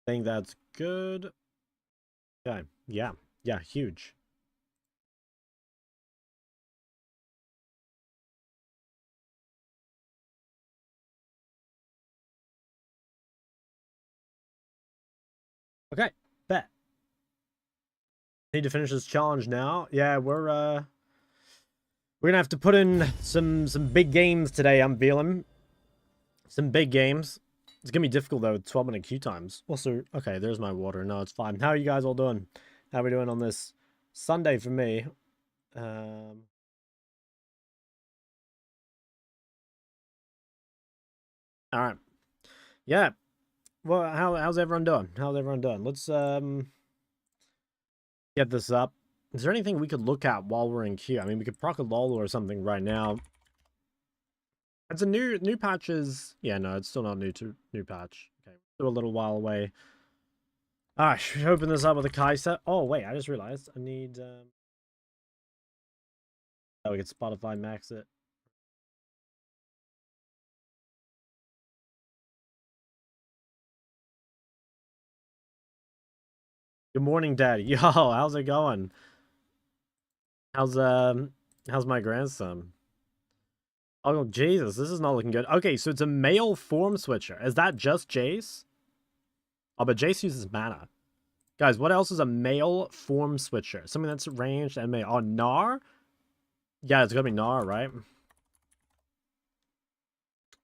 I think that's good. Okay, yeah, huge. Okay, bet. Need to finish this challenge now. Yeah, we're gonna have to put in some big games today, I'm feeling. Some big games. It's gonna be difficult though, 12-minute queue times. Also, okay, there's my water. No, it's fine. How are you guys all doing? How are we doing on this Sunday for me? Um Alright. Yeah. Well, how's everyone doing? How's everyone doing? Let's get this up. Is there anything we could look at while we're in queue? I mean, we could proc a lol or something right now. It's a new patch is... Yeah, no, it's still not new patch. Okay, still a little while away. Alright, should we open this up with a Kaiser? Oh, wait, I just realized I need... Oh, we can Spotify max it. Good morning, Daddy. Yo, how's it going? How's my grandson? Oh, Jesus, this is not looking good. Okay, so it's a male form switcher. Is that just Jace? Oh, but Jace uses mana. Guys, what else is a male form switcher? Something that's ranged and may... Oh, Gnar? Yeah, it's gonna be Gnar, right?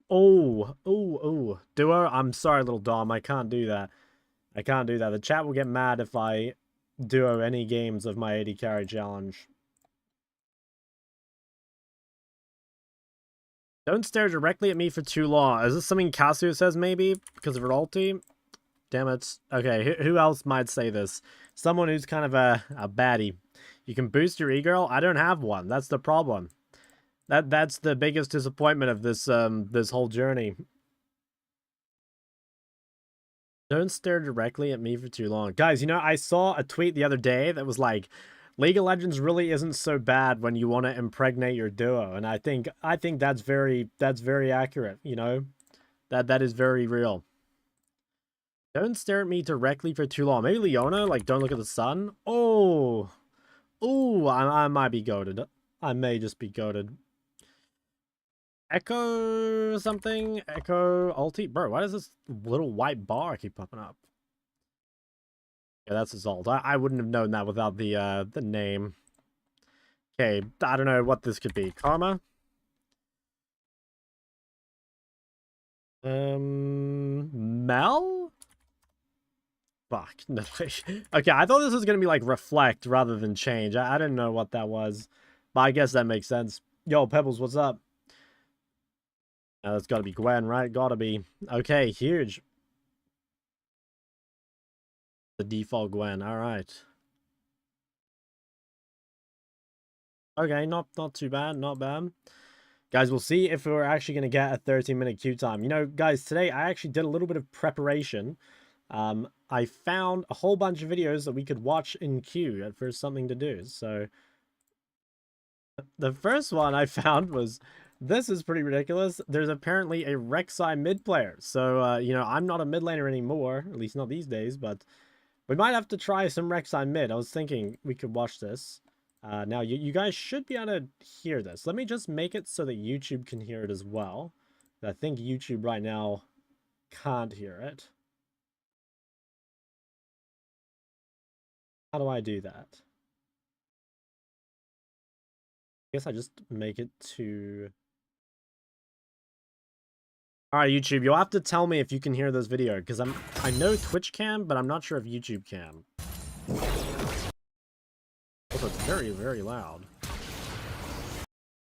Oh. Duo? I'm sorry, little Dom. I can't do that. I can't do that. The chat will get mad if I duo any games of my 80 carry challenge. Don't stare directly at me for too long. Is this something Kasu says, maybe? Because of her ulti? Damn it. Okay, who else might say this? Someone who's kind of a baddie. You can boost your e-girl? I don't have one. That's the problem. That's the biggest disappointment of this whole journey. Don't stare directly at me for too long. Guys, you know, I saw a tweet the other day that was like, League of Legends really isn't so bad when you want to impregnate your duo. And I think that's very accurate, you know? That is very real. Don't stare at me directly for too long. Maybe Leona, like, don't look at the sun. Oh, I might be goated. I may just be goated. Echo something? Echo ulti? Bro, why does this little white bar keep popping up? Yeah, that's his ult. I wouldn't have known that without the name. Okay, I don't know what this could be. Karma? Mel? Fuck, no. Okay, I thought this was gonna be like reflect rather than change. I didn't know what that was. But I guess that makes sense. Yo, Pebbles, what's up? That's gotta be Gwen, right? Gotta be. Okay, huge. The default Gwen, alright. Okay, not too bad, not bad. Guys, we'll see if we're actually going to get a 13-minute queue time. You know, guys, today I actually did a little bit of preparation. I found a whole bunch of videos that we could watch in queue for something to do. So, the first one I found was, this is pretty ridiculous. There's apparently a Rexai mid player. So, you know, I'm not a mid laner anymore, at least not these days, but we might have to try some Rexai mid. I was thinking we could watch this. Now, you guys should be able to hear this. Let me just make it so that YouTube can hear it as well. I think YouTube right now can't hear it. How do I do that? I guess I just make it to... Alright, YouTube, you'll have to tell me if you can hear this video, because I know Twitch can, but I'm not sure if YouTube can. Also, it's very, very loud.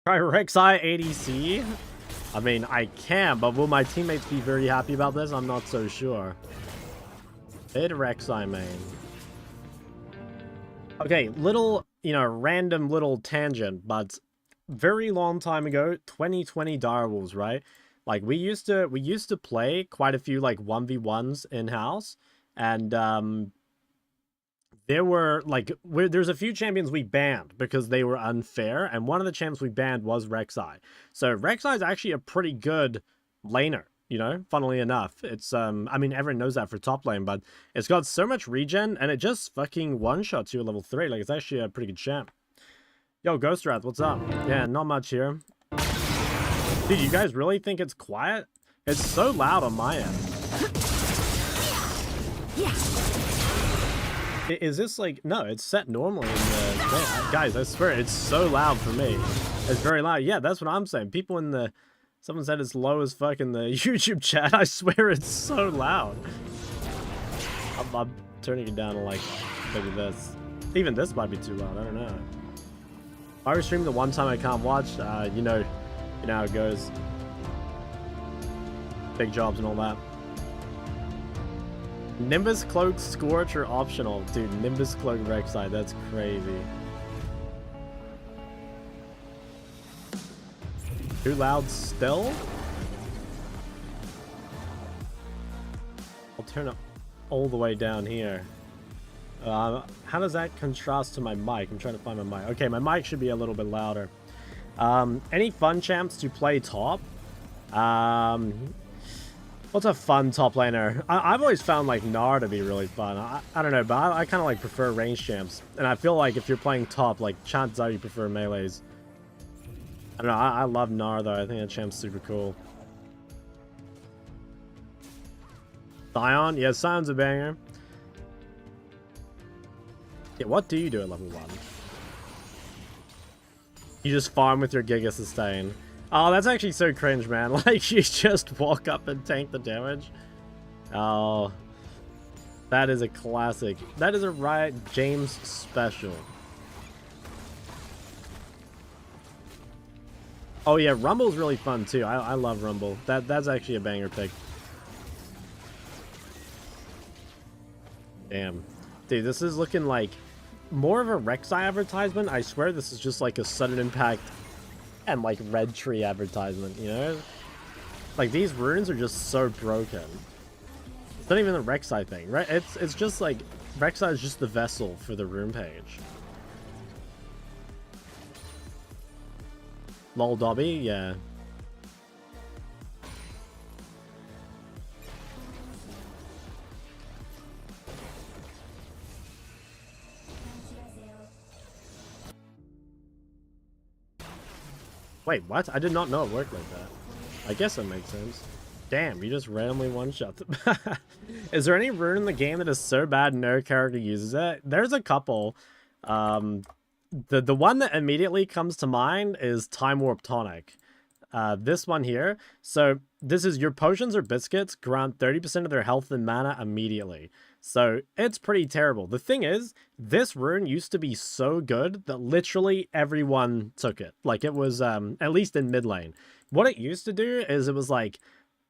Try Rexai ADC? I mean, I can, but will my teammates be very happy about this? I'm not so sure. Mid Rexai main. Okay, little, you know, random little tangent, but very long time ago, 2020 Direwolves, right? Like, we used to play quite a few, like, 1v1s in-house, and, there were, like, there's a few champions we banned because they were unfair, and one of the champs we banned was Rexai. So Rexai is actually a pretty good laner. you know, funnily enough. It's, I mean, everyone knows that for top lane, but it's got so much regen, and it just fucking one-shots you at level 3. Like, it's actually a pretty good champ. Yo, Ghost Wrath, what's up? Yeah, not much here. Dude, you guys really think it's quiet? It's so loud on my end. Is this like... No, it's set normally in the... Guys, I swear, it's so loud for me. It's very loud. Yeah, that's what I'm saying. People in the... Someone said it's low as fuck in the YouTube chat. I swear it's so loud. I'm turning it down to like maybe this. Even this might be too loud. I don't know. If I stream the one time I can't watch, you know how it goes. Big jobs and all that. Nimbus Cloak Scorch are optional. Dude, Nimbus Cloak Rexai, that's crazy. Too loud still? I'll turn it all the way down here. How does that contrast to my mic? I'm trying to find my mic. Okay, my mic should be a little bit louder. Any fun champs to play top? What's a fun top laner? I've always found like Gnar to be really fun. I don't know, but I kind of like prefer range champs. And I feel like if you're playing top, like chances are you prefer melees. I don't know, I love Gnar though. I think that champ's super cool. Scion? Yeah, Scion's a banger. Yeah, what do you do at level 1? You just farm with your Giga Sustain. Oh, that's actually so cringe, man. Like, you just walk up and tank the damage. Oh. That is a classic. That is a Riot James special. Oh yeah, Rumble's really fun too. I love Rumble. That's actually a banger pick. Damn. Dude, this is looking like more of a Rexai advertisement. I swear this is just like a sudden impact and like Red Tree advertisement, you know? Like these runes are just so broken. It's not even the Rexai thing, right? It's just like Rexai is just the vessel for the rune page. Lol Dobby, yeah. Wait, what? I did not know it worked like that. I guess that makes sense. Damn, you just randomly one-shot them. Is there any rune in the game that is so bad no character uses it? There's a couple. The one that immediately comes to mind is Time Warp Tonic. This one here. So this is your potions or biscuits grant 30% of their health and mana immediately. So it's pretty terrible. The thing is, this rune used to be so good that literally everyone took it. Like it was, at least in mid lane. What it used to do is it was like,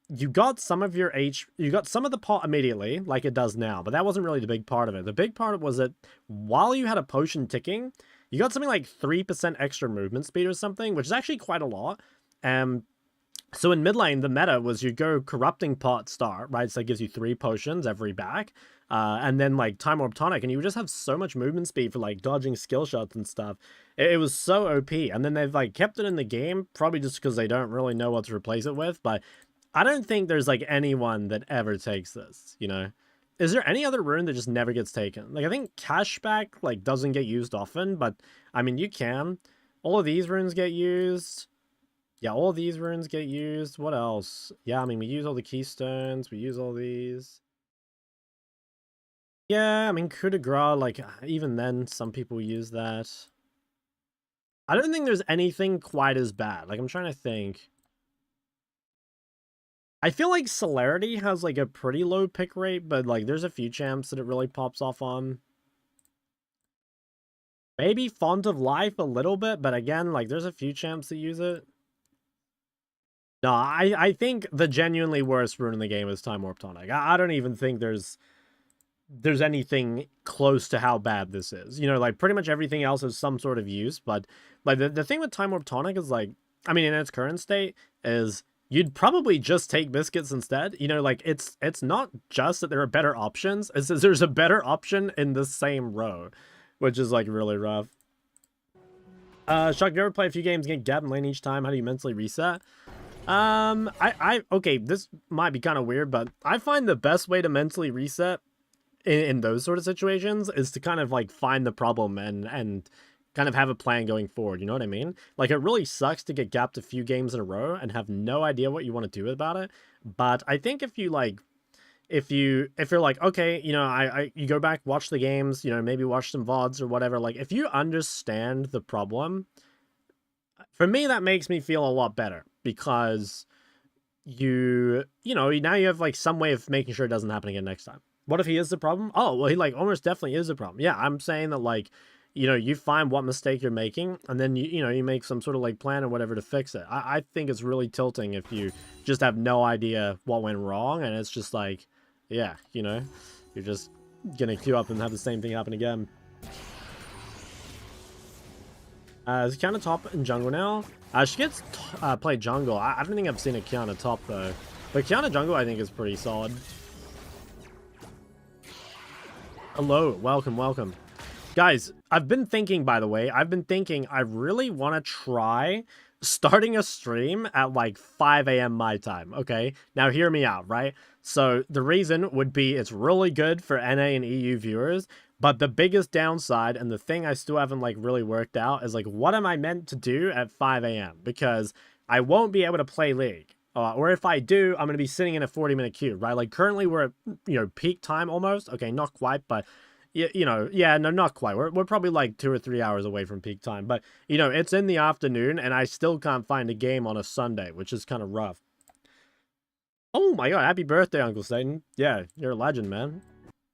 you got some of your you got some of the pot immediately, like it does now, but that wasn't really the big part of it. The big part was that while you had a potion ticking, you got something like 3% extra movement speed or something, which is actually quite a lot. So in mid lane, the meta was you go Corrupting Pot start, right? So that gives you 3 potions every back. And then like Time Warp Tonic, and you would just have so much movement speed for like dodging skill shots and stuff. It was so OP. And then they've like kept it in the game, probably just because they don't really know what to replace it with. But I don't think there's like anyone that ever takes this, you know? Is there any other rune that just never gets taken? Like I think Cashback like doesn't get used often, but I mean you can. All of these runes get used. Yeah, all these runes get used. What else? Yeah, I mean we use all the keystones, we use all these. Yeah, I mean coup de grace, like even then some people use that. I don't think there's anything quite as bad. Like I'm trying to think. I feel like Celerity has like a pretty low pick rate, but like there's a few champs that it really pops off on. Maybe Font of Life a little bit, but again, like there's a few champs that use it. No, I think the genuinely worst rune in the game is Time Warp Tonic. I don't even think there's anything close to how bad this is. You know, like pretty much everything else has some sort of use, but like the thing with Time Warp Tonic is like, I mean in its current state is you'd probably just take biscuits instead. You know, like it's not just that there are better options, it's that there's a better option in the same row, which is like really rough. Shock, you ever play a few games, get gap and lane each time? How do you mentally reset? Okay, this might be kind of weird, but I find the best way to mentally reset in those sort of situations is to kind of like find the problem and kind of have a plan going forward. You know what I mean? Like, it really sucks to get gapped a few games in a row and have no idea what you want to do about it. But I think if you like, if you're like, okay, you know, you go back, watch the games, you know, maybe watch some VODs or whatever. Like, if you understand the problem, for me, that makes me feel a lot better because you know, now you have like some way of making sure it doesn't happen again next time. What if he is the problem? Oh, well, he like almost definitely is the problem. Yeah, I'm saying that, like, you know, you find what mistake you're making and then you know, you make some sort of like plan or whatever to fix it. I think it's really tilting if you just have no idea what went wrong and it's just like, yeah, you know, you're just gonna queue up and have the same thing happen again. Is Kiana top in jungle now? She gets play jungle. I don't think I've seen a Kiana top though. But Kiana jungle I think is pretty solid. Hello, welcome, welcome. Guys, I've been thinking, by the way, I really want to try starting a stream at like 5 a.m. my time, okay? Now hear me out, right? So the reason would be it's really good for NA and EU viewers, but the biggest downside and the thing I still haven't like really worked out is like, what am I meant to do at 5 a.m.? Because I won't be able to play League. Or if I do, I'm going to be sitting in a 40-minute queue, right? Like currently we're at, you know, peak time almost. Okay, not quite, but you know, yeah, no, not quite. We're probably like 2 or 3 hours away from peak time. But, you know, it's in the afternoon and I still can't find a game on a Sunday, which is kind of rough. Oh my god, happy birthday, Uncle Satan. Yeah, you're a legend, man.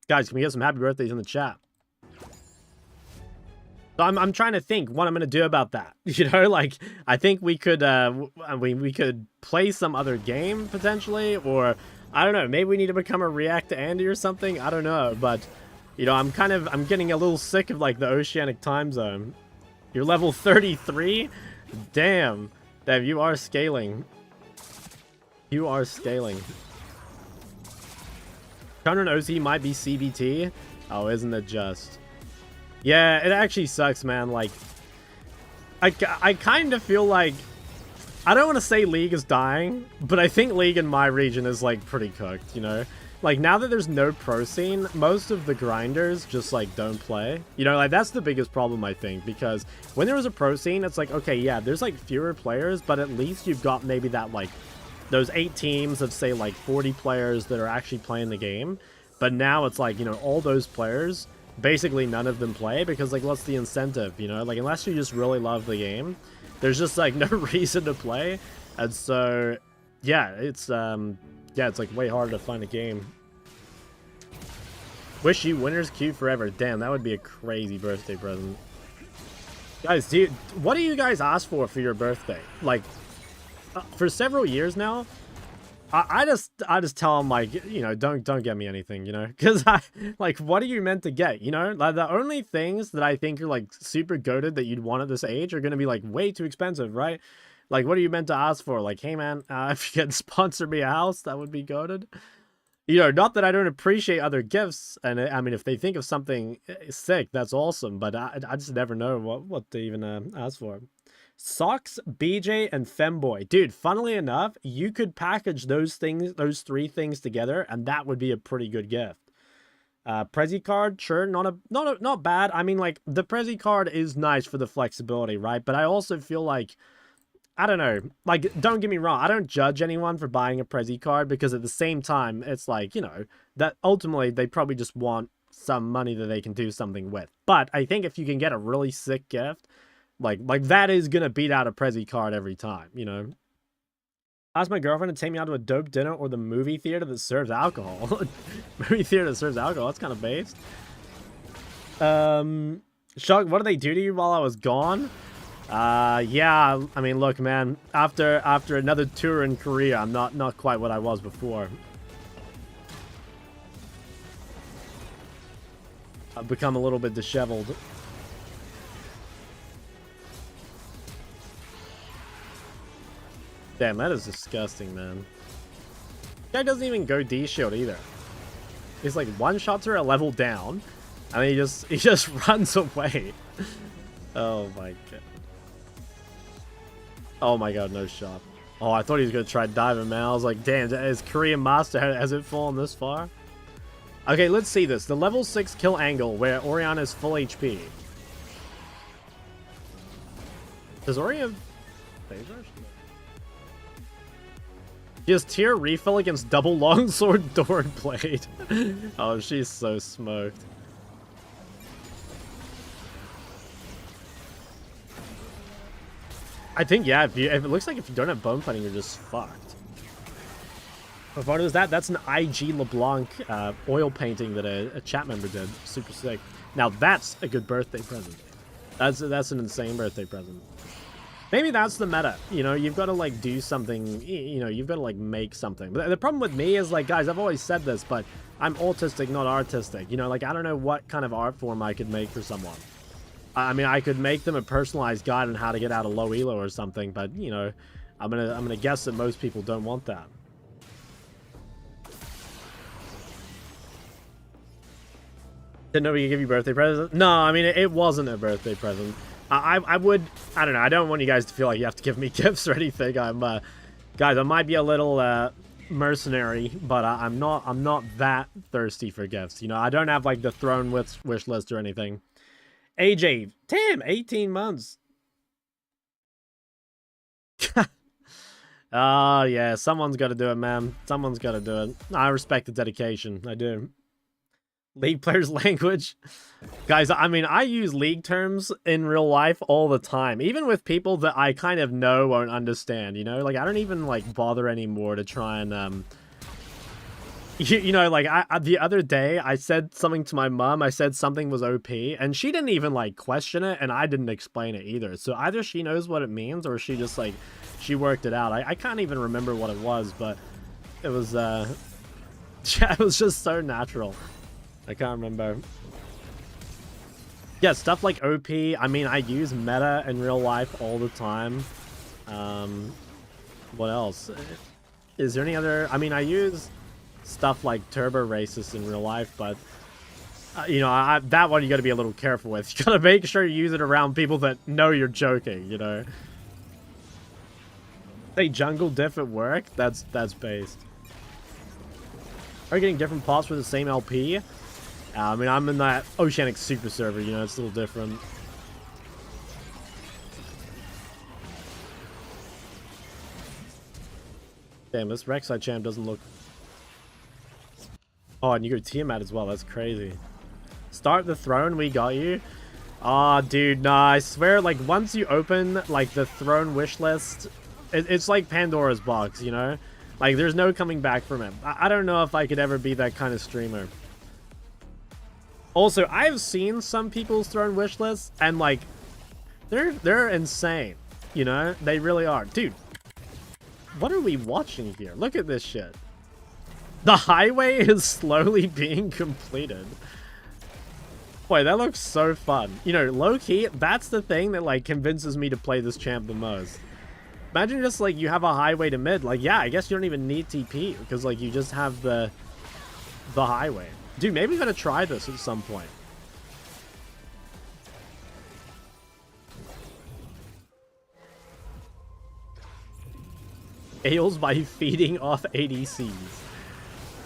Guys, can we get some happy birthdays in the chat? So I'm trying to think what I'm going to do about that. You know, like, I think we could, we could play some other game, potentially, or, I don't know, maybe we need to become a React to Andy or something, I don't know, but, you know, I'm getting a little sick of, like, the Oceanic time zone. You're level 33? Damn. Damn, you are scaling. You are scaling. Counter OC might be CBT? Oh, isn't it just... Yeah, it actually sucks, man. Like, I kind of feel like... I don't want to say League is dying, but I think League in my region is, like, pretty cooked, you know? Like, now that there's no pro scene, most of the grinders just, like, don't play. You know, like, that's the biggest problem, I think, because when there was a pro scene, it's like, okay, yeah, there's, like, fewer players, but at least you've got maybe that, like, those 8 teams of, say, like, 40 players that are actually playing the game. But now it's like, you know, all those players... Basically, none of them play because, like, what's the incentive, you know? Like, unless you just really love the game, there's just, like, no reason to play. And so, yeah, it's like way harder to find a game. Wish you winners queue forever. Damn, that would be a crazy birthday present. Guys, what do you guys ask for your birthday? Like, for several years now, I just tell them, like, you know, don't get me anything, you know, because like, what are you meant to get, you know? Like, the only things that I think are like super goated that you'd want at this age are gonna be like way too expensive, right? Like, what are you meant to ask for? Like, hey man, if you can sponsor me a house, that would be goated. You know, not that I don't appreciate other gifts, and I mean, if they think of something sick, that's awesome. But I just never know what to even ask for. Socks, BJ, and Femboy. Dude, funnily enough, you could package those things, those 3 things together, and that would be a pretty good gift. Prezi card, sure, not bad. I mean, like, the Prezi card is nice for the flexibility, right? But I also feel like, I don't know, like, don't get me wrong, I don't judge anyone for buying a Prezi card, because at the same time, it's like, you know, that ultimately they probably just want some money that they can do something with. But I think if you can get a really sick gift, like that is gonna beat out a Prezi card every time, you know? Ask my girlfriend to take me out to a dope dinner or the movie theater that serves alcohol. Movie theater that serves alcohol, that's kind of based. Shug, what did they do to you while I was gone? Yeah, I mean, look, man, after another tour in Korea, I'm not quite what I was before. I've become a little bit disheveled. Damn, that is disgusting, man. Guy doesn't even go D shield either. He's like one-shots her a level down, and then he just runs away. Oh my god. Oh my god, no shot. Oh, I thought he was going to try diving, man. I was like, damn, is Korean Master, has it fallen this far? Okay, let's see this. The level 6 kill angle where Orianna is full HP. Does Orianna... She has tier refill against double longsword Doran blade. Oh, she's so smoked. I think, yeah, if it looks like if you don't have bone fighting, you're just fucked. What photo is that? That's an IG LeBlanc oil painting that a chat member did. Super sick. Now that's a good birthday present. That's an insane birthday present. Maybe that's the meta. You know, you've got to like do something. You know, you've got to like make something. But the problem with me is like, guys, I've always said this, but I'm autistic, not artistic. You know, like I don't know what kind of art form I could make for someone. I mean, I could make them a personalized guide on how to get out of low elo or something, but you know, I'm gonna guess that most people don't want that. Didn't know we could give you birthday presents? No, I mean it wasn't a birthday present. I don't know. I don't want you guys to feel like you have to give me gifts or anything. Guys, I might be a little mercenary, but I'm not that thirsty for gifts. You know, I don't have like the throne wish list or anything. AJ, damn, 18 months. Oh, yeah, someone's got to do it, man. Someone's got to do it. I respect the dedication. I do. League players' language. Guys, I mean, I use League terms in real life all the time. Even with people that I kind of know won't understand, you know? Like, I don't even, like, bother anymore to try and, You know, like, the other day, I said something to my mom. I said something was OP, and she didn't even, like, question it, and I didn't explain it either. So either she knows what it means, or she just, like, she worked it out. I can't even remember what it was, but it was, yeah, it was just so natural. I can't remember. Yeah, stuff like OP, I mean, I use meta in real life all the time. What else? Is there any other... I mean, I use... stuff like turbo racist in real life, but you know, that one you got to be a little careful with. You got to make sure you use it around people that know you're joking, you know. Hey, jungle diff at work? That's based. Are you getting different pots for the same LP? I mean, I'm in that Oceanic Super server, you know, it's a little different. Damn, this Rexai champ doesn't look... Oh, and you go Tiamat as well. That's crazy. Start the throne. We got you. Ah, dude, nah. I swear, like, once you open, like, the throne wish list, it's like Pandora's box, you know? Like, there's no coming back from it. I don't know if I could ever be that kind of streamer. Also, I've seen some people's throne wish lists, and, like, they're insane. You know? They really are. Dude, what are we watching here? Look at this shit. The highway is slowly being completed. Boy, that looks so fun. You know, low-key, that's the thing that, like, convinces me to play this champ the most. Imagine just, like, you have a highway to mid. Like, yeah, I guess you don't even need TP, because, like, you just have the highway. Dude, maybe we gotta try this at some point. Ales by feeding off ADCs.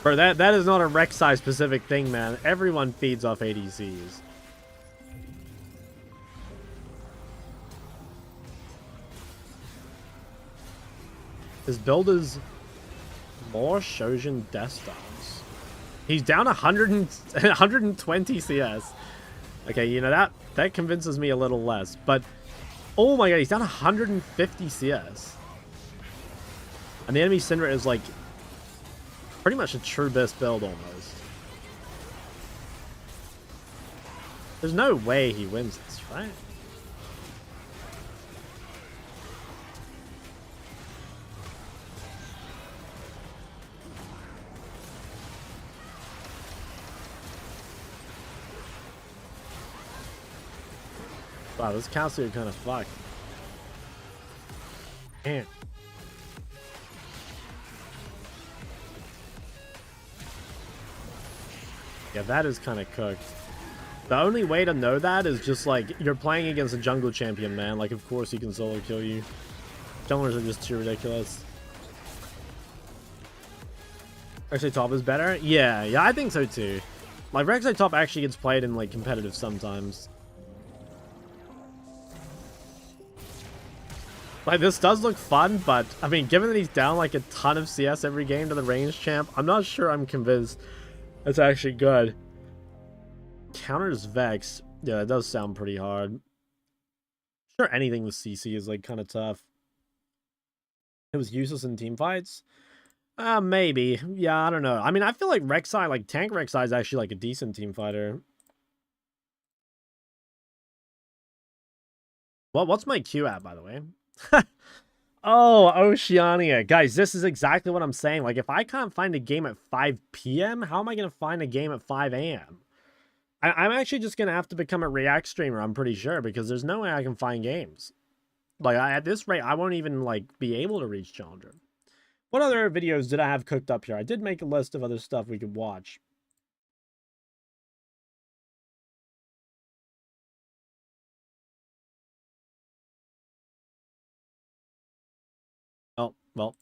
Bro, that is not a Rexai specific thing, man. Everyone feeds off ADCs. His build is more Shojin death styles. He's down 120 CS. Okay, you know, that convinces me a little less. But, oh my god, he's down 150 CS. And the enemy Syndra is, like, pretty much a true best build, almost. There's no way he wins this, right? Wow, this castle kind of fucked. Damn. Yeah, that is kind of cooked. The only way to know that is just like, you're playing against a jungle champion, man. Like, of course he can solo kill you. Junglers are just too ridiculous. Rexai top is better? Yeah, I think so too. Like, Rexai top actually gets played in, like, competitive sometimes. Like, this does look fun, but, I mean, given that he's down, like, a ton of CS every game to the range champ, I'm not sure I'm convinced it's actually good. Counters Vex. Yeah, that does sound pretty hard. Sure, anything with CC is, like, kind of tough. It was useless in team fights? Maybe. Yeah, I don't know. I mean, I feel like Rexai, like, tank Rexai is actually, like, a decent team fighter. Well, what's my Q at, by the way? Oh, Oceania. Guys, this is exactly what I'm saying. Like, if I can't find a game at 5 p.m., how am I going to find a game at 5 a.m.? I'm actually just going to have to become a React streamer, I'm pretty sure, because there's no way I can find games. Like, at this rate, I won't even, like, be able to reach Challenger. What other videos did I have cooked up here? I did make a list of other stuff we could watch. Oh, well.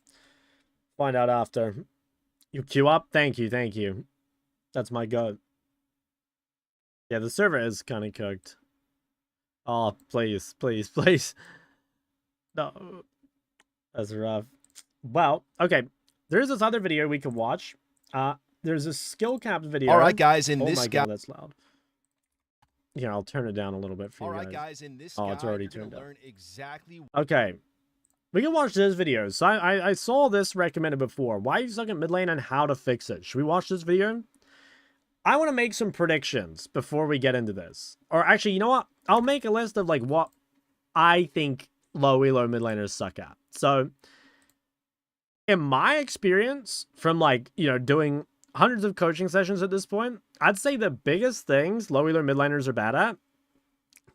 Find out after. You queue up? Thank you, thank you. That's my goat. Yeah, the server is kind of cooked. Oh, please, please, please. No. That's rough. Well, okay. There's this other video we can watch. There's a skill capped video. All right, guys, in oh this my God, that's loud. Here, I'll turn it down a little bit for you guys. In this it's already turned down. Exactly. Okay. We can watch this video. So I saw this recommended before. Why you suck at mid lane and how to fix it. Should we watch this video? I want to make some predictions before we get into this. Or actually, you know what? I'll make a list of like what I think low elo mid laners suck at. So in my experience from like, you know, doing hundreds of coaching sessions at this point, I'd say the biggest things low elo mid laners are bad at.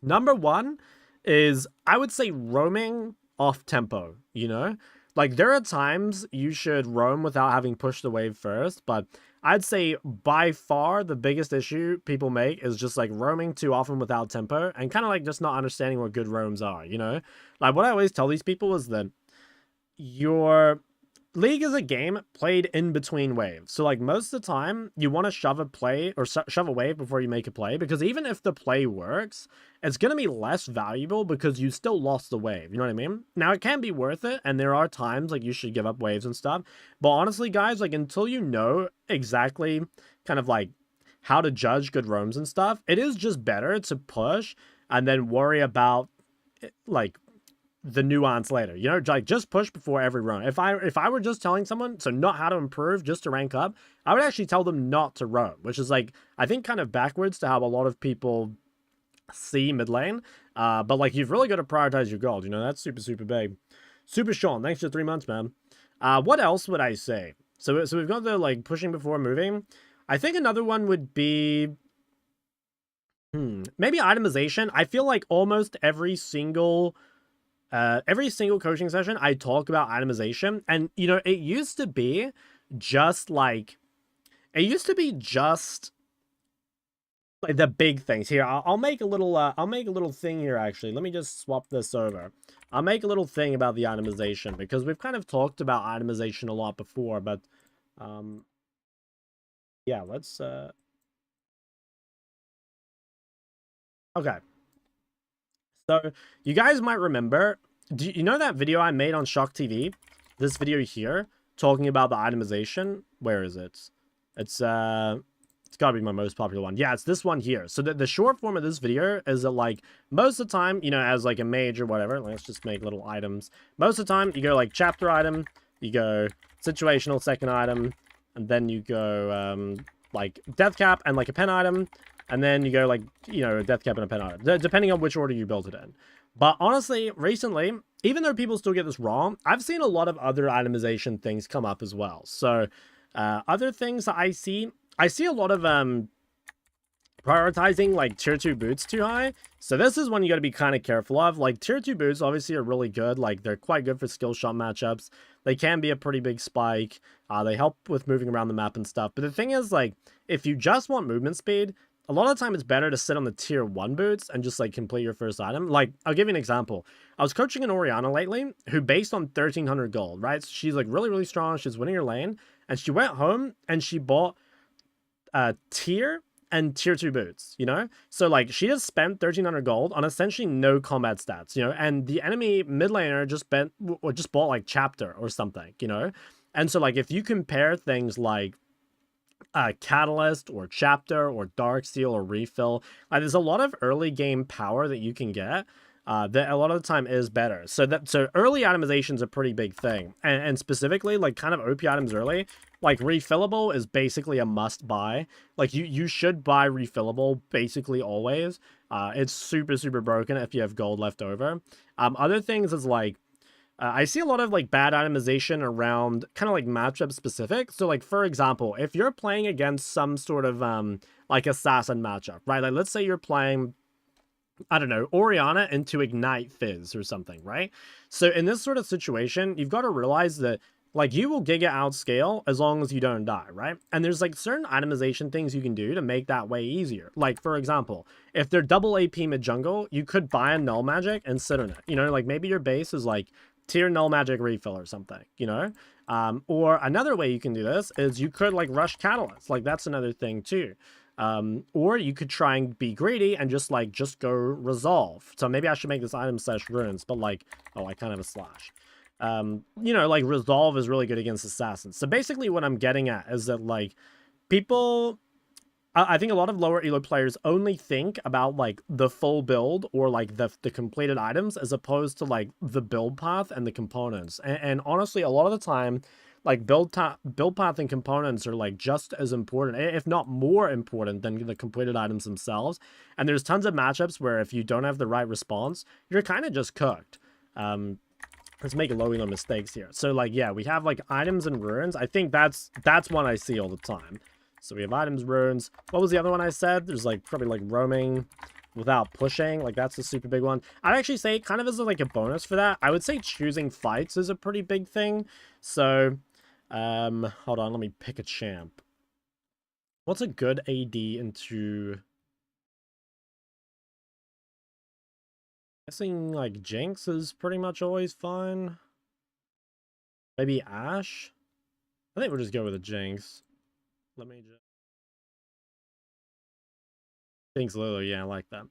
Number one is I would say roaming off tempo, you know? Like there are times you should roam without having pushed the wave first, but I'd say by far the biggest issue people make is just like roaming too often without tempo and kind of like just not understanding what good roams are, you know? Like what I always tell these people is that your League is a game played in between waves. So like most of the time you want to shove a play or shove a wave before you make a play, because even if the play works, it's going to be less valuable because you still lost the wave. You know what I mean? Now it can be worth it. And there are times like you should give up waves and stuff. But honestly, guys, like until you know exactly kind of like how to judge good roams and stuff, it is just better to push and then worry about like the nuance later, you know, like just push before every roam. If I were just telling someone so not how to improve, just to rank up, I would actually tell them not to roam, which is like I think kind of backwards to how a lot of people see mid lane. But like you've really got to prioritize your gold, you know. That's super big. Super Sean, thanks for 3 months, man. What else would I say? So we've got the like pushing before moving. I think another one would be maybe itemization. I feel like almost every single coaching session, I talk about itemization. And, you know, it used to be just like the big things. Here, I'll make a little thing here, actually. Let me just swap this over. I'll make a little thing about the itemization, because we've kind of talked about itemization a lot before, but, yeah, let's, okay. So, you guys might remember, do you know that video I made on Shock TV? This video here, talking about the itemization? Where is it? It's gotta be my most popular one. Yeah, it's this one here. So the short form of this video is that, like, most of the time, you know, as, like, a mage or whatever, let's just make little items. Most of the time, you go, like, chapter item, you go situational second item, and then you go, like, death cap and, like, a pen item, and then you go, like, you know, a death cap and a pen item, depending on which order you build it in. But honestly, recently, even though people still get this wrong, I've seen a lot of other itemization things come up as well. So, other things that I see a lot of prioritizing like tier 2 boots too high. So this is one you got to be kind of careful of. Like tier 2 boots obviously are really good. Like they're quite good for skill shot matchups. They can be a pretty big spike. They help with moving around the map and stuff. But the thing is, like, if you just want movement speed, a lot of the time it's better to sit on the tier 1 boots and just like complete your first item. Like, I'll give you an example. I was coaching an Orianna lately who based on 1300 gold, right? So she's like really, really strong. She's winning her lane. And she went home and she bought tier and tier 2 boots, you know? So like she just spent 1300 gold on essentially no combat stats, you know? And the enemy mid laner just bought like chapter or something, you know? And so like if you compare things like Catalyst or Chapter or Darksteel or Refill, there's a lot of early game power that you can get that a lot of the time is better. So early itemization is a pretty big thing, and specifically like kind of OP items early, like refillable is basically a must buy. Like you should buy refillable basically always. It's super broken if you have gold left over. Other things is like I see a lot of like bad itemization around kind of like matchup specific. So like, for example, if you're playing against some sort of like assassin matchup, right? Like let's say you're playing, I don't know, Orianna into Ignite Fizz or something, right? So in this sort of situation, you've got to realize that like you will Giga outscale as long as you don't die, right? And there's like certain itemization things you can do to make that way easier. Like for example, if they're double AP mid jungle, you could buy a null magic and sit on it. You know, like maybe your base is like tier null magic refill or something, you know? Or another way you can do this is you could like rush catalyst. Like that's another thing too. Or you could try and be greedy and just go resolve. So maybe I should make this item slash runes, but like, oh, I kind of have a slash. You know, like resolve is really good against assassins. So basically what I'm getting at is that like people, I think a lot of lower elo players only think about like the full build or like the completed items as opposed to like the build path and the components. And honestly, a lot of the time, like build path and components are like just as important, if not more important than the completed items themselves. And there's tons of matchups where if you don't have the right response, you're kind of just cooked. Let's make low elo mistakes here. So like, yeah, we have like items and runes. I think that's one I see all the time. So we have items, runes. What was the other one I said? There's like probably like roaming without pushing. Like that's a super big one. I'd actually say kind of as like a bonus for that, I would say choosing fights is a pretty big thing. So hold on, let me pick a champ. What's a good AD into... Guessing like Jinx is pretty much always fine. Maybe Ashe? I think we'll just go with a Jinx. Let me just... Jinx Lily, yeah, I like that.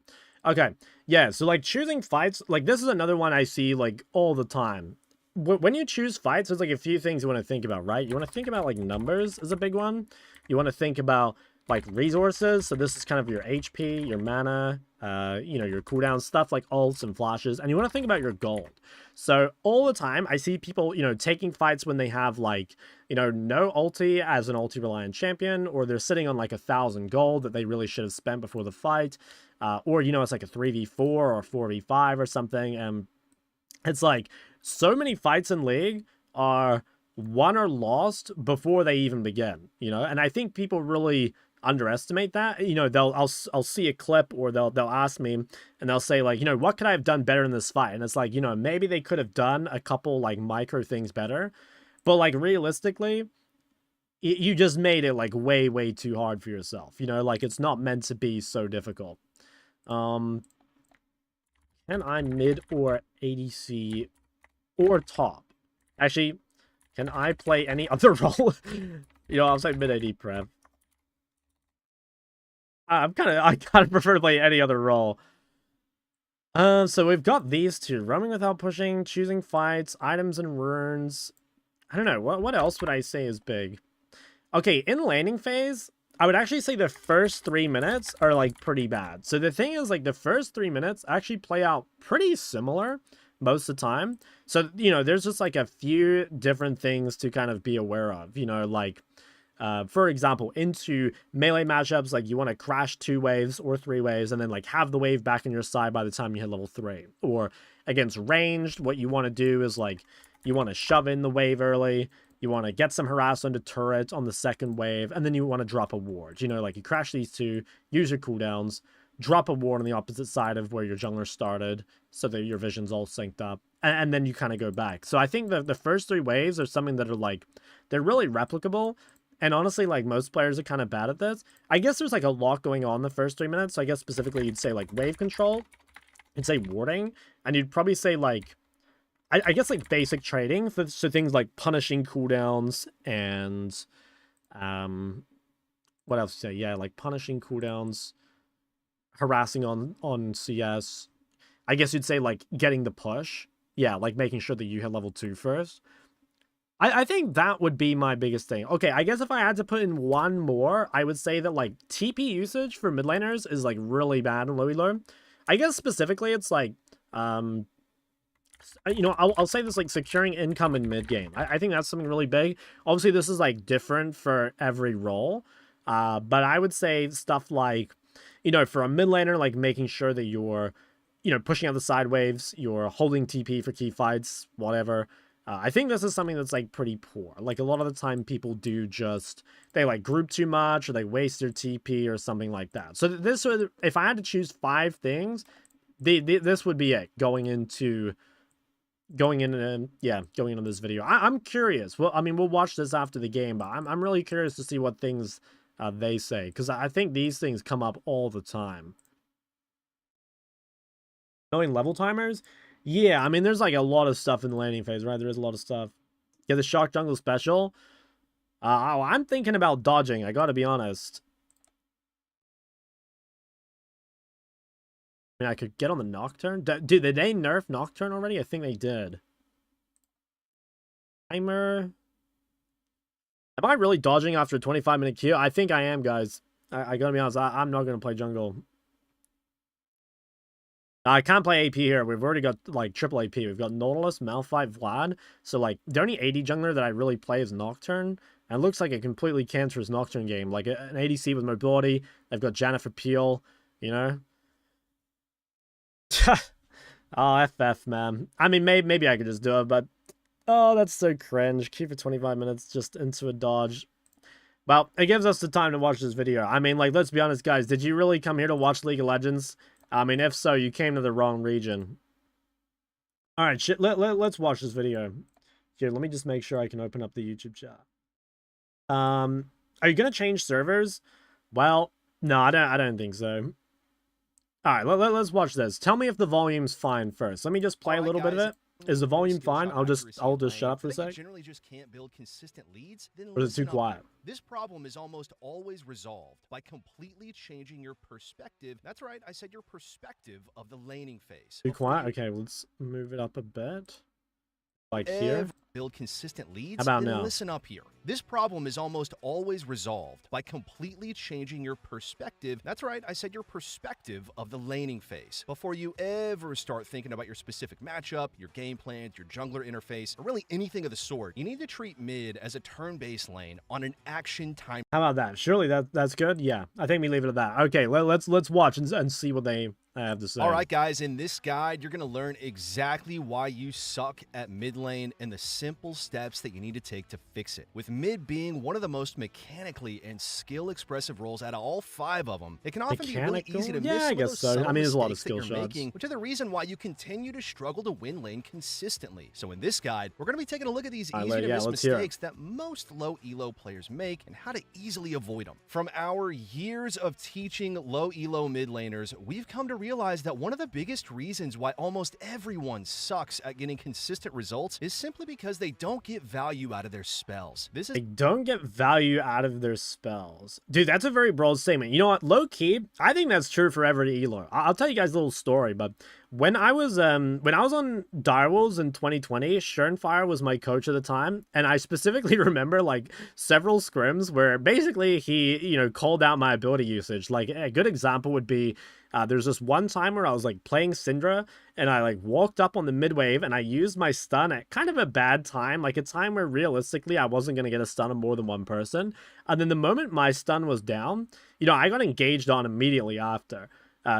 Okay, yeah, so like choosing fights, like this is another one I see like all the time. When you choose fights, there's like a few things you want to think about, right? You want to think about like numbers is a big one. You want to think about like resources. So this is kind of your HP, your mana, you know, your cooldown stuff like ults and flashes. And you want to think about your gold. So all the time I see people, you know, taking fights when they have like, you know, no ulti as an ulti reliant champion, or they're sitting on like 1,000 gold that they really should have spent before the fight. Or, you know, it's like a 3v4 or 4v5 or something. And it's like so many fights in League are won or lost before they even begin, you know? And I think people really underestimate that. You know, I'll see a clip or they'll ask me and they'll say like, you know, what could I have done better in this fight? And it's like, you know, maybe they could have done a couple like micro things better, but like realistically, you just made it like way too hard for yourself. You know, like it's not meant to be so difficult. Can I mid or ADC or top? Actually, can I play any other role? You know, I'll say mid AD prep. I kind of prefer to play any other role. So we've got these two: roaming without pushing, choosing fights, items and runes. I don't know what else would I say is big. Okay, in landing phase, I would actually say the first 3 minutes are like pretty bad. So the thing is, like the first 3 minutes actually play out pretty similar most of the time. So, you know, there's just like a few different things to kind of be aware of, you know, like, for example, into melee matchups, like you want to crash 2 waves or 3 waves and then like have the wave back on your side by the time you hit level 3. Or against ranged, what you want to do is like, you want to shove in the wave early. You want to get some harass onto turret on the second wave, and then you want to drop a ward. You know, like you crash these two, use your cooldowns, drop a ward on the opposite side of where your jungler started, so that your vision's all synced up, and then you kind of go back. So I think that the first 3 waves are something that are like, they're really replicable, And honestly, like, most players are kind of bad at this. I guess there's, like, a lot going on the first 3 minutes. So I guess specifically you'd say, like, wave control. You'd say warding. And you'd probably say, like, I guess, like, basic trading. So things like punishing cooldowns and, what else to say? Yeah, like, punishing cooldowns, harassing on CS. I guess you'd say, like, getting the push. Yeah, like, making sure that you hit level 2 first. I think that would be my biggest thing. Okay, I guess if I had to put in one more, I would say that, like, TP usage for mid laners is, like, really bad in low elo. I guess specifically it's, like, you know, I'll say this, like, securing income in mid game. I think that's something really big. Obviously, this is, like, different for every role. But I would say stuff like, you know, for a mid laner, like, making sure that you're, you know, pushing out the side waves, you're holding TP for key fights, whatever. I think this is something that's, like, pretty poor. Like, a lot of the time people do just, they, like, group too much or they waste their TP or something like that. So this would, if I had to choose 5 things, this would be it going into this video. I'm curious. Well, I mean, we'll watch this after the game, but I'm really curious to see what things they say, because I think these things come up all the time. Knowing level timers? Yeah, I mean, there's, like, a lot of stuff in the landing phase, right? There is a lot of stuff. Yeah, the shock jungle special. I'm thinking about dodging, I gotta be honest. I mean, I could get on the Nocturne. Dude, did they nerf Nocturne already? I think they did. Timer. Am I really dodging after a 25-minute queue? I think I am, guys. I gotta be honest, I'm not gonna play jungle. I can't play AP here. We've already got, like, triple AP. We've got Nautilus, Malphite, Vlad. So, like, the only AD jungler that I really play is Nocturne. And it looks like a completely cancerous Nocturne game. Like, an ADC with mobility. They've got Jennifer Peel, you know? Oh, FF, man. I mean, maybe I could just do it, but... Oh, that's so cringe. Keep for 25 minutes just into a dodge. Well, it gives us the time to watch this video. I mean, like, let's be honest, guys. Did you really come here to watch League of Legends? I mean, if so, you came to the wrong region. Alright, shit, let's watch this video. Here, let me just make sure I can open up the YouTube chat. Are you gonna change servers? Well, no, I don't think so. Alright, let's watch this. Tell me if the volume's fine first. Let me just play a little bit of it. Is the volume fine? I'll just shut up for a sec. Generally just can't build consistent leads, then or is it too quiet? This problem is almost always resolved by completely changing your perspective. That's right, I said your perspective of the laning phase. Too quiet? Okay, let's move it up a bit. Like here. Build consistent leads. How about then now? Listen up here. This problem is almost always resolved by completely changing your perspective. That's right, I said your perspective of the laning phase. Before you ever start thinking about your specific matchup, your game plans, your jungler interface, or really anything of the sort, you need to treat mid as a turn-based lane on an action time. How about that? Surely that's good? Yeah, I think we leave it at that. Okay, let's watch and see what they have to say. All right, guys, in this guide, you're going to learn exactly why you suck at mid lane and the simple steps that you need to take to fix it. With mid being one of the most mechanically and skill-expressive roles out of all 5 of them, it can often be really easy to miss I guess so. I mean, there's a lot of skill shots, making, which are the reason why you continue to struggle to win lane consistently. So in this guide, we're going to be taking a look at these easy-to-miss mistakes that most low elo players make and how to easily avoid them. From our years of teaching low elo mid laners, we've come to realize that one of the biggest reasons why almost everyone sucks at getting consistent results is simply because they don't get value out of their spells. They don't get value out of their spells. Dude, that's a very broad statement. You know what? Low key, I think that's true for every elo. I'll tell you guys a little story, but when I was on Direwolves in 2020, Schernfire was my coach at the time, and I specifically remember, like, several scrims where basically he, you know, called out my ability usage. Like, a good example would be there's this one time where I was, like, playing Syndra, and I, like, walked up on the mid wave, and I used my stun at kind of a bad time, like a time where realistically I wasn't going to get a stun on more than one person. And then the moment my stun was down, you know, I got engaged on immediately after.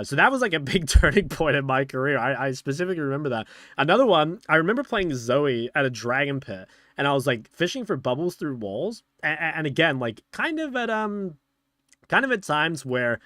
So that was, like, a big turning point in my career. I specifically remember that. Another one, I remember playing Zoe at a dragon pit, and I was, like, fishing for bubbles through walls. And again, like, kind of at times where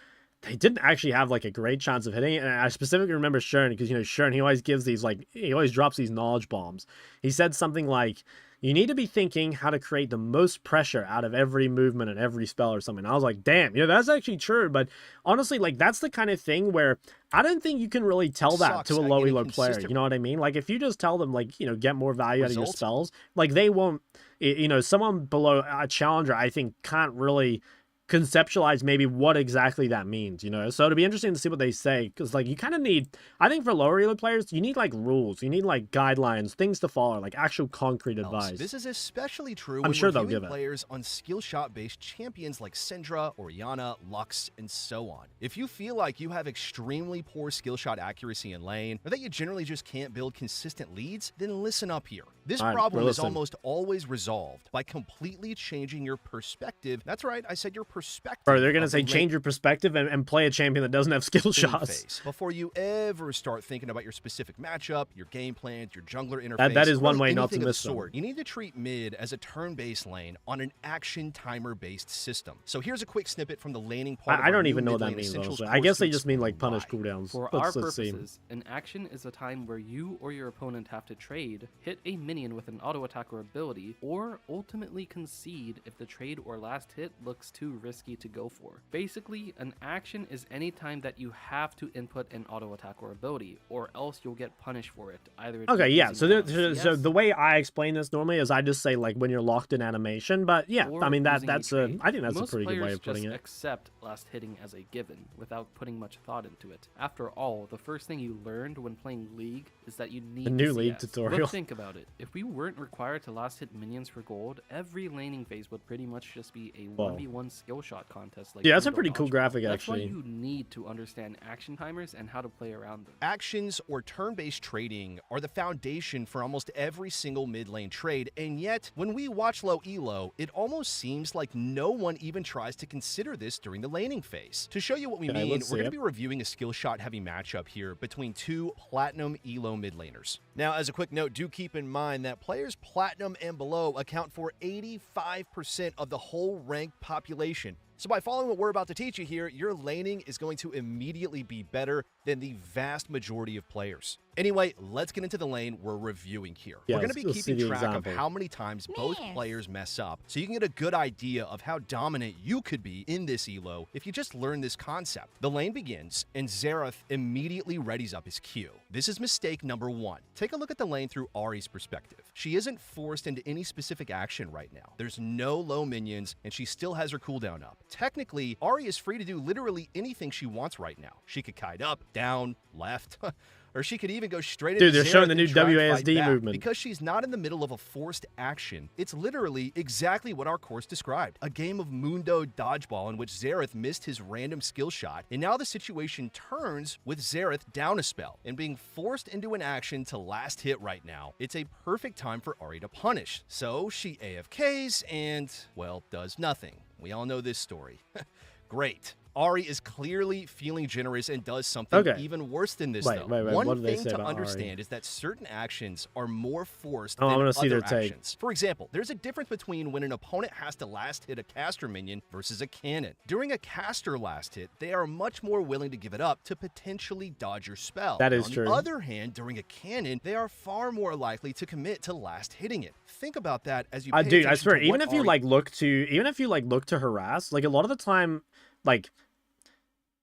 they didn't actually have like a great chance of hitting it. And I specifically remember Shern, because, you know, Shern, he always gives these, like, he always drops these knowledge bombs. He said something like, you need to be thinking how to create the most pressure out of every movement and every spell or something. And I was like, damn, you know, that's actually true. But honestly, like, that's the kind of thing where I don't think you can really tell that to a low elo player. You know what I mean? Like, if you just tell them, like, you know, get more value out of your spells, like, they won't, you know, someone below a challenger, I think, can't really conceptualize maybe what exactly that means, you know. So it'll be interesting to see what they say, because, like, you kind of need, I think for lower elo players, you need like rules, you need like guidelines, things to follow, like actual concrete advice. This is especially true I'm when sure they'll reviewing give players on skill shot based champions like Syndra, Orianna, Lux, and so on. If you feel like you have extremely poor skill shot accuracy in lane, or that you generally just can't build consistent leads, then listen up here. This problem is almost always resolved by completely changing your perspective. That's right, I said your perspective. Bro, they're gonna say change your perspective and play a champion that doesn't have skill shots before you ever start thinking about your specific matchup, your game plan, your jungler interface. That is one way not to miss them. You need to treat mid as a turn-based lane on an action timer-based system. So here's a quick snippet from the laning part. I don't even know what that means. I guess they just mean like punish cooldowns. For our purposes, an action is a time where you or your opponent have to trade, hit a minion with an auto attack or ability, or ultimately concede if the trade or last hit looks too risky to go for. Basically, an action is any time that you have to input an auto attack or ability, or else you'll get punished for it. Okay, yeah. So the way I explain this normally is I just say like when you're locked in animation, but yeah, I mean that's I think that's a pretty good way of putting it. Most players just accept last hitting as a given without putting much thought into it. After all, the first thing you learned when playing League is that you need a new League tutorial. But think about it. If we weren't required to last hit minions for gold, every laning phase would pretty much just be a 1v1 skill shot contest. Like yeah, that's a pretty cool graphic actually. That's why you need to understand action timers and how to play around them. Actions or turn-based trading are the foundation for almost every single mid lane trade, and yet when we watch low elo, it almost seems like no one even tries to consider this during the laning phase. To show you what we mean, we're going to be reviewing a skill shot heavy matchup here between two platinum elo mid laners. Now, as a quick note, do keep in mind that players platinum and below account for 85% of the whole ranked population. So by following what we're about to teach you here, your laning is going to immediately be better than the vast majority of players. Anyway, let's get into the lane we're reviewing here. We're going to be keeping track of how many times both players mess up, so you can get a good idea of how dominant you could be in this elo if you just learn this concept. The lane begins, and Xerath immediately readies up his Q. This is mistake number one. Take a look at the lane through Ahri's perspective. She isn't forced into any specific action right now. There's no low minions, and she still has her cooldown up. Technically, Ahri is free to do literally anything she wants right now. She could kite up, down, left, or she could even go straight into they're showing the new WASD movement. Because she's not in the middle of a forced action, it's literally exactly what our course described. A game of Mundo dodgeball in which Xerath missed his random skill shot, and now the situation turns with Xerath down a spell and being forced into an action to last hit right now. It's a perfect time for Ahri to punish. So she AFKs and, well, does nothing. We all know this story. Great. Ahri is clearly feeling generous and does something even worse than this, though. One thing to understand is that certain actions are more forced than other actions. For example, there's a difference between when an opponent has to last hit a caster minion versus a cannon. During a caster last hit, they are much more willing to give it up to potentially dodge your spell. That is true. On the other hand, during a cannon, they are far more likely to commit to last hitting it. Think about that as you pay attention I swear, to even if you look to harass, like a lot of the time, like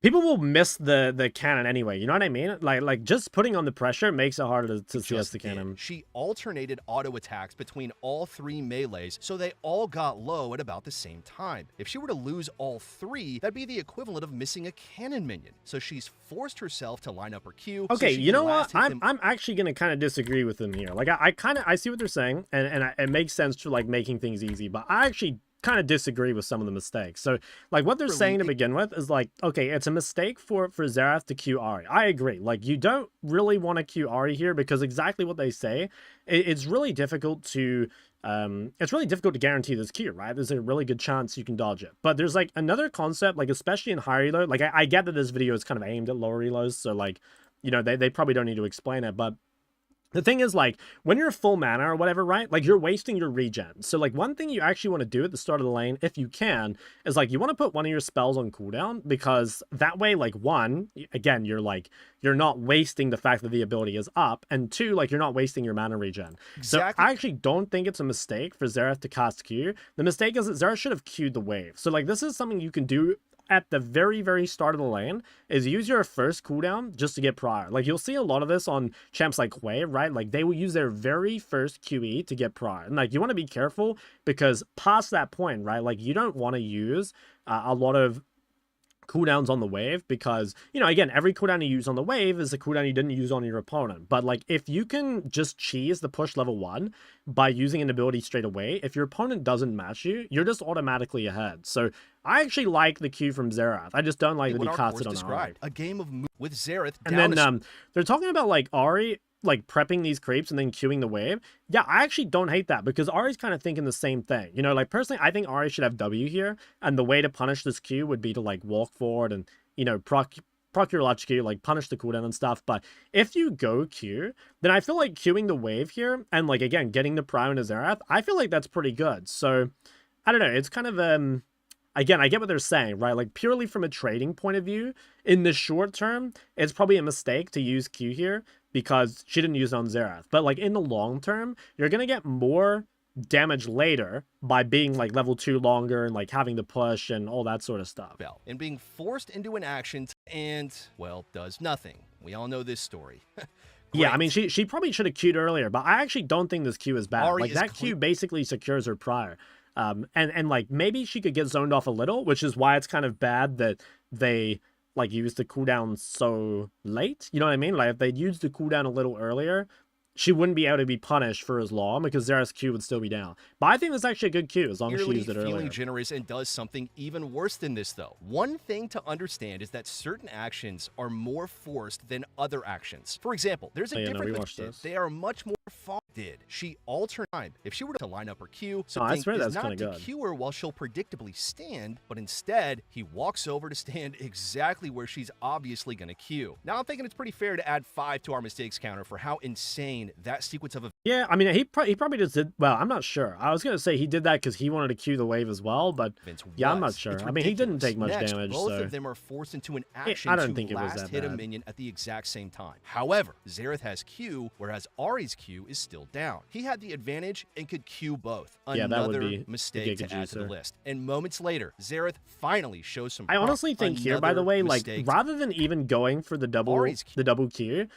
people will miss the cannon anyway. You know what I mean? Like just putting on the pressure makes it harder to CS the cannon. She alternated auto attacks between all three melees, so they all got low at about the same time. If she were to lose all three, that'd be the equivalent of missing a cannon minion. So she's forced herself to line up her Q. Okay, you know what? I'm actually gonna kind of disagree with them here. Like I see what they're saying, and it makes sense to like making things easy, but I actually kind of disagree with some of the mistakes. So like what they're saying to begin with is like, okay, it's a mistake for Xerath to Q Ahri. I agree. Like you don't really want to Q Ahri here because exactly what they say, it's really difficult to guarantee this Q, right? There's a really good chance you can dodge it. But there's like another concept, like especially in higher elo, like I get that this video is kind of aimed at lower elos, so like, you know, they probably don't need to explain it, but The thing is, like, when you're full mana or whatever, right? Like, you're wasting your regen. So, like, one thing you actually want to do at the start of the lane, if you can, is, like, you want to put one of your spells on cooldown, because that way, like, one, again, you're not wasting the fact that the ability is up, and two, like, you're not wasting your mana regen. Exactly. So, I actually don't think it's a mistake for Xerath to cast Q. The mistake is that Xerath should have Q'd the wave. So, like, this is something you can do at the very, very start of the lane, is use your first cooldown just to get prior. Like, you'll see a lot of this on champs like Wave, right? Like, they will use their very first QE to get prior. And, like, you want to be careful, because past that point, right, like, you don't want to use a lot of cooldowns on the wave, because, you know, again, every cooldown you use on the wave is a cooldown you didn't use on your opponent. But, like, if you can just cheese the push level 1 by using an ability straight away, if your opponent doesn't match you, you're just automatically ahead. So I actually like the Q from Xerath. I just don't like that he cast it on Ahri. A game of with Xerath and then they're talking about, like, Ahri, like, prepping these creeps and then queuing the wave. Yeah, I actually don't hate that, because Ahri's kind of thinking the same thing. You know, like, personally, I think Ahri should have W here, and the way to punish this Q would be to, like, walk forward and, you know, proc your large Q, like, punish the cooldown and stuff. But if you go Q, then I feel like queuing the wave here, and, like, again, getting the Prio into Xerath, I feel like that's pretty good. So, I don't know, it's kind of, again, I get what they're saying, right? Like, purely from a trading point of view, in the short term, it's probably a mistake to use Q here, because she didn't use it on Xerath. But, like, in the long term, you're going to get more damage later by being, like, level 2 longer and, like, having to push and all that sort of stuff. And being forced into an action and, well, does nothing. We all know this story. Yeah, I mean, she probably should have queued earlier, but I actually don't think this Q is bad. Ahri like, that Q basically secures her prior. And like, maybe she could get zoned off a little, which is why it's kind of bad that they, like, use the cooldown so late. You know what I mean? Like, if they'd used the cooldown a little earlier, she wouldn't be able to be punished for as long, because Xerath's Q would still be down. But I think that's actually a good Q, as long as she used it earlier. Feeling generous and does something even worse than this, though. One thing to understand is that certain actions are more forced than other actions. For example, there's a difference. They are much more did. She altered time. If she were to line up her Q, so I swear that's not to Q her while she'll predictably stand, but instead, he walks over to stand exactly where she's obviously going to Q. Now, I'm thinking it's pretty fair to add 5 to our mistakes counter for how insane that sequence of events. Yeah, I mean, he probably just did, well, I'm not sure. I was going to say he did that because he wanted to Q the wave as well, but yeah, I'm not sure. I mean, he didn't take much damage, both so of them are forced into an action I don't think it was last that hit bad. a minion at the exact same time. However, Xerath has Q, whereas Ahri's Q is still down. He had the advantage and could Q both. Another mistake to add to the list. And moments later, Xerath finally shows some. I honestly think here, by the way, like, rather than even going for the double Q,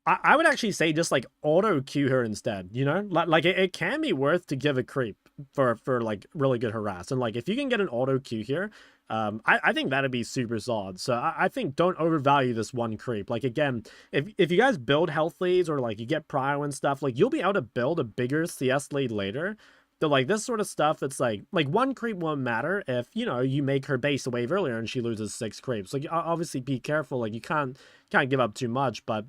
I would actually say just, like, auto Q her instead. You know, like it can be worth to give a creep for like really good harass, and, like, if you can get an auto Q here, I think that'd be super solid. So I think don't overvalue this one creep. Like, again, if you guys build health leads, or, like, you get prio and stuff, like, you'll be able to build a bigger CS lead later. So, like, this sort of stuff, it's like one creep won't matter if, you know, you make her base a wave earlier and she loses 6 creeps. Like, obviously be careful. Like, you can't give up too much, but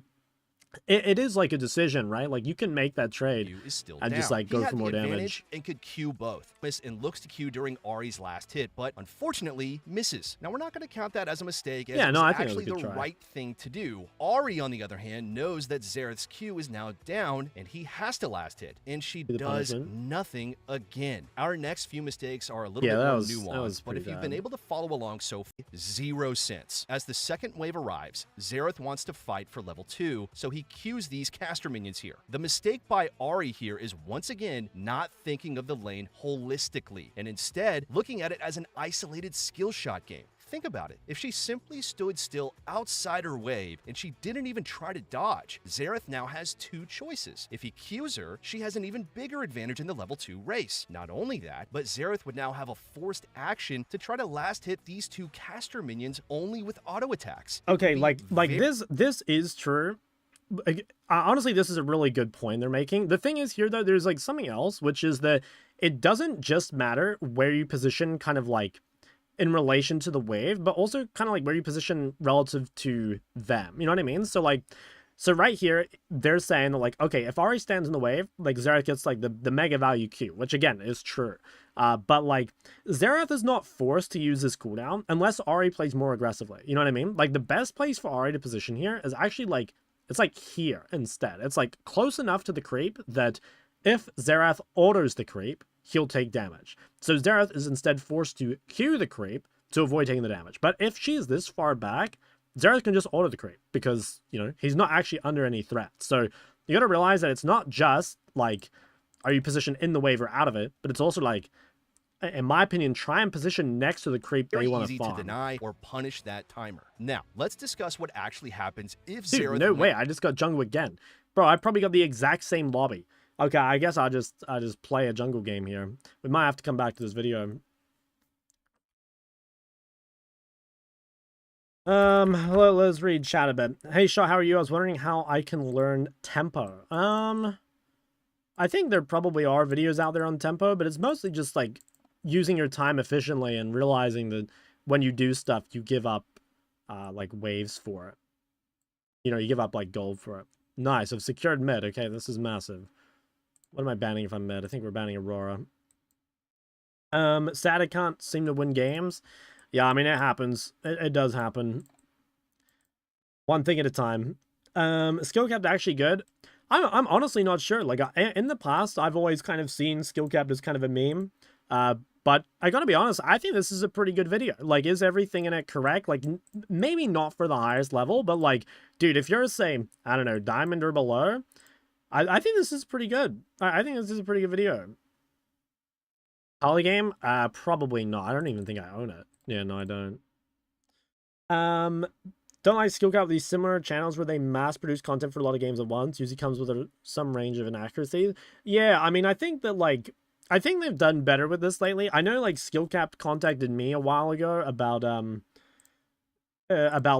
it is like a decision, right? Like, you can make that trade and just, like, go for more damage. And could Q both. And looks to Q during Ahri's last hit, but unfortunately misses. Now, we're not going to count that as a mistake, as it's actually the right thing to do. Ahri, on the other hand, knows that Xerath's Q is now down, and he has to last hit, and she does nothing again. Our next few mistakes are a little bit more nuanced, but if you've been able to follow along so far, 0 cents. As the second wave arrives, Xerath wants to fight for level 2, so he Qs these caster minions here. The mistake by Ahri here is once again not thinking of the lane holistically, and instead looking at it as an isolated skill shot game. Think about it. If she simply stood still outside her wave and she didn't even try to dodge, Xerath now has 2 choices. If he Qs her, she has an even bigger advantage in the level 2 race. Not only that, but Xerath would now have a forced action to try to last hit these 2 caster minions only with auto attacks. Okay, like this is true. Honestly, this is a really good point they're making. The thing is here, though, there's, like, something else, which is that it doesn't just matter where you position kind of, like, in relation to the wave, but also kind of, like, where you position relative to them. You know what I mean? So, like, so right here, they're saying that, like, okay, if Ahri stands in the wave, like, Xerath gets, like, the mega value Q, which, again, is true. But, like, Xerath is not forced to use this cooldown unless Ahri plays more aggressively. You know what I mean? Like, the best place for Ahri to position here is actually, like, It's like here instead. It's like close enough to the creep that if Xerath autos the creep, he'll take damage. So Xerath is instead forced to Q the creep to avoid taking the damage. But if she is this far back, Xerath can just auto the creep because, you know, he's not actually under any threat. So you gotta realize that it's not just like, are you positioned in the wave or out of it, but it's also like, in my opinion, try and position next to the creep they want to farm. Easy to deny or punish that timer. Now, let's discuss what actually happens if Dude, Xerath... no way, I just got jungle again. Bro, I probably got the exact same lobby. Okay, I guess I'll just play a jungle game here. We might have to come back to this video. Let's read chat a bit. Hey, Shaw, how are you? I was wondering how I can learn tempo. I think there probably are videos out there on tempo, but it's mostly just like using your time efficiently and realizing that when you do stuff, you give up like waves for it. You know, you give up like gold for it. Nice. I've secured mid. Okay, this is massive. What am I banning if I'm mid? I think we're banning Aurora. Sad I can't seem to win games. Yeah, I mean, it happens. It does happen. One thing at a time. Skill capped actually good. I'm honestly not sure. Like, in the past, I've always kind of seen skill capped as kind of a meme. But I gotta be honest, I think this is a pretty good video. Like, is everything in it correct? Like, maybe not for the highest level, but like, dude, if you're, say, I don't know, diamond or below, I think this is pretty good. I think this is a pretty good video. Polygame? Probably not. I don't even think I own it. Yeah, no, I don't. Don't like skill cap these similar channels where they mass produce content for a lot of games at once. Usually comes with some range of inaccuracy. Yeah, I mean, I think that, like, I think they've done better with this lately. I know, like, Skill Cap contacted me a while ago about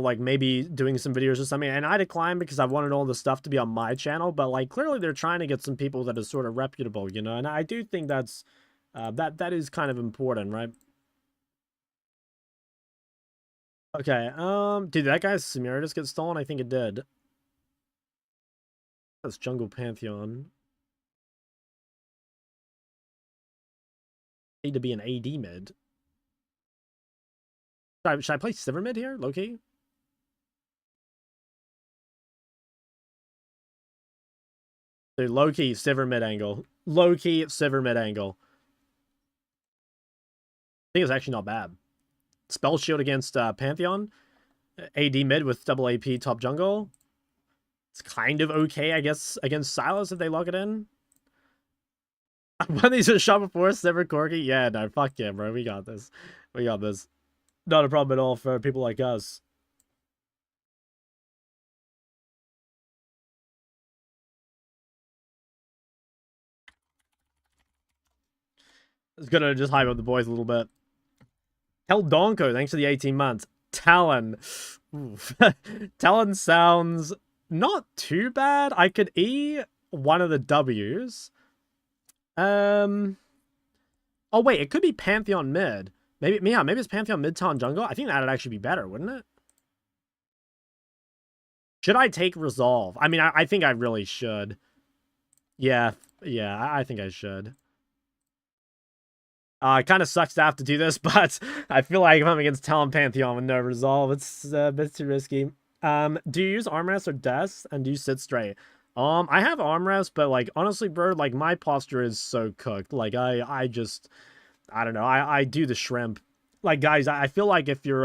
like maybe doing some videos or something, and I declined because I wanted all the stuff to be on my channel. But like clearly they're trying to get some people that are sort of reputable, you know, and I do think that's that is kind of important, right? Okay, did that guy's Samira just get stolen? I think it did. That's Jungle Pantheon. Need to be an AD mid. Should I play Sivir mid here, low-key? Dude, low-key Sivir mid angle. Low-key Sivir mid angle. I think it's actually not bad. Spell shield against Pantheon. AD mid with double AP top jungle. It's kind of okay, I guess, against Silas if they lock it in. When these are shot before, Sivir Corky. Yeah, no, fuck yeah, bro. We got this. We got this. Not a problem at all for people like us. It's gonna just hype up the boys a little bit. Tell Donko, thanks for the 18 months. Talon. Talon sounds not too bad. I could E one of the W's. Oh wait, it could be Pantheon mid. Maybe, yeah, maybe it's Pantheon mid Talon jungle. I think that'd actually be better, wouldn't it? Should I take Resolve? I mean, I think I really should. Yeah, I think I should. It kind of sucks to have to do this, but I feel like if I'm against Talon Pantheon with no Resolve, it's a bit too risky. Do you use armrest or desk, and do you sit straight? I have armrest, but like honestly, bro, like my posture is so cooked. Like I just, I don't know. I do the shrimp. Like guys, I feel like if you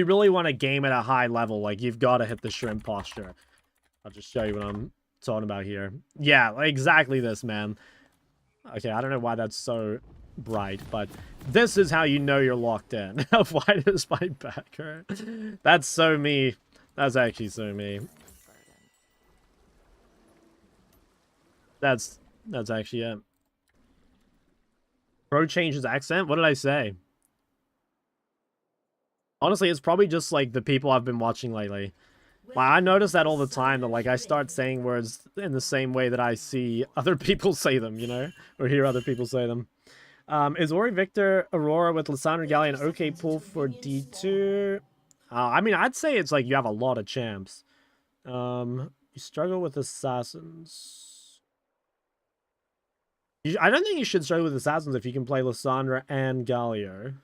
really want to game at a high level, like you've got to hit the shrimp posture. I'll just show you what I'm talking about here. Yeah, exactly this, man. Okay, I don't know why that's so bright, but this is how you know you're locked in. Why does my back hurt? That's so me. That's actually so me. That's actually it. Bro changed his accent? What did I say? Honestly, it's probably just like the people I've been watching lately. Like, I notice that all the time, that like I start saying words in the same way that I see other people say them, you know? Or hear other people say them. Is Ori Victor Aurora with Lissandra Galli an okay pull for D2? I mean, I'd say it's like you have a lot of champs. You struggle with assassins. I don't think you should struggle with assassins if you can play Lissandra and Galio.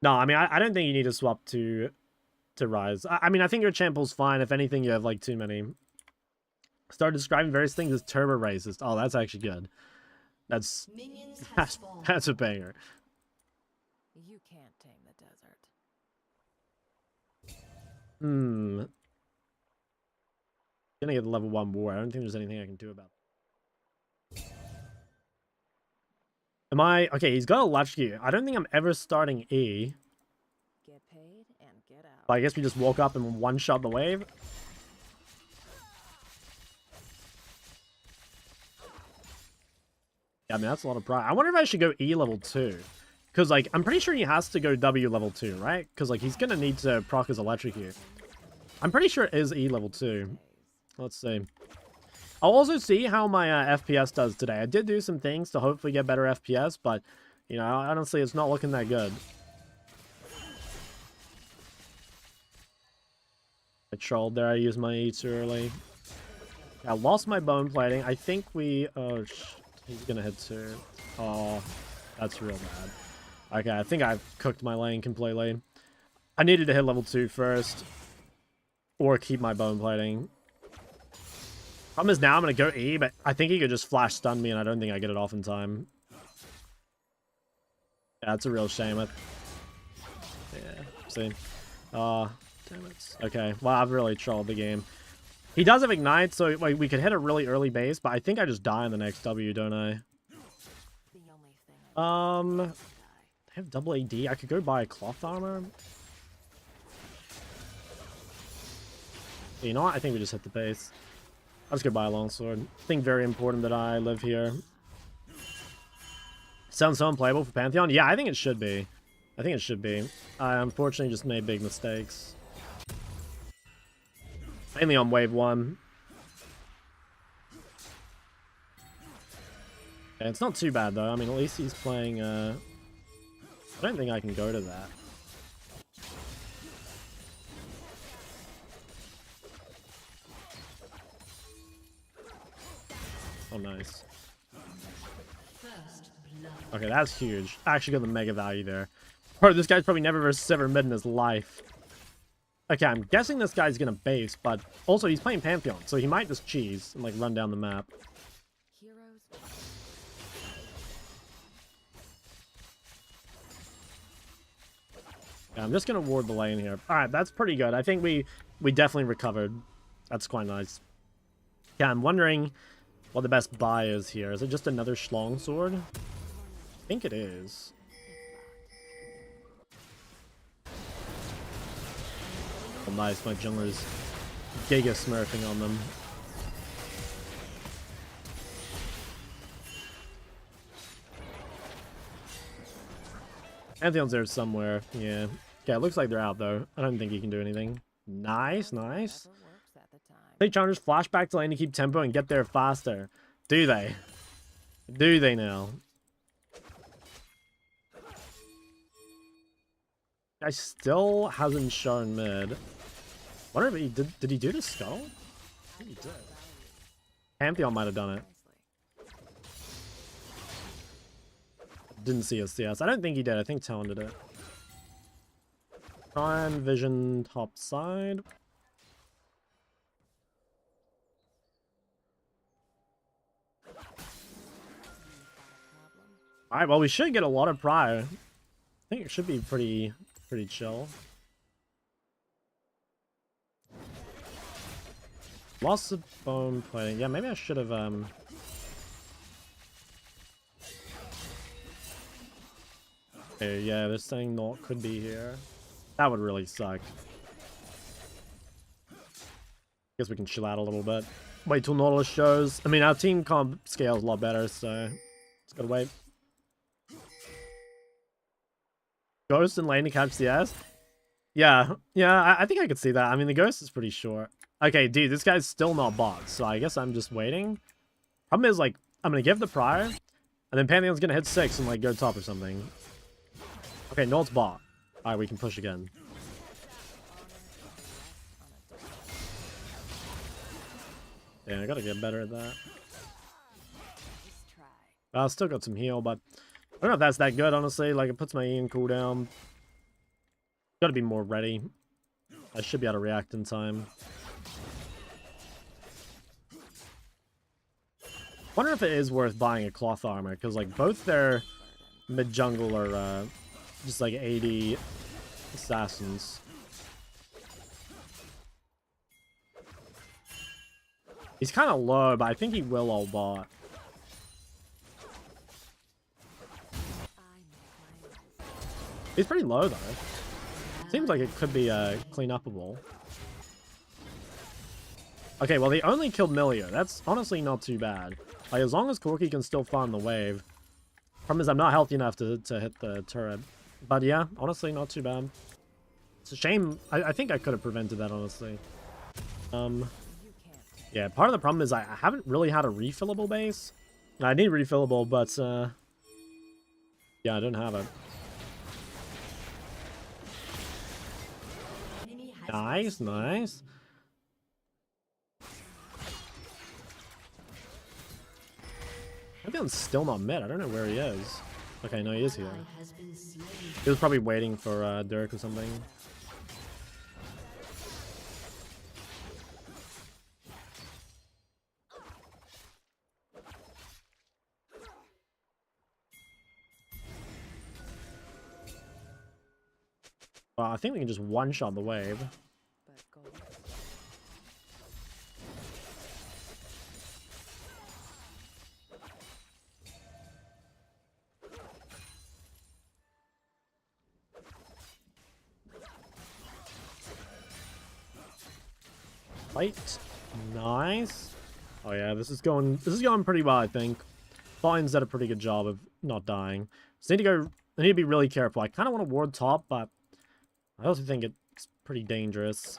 No, I mean, I don't think you need to swap to to rise. I mean, I think your champ pool's fine. If anything, you have like too many. Start describing various things as turbo racist. Oh, that's actually good. That's that's a banger. You can't tame the desert. Gonna get the level 1 war. I don't think there's anything I can do about it. Am I... Okay, he's got electrocute. I don't think I'm ever starting E. Get paid and get out. But I guess we just walk up and one-shot the wave. Yeah, I mean, that's a lot of pride. I wonder if I should go E level 2. Because, like, I'm pretty sure he has to go W level 2, right? Because, like, he's gonna need to proc his electrocute. I'm pretty sure it is E level 2. Let's see. I'll also see how my FPS does today. I did do some things to hopefully get better FPS, but, you know, honestly, it's not looking that good. I trolled there. I used my E too early. I lost my bone plating. I think we... Oh, he's gonna hit 2. Oh, that's real bad. Okay, I think I've cooked my lane completely. I needed to hit level 2 first. Or keep my bone plating. Problem is now I'm going to go E, but I think he could just flash stun me, and I don't think I get it off in time. Yeah, that's a real shame. Yeah, see. Damn it. Okay, well, I've really trolled the game. He does have Ignite, so like, we could hit a really early base, but I think I just die in the next W, don't I? I have double AD. I could go buy cloth armor. You know what? I think we just hit the base. I'll just go buy a longsword. I think very important that I live here. Sounds so unplayable for Pantheon? Yeah, I think it should be. I think it should be. I unfortunately just made big mistakes. Mainly on wave 1. Yeah, it's not too bad though. I mean, at least he's playing... I don't think I can go to that. Oh, nice. Okay, that's huge. I actually got the mega value there. Bro, this guy's probably never versus ever mid in his life. Okay, I'm guessing this guy's gonna base, but also he's playing Pantheon, so he might just cheese and like run down the map. Yeah, I'm just gonna ward the lane here. Alright, that's pretty good. I think we definitely recovered. That's quite nice. Yeah, I'm wondering what the best buy is here. Is it just another Schlong sword? I think it is. Oh, nice. My jungler's giga smurfing on them. Pantheon's there somewhere. Yeah. Yeah, it looks like they're out, though. I don't think he can do anything. Nice, nice. They challengers flash back to lane to keep tempo and get there faster. Do they? Do they now? I still hasn't shown mid. Wonder if he did he do the skull? I think he did. Pantheon might have done it. Didn't see a CS. I don't think he did. I think Talon did it. Try and vision top side. Alright, well, we should get a lot of prior. I think it should be pretty chill. Lost of bone plating. Yeah, maybe I should have, Okay, yeah, this thing not could be here. That would really suck. Guess we can chill out a little bit. Wait till Nautilus shows. I mean, our team comp scales a lot better, so just gotta wait. Ghost and lane to catch CS? Yeah, I think I could see that. I mean, the Ghost is pretty short. Okay, dude, this guy's still not bot, so I guess I'm just waiting. Problem is, like, I'm gonna give the prior, and then Pantheon's gonna hit 6 and, like, go top or something. Okay, no, it's bot. Alright, we can push again. Yeah, I gotta get better at that. I still got some heal, but I don't know if that's that good, honestly. Like, it puts my E in cooldown. Gotta be more ready. I should be able to react in time. Wonder if it is worth buying a cloth armor, because like both their mid jungle are just like 80 assassins. He's kind of low, but I think he will all bot. He's pretty low though. Seems like it could be clean upable. Okay, well they only killed Milio. That's honestly not too bad. Like as long as Corki can still farm the wave. Problem is I'm not healthy enough to hit the turret. But yeah, honestly not too bad. It's a shame. I think I could have prevented that honestly. Yeah, part of the problem is I haven't really had a refillable base. I need refillable, but yeah, I don't have it. Nice, nice. Pantheon's still not mid. I don't know where he is. Okay, no, he is here. He was probably waiting for Dirk or something. Well, I think we can just one-shot the wave. Fight. Nice. Oh yeah, this is going pretty well, I think. Vines did a pretty good job of not dying. So I need to be really careful. I kind of want to ward top, but I also think it's pretty dangerous.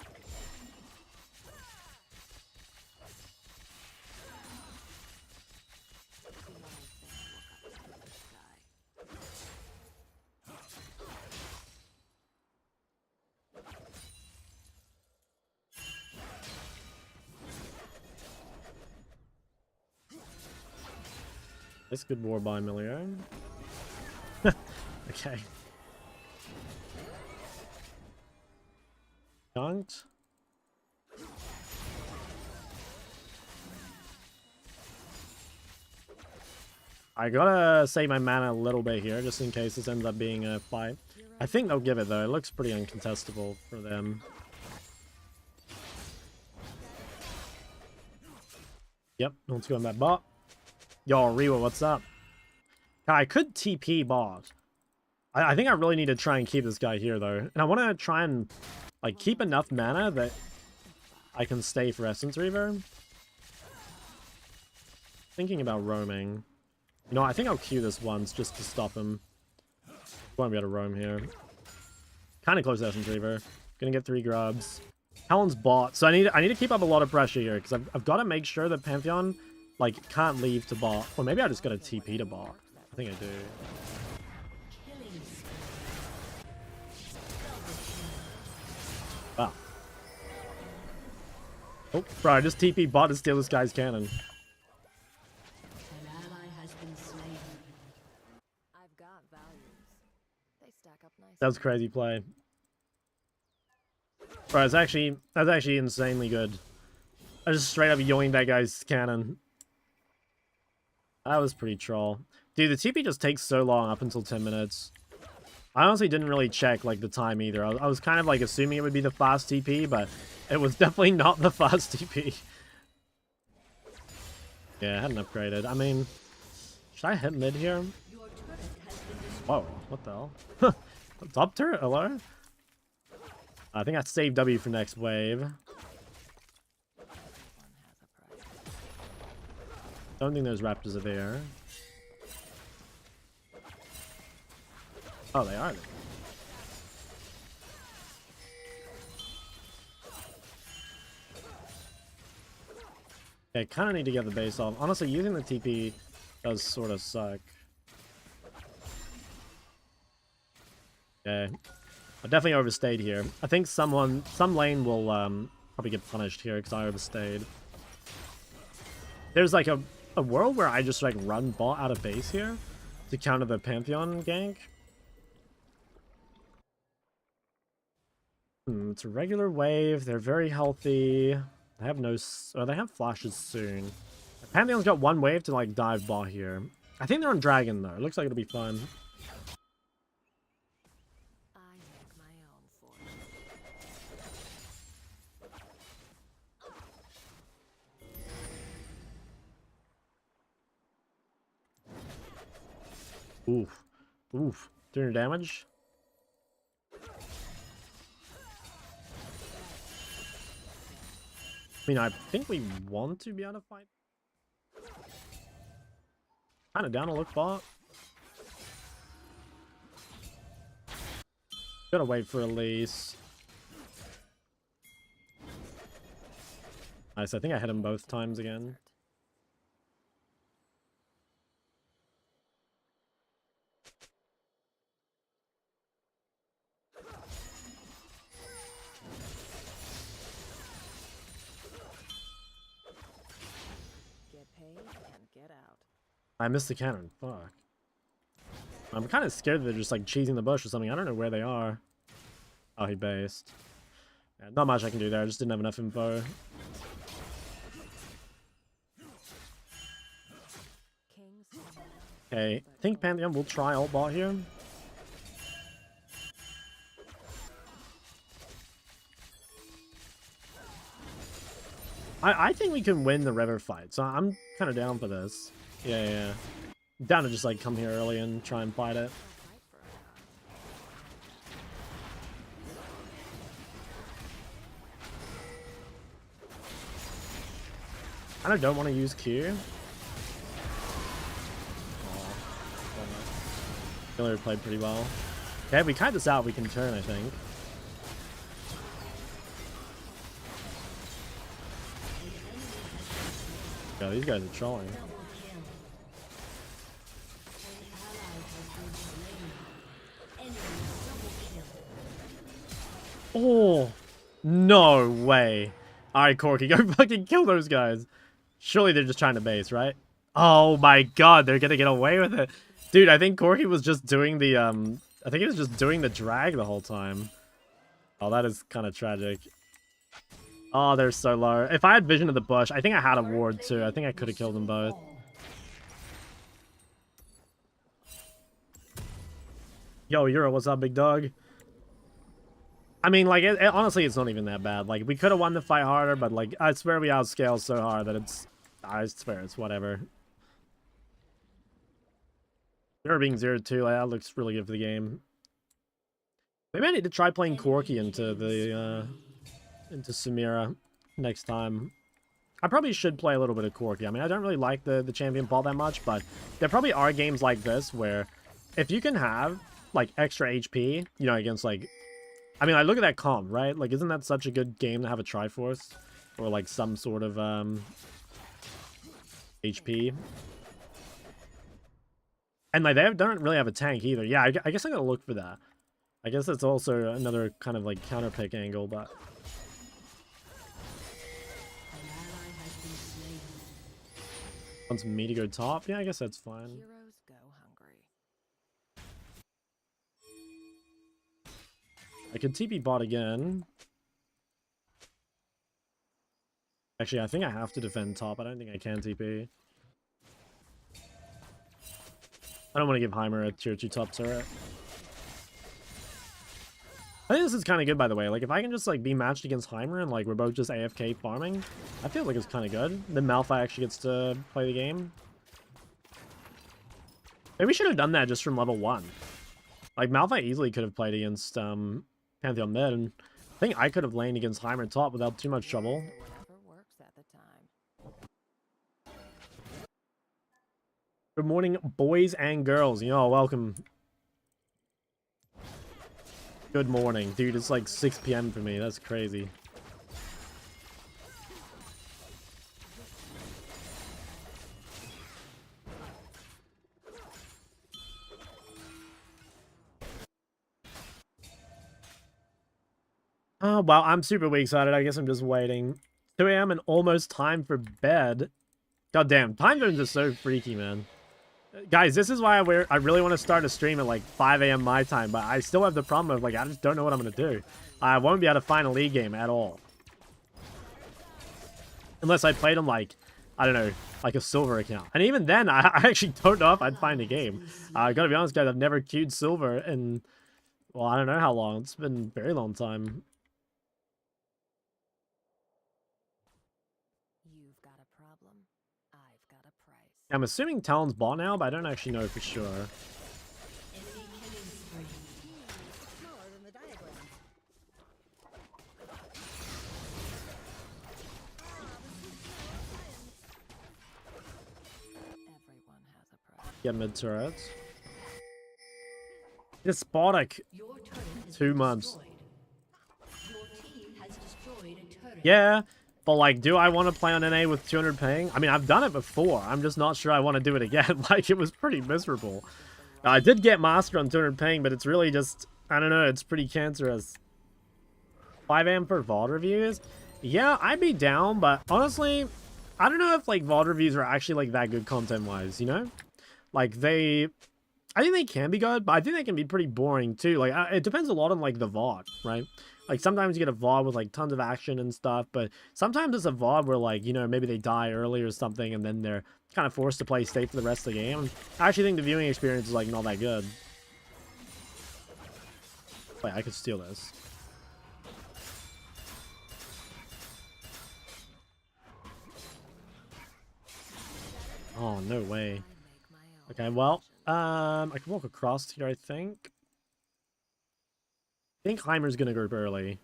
This good ward by Milio. Okay. Dunked. I gotta save my mana a little bit here, just in case this ends up being a fight. I think they'll give it, though. It looks pretty uncontestable for them. Yep, let's go on that bot. Yo, Rewa, what's up? I could TP bot. I think I really need to try and keep this guy here, though. And I want to try and, like, keep enough mana that I can stay for Essence Reaver. Thinking about roaming. You know, I think I'll Q this once just to stop him. Won't be able to roam here. Kind of close to Essence Reaver. Gonna get 3 grubs. Talon's bot. So I need to keep up a lot of pressure here, because I've got to make sure that Pantheon, like, can't leave to bot. Or maybe I just got to TP to bot. I think I do. Wow. Oh, bro, I just TP bot to steal this guy's cannon. That was a crazy play. Bro, that's actually insanely good. I just straight up yoinked that guy's cannon. That was pretty troll. Dude, the TP just takes so long, up until 10 minutes. I honestly didn't really check, like, the time either. I was kind of, like, assuming it would be the fast TP, but it was definitely not the fast TP. Yeah, I hadn't upgraded. I mean, should I hit mid here? Whoa, what the hell? Top turret, hello? I think I saved W for next wave. Don't think those raptors are there. Oh, they are. Okay, kind of need to get the base off. Honestly, using the TP does sort of suck. Okay. I definitely overstayed here. I think some lane will probably get punished here because I overstayed. There's like a world where I just like run bot out of base here to counter the Pantheon gank. It's a regular wave. They're very healthy. They have no... Oh, they have flashes soon. Pantheon's got one wave to, like, dive bot here. I think they're on Dragon, though. It looks like it'll be fun. I make my own fortune. Oof. Oof. 300 damage. I mean, I think we want to be able to fight. Kind of down a look bot. Gotta wait for Elise. Nice, I think I hit him both times again. Get paid and get out. I missed the cannon. Fuck. I'm kind of scared that they're just like cheesing the bush or something. I don't know where they are. Oh, he based. Yeah, not much I can do there. I just didn't have enough info. Okay, I think Pantheon will try ult bot here. I think we can win the river fight, so I'm kind of down for this. Yeah. Down to just like come here early and try and fight it. I don't want to use Q. Killer played pretty well. Okay, if we kite this out, we can turn, I think. Yo, these guys are trolling. Oh, no way. Alright, Corky, go fucking kill those guys. Surely they're just trying to base, right? Oh my god, they're gonna get away with it. Dude, I think Corky was just doing the, I think he was just doing the drag the whole time. Oh, that is kind of tragic. Oh, they're so low. If I had vision of the bush, I think I had a ward too. I think I could have killed them both. Yo, Euro, what's up, big dog? I mean, like, honestly, it's not even that bad. Like, we could have won the fight harder, but, like, I swear we outscale so hard that it's... I swear, it's whatever. Euro being 0-2, like, that looks really good for the game. Maybe I need to try playing Corky into the, into Samira next time. I probably should play a little bit of Corky. I mean, I don't really like the champion ball that much, but there probably are games like this where if you can have, like, extra HP, you know, against, like... I mean, like, look at that comp, right? Like, isn't that such a good game to have a Triforce? Or, like, some sort of, HP? And, like, they don't really have a tank either. Yeah, I guess I gotta look for that. I guess that's also another kind of, like, counter pick angle, but... Wants me to go top? Yeah, I guess that's fine. Heroes go hungry. I could TP bot again. Actually, I think I have to defend top. I don't think I can TP. I don't want to give Heimer a tier 2 top turret. I think this is kind of good, by the way. Like, if I can just, like, be matched against Heimer and, like, we're both just AFK farming, I feel like it's kind of good. Then Malphite actually gets to play the game. Maybe we should have done that just from level 1. Like, Malphite easily could have played against, Pantheon mid, and I think I could have laned against Heimer top without too much trouble. Whatever works at the time. Good morning, boys and girls. Yo, welcome. Good morning. Dude, it's like 6 PM for me. That's crazy. Oh, wow. I'm super excited. I guess I'm just waiting. 2 AM and almost time for bed. God damn. Time zones are so freaky, man. Guys, this is why I really want to start a stream at like 5 a.m. my time, but I still have the problem of like, I just don't know what I'm going to do. I won't be able to find a league game at all. Unless I played on like, I don't know, like a silver account. And even then, I actually don't know if I'd find a game. I gotta be honest, guys, I've never queued silver in, well, I don't know how long. It's been a very long time. You've got a problem. I've got a price. I'm assuming Talon's bot now, but I don't actually know for sure. Get mid turrets. Despotic. 2 months. Yeah, but like, do I want to play on NA with 200 ping? I mean, I've done it before. I'm just not sure I want to do it again. Like, it was pretty miserable. I did get master on 200 ping, but it's really just, I don't know, it's pretty cancerous. 5 AM for VOD reviews? Yeah, I'd be down, but honestly, I don't know if like VOD reviews are actually like that good content-wise, you know? Like, I think they can be good, but I think they can be pretty boring too. Like, it depends a lot on like the VOD, right? Like, sometimes you get a VOD with like tons of action and stuff, but sometimes it's a VOD where like, you know, maybe they die early or something and then they're kind of forced to play safe for the rest of the game. I actually think the viewing experience is like not that good. Wait, I could steal this. Oh, no way. Okay, well, I can walk across here, I think. I think Heimer's gonna group early.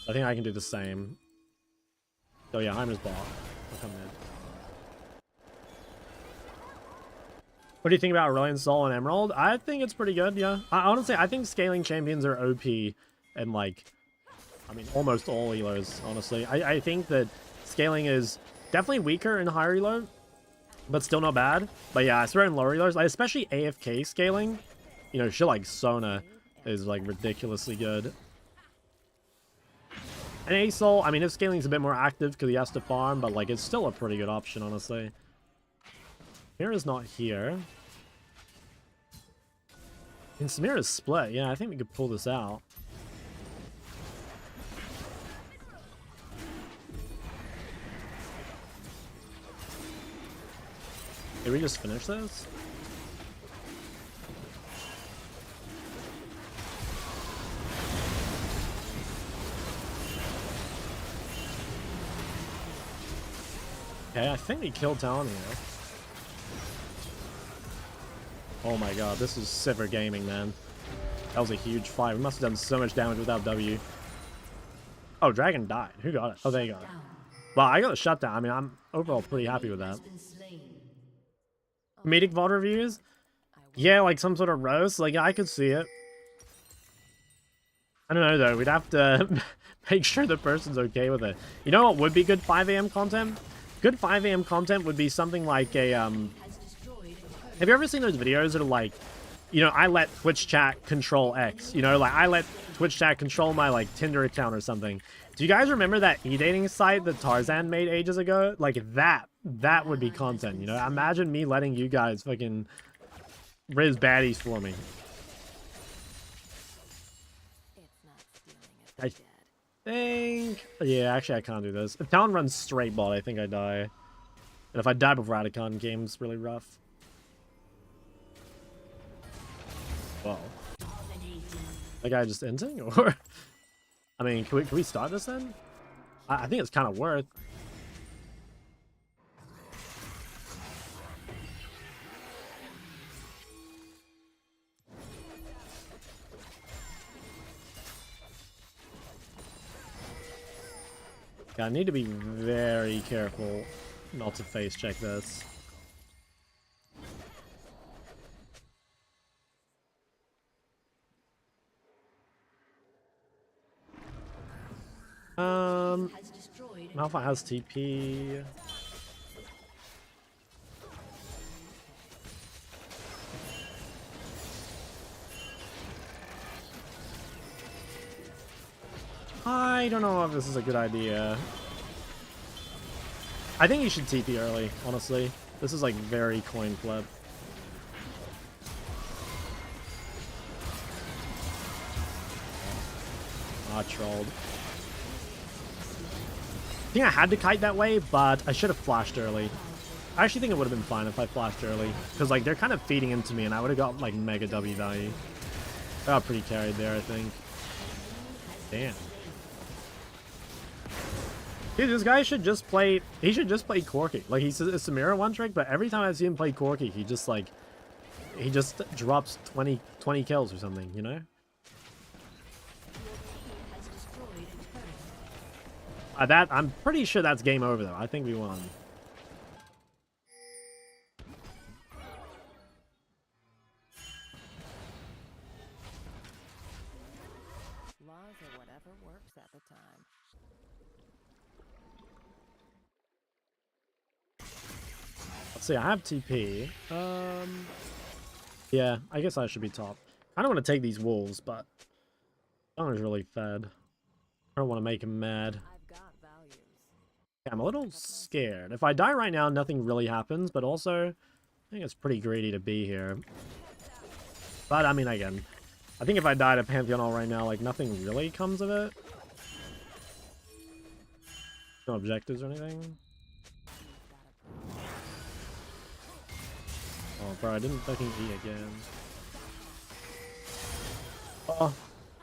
I think I can do the same. So yeah, Heimer's bot. I'll come in. What do you think about Aurelion Sol and Emerald? I think it's pretty good, yeah. Honestly, I think scaling champions are OP and like, I mean, almost all elos, honestly. I think that scaling is definitely weaker in higher elo, but still not bad. But yeah, I swear in lower elos, like especially AFK scaling, you know, shit like Sona is like ridiculously good. And Asol, I mean, his scaling's a bit more active because he has to farm, but like it's still a pretty good option, honestly. Samira's not here. And Samira's split. Yeah, I think we could pull this out. Did we just finish this? Okay, I think we killed Talon here. Oh my god, this is Sivir Gaming, man. That was a huge fight. We must have done so much damage without W. Oh, Dragon died. Who got it? Oh, they got it. Well, I got a shutdown. I mean, I'm overall pretty happy with that. Comedic VOD reviews? Yeah, like some sort of roast. Like, I could see it. I don't know, though. We'd have to make sure the person's okay with it. You know what would be good 5 AM content? Good 5 AM content would be something like a, have you ever seen those videos that are like, you know, I let Twitch chat control X? You know, like, I let Twitch chat control my, like, Tinder account or something. Do you guys remember that e-dating site that Tarzan made ages ago? Like, that would be content, you know? Imagine me letting you guys fucking riz baddies for me. I think... Yeah, actually, I can't do this. If Talon runs straight bot, I think I die. And if I die before Atacon, game's really rough. Whoa. That guy just ending? Or... I mean, can we start this then? I think it's kind of worth. Yeah, I need to be very careful not to face check this. Malphite has TP. I don't know if this is a good idea. I think you should TP early, honestly. This is like very coin flip. Ah, trolled. I think I had to kite that way, but I should have flashed early. I actually think it would have been fine if I flashed early. Because, like, they're kind of feeding into me, and I would have got, like, mega W value. I got pretty carried there, I think. Damn. Dude, this guy should just play... He should just play Corki. Like, he's a Samira one trick, but every time I see him play Corki, he just, like... He just drops 20 kills or something, you know? I'm pretty sure that's game over, though. I think we won. Laws are whatever works at the time. Let's see, I have TP. Yeah, I guess I should be top. I don't want to take these wolves, but Donner's really fed. I don't want to make him mad. I've got values. Yeah, I'm a little scared. If I die right now, nothing really happens, but also, I think it's pretty greedy to be here. But, I mean, again, I think if I died at Pantheon Hall right now, like, nothing really comes of it. No objectives or anything. Oh, bro, I didn't fucking eat again. Oh,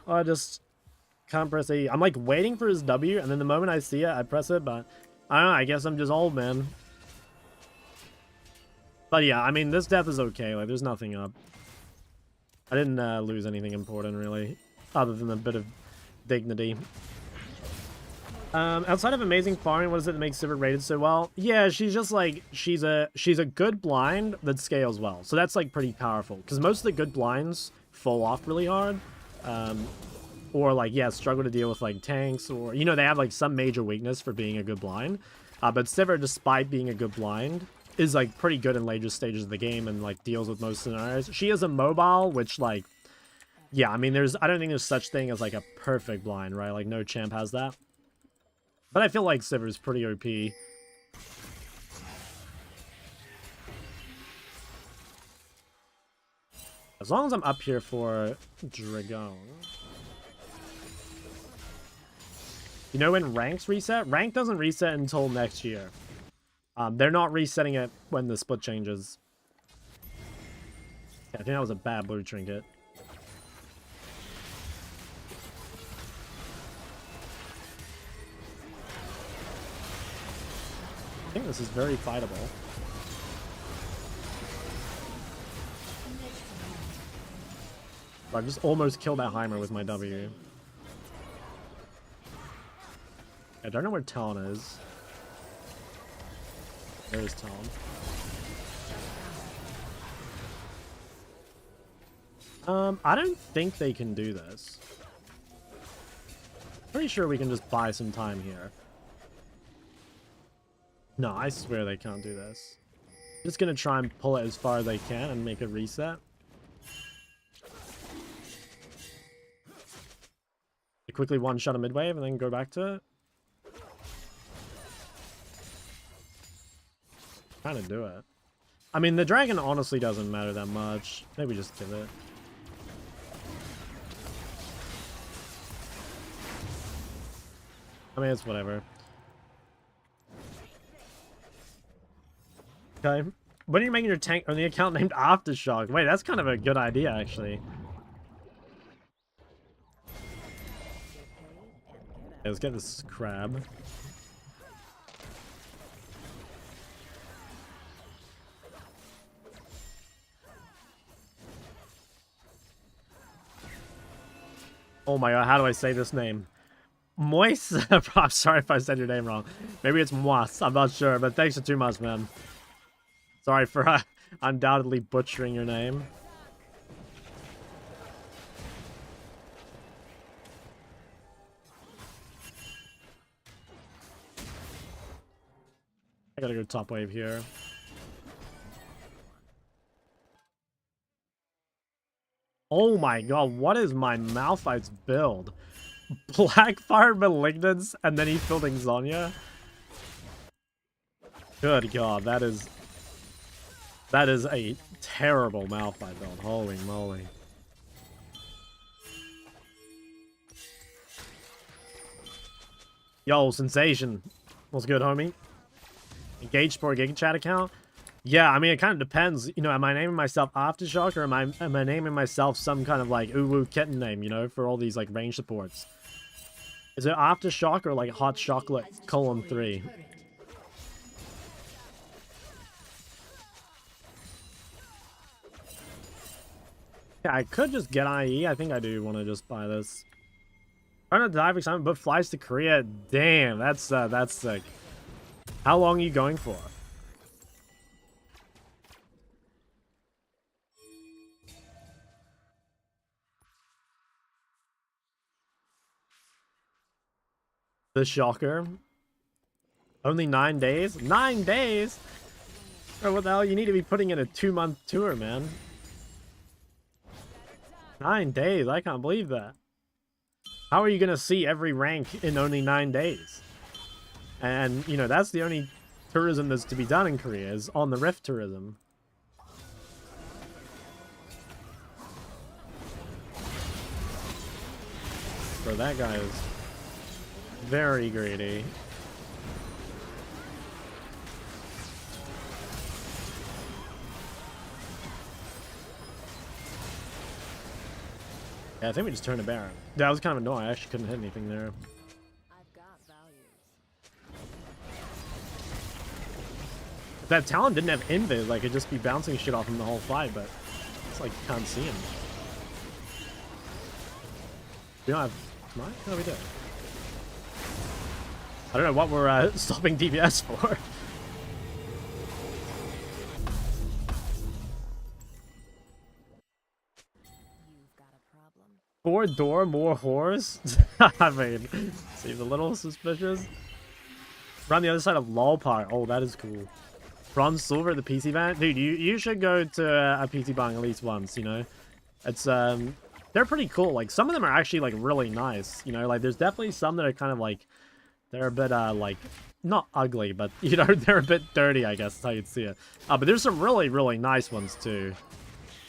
I just can't press E. I'm like waiting for his W, and then the moment I see it, I press it, but I don't know, I guess I'm just old, man. But yeah, I mean, this death is okay. Like, there's nothing up. I didn't lose anything important, really, other than a bit of dignity. Outside of amazing farming, what is it that makes Sivert rated so well? Yeah, she's just like, she's a good blind that scales well. So that's like pretty powerful, because most of the good blinds fall off really hard. Or like, yeah, struggle to deal with like tanks, or, you know, they have like some major weakness for being a good blind. But Sivert, despite being a good blind, is like pretty good in later stages of the game and like deals with most scenarios. She is a mobile, which like, yeah, I mean, I don't think there's such thing as like a perfect blind, right? Like no champ has that. But I feel like Siver's pretty OP. As long as I'm up here for Dragon. You know when ranks reset? Rank doesn't reset until next year. They're not resetting it when the split changes. Yeah, I think that was a bad blue trinket. I think this is very fightable. I just almost killed that Heimer with my W. I don't know where Talon is. There's Talon. I don't think they can do this. Pretty sure we can just buy some time here. No, I swear they can't do this. Just gonna try and pull it as far as they can and make a reset. They quickly one-shot a mid-wave and then go back to it. Trying to do it. I mean, the dragon honestly doesn't matter that much. Maybe just give it. I mean, it's whatever. Okay. When are you making your tank on the account named Aftershock? Wait, that's kind of a good idea, actually. Okay, let's get this crab. Oh my god, how do I say this name? Moise? I'm sorry if I said your name wrong. Maybe it's Moise, I'm not sure, but thanks for too much, man. Sorry for undoubtedly butchering your name. I gotta go top wave here. Oh my god, what is my Malphite's build? Blackfire Malignance, and then he's building Zonya? Good god, that is a terrible Malphite build. Holy moly. Yo, sensation. What's good, homie? Engaged for a Giga Chat account? Yeah, I mean, it kind of depends. You know, am I naming myself Aftershock, or am I naming myself some kind of, like, uwu kitten name, you know, for all these, like, range supports? Is it Aftershock or, like, Hot Chocolate colon 3? Yeah, I could just get IE. I think I do want to just buy this. Trying to dive excitement, but flies to Korea. Damn, that's sick. How long are you going for? The shocker. Only 9 days? 9 days? Bro, what the hell? You need to be putting in a 2-month tour, man. 9 days? I can't believe that. How are you going to see every rank in only 9 days? And, you know, that's the only tourism that's to be done in Korea, is on the Rift tourism. Bro, that guy is very greedy. Yeah, I think we just turned a Baron. That was kind of annoying. I actually couldn't hit anything there. I've got values. If that Talon didn't have invis, like, it'd just be bouncing shit off him the whole fight, but it's like, you can't see him. We don't have smite? No, we do. I don't know what we're stopping DPS for. You've got a problem. 4 door, more whores? I mean, seems a little suspicious. We're on the other side of LOL Park. Oh, that is cool. Bronze, silver at the PC ban? Dude, you should go to a PC ban at least once, you know? It's, they're pretty cool. Like, some of them are actually, like, really nice, you know? Like, there's definitely some that are kind of, like, they're a bit, like, not ugly, but, you know, they're a bit dirty, I guess, is how you'd see it. But there's some really, really nice ones, too.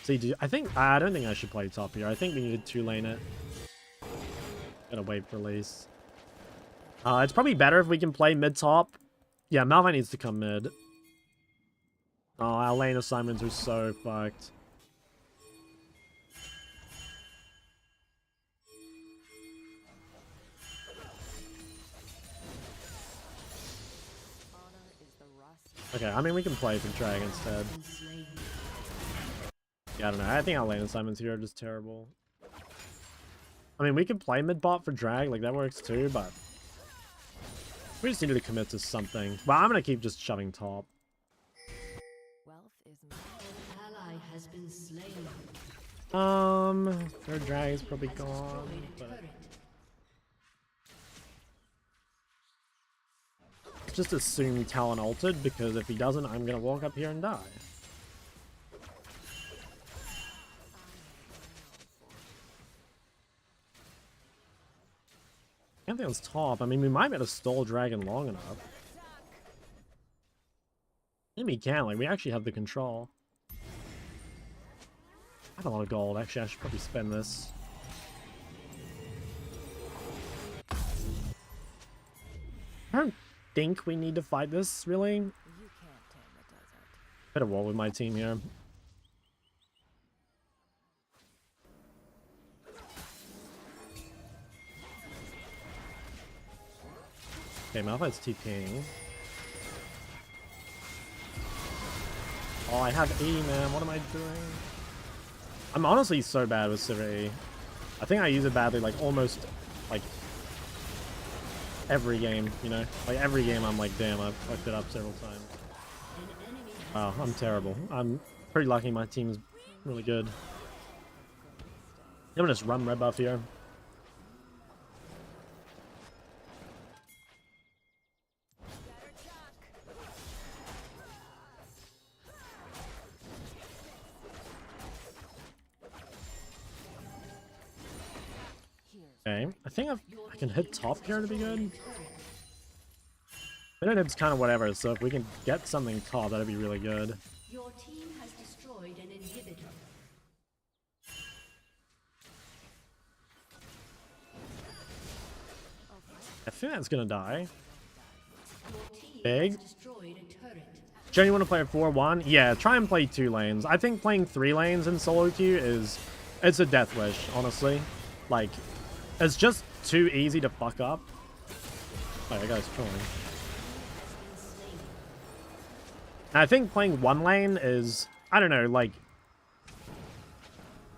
See, I don't think I should play top here. I think we need to 2-lane it. Gotta wait for release. It's probably better if we can play mid-top. Yeah, Malphite needs to come mid. Oh, our lane assignments are so fucked. Honor is the rust. Okay, I mean, we can play for drag instead. Yeah, I don't know. I think our lane assignments here are just terrible. I mean, we could play mid-bot for drag. Like, that works too, but we just need to commit to something. Well, I'm gonna keep just shoving top. Wealth is mine. Ally has been slain. Their drag is probably gone, but let's just assume Talon ulted, because if he doesn't, I'm gonna walk up here and die. Pantheon's top. I mean, we might be able to stall dragon long enough. Maybe we can. Like, we actually have the control. I have a lot of gold. Actually, I should probably spend this. I don't think we need to fight this, really. You can't tame the desert. Better roll with my team here. Okay, Malphite's TPing. Oh, I have E, man. What am I doing? I'm honestly so bad with Sivir E. I think I use it badly, like, almost, like, every game, you know? Like, every game I'm like, damn, I've fucked it up several times. Wow, I'm terrible. I'm pretty lucky my team's really good. I'm gonna just run red buff here. Okay, I think I can hit top here to be good. Minute hip's kind of whatever, so if we can get something top, that'd be really good. Your team has destroyed an inhibitor. I think that's gonna die. Your team Big. has destroyed a turret. Jen, you want to play 4-1? Yeah, try and play 2 lanes. I think playing 3 lanes in solo queue it's a death wish, honestly. Like, it's just too easy to fuck up. Oh, that guy's trolling. And I think playing 1 lane is, I don't know, like,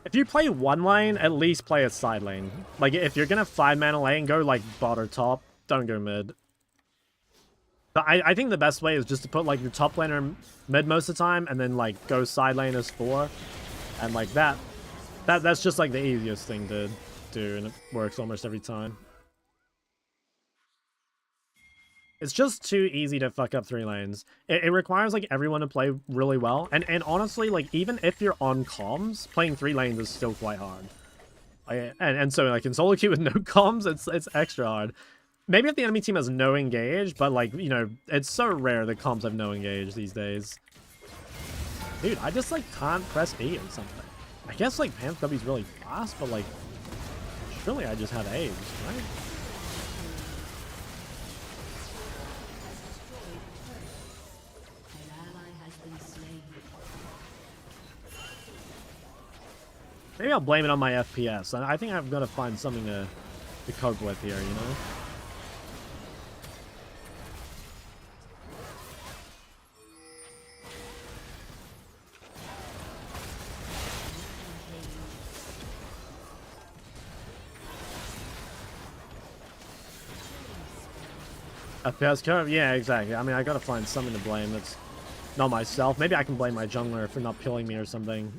if you play 1 lane, at least play a side lane. Like, if you're gonna 5-mana lane, go like bot or top. Don't go mid. But I think the best way is just to put like your top laner mid most of the time, and then like go side lane as 4, and like that's just like the easiest thing to do, and it works almost every time. It's just too easy to fuck up 3 lanes. It requires like everyone to play really well, and honestly, like even if you're on comms, playing 3 lanes is still quite hard. And so like in solo queue with no comms, it's extra hard. Maybe if the enemy team has no engage, but like, you know, it's so rare that comms have no engage these days. Dude, I just like can't press E or something. I guess like Pants W's really fast, but like, surely I just have A's, right? An ally has been slain. Maybe I'll blame it on my FPS. I think I've got to find something to cope with here, you know? FPS curve? Yeah, exactly. I mean, I gotta find something to blame that's not myself. Maybe I can blame my jungler for not killing me or something.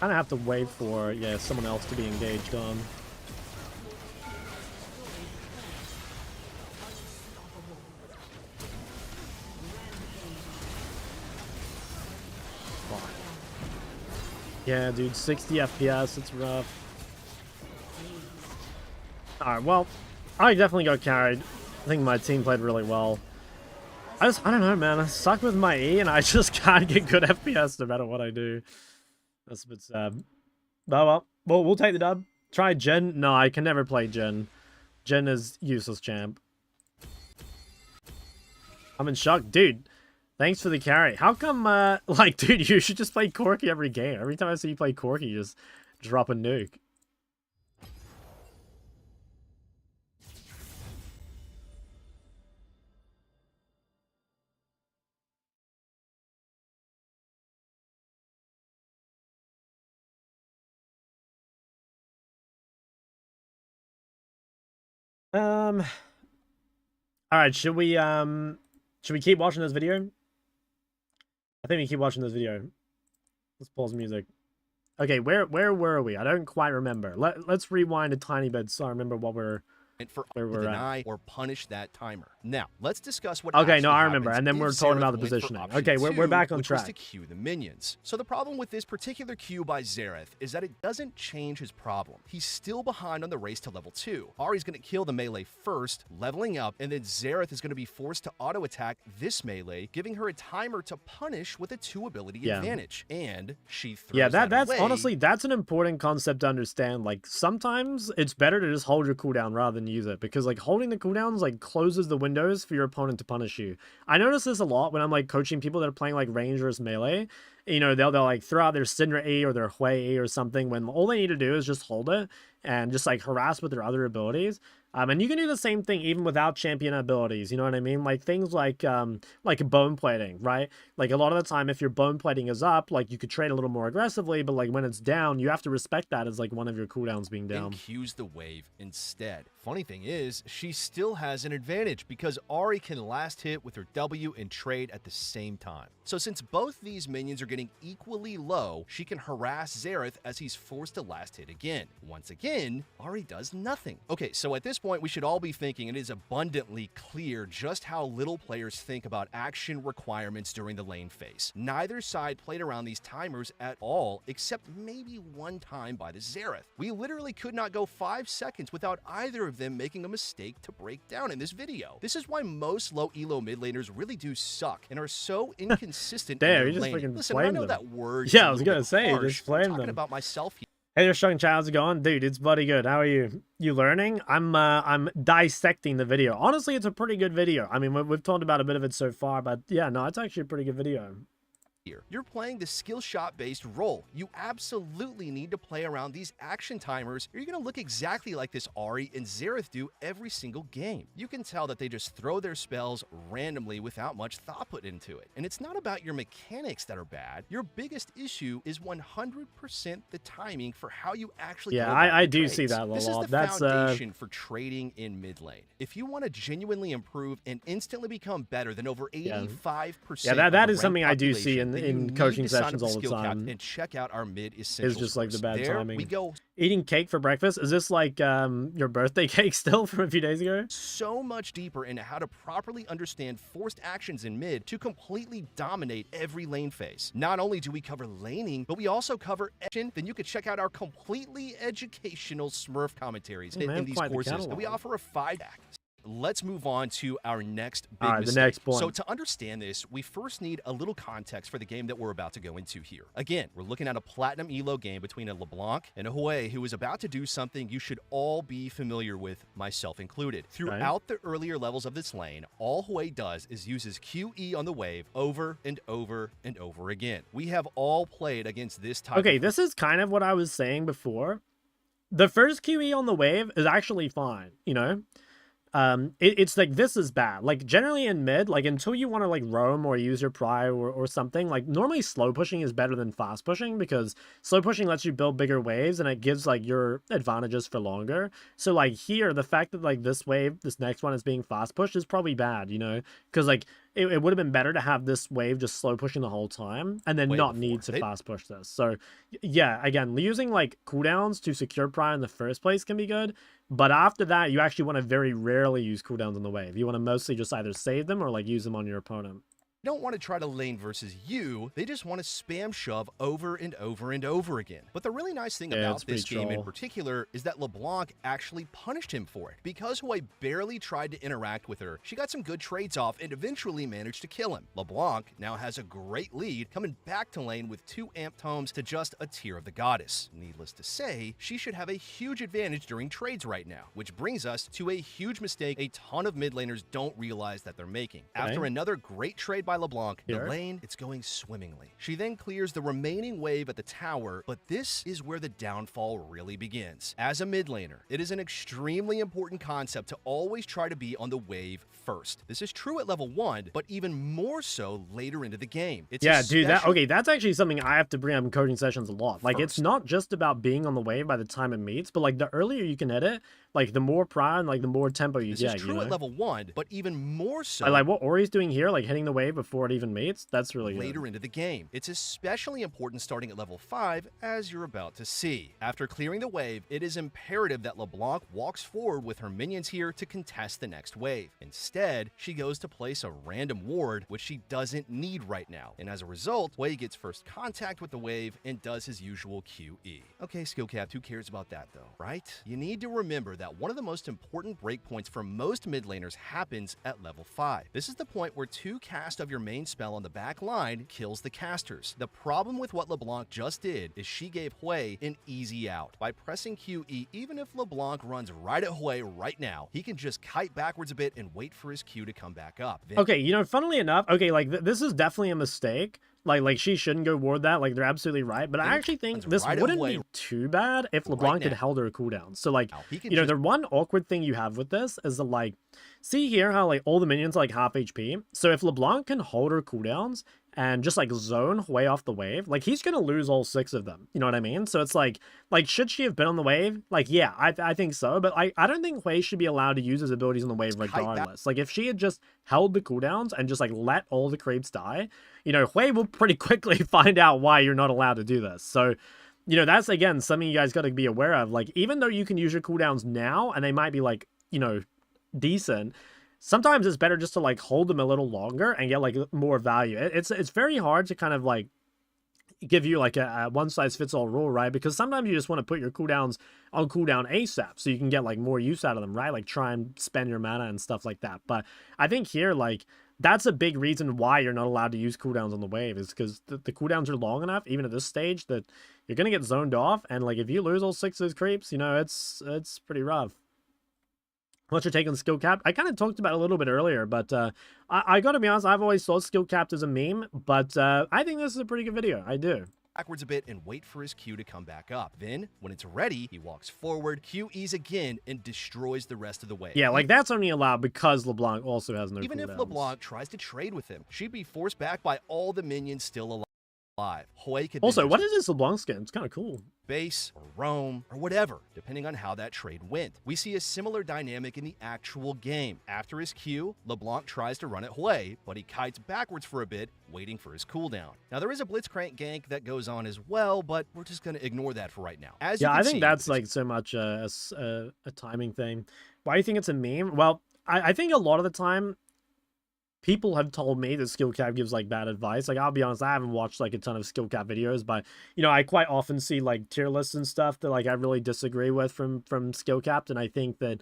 Kinda have to wait for, yeah, someone else to be engaged on. Yeah, dude, 60 FPS, it's rough. Alright, well, I definitely got carried. I think my team played really well. I don't know, man. I suck with my E, and I just can't get good FPS no matter what I do. That's a bit sad. But well, we'll take the dub. Try Jen. No, I can never play Jen. Jen is useless champ. I'm in shock. Dude, thanks for the carry. How come, like, dude, you should just play Corki every game. Every time I see you play Corki, you just drop a nuke. All right, should we keep watching this video? I think we keep watching this video. Let's pause music. Okay, where were we? I don't quite remember. Let's rewind a tiny bit so I remember what we're for where we're deny or punish that timer. Now, let's discuss what okay, actually no, I remember. happens And then if we're talking about the Xerath went for positioning. option Okay, we're back on which was track. to queue the minions. So the problem with this particular queue by Xerath is that it doesn't change his problem. He's still behind on the race to level 2. Ahri's going to kill the melee first, leveling up, and then Xerath is going to be forced to auto-attack this melee, giving her a timer to punish with a 2-ability advantage. And she throws that's away. honestly, that's an important concept to understand. Like, sometimes it's better to just hold your cooldown rather than use it, because like holding the cooldowns like closes the windows for your opponent to punish you. I notice this a lot when I'm like coaching people that are playing like range versus melee. You know, they'll like throw out their Syndra E or their Hui E or something when all they need to do is just hold it and just like harass with their other abilities. And you can do the same thing even without champion abilities, you know what I mean? Like things like bone plating, right? Like a lot of the time if your bone plating is up, like you could trade a little more aggressively, but like when it's down, you have to respect that as like one of your cooldowns being down. And cues the wave instead. Funny thing is, she still has an advantage because Ahri can last hit with her W and trade at the same time. So since both these minions are getting equally low, she can harass Xerath as he's forced to last hit again. Once again, Ahri does nothing. Okay, so at this point, we should all be thinking it is abundantly clear just how little players think about action requirements during the lane phase. Neither side played around these timers at all, except maybe one time by the Xerath. We literally could not go 5 seconds without either of them making a mistake to break down in this video. This is why most low elo mid laners really do suck and are so inconsistent in Damn, their you just laning. freaking Listen, I flamed know them. that word Yeah, is I a was little gonna bit say, harsh, just but I'm flamed talking them. about myself here. Hey there, Strong Chall, how's it going? Dude, it's bloody good. How are you? You learning? I'm dissecting the video. Honestly, it's a pretty good video. I mean, we've talked about a bit of it so far, but yeah, no, it's actually a pretty good video. You're playing the skill shot based role. You absolutely need to play around these action timers, or you're going to look exactly like this Ahri and Xerath do every single game. You can tell that they just throw their spells randomly without much thought put into it. And it's not about your mechanics that are bad. Your biggest issue is 100% the timing for how you actually Yeah, go about I your do trades. see that a lot. This is the That's foundation for trading in mid lane. If you want to genuinely improve and instantly become better than over 85%, yeah, that of is the something ranked I do see population, then you in need coaching to sign sessions up all the skill cap time. and check out our mid essentials. It's just like the course. bad There timing. we go. Eating cake for breakfast? Is this like your birthday cake still from a few days ago? So much deeper into how to properly understand forced actions in mid to completely dominate every lane phase. Not only do we cover laning, but we also cover action. Then you could check out our completely educational Smurf commentaries in these courses. And we offer a 5-pack. Let's move on to our next big mistake. The next point. So to understand this, we first need a little context for the game that we're about to go into here. Again, we're looking at a platinum elo game between a LeBlanc and a Hue who is about to do something you should all be familiar with, myself included. Throughout the earlier levels of this lane, all Hue does is uses QE on the wave over and over and over again. We have all played against this type Okay, of... this is kind of what I was saying before. The first QE on the wave is actually fine, you know? It's like, this is bad. Like, generally in mid, like, until you want to, like, roam or use your pry or something, like, normally slow pushing is better than fast pushing, because slow pushing lets you build bigger waves, and it gives, like, your advantages for longer. So, like, here, the fact that, like, this wave, this next one is being fast pushed is probably bad, you know? Because, like, it would have been better to have this wave just slow pushing the whole time, and then not need to fast push this. So, yeah, again, using, like, cooldowns to secure pry in the first place can be good, but after that, you actually want to very rarely use cooldowns on the wave. You want to mostly just either save them or, like, use them on your opponent. Don't want to try to lane versus you, they just want to spam shove over and over and over again. But the really nice thing about this game in particular is that LeBlanc actually punished him for it. Because Hue barely tried to interact with her, she got some good trades off and eventually managed to kill him. LeBlanc now has a great lead, coming back to lane with 2 amp tomes to just a tier of the goddess. Needless to say, she should have a huge advantage during trades right now, which brings us to a huge mistake a ton of mid laners don't realize that they're making. After another great trade by LeBlanc, the lane, it's going swimmingly. She then clears the remaining wave at the tower, but this is where the downfall really begins. As a mid laner, it is an extremely important concept to always try to be on the wave first. This is true at level 1, but even more so later into the game. It's dude, that's actually something I have to bring up in coaching sessions a lot. Like, it's not just about being on the wave by the time it meets, but, like, the earlier you can hit it, like, the more pry and, like, the more tempo you get. This is true at level 1, but even more so... Like what Ori's doing here, like, hitting the wave before it even meets, that's really good. Later into the game. It's especially important starting at level 5, as you're about to see. After clearing the wave, it is imperative that LeBlanc walks forward with her minions here to contest the next wave. Instead, she goes to place a random ward, which she doesn't need right now. And as a result, Hue gets first contact with the wave and does his usual QE. Okay, skill cap, who cares about that though, right? You need to remember that one of the most important breakpoints for most mid laners happens at level 5. This is the point where 2 cast of your main spell on the back line kills the casters. The problem with what LeBlanc just did is she gave Hue an easy out. By pressing QE, even if LeBlanc runs right at Hue right now, he can just kite backwards a bit and wait for his Q to come back up. Okay, you know, funnily enough, okay, like, this is definitely a mistake. Like she shouldn't go ward that. Like, they're absolutely right. But I actually think this wouldn't be too bad if LeBlanc had held her cooldown. So, like, you know, the one awkward thing you have with this is that, like, see here how, like, all the minions are, like, half HP. So if LeBlanc can hold her cooldowns and just, like, zone way off the wave, like, he's gonna lose all 6 of them. You know what I mean? So it's like, should she have been on the wave? Like, yeah, I think so. But I don't think Hue should be allowed to use his abilities on the wave regardless. Like, if she had just held the cooldowns and just, like, let all the creeps die, you know, Hue will pretty quickly find out why you're not allowed to do this. So, you know, that's, again, something you guys got to be aware of. Like, even though you can use your cooldowns now, and they might be, like, you know, decent, sometimes it's better just to, like, hold them a little longer and get, like, more value. It's very hard to kind of, like, give you like a one-size-fits-all rule, right? Because sometimes you just want to put your cooldowns on cooldown ASAP so you can get like more use out of them, right? Like try and spend your mana and stuff like that. But I think here, like, that's a big reason why you're not allowed to use cooldowns on the wave, is because the cooldowns are long enough, even at this stage, that you're gonna get zoned off, and like if you lose all 6 of those creeps, you know, it's pretty rough. What's your take on skill cap? I kind of talked about it a little bit earlier, but I gotta be honest, I've always thought skill capped as a meme, but I think this is a pretty good video. I do. Backwards a bit and wait for his Q to come back up. Then, when it's ready, he walks forward, QEs again, and destroys the rest of the wave. Yeah, like that's only allowed because LeBlanc also has no Even cooldowns. if LeBlanc tries to trade with him, she'd be forced back by all the minions still alive. Could also, what is this LeBlanc skin? It's kind of cool. Base or roam or whatever, depending on how that trade went. We see a similar dynamic in the actual game. After his Q, LeBlanc tries to run at Hui, but he kites backwards for a bit, waiting for his cooldown. Now there is a Blitzcrank gank that goes on as well, but we're just going to ignore that for right now. As yeah, you can I think see, that's like so much a timing thing. Why do you think it's a meme? Well, I think a lot of the time, people have told me that skill cap gives like bad advice. Like, I'll be honest, I haven't watched like a ton of skill cap videos, but you know, I quite often see like tier lists and stuff that like I really disagree with from skill capped, and I think that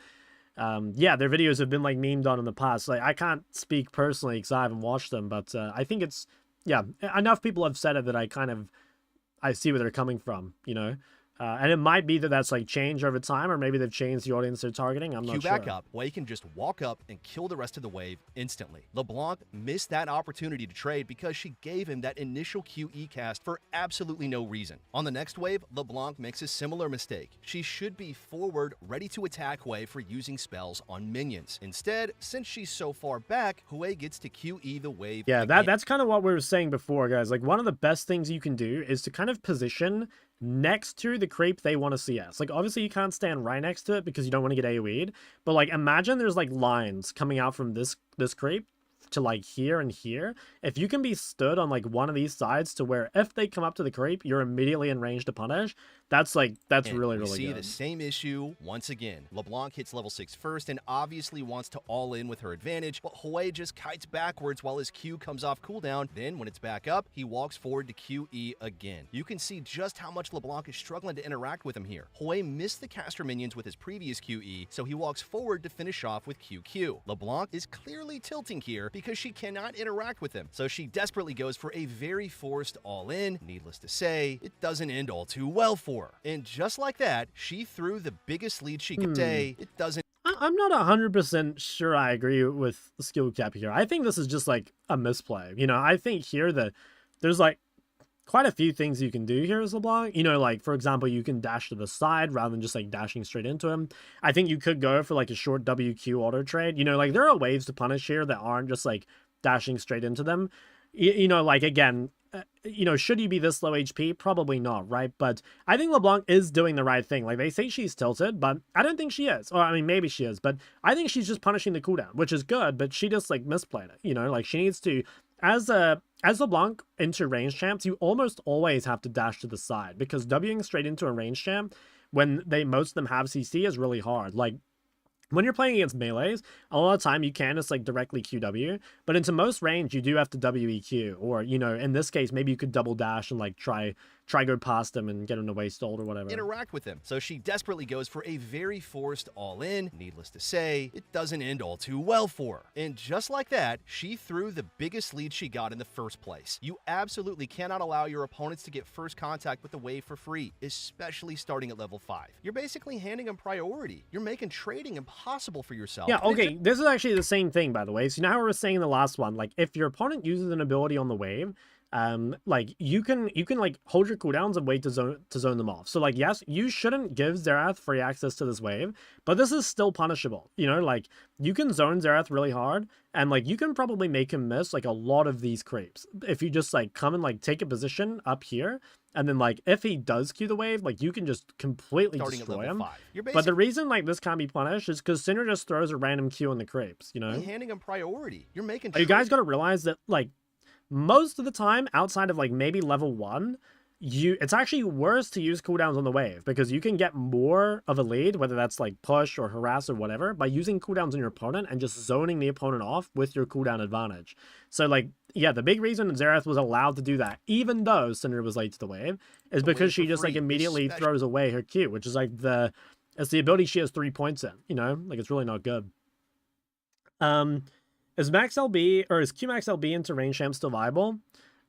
yeah, their videos have been like memed on in the past. Like, I can't speak personally because I haven't watched them, but I think it's, yeah, enough people have said it that I see where they're coming from, you know. And it might be that that's like changed over time, or maybe they've changed the audience they're targeting. I'm not sure. Q back up, Wei can just walk up and kill the rest of the wave instantly. LeBlanc missed that opportunity to trade because she gave him that initial QE cast for absolutely no reason. On the next wave, LeBlanc makes a similar mistake. She should be forward, ready to attack Wei for using spells on minions. Instead, since she's so far back, Hui gets to QE the wave. Yeah, again. that's kind of what we were saying before, guys. Like, one of the best things you can do is to kind of position next to the creep they want to CS. Like, obviously you can't stand right next to it because you don't want to get AoE'd, but like imagine there's like lines coming out from this creep to like here and here. If you can be stood on like one of these sides to where if they come up to the creep, you're immediately in range to punish, that's really really see good. The same issue once again. LeBlanc hits level 6 first and obviously wants to all in with her advantage, but Hui just kites backwards while his Q comes off cooldown. Then when it's back up, he walks forward to QE again. You can see just how much LeBlanc is struggling to interact with him here. Hui missed the caster minions with his previous QE, so he walks forward to finish off with QQ. LeBlanc is clearly tilting here because she cannot interact with him, so she desperately goes for a very forced all-in. Needless to say, it doesn't end all too well for her. And just like that, she threw the biggest lead she could say. It doesn't. I'm not 100% sure I agree with the skill cap here. I think this is just like a misplay. You know, I think here that there's like quite a few things you can do here as LeBlanc. You know, like, for example, you can dash to the side rather than just like dashing straight into him. I think you could go for like a short WQ auto trade. You know, like there are ways to punish here that aren't just like dashing straight into them. You know, like, again, you know, should you be this low HP? Probably not, right? But I think LeBlanc is doing the right thing. Like, they say she's tilted, but I don't think she is. Or, I mean, maybe she is, but I think she's just punishing the cooldown, which is good, but she just, like, misplayed it, you know? Like, she needs to, as LeBlanc into range champs, you almost always have to dash to the side, because Wing straight into a range champ, when most of them have CC, is really hard. Like, when you're playing against melees, a lot of the time you can just like directly QW, but into most range you do have to WEQ, or, you know, in this case maybe you could double dash and like try go past him and get him to waste ult or whatever. Interact with him. So she desperately goes for a very forced all-in. Needless to say, it doesn't end all too well for her. And just like that, she threw the biggest lead she got in the first place. You absolutely cannot allow your opponents to get first contact with the wave for free, especially starting at level 5. You're basically handing them priority. You're making trading impossible for yourself. Yeah, okay, this is actually the same thing, by the way. So now how we were saying in the last one, like, if your opponent uses an ability on the wave, like, you can like hold your cooldowns and wait to zone them off. So like, yes, you shouldn't give Xerath free access to this wave, but this is still punishable. You know, like, you can zone Xerath really hard, and like you can probably make him miss like a lot of these creeps if you just like come and like take a position up here, and then like if he does Q the wave, like you can just completely destroy him. But the reason like this can't be punished is because Cinder just throws a random Q on the creeps, you know? Handing him priority. You're making you guys got to realize that like most of the time outside of like maybe level 1, it's actually worse to use cooldowns on the wave because you can get more of a lead, whether that's like push or harass or whatever, by using cooldowns on your opponent and just zoning the opponent off with your cooldown advantage. So like, yeah, the big reason Xerath was allowed to do that, even though Syndra was late to the wave, is because she just like immediately throws away her Q, which is like it's the ability she has 3 points in, you know, like it's really not good. Is Max LB or is Q Max LB into range champ still viable?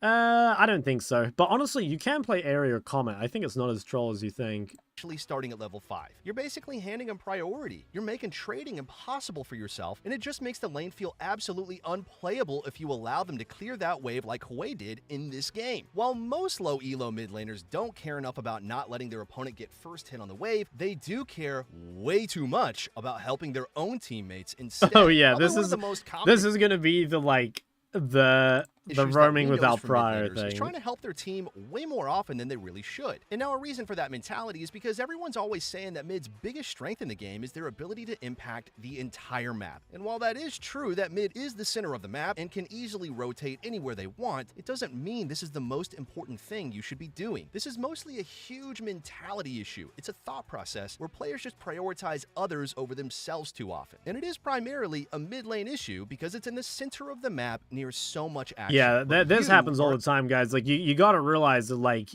I don't think so. But honestly, you can play area or comet. I think it's not as troll as you think. Starting at level 5. You're basically handing them priority. You're making trading impossible for yourself, and it just makes the lane feel absolutely unplayable if you allow them to clear that wave like Hwei did in this game. While most low elo mid laners don't care enough about not letting their opponent get first hit on the wave, they do care way too much about helping their own teammates instead. Oh yeah, this is gonna be the like the roaming without prior thing. Trying to help their team way more often than they really should. And now a reason for that mentality is because everyone's always saying that mid's biggest strength in the game is their ability to impact the entire map. And while that is true that mid is the center of the map and can easily rotate anywhere they want, it doesn't mean this is the most important thing you should be doing. This is mostly a huge mentality issue. It's a thought process where players just prioritize others over themselves too often. And it is primarily a mid lane issue because it's in the center of the map near so much action. Yeah, this happens all the time, guys. Like, you got to realize that, like,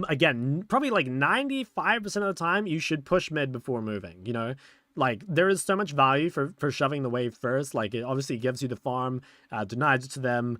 again, probably like 95% of the time, you should push mid before moving, you know? Like, there is so much value for shoving the wave first. Like, it obviously gives you the farm, denies it to them,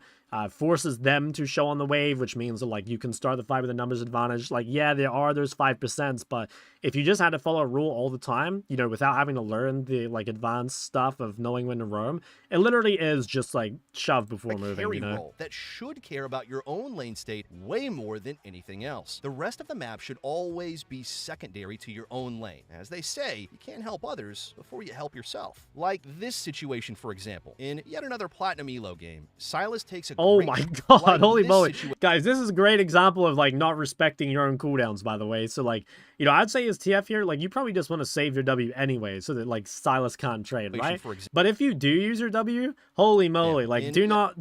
forces them to show on the wave, which means that, like, you can start the fight with a numbers advantage. Like, yeah, there's 5%, but if you just had to follow a rule all the time, you know, without having to learn the, like, advanced stuff of knowing when to roam, it literally is just, like, shove before moving, you know? Role that should care about your own lane state way more than anything else. The rest of the map should always be secondary to your own lane. As they say, you can't help others before you help yourself. Like this situation, for example. In yet another Platinum Elo game, Sylas takes a oh my god, holy moly. Guys, this is a great example of, like, not respecting your own cooldowns, by the way. So, like, you know, I'd say as TF here, like, you probably just want to save your W anyway, so that, like, Sylas can't trade, right? But if you do use your W, holy moly, like, do not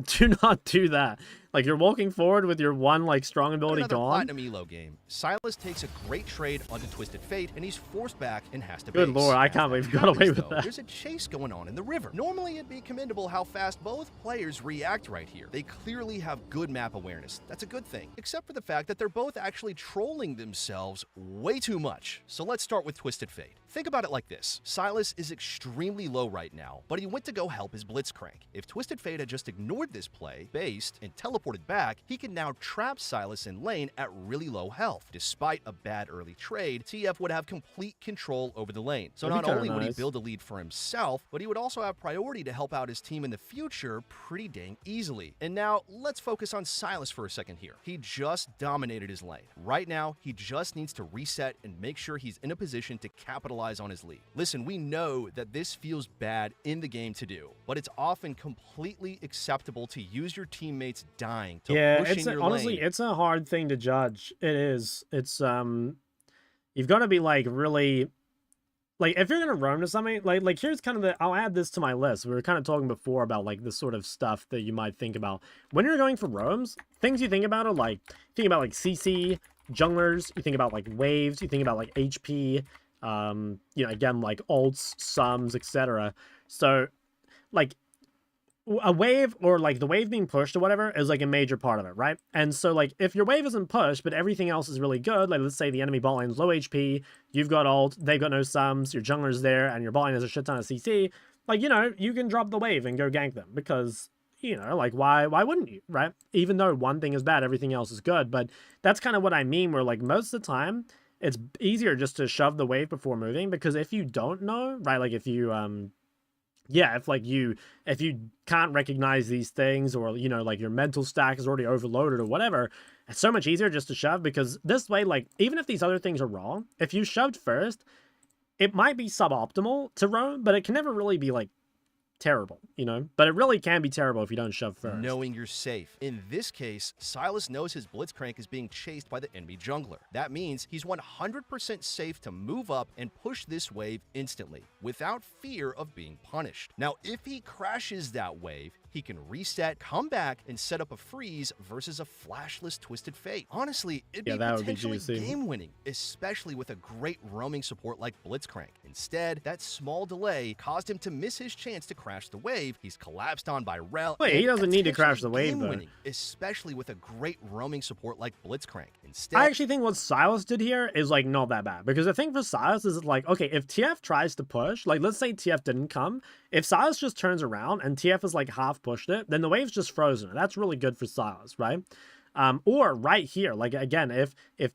do that. Like, you're walking forward with your one, like, strong ability gone. Platinum Elo game. Sylas takes a great trade onto Twisted Fate, and he's forced back and has to Good base. lord, I can't believe you got away with that. There's a chase going on in the river. Normally, it'd be commendable how fast both players react right here. They clearly have good map awareness. That's a good thing. Except for the fact that they're both actually trolling themselves way too much. So let's start with Twisted Fate. Think about it like this. Sylas is extremely low right now, but he went to go help his Blitzcrank. If Twisted Fate had just ignored this play, based, and teleported back, he can now trap Sylas in lane at really low health. Despite a bad early trade, TF would have complete control over the lane. So not only would he build a lead for himself, but he would also have priority to help out his team in the future pretty dang easily. And now, let's focus on Sylas for a second here. He just dominated his lane. Right now, he just needs to reset and make sure he's in a position to capitalize on his lead. Listen, we know that this feels bad in the game to do, but it's often completely acceptable to use your teammates dying to push in your honestly lane. It's a hard thing to judge. It is. It's you've got to be, like, really, like, if you're gonna roam to something, like here's kind of the, I'll add this to my list. We were kind of talking before about, like, the sort of stuff that you might think about when you're going for roams. Things you think about are, like, think about, like, CC junglers, you think about, like, waves, you think about, like, HP, you know, again, like, ults, sums, etc. So, like, a wave, or, like, the wave being pushed or whatever, is, like, a major part of it, right? And so, like, if your wave isn't pushed, but everything else is really good, like, let's say the enemy bot lane's low HP, you've got ult, they've got no sums, your jungler's there, and your bot lane has a shit ton of CC, like, you know, you can drop the wave and go gank them, because, you know, like, why wouldn't you, right? Even though one thing is bad, everything else is good. But that's kind of what I mean, where, like, most of the time, it's easier just to shove the wave before moving, because if you don't know, right, like, if you, yeah, if you can't recognize these things, or, you know, like, your mental stack is already overloaded or whatever, it's so much easier just to shove, because this way, like, even if these other things are wrong, if you shoved first, it might be suboptimal to roam, but it can never really be, like, terrible, you know? But it really can be terrible if you don't shove first. Knowing you're safe. In this case, Sylas knows his Blitzcrank is being chased by the enemy jungler. That means he's 100% safe to move up and push this wave instantly, without fear of being punished. Now, if he crashes that wave, he can reset, come back, and set up a freeze versus a flashless Twisted Fate. Honestly, it'd be potentially game-winning, especially with a great roaming support like Blitzcrank. Instead, that small delay caused him to miss his chance to crash the wave. He's collapsed on by Rel. Wait, he doesn't need to crash the wave, though. Especially with a great roaming support like Blitzcrank. Instead, I actually think what Silas did here is, like, not that bad. Because the thing for Silas is, like, okay, if TF tries to push, like, let's say TF didn't come. If Silas just turns around and TF is, like, half pushed it, then the wave's just frozen. That's really good for Silas, right? Or right here, like, again, if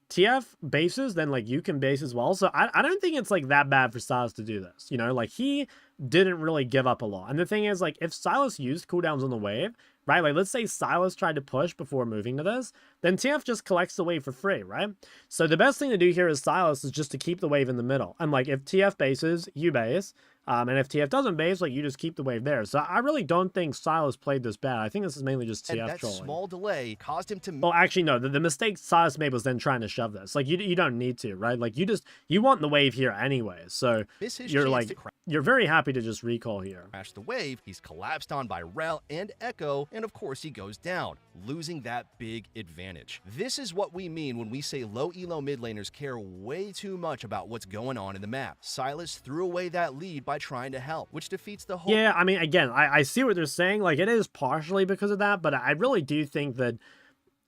TF bases, then, like, you can base as well. So I don't think it's, like, that bad for Silas to do this. You know, like, he didn't really give up a lot. And the thing is, like, if Silas used cooldowns on the wave, right? Like, let's say Silas tried to push before moving to this, then TF just collects the wave for free, right? So the best thing to do here is Silas is just to keep the wave in the middle. And, like, if TF bases, you base. And if TF doesn't base, like, you just keep the wave there. So I really don't think Silas played this bad. I think this is mainly just TF that trolling. Small delay caused him to... Well, actually, no. The mistake Silas made was then trying to shove this. Like, you don't need to, right? Like, you want the wave here anyway. So you're, like, you're very happy to just recall here. Crash the wave. He's collapsed on by Rel and Echo. And, of course, he goes down, losing that big advantage. This is what we mean when we say low elo mid laners care way too much about what's going on in the map. Silas threw away that lead by trying to help, which defeats the whole... Yeah, I mean, again, I see what they're saying. Like, it is partially because of that, but I really do think that...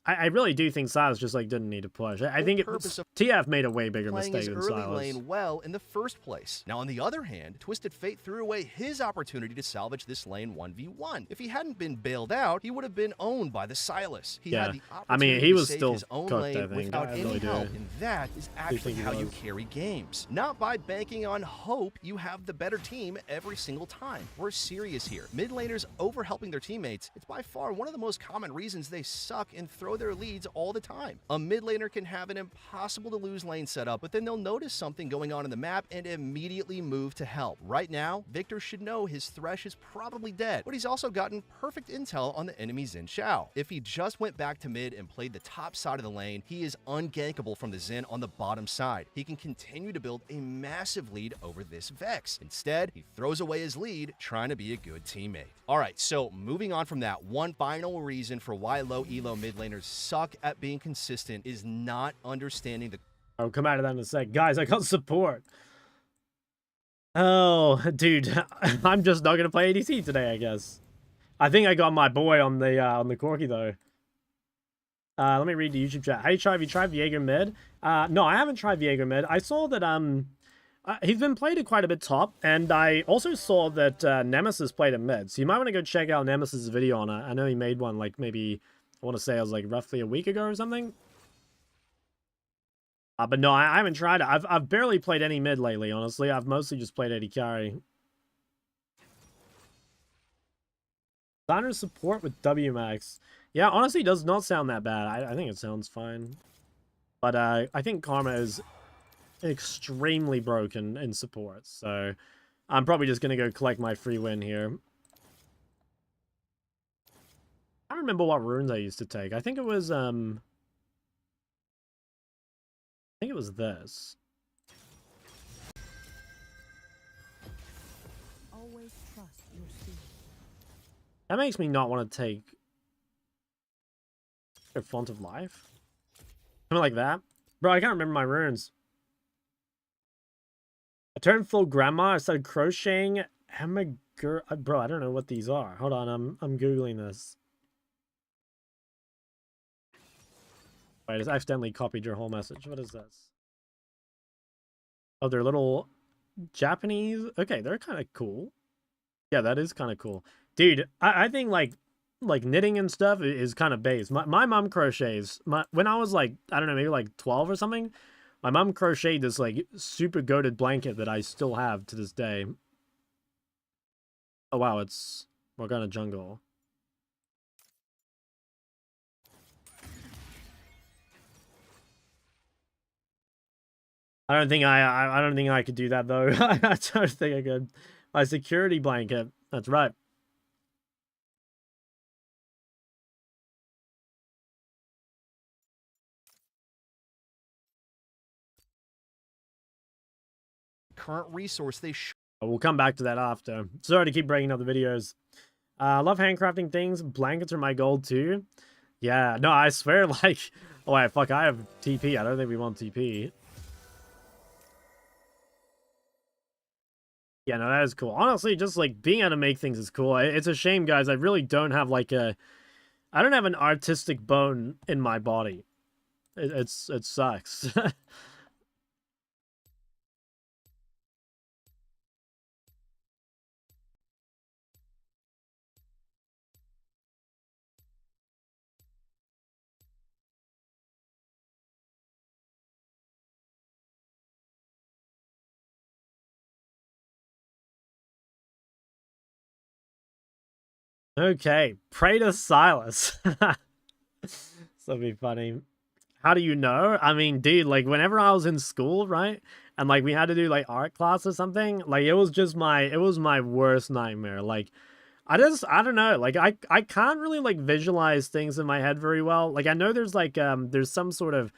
I really do think Silas just, like, didn't need to push. I think TF made a way bigger mistake than Silas. Lane well in the first place. Now, on the other hand, Twisted Fate threw away his opportunity to salvage this lane 1v1. If he hadn't been bailed out, he would have been owned by the Silas. He had the opportunity he was to save still his own cooked, lane I think. without any really help, and that is actually how you carry games. Not by banking on hope you have the better team every single time. We're serious here. Mid laners over-helping their teammates, it's by far one of the most common reasons they suck and throw their leads all the time. A mid laner can have an impossible to lose lane setup, but then they'll notice something going on in the map and immediately move to help. Right now, Victor should know his Thresh is probably dead, but he's also gotten perfect intel on the enemies in Chall. If he just went back to mid and played the top side of the lane, he is ungankable from the Zen on the bottom side. He can continue to build a massive lead over this Vex. Instead, he throws away his lead, trying to be a good teammate. Alright, so moving on from that, one final reason for why low elo mid laners suck at being consistent is not understanding the... I'll come out of that in a sec. Guys, I got support. Oh, dude. I'm just not going to play ADC today, I guess. I think I got my boy on the Corki, though. Let me read the YouTube chat. Hey, have you tried Viego mid? No, I haven't tried Viego mid. I saw that, he's been played quite a bit top, and I also saw that Nemesis played at mid. So you might want to go check out Nemesis' video on it. I know he made one, like, maybe... I want to say it was like roughly a week ago or something. But no, I haven't tried it. I've barely played any mid lately, honestly. I've mostly just played AD carry. Designer support with WMAX. Yeah, honestly, does not sound that bad. I think it sounds fine. But I think Karma is extremely broken in support. So I'm probably just going to go collect my free win here. I don't remember what runes I used to take. I think it was this. Always trust your speed. That makes me not want to take a Font of Life. Something like that. Bro, I can't remember my runes. I turned full grandma. I started crocheting. Bro, I don't know what these are. Hold on, I'm Googling this. I just accidentally copied your whole message. What is this? Oh, they're little Japanese. Okay, they're kind of cool. Yeah, that is kind of cool. Dude, I think like knitting and stuff is kind of base. My mom crochets. When I was like, I don't know, maybe like 12 or something, my mom crocheted this like super goated blanket that I still have to this day. Oh wow, it's Morgana Jungle. I don't think I could do that though. I don't think I could. My security blanket. That's right. Current resource they We'll come back to that after. Sorry to keep breaking up the videos. I love handcrafting things. Blankets are my goal too. Yeah, no, I swear, like... Oh, wait, fuck, I have TP. I don't think we want TP. Yeah, no, that is cool. Honestly, just, like, being able to make things is cool. It's a shame, guys. I really don't have, like, a... I don't have an artistic bone in my body. It sucks. Okay, pray to Silas. That'd be funny. How do you know? I mean, dude, like whenever I was in school, right? And like we had to do like art class or something, like it was my worst nightmare. Like I don't know. Like I can't really like visualize things in my head very well. Like I know there's some sort of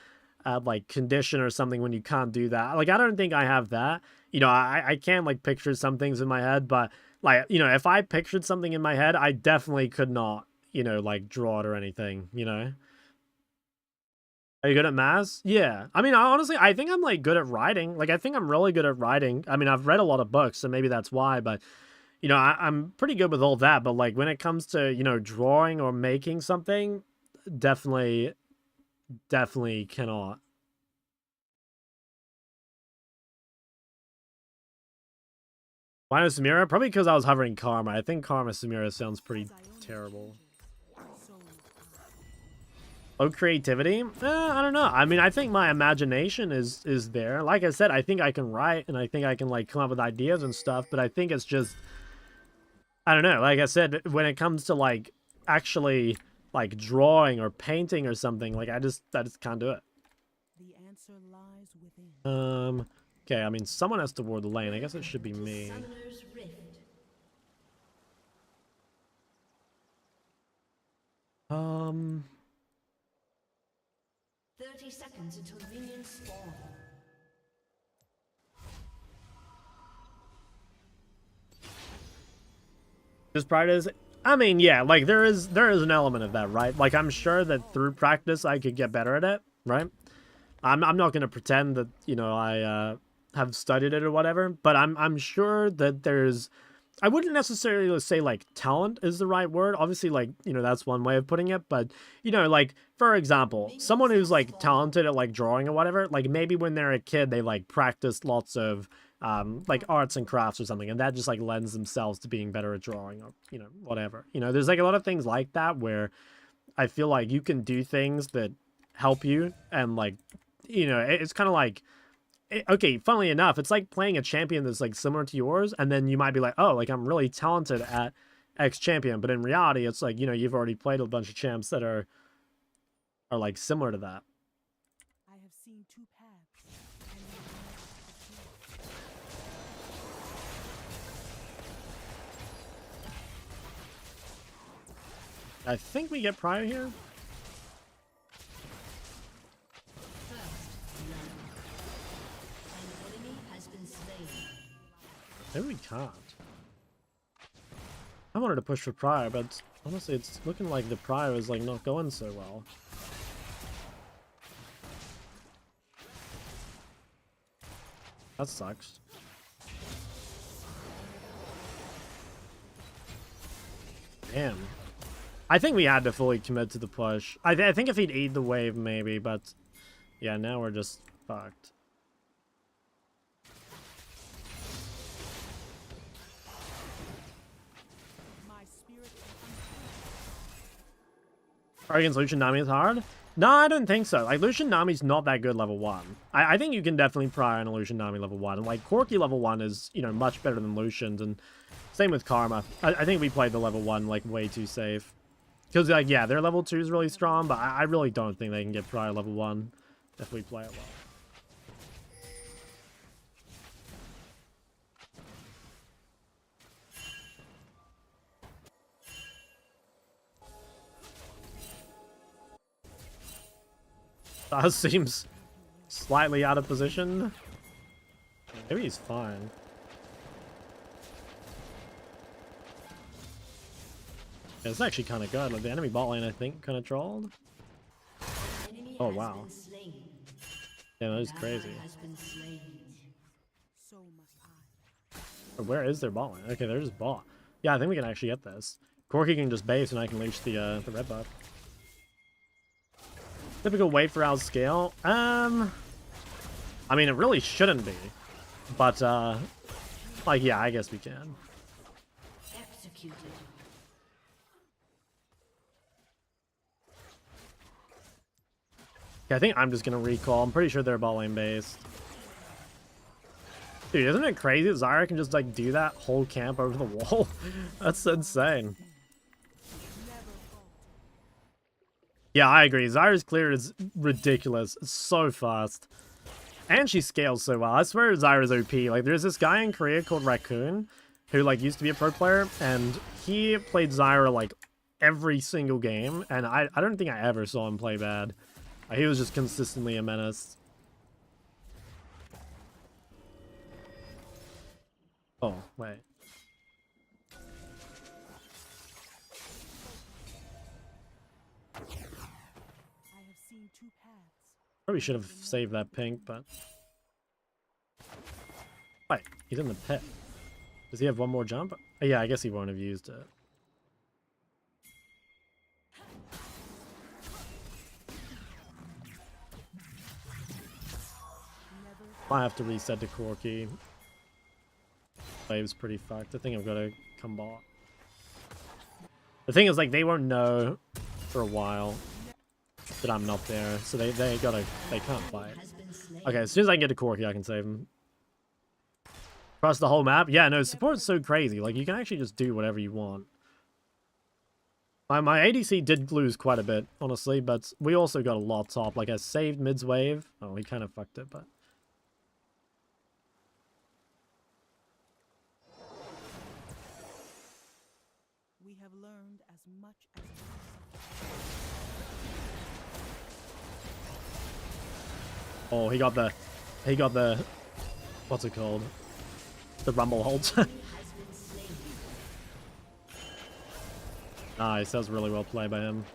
like condition or something when you can't do that. Like I don't think I have that. You know, I can like picture some things in my head, but like, you know, if I pictured something in my head, I definitely could not, you know, like draw it or anything, you know. Are you good at maths? Yeah. I mean, honestly, I think I'm like good at writing. Like I think I'm really good at writing. I mean, I've read a lot of books, so maybe that's why, but you know, I'm pretty good with all that, but like when it comes to, you know, drawing or making something, definitely cannot. Why Samira? Probably because I was hovering Karma. I think Karma Samira sounds pretty terrible. Oh, creativity? I don't know. I mean, I think my imagination is there. Like I said, I think I can write and I think I can like come up with ideas and stuff, but I think it's just I don't know. Like I said, when it comes to like actually like drawing or painting or something, like I just can't do it. The answer lies within. Okay, I mean someone has to ward the lane. I guess it should be me. Summoner's Rift. Um 30 seconds until minions spawn. Just practice. I mean, yeah, like there is an element of that, right? Like I'm sure that through practice I could get better at it, right? I'm not gonna pretend that, you know, I have studied it or whatever, but I'm sure that there's I wouldn't necessarily say like talent is the right word. Obviously, like, you know, that's one way of putting it, but you know, like for example, someone who's like talented at like drawing or whatever, like maybe when they're a kid they like practice lots of like arts and crafts or something, and that just like lends themselves to being better at drawing or, you know, whatever. You know, there's like a lot of things like that where I feel like you can do things that help you, and like, you know, it's kind of like okay, funnily enough, it's like playing a champion that's like similar to yours, and then you might be like, oh, like I'm really talented at X champion, but in reality, it's like, you know, you've already played a bunch of champs that are like similar to that. I have seen two paths, and I think we get Prior here. Maybe we can't. I wanted to push for Prior, but honestly, it's looking like the Prior is like not going so well. That sucks. Damn. I think we had to fully commit to the push. I think if he'd eat the wave, maybe, but yeah, now we're just fucked. Against Lucian Nami is hard? No, I don't think so. Like, Lucian Nami's not that good level 1. I think you can definitely prior on a Lucian Nami level 1. And, like, Corki level 1 is, you know, much better than Lucian's. And same with Karma. I think we played the level 1, like, way too safe. Because, like, yeah, their level 2 is really strong, but I really don't think they can get prior level 1 if we play it well. That seems slightly out of position. Maybe he's fine. Yeah, it's actually kind of good. Like the enemy bot lane, I think, kind of trolled. Oh wow. Yeah, that is crazy. So must I. Where is their bot lane? Okay, they're just bot. Yeah, I think we can actually get this. Corki can just base and I can leash the red buff. Typical wait for our scale. I mean, it really shouldn't be. But, like, yeah, I guess we can. Executed. Okay, I think I'm just gonna recall. I'm pretty sure they're bot lane based. Dude, isn't it crazy that Zyra can just, like, do that whole camp over the wall? That's insane. Yeah, I agree. Zyra's clear is ridiculous. It's so fast. And she scales so well. I swear Zyra's OP. Like, there's this guy in Korea called Raccoon who, like, used to be a pro player, and he played Zyra, like, every single game, and I don't think I ever saw him play bad. He was just consistently a menace. Oh, wait. I have seen two paths. Probably should have saved that pink, but... Wait, he's in the pit. Does he have one more jump? Oh, yeah, I guess he won't have used it. Might have to reset to Corki. Wave's pretty fucked. I think I've got to come bot. The thing is, like, they won't know for a while that I'm not there, so they can't fight. Okay, as soon as I can get to Corki, I can save him. Across the whole map? Yeah, no, support's so crazy. Like, you can actually just do whatever you want. My ADC did lose quite a bit, honestly, but we also got a lot top. Like, I saved mid's wave. Oh, he kind of fucked it, but... We have learned as much as Oh, he got the, what's it called? The rumble hold. Nice, that was really well played by him.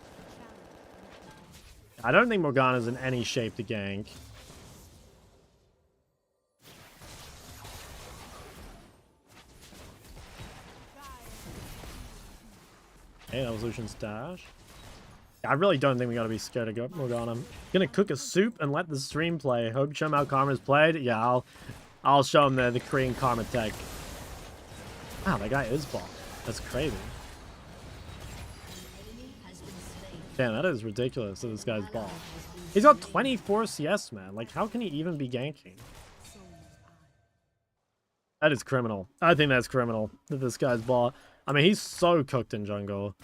I don't think Morgana's in any shape to gank. Okay, that was Lucian's dash. I really don't think we gotta be scared of Morgana. Gonna cook a soup and let the stream play. Hope you show him how Karma's played. Yeah, I'll show him the Korean Karma tech. Wow, that guy is bot. That's crazy. Damn, that is ridiculous that this guy's bot. He's got 24 CS, man. Like, how can he even be ganking? That is criminal. I think that's criminal that this guy's bot. I mean, he's so cooked in jungle.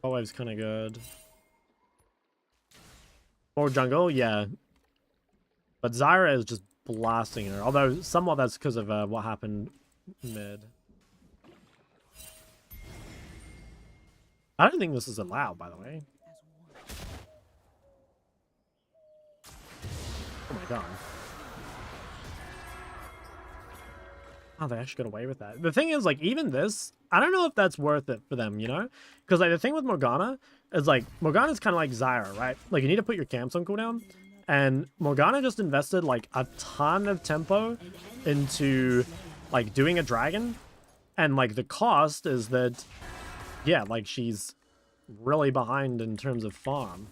Oh, wave's kind of good. More jungle, yeah. But Zyra is just blasting her. Although, somewhat that's because of what happened mid. I don't think this is allowed, by the way. Oh my god. Oh, they actually got away with that. The thing is, like, even this, I don't know if that's worth it for them, you know? Because, like, the thing with Morgana is, like, Morgana's kind of like Zyra, right? Like, you need to put your camps on cooldown. And Morgana just invested, like, a ton of tempo into, like, doing a dragon. And, like, the cost is that, yeah, like, she's really behind in terms of farm.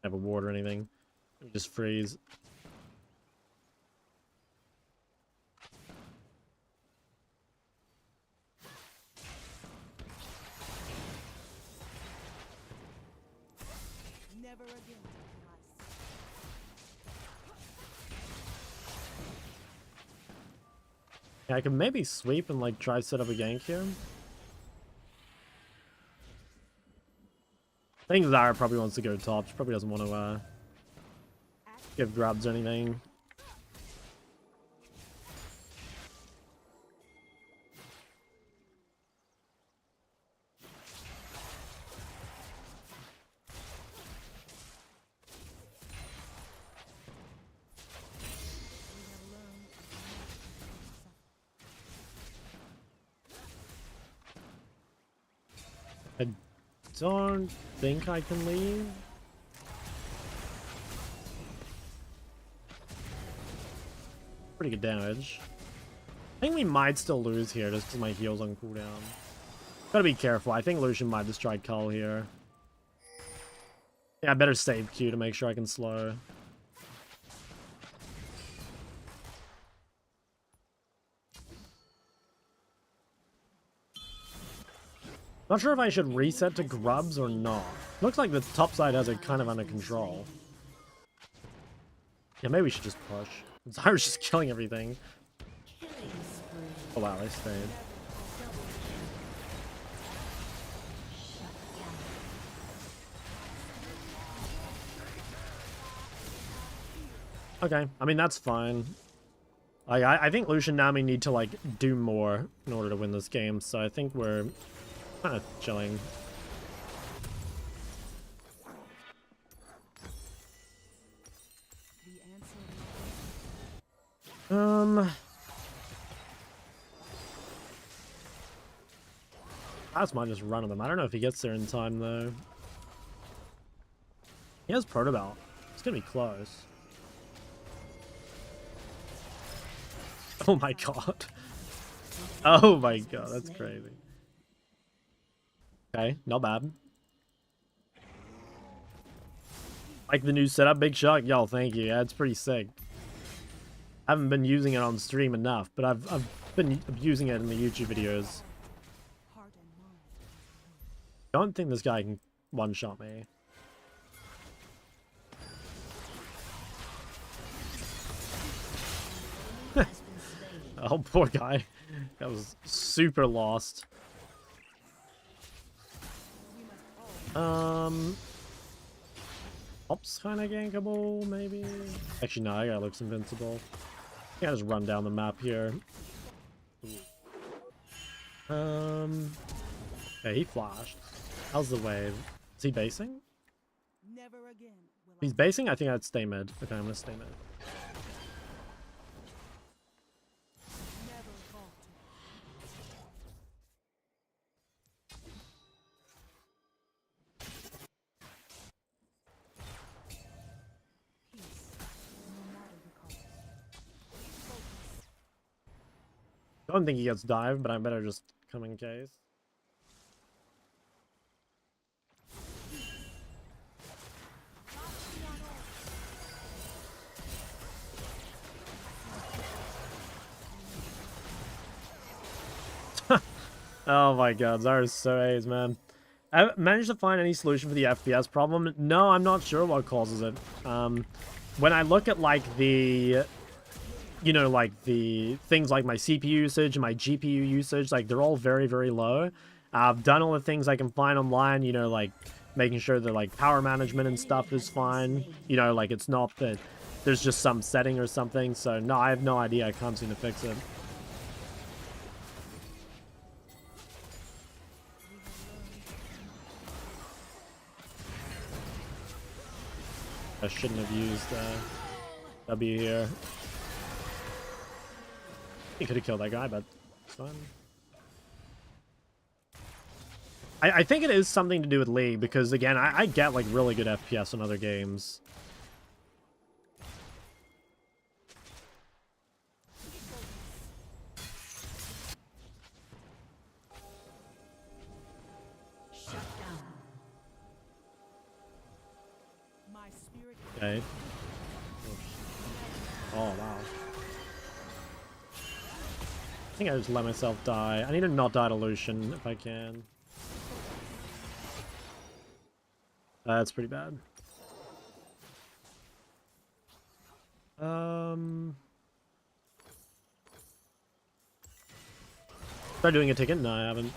Have a ward or anything. Just freeze. never again. Yeah, I can maybe sweep and like try to set up a gank here. I think Zyra probably wants to go top. She probably doesn't want to give grabs or anything. I don't think I can leave. Pretty good damage. I think we might still lose here just because my heal's on cooldown. Gotta be careful. I think Lucian might destroy Cull here. Yeah, I better save Q to make sure I can slow. Not sure if I should reset to grubs or not. Looks like the top side has it kind of under control. Yeah, maybe we should just push. Zyra's just killing everything. Oh wow, I stayed. Okay, I mean, that's fine. Like, I think Lucian Nami need to, like, do more in order to win this game, so I think we're kind of chilling. That's might just run on them. I don't know if he gets there in time, though. He has Protobelt. It's gonna be close. Oh my god. Oh my god, that's crazy. Okay, not bad. Like the new setup, Big Shock? Y'all, thank you. Yeah, it's pretty sick. I haven't been using it on stream enough, but I've been using it in the YouTube videos. I don't think this guy can one-shot me. Oh, poor guy. That was super lost. Ops kind of gankable, maybe? Actually, no, that guy looks invincible. I gotta just run down the map here. Yeah, he flashed. How's the wave? Is he basing? Never again will If he's basing, I think I'd stay mid. Okay, I'm gonna stay mid. never falter. Peace, no matter the cost. Focus. I don't think he gets dive, but I better just come in case. Oh my god, Zyra's so A's, man. I managed to find any solution for the FPS problem? No, I'm not sure what causes it. When I look at, like, the... You know, like, the things like my CPU usage and my GPU usage, like, they're all very, very low. I've done all the things I can find online, you know, like, making sure that, like, power management and stuff is fine. You know, like, it's not that there's just some setting or something. So, no, I have no idea. I can't seem to fix it. I shouldn't have used W here. He could have killed that guy, but it's fine. I think it is something to do with League, because, again, I get, like, really good FPS in other games. My spirit Okay. Oh, wow. I think I just let myself die. I need to not die to Lucian if I can. That's pretty bad. Start doing a ticket? No, I haven't.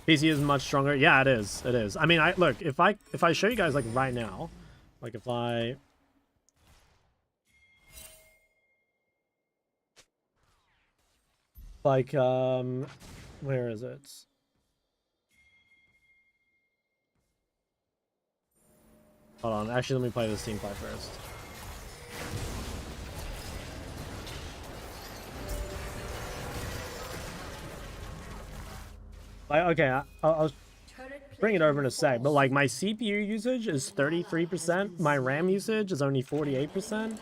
PC is much stronger. Yeah, it is. It is. I mean, look, if I show you guys, like, right now, like, if I... Like, where is it? Hold on, actually, let me play this team fight first. Like, okay, I'll Turret bring it over in a sec, but like my CPU usage is 33%, my RAM usage is only 48%,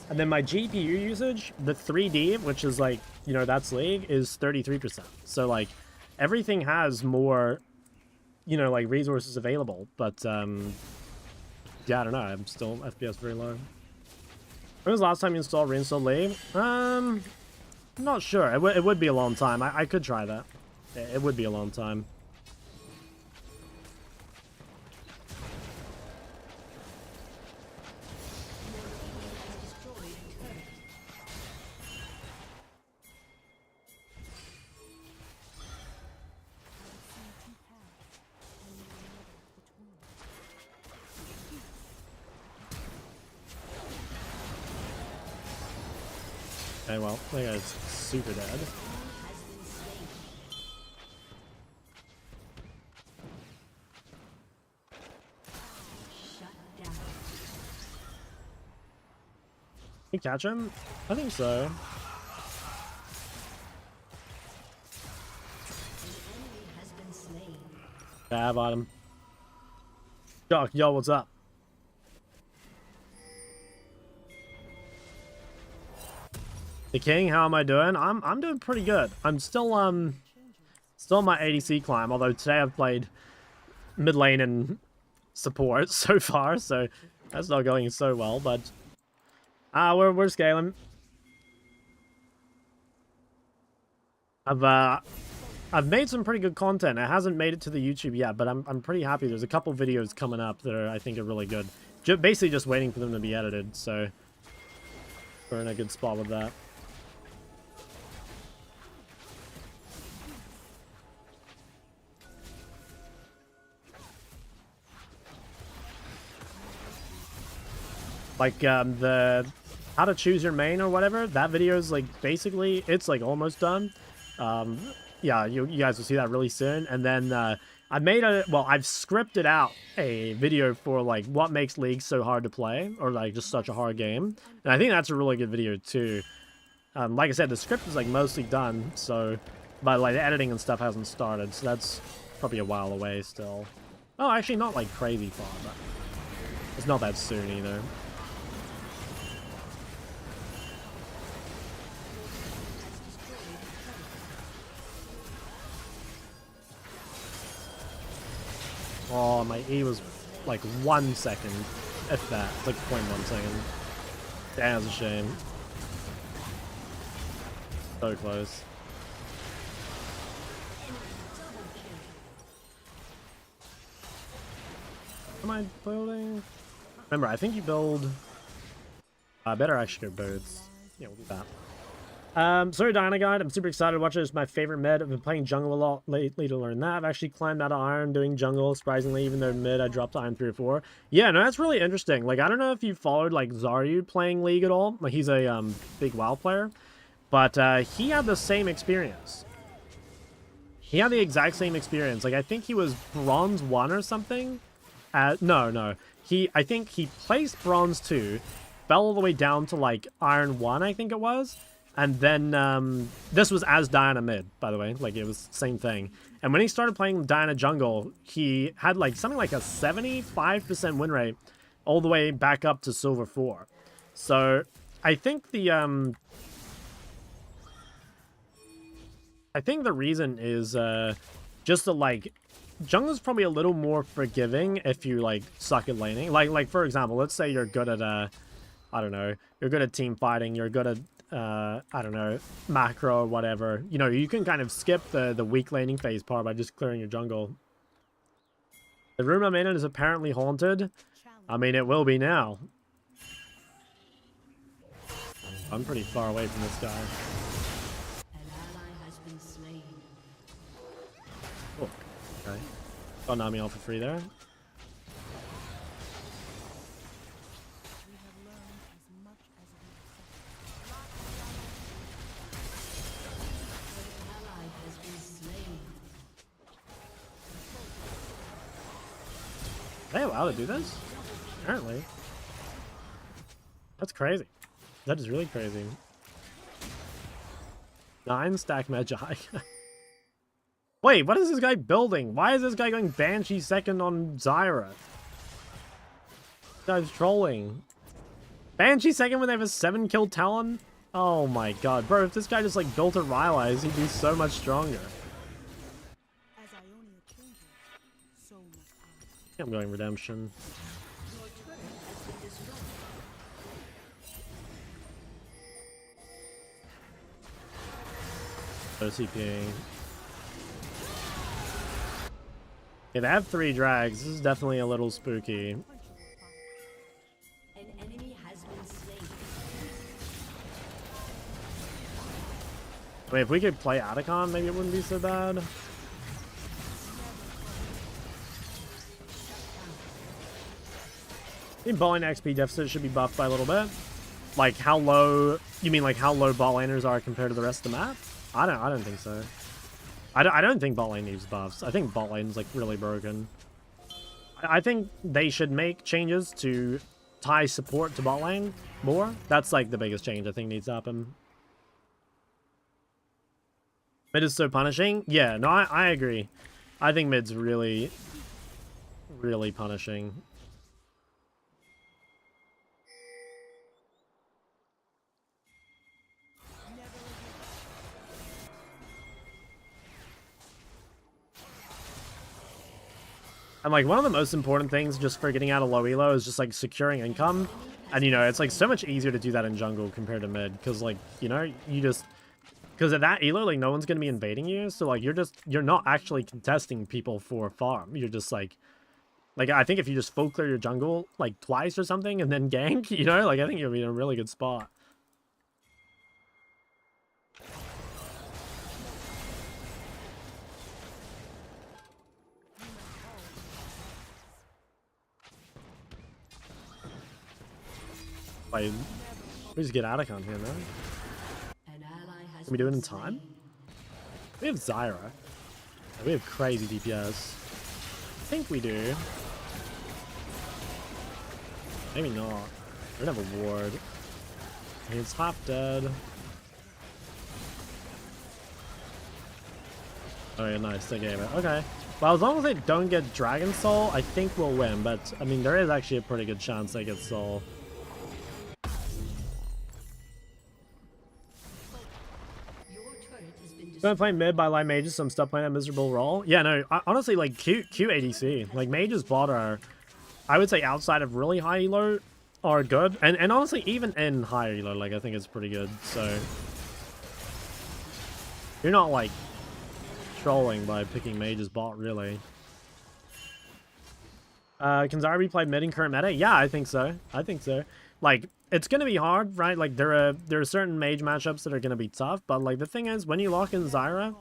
and then my GPU usage, the 3D, which is like, you know, that's League, is 33%. So like everything has more, you know, like resources available, but yeah, I don't know, I'm still FPS very low. When was the last time you installed reinstalled League? I'm not sure. It would be a long time. I could try that. It would be a long time. Okay, well, that guy's super dead. Can you catch him? I think so. Yeah, I bought him. Yo, what's up? The king, how am I doing? I'm doing pretty good. I'm still on my ADC climb, although today I've played mid lane and support so far, so that's not going so well, but we're scaling. I've made some pretty good content. It hasn't made it to the YouTube yet, but I'm pretty happy. There's a couple videos coming up that I think are really good. Basically just waiting for them to be edited, so we're in a good spot with that. Like the how to choose your main or whatever, that video is like basically it's like almost done. Yeah, you guys will see that really soon. And then I've scripted out a video for like what makes League so hard to play, or like just such a hard game, and I think that's a really good video too. Like I said, the script is like mostly done, so but like the editing and stuff hasn't started, so that's probably a while away still. Oh, actually not like crazy far, but it's not that soon either. Oh, my E was like 1 second, if that. It's like 0.1 second. Damn, that's a shame. So close. What am I building? Remember, I think you build... I better actually go birds. Yeah, we'll do that. Sorry, Dynaguide. I'm super excited to watch it. It's my favorite mid. I've been playing jungle a lot lately to learn that. I've actually climbed out of iron doing jungle, surprisingly, even though mid I dropped to iron 3 or 4. Yeah, no, that's really interesting. Like, I don't know if you followed, like, Zaryu playing League at all. Like, he's a big WoW player. But he had the same experience. He had the exact same experience. Like, I think he was bronze 1 or something. No. I think he placed bronze 2, fell all the way down to, like, iron 1, I think it was. And then, this was as Diana mid, by the way. Like, it was the same thing. And when he started playing Diana jungle, he had, like, something like a 75% win rate all the way back up to silver 4. So, I think the, I think the reason is, just that, like, jungle's probably a little more forgiving if you, like, suck at laning. Like, for example, let's say you're good at, I don't know, you're good at team fighting, you're good at, I don't know, macro or whatever. You know, you can kind of skip the weak laning phase part by just clearing your jungle. The room I'm in is apparently haunted. I mean, it will be now. I'm pretty far away from this guy. Oh, okay. Got Nami on for free there. Are they allowed to do this? Apparently. That's crazy. That is really crazy. 9 stack Magi. Wait, what is this guy building? Why is this guy going Banshee second on Zyra? This guy's trolling. Banshee second when they have a 7-kill Talon? Oh my god, bro, if this guy just like built a Rylai's, he'd be so much stronger. As Ionia changes, so must I. I'm going Redemption. OCPing. Yeah, they have 3 drags. This is definitely a little spooky. An enemy has been slain. I mean, if we could play Atacon, maybe it wouldn't be so bad. I think bot lane XP deficit should be buffed by a little bit. Like how low? You mean like how low bot laners are compared to the rest of the map? I don't think so. I don't think bot lane needs buffs. I think bot lane's like really broken. I think they should make changes to tie support to bot lane more. That's like the biggest change I think needs to happen. Mid is so punishing. Yeah, no, I agree. I think mid's really, really punishing. And like one of the most important things just for getting out of low elo is just like securing income. And you know, it's like so much easier to do that in jungle compared to mid. Because like, you know, you just... Because at that elo, like no one's going to be invading you. So like you're not actually contesting people for farm. You're just like I think if you just full clear your jungle like twice or something and then gank, you know, like I think you'll be in a really good spot. Like, we just get Atacon here, man. Can we do it in time? We have Zyra. We have crazy DPS. I think we do. Maybe not. We don't have a ward. He's half dead. Oh yeah, nice. They gave it. Okay. Well, as long as they don't get Dragon Soul, I think we'll win. But, I mean, there is actually a pretty good chance they get Soul. I'm gonna play mid by line mages, so I'm still playing a miserable role. Yeah, no, honestly, like, Q ADC. Like, mages bot are, I would say, outside of really high elo, are good. And honestly, even in high elo, like, I think it's pretty good, so... You're not, like, trolling by picking mages bot, really. Can Zyra be played mid in current meta? Yeah, I think so. I think so. Like, it's gonna be hard, right? Like, there are certain mage matchups that are gonna be tough, but, like, the thing is, when you lock in Zyra,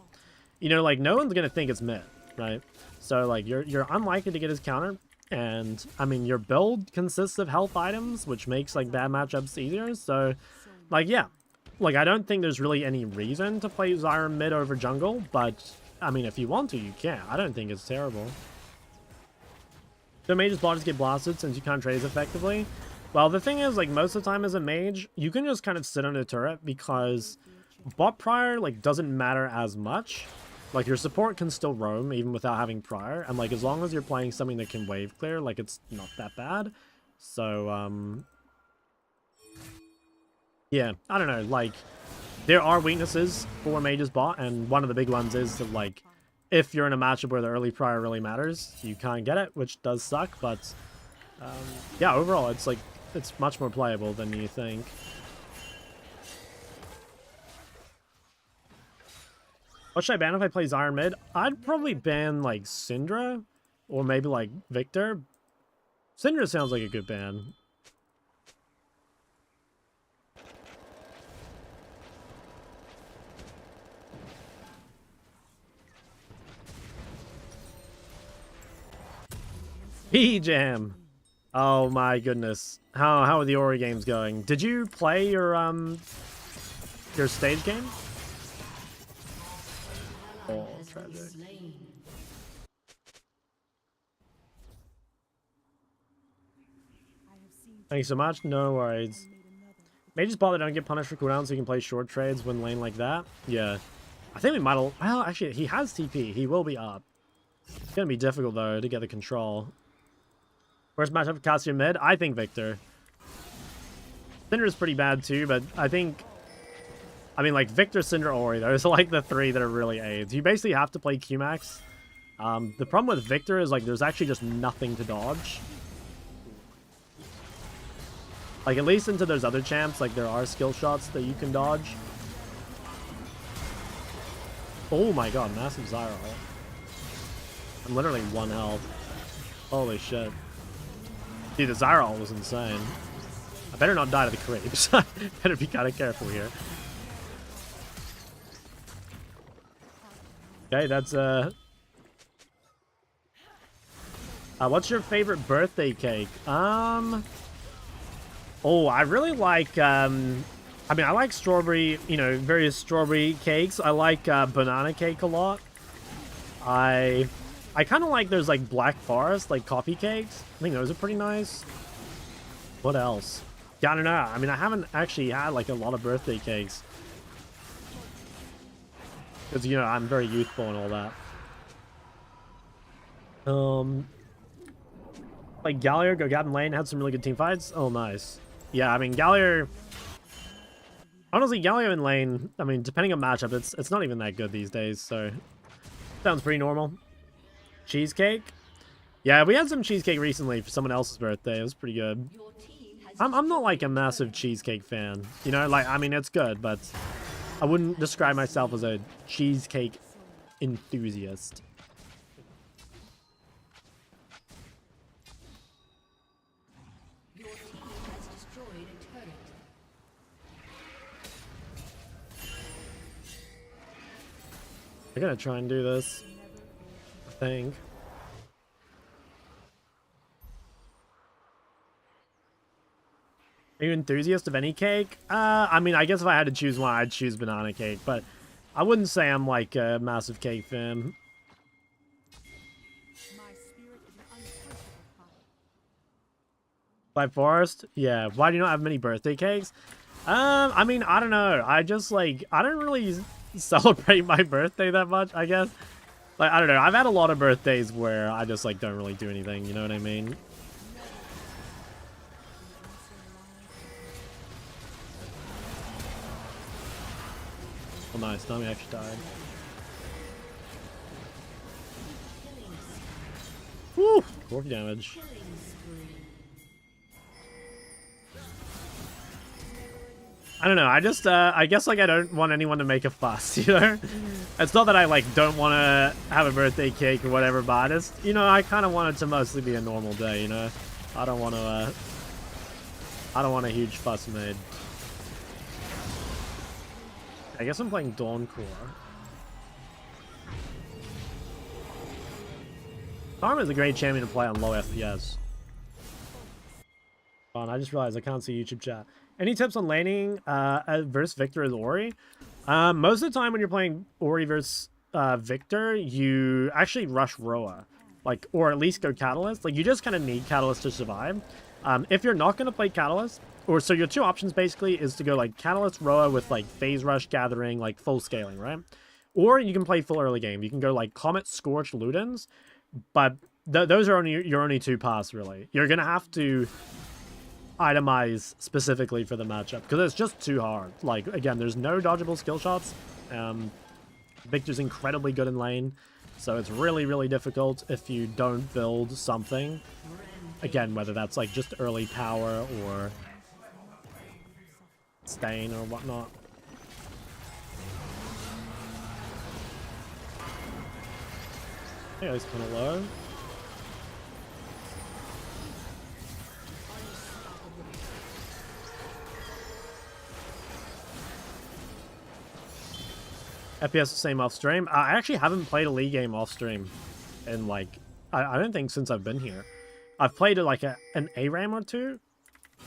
you know, like, no one's gonna think it's mid, right? So, like, you're unlikely to get his counter, and, I mean, your build consists of health items, which makes, like, bad matchups easier, so, like, yeah. Like, I don't think there's really any reason to play Zyra mid over jungle, but, I mean, if you want to, you can. I don't think it's terrible. So mages bot just get blasted since you can't trade as effectively. Well, the thing is, like, most of the time as a mage, you can just kind of sit on a turret because bot prior, like, doesn't matter as much. Like, your support can still roam even without having prior. And, like, as long as you're playing something that can wave clear, like, it's not that bad. So, yeah, I don't know. Like, there are weaknesses for mages bot, and one of the big ones is that, like, if you're in a matchup where the early prior really matters, you can't get it, which does suck, but, yeah, overall, it's, like, it's much more playable than you think. What should I ban if I play Zyra mid? I'd probably ban, like, Syndra, or maybe, like, Victor. Syndra sounds like a good ban. P-Jam! Oh my goodness. How are the Ori games going? Did you play your stage game? Oh, tragic. Thank you so much. No worries. Mages bot that don't get punished for cooldowns so you can play short trades when lane like that. Yeah. I think we might. Well, actually, he has TP. He will be up. It's gonna be difficult though to get the control. First matchup, Cassio mid. I think Victor. Cinder is pretty bad too, but I think. I mean, like Victor, Cinder, Ori. Those are like the three that are really aids. You basically have to play Qmax. The problem with Victor is like there's actually just nothing to dodge. Like at least into those other champs, like there are skill shots that you can dodge. Oh my god, massive Zyra ult. I'm literally 1 health. Holy shit. Dude, the Zyra ult was insane. I better not die to the creeps. Better be kind of careful here. Okay, that's what's your favorite birthday cake? Oh, I really like I mean, I like strawberry, you know, various strawberry cakes. I like banana cake a lot. I kind of like those like Black Forest, like coffee cakes. I think those are pretty nice. What else? Yeah, I don't know. I mean, I haven't actually had like a lot of birthday cakes. Because, you know, I'm very youthful and all that. Like Gallier, go Gavin Lane, had some really good team fights. Oh, nice. Yeah, I mean, Gallier... Honestly, Gallier and Lane, I mean, depending on matchup, it's not even that good these days, so... Sounds pretty normal. Cheesecake? Yeah, we had some cheesecake recently for someone else's birthday. It was pretty good. I'm not, like, a massive cheesecake fan. You know, like, I mean, it's good, but... I wouldn't describe myself as a cheesecake enthusiast. Your team has destroyed a turret. I'm gonna try and do this. I think. Are you enthusiast of any cake? I mean, I guess if I had to choose one, I'd choose banana cake, but I wouldn't say I'm like a massive cake fan. My spirit is an unquenchable fire. Black Forest? Yeah. Why do you not have many birthday cakes? I mean, I don't know. I just like, I don't really celebrate my birthday that much, I guess. Like, I don't know. I've had a lot of birthdays where I just like don't really do anything, you know what I mean? Oh, nice. Nami actually died. Woo! 40 damage. I don't know. I just, I guess, like, I don't want anyone to make a fuss, you know? It's not that I, like, don't want to have a birthday cake or whatever, but I just, you know, I kind of want it to mostly be a normal day, you know? I don't want to, I don't want a huge fuss made. I guess I'm playing Dawn Core. Karma is a great champion to play on low FPS. Oh, and I just realized I can't see YouTube chat. Any tips on laning versus Victor as Ori? Most of the time when you're playing Ori versus Victor, you actually rush Roa. Like, or at least go Catalyst. Like, you just kind of need Catalyst to survive. If you're not going to play Catalyst, or so your two options basically is to go like Catalyst Roa with like Phase Rush Gathering, like full scaling, right? Or you can play full early game. You can go like Comet Scorch Ludens, but those are only your only two paths really. You're going to have to itemize specifically for the matchup because it's just too hard. Like, again, there's no dodgeable skill shots. Victor's incredibly good in lane, so it's really, really difficult if you don't build something. Again, whether that's like just early power or stain or whatnot. Yeah, he's kind of low. FPS the same off stream. I actually haven't played a League game off stream in like, I don't think since I've been here. I've played like an ARAM or two,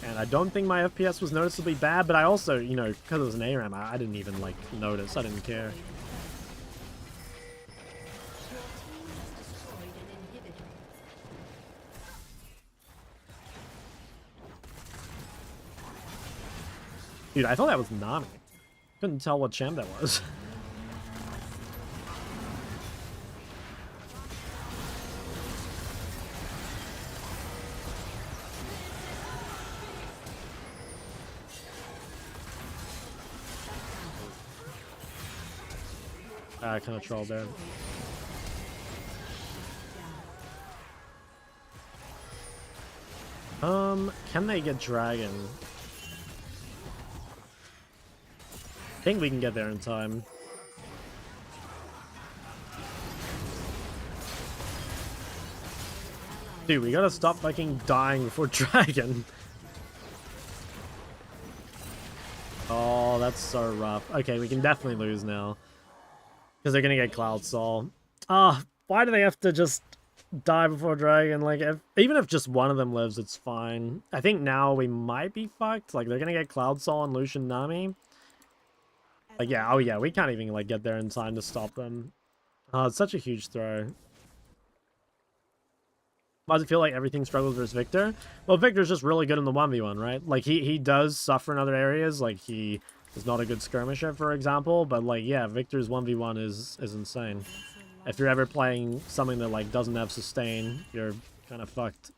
and I don't think my FPS was noticeably bad, but I also, you know, because it was an ARAM, I didn't even like notice. I didn't care. Dude, I thought that was Nami. Couldn't tell what champ that was. I kind of trolled there. Can they get dragon? I think we can get there in time. Dude, we gotta stop fucking dying before dragon. Oh, that's so rough. Okay, we can definitely lose now. Because they're gonna get Cloud Soul. Ah, why do they have to just die before dragon? Like, even if just one of them lives, it's fine. I think now we might be fucked. Like, they're gonna get Cloud Soul and Lucian Nami. Like, yeah, oh yeah, we can't even, like, get there in time to stop them. Oh, it's such a huge throw. Why does it feel like everything struggles versus Victor? Well, Victor's just really good in the 1v1, right? Like, he does suffer in other areas. Like, he is not a good skirmisher, for example. But, like, yeah, Victor's 1v1 is insane. If you're ever playing something that, like, doesn't have sustain, you're kind of fucked.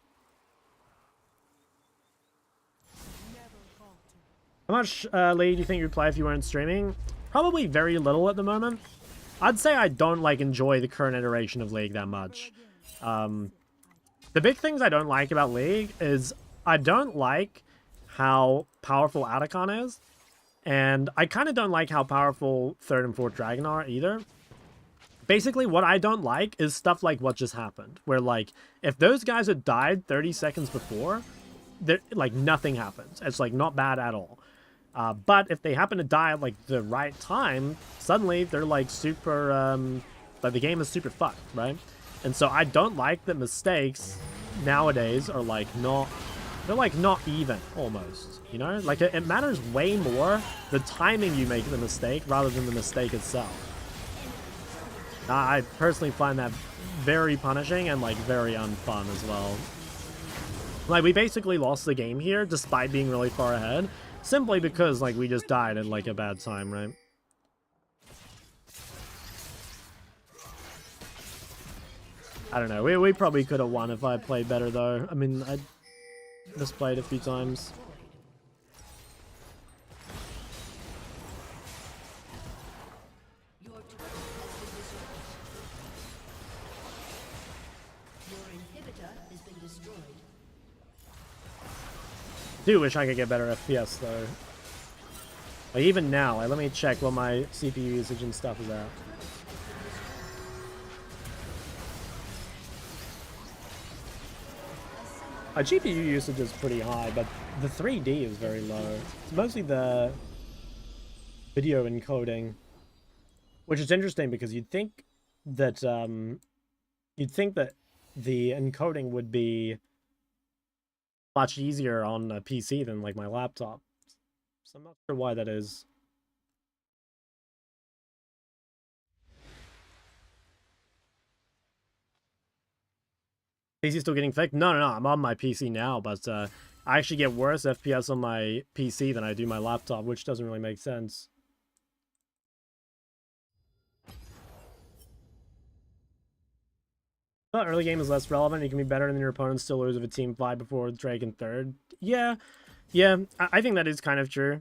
How much League do you think you'd play if you weren't streaming? Probably very little at the moment. I'd say I don't, like, enjoy the current iteration of League that much. The big things I don't like about League is I don't like how powerful Atacon is. And I kind of don't like how powerful 3rd and 4th Dragon are either. Basically, what I don't like is stuff like what just happened. Where, like, if those guys had died 30 seconds before, like, nothing happens. It's, like, not bad at all. But if they happen to die at, like, the right time, suddenly they're, like, super, like, the game is super fucked, right? And so I don't like that mistakes nowadays are, like, not... They're, like, not even, almost, you know? Like, it matters way more the timing you make the mistake rather than the mistake itself. I personally find that very punishing and, like, very unfun as well. Like, we basically lost the game here despite being really far ahead, simply because, like, we just died at, like, a bad time, right? I don't know. We probably could have won if I played better, though. I mean, I misplayed a few times. Do wish I could get better FPS, though. Like, even now, like, let me check what my CPU usage and stuff is at. My GPU usage is pretty high, but the 3D is very low. It's mostly the video encoding, which is interesting because you'd think that the encoding would be much easier on a PC than, like, my laptop. So I'm not sure why that is. PC still getting fixed? No, I'm on my PC now, but I actually get worse FPS on my PC than I do my laptop, which doesn't really make sense. Well, early game is less relevant. You can be better than your opponent, still lose if a team fight before Dragon 3rd. Yeah, I think that is kind of true.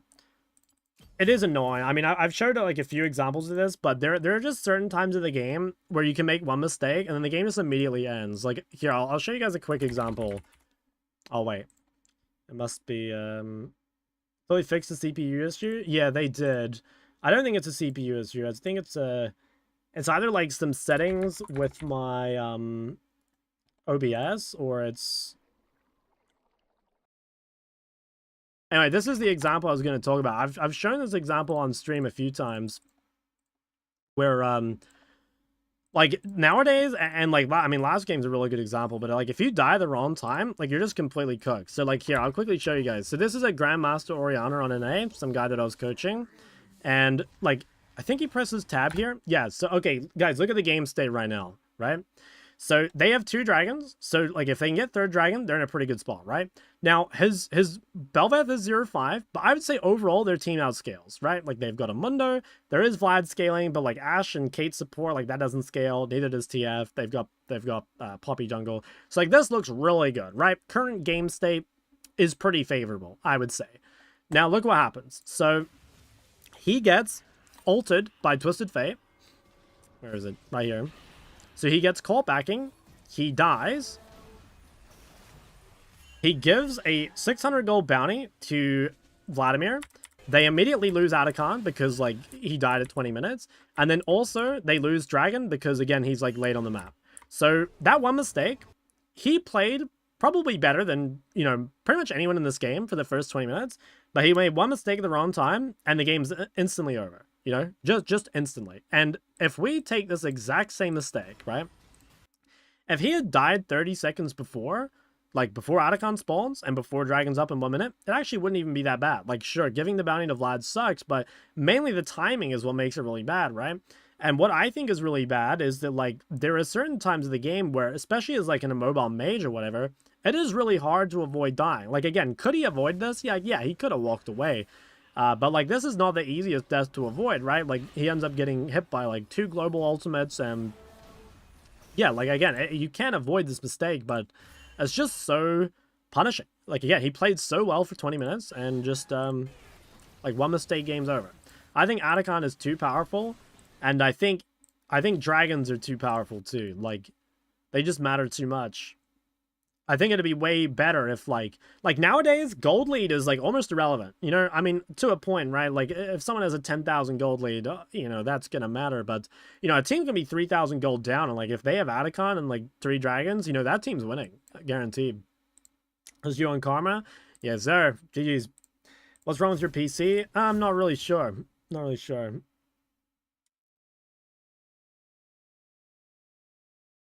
It is annoying. I mean, I've showed like a few examples of this, but there are just certain times of the game where you can make one mistake and then the game just immediately ends. Like, here, I'll show you guys a quick example. Oh, wait. It must be, So they fixed the CPU issue? Yeah, they did. I don't think it's a CPU issue. I think it's either like some settings with my OBS, or it's... Anyway, this is the example I was going to talk about. I've shown this example on stream a few times where, like, nowadays, and, like, I mean, last game's a really good example, but, like, if you die the wrong time, like, you're just completely cooked. So, like, here, I'll quickly show you guys. So this is a Grandmaster Oriana on NA, some guy that I was coaching, and, like, I think he presses tab here. Yeah, so, okay, guys, look at the game state right now, right? So they have 2 dragons. So, like, if they can get 3rd dragon, they're in a pretty good spot, right? Now, his Belveth is 0-5, but I would say overall their team outscales, right? Like, they've got a Mundo. There is Vlad scaling, but, like, Ashe and Kate support, like, that doesn't scale. Neither does TF. They've got Poppy jungle. So, like, this looks really good, right? Current game state is pretty favorable, I would say. Now, look what happens. So, he gets ulted by Twisted Fate. Where is it? Right here. So he gets caught backing. He dies. He gives a 600 gold bounty to Vladimir. They immediately lose Atacon because, like, he died at 20 minutes. And then also, they lose Dragon because, again, he's, like, late on the map. So, that one mistake, he played probably better than, you know, pretty much anyone in this game for the first 20 minutes. But he made one mistake at the wrong time, and the game's instantly over. You know? Just instantly. And if we take this exact same mistake, right? If he had died 30 seconds before, like before Atacon spawns and before Dragon's up in 1 minute, it actually wouldn't even be that bad. Like, sure, giving the bounty to Vlad sucks, but mainly the timing is what makes it really bad, right? And what I think is really bad is that, like, there are certain times of the game where, especially as, like, in a mobile mage or whatever, it is really hard to avoid dying. Like, again, could he avoid this? Yeah, he could have walked away. But, like, this is not the easiest death to avoid, right? Like, he ends up getting hit by, like, 2 global ultimates, and yeah, like, again, you can't avoid this mistake, but it's just so punishing. Like, again, he played so well for 20 minutes, and just, like, one mistake, game's over. I think Atacon is too powerful, and I think dragons are too powerful, too. Like, they just matter too much. I think it'd be way better if, like nowadays, gold lead is, like, almost irrelevant. You know, I mean, to a point, right? Like, if someone has a 10,000 gold lead, you know, that's gonna matter. But, you know, a team can be 3,000 gold down, and, like, if they have Atacon and, like, 3 dragons, you know, that team's winning. Guaranteed. Is you on Karma? Yes, sir. GG's. What's wrong with your PC? I'm not really sure. Not really sure.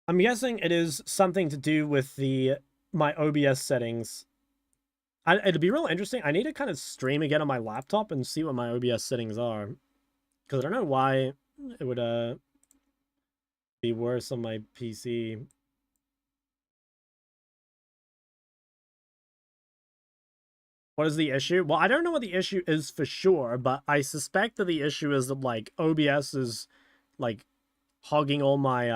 I'm guessing it is something to do with my OBS settings. It'd be real interesting. I need to kind of stream again on my laptop and see what my OBS settings are. Because I don't know why it would be worse on my PC. What is the issue? Well, I don't know what the issue is for sure, but I suspect that the issue is that, like, OBS is, like, hogging all my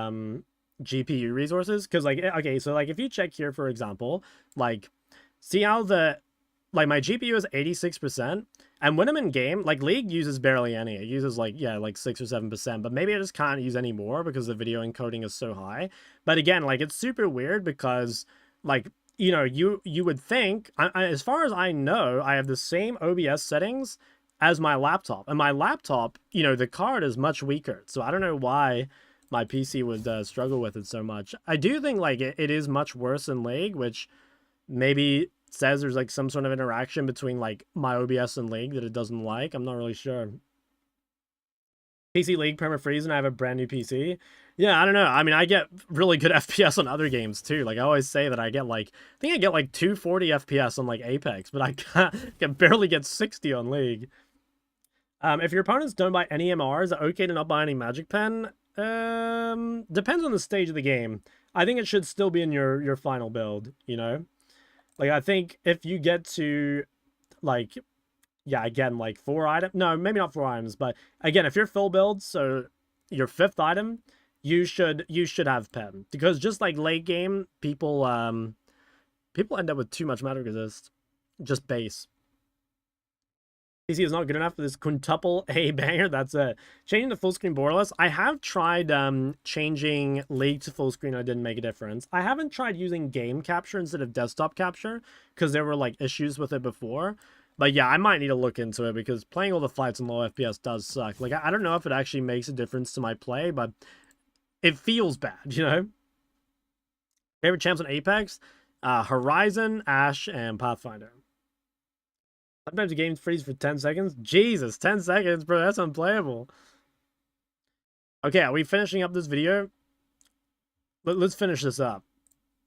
GPU resources. Because, like, okay, so, like, if you check here, for example, like, see how my GPU is 86%, and when I'm in game, like, League uses barely any. It uses, like, yeah, like 6 or 7%, but maybe I just can't use any more because the video encoding is so high. But again, like, it's super weird because, like, you know, you would think, as far as I know, I have the same OBS settings as my laptop. And my laptop, you know, the card is much weaker. So I don't know why my PC would struggle with it so much. I do think, like, it is much worse in League, which maybe says there's, like, some sort of interaction between, like, my OBS and League that it doesn't like. I'm not really sure. PC League perma-freeze and I have a brand new PC. Yeah, I don't know. I mean, I get really good FPS on other games too. Like, I always say that I get, like, I think I get, like, 240 FPS on, like, Apex, but I can barely get 60 on League. If your opponents don't buy any MR, is it okay to not buy any Magic Pen? Depends on the stage of the game. I think it should still be in your final build, you know? Like, I think if you get to, like, yeah, again, like, 4 items. No, maybe not 4 items, but again, if you're full build, so your 5th item, you should have pen. Because just like late game, people end up with too much magic resist. Just base. PC is not good enough for this quintuple A banger. That's it. Changing to full screen borderless. I have tried changing League to full screen. I didn't make a difference. I haven't tried using game capture instead of desktop capture because there were, like, issues with it before. But yeah, I might need to look into it because playing all the fights in low FPS does suck. Like, I don't know if it actually makes a difference to my play, but it feels bad, you know? Favorite champs on Apex? Horizon, Ashe, and Pathfinder. Sometimes the game freezes for 10 seconds. Jesus, 10 seconds, bro. That's unplayable. Okay, are we finishing up this video? Let's finish this up.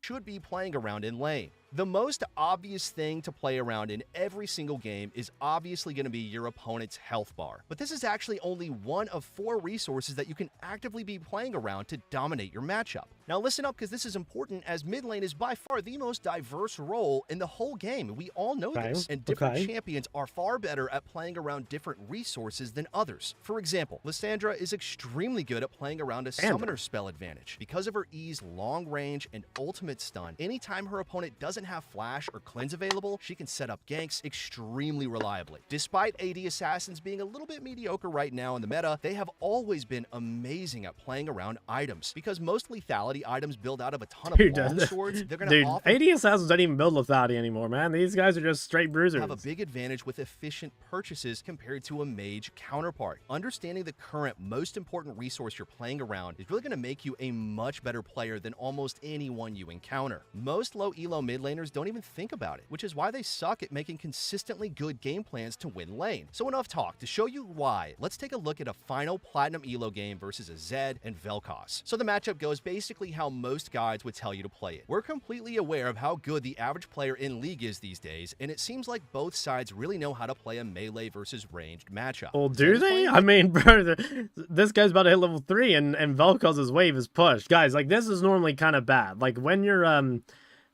Should be playing around in lane. The most obvious thing to play around in every single game is obviously going to be your opponent's health bar. But this is actually only one of 4 resources that you can actively be playing around to dominate your matchup. Now listen up, because this is important, as mid lane is by far the most diverse role in the whole game. We all know this, and different champions are far better at playing around different resources than others. For example, Lysandra is extremely good at playing around a summoner spell advantage. Because of her ease, long range, and ultimate stun, anytime her opponent doesn't doesn't have flash or cleanse available, she can set up ganks extremely reliably. Despite AD assassins being a little bit mediocre right now in the meta, they have always been amazing at playing around items. Because most lethality items build out of a ton of long swords, they're going to often... AD assassins don't even build lethality anymore, man. These guys are just straight bruisers. Have a big advantage with efficient purchases compared to a mage counterpart. Understanding the current most important resource you're playing around is really going to make you a much better player than almost anyone you encounter. Most low elo mid laners don't even think about it, which is why they suck at making consistently good game plans to win lane. So enough talk. To show you why, let's take a look at a final platinum elo game versus a Zed and Vel'Koz. So the matchup goes basically how most guides would tell you to play it. We're completely aware of how good the average player in League is these days, and it seems like both sides really know how to play a melee versus ranged matchup. Well, do they? I mean, bro, this guy's about to hit level 3 and Vel'Koz's wave is pushed. Guys, like, this is normally kind of bad. Like, when you're,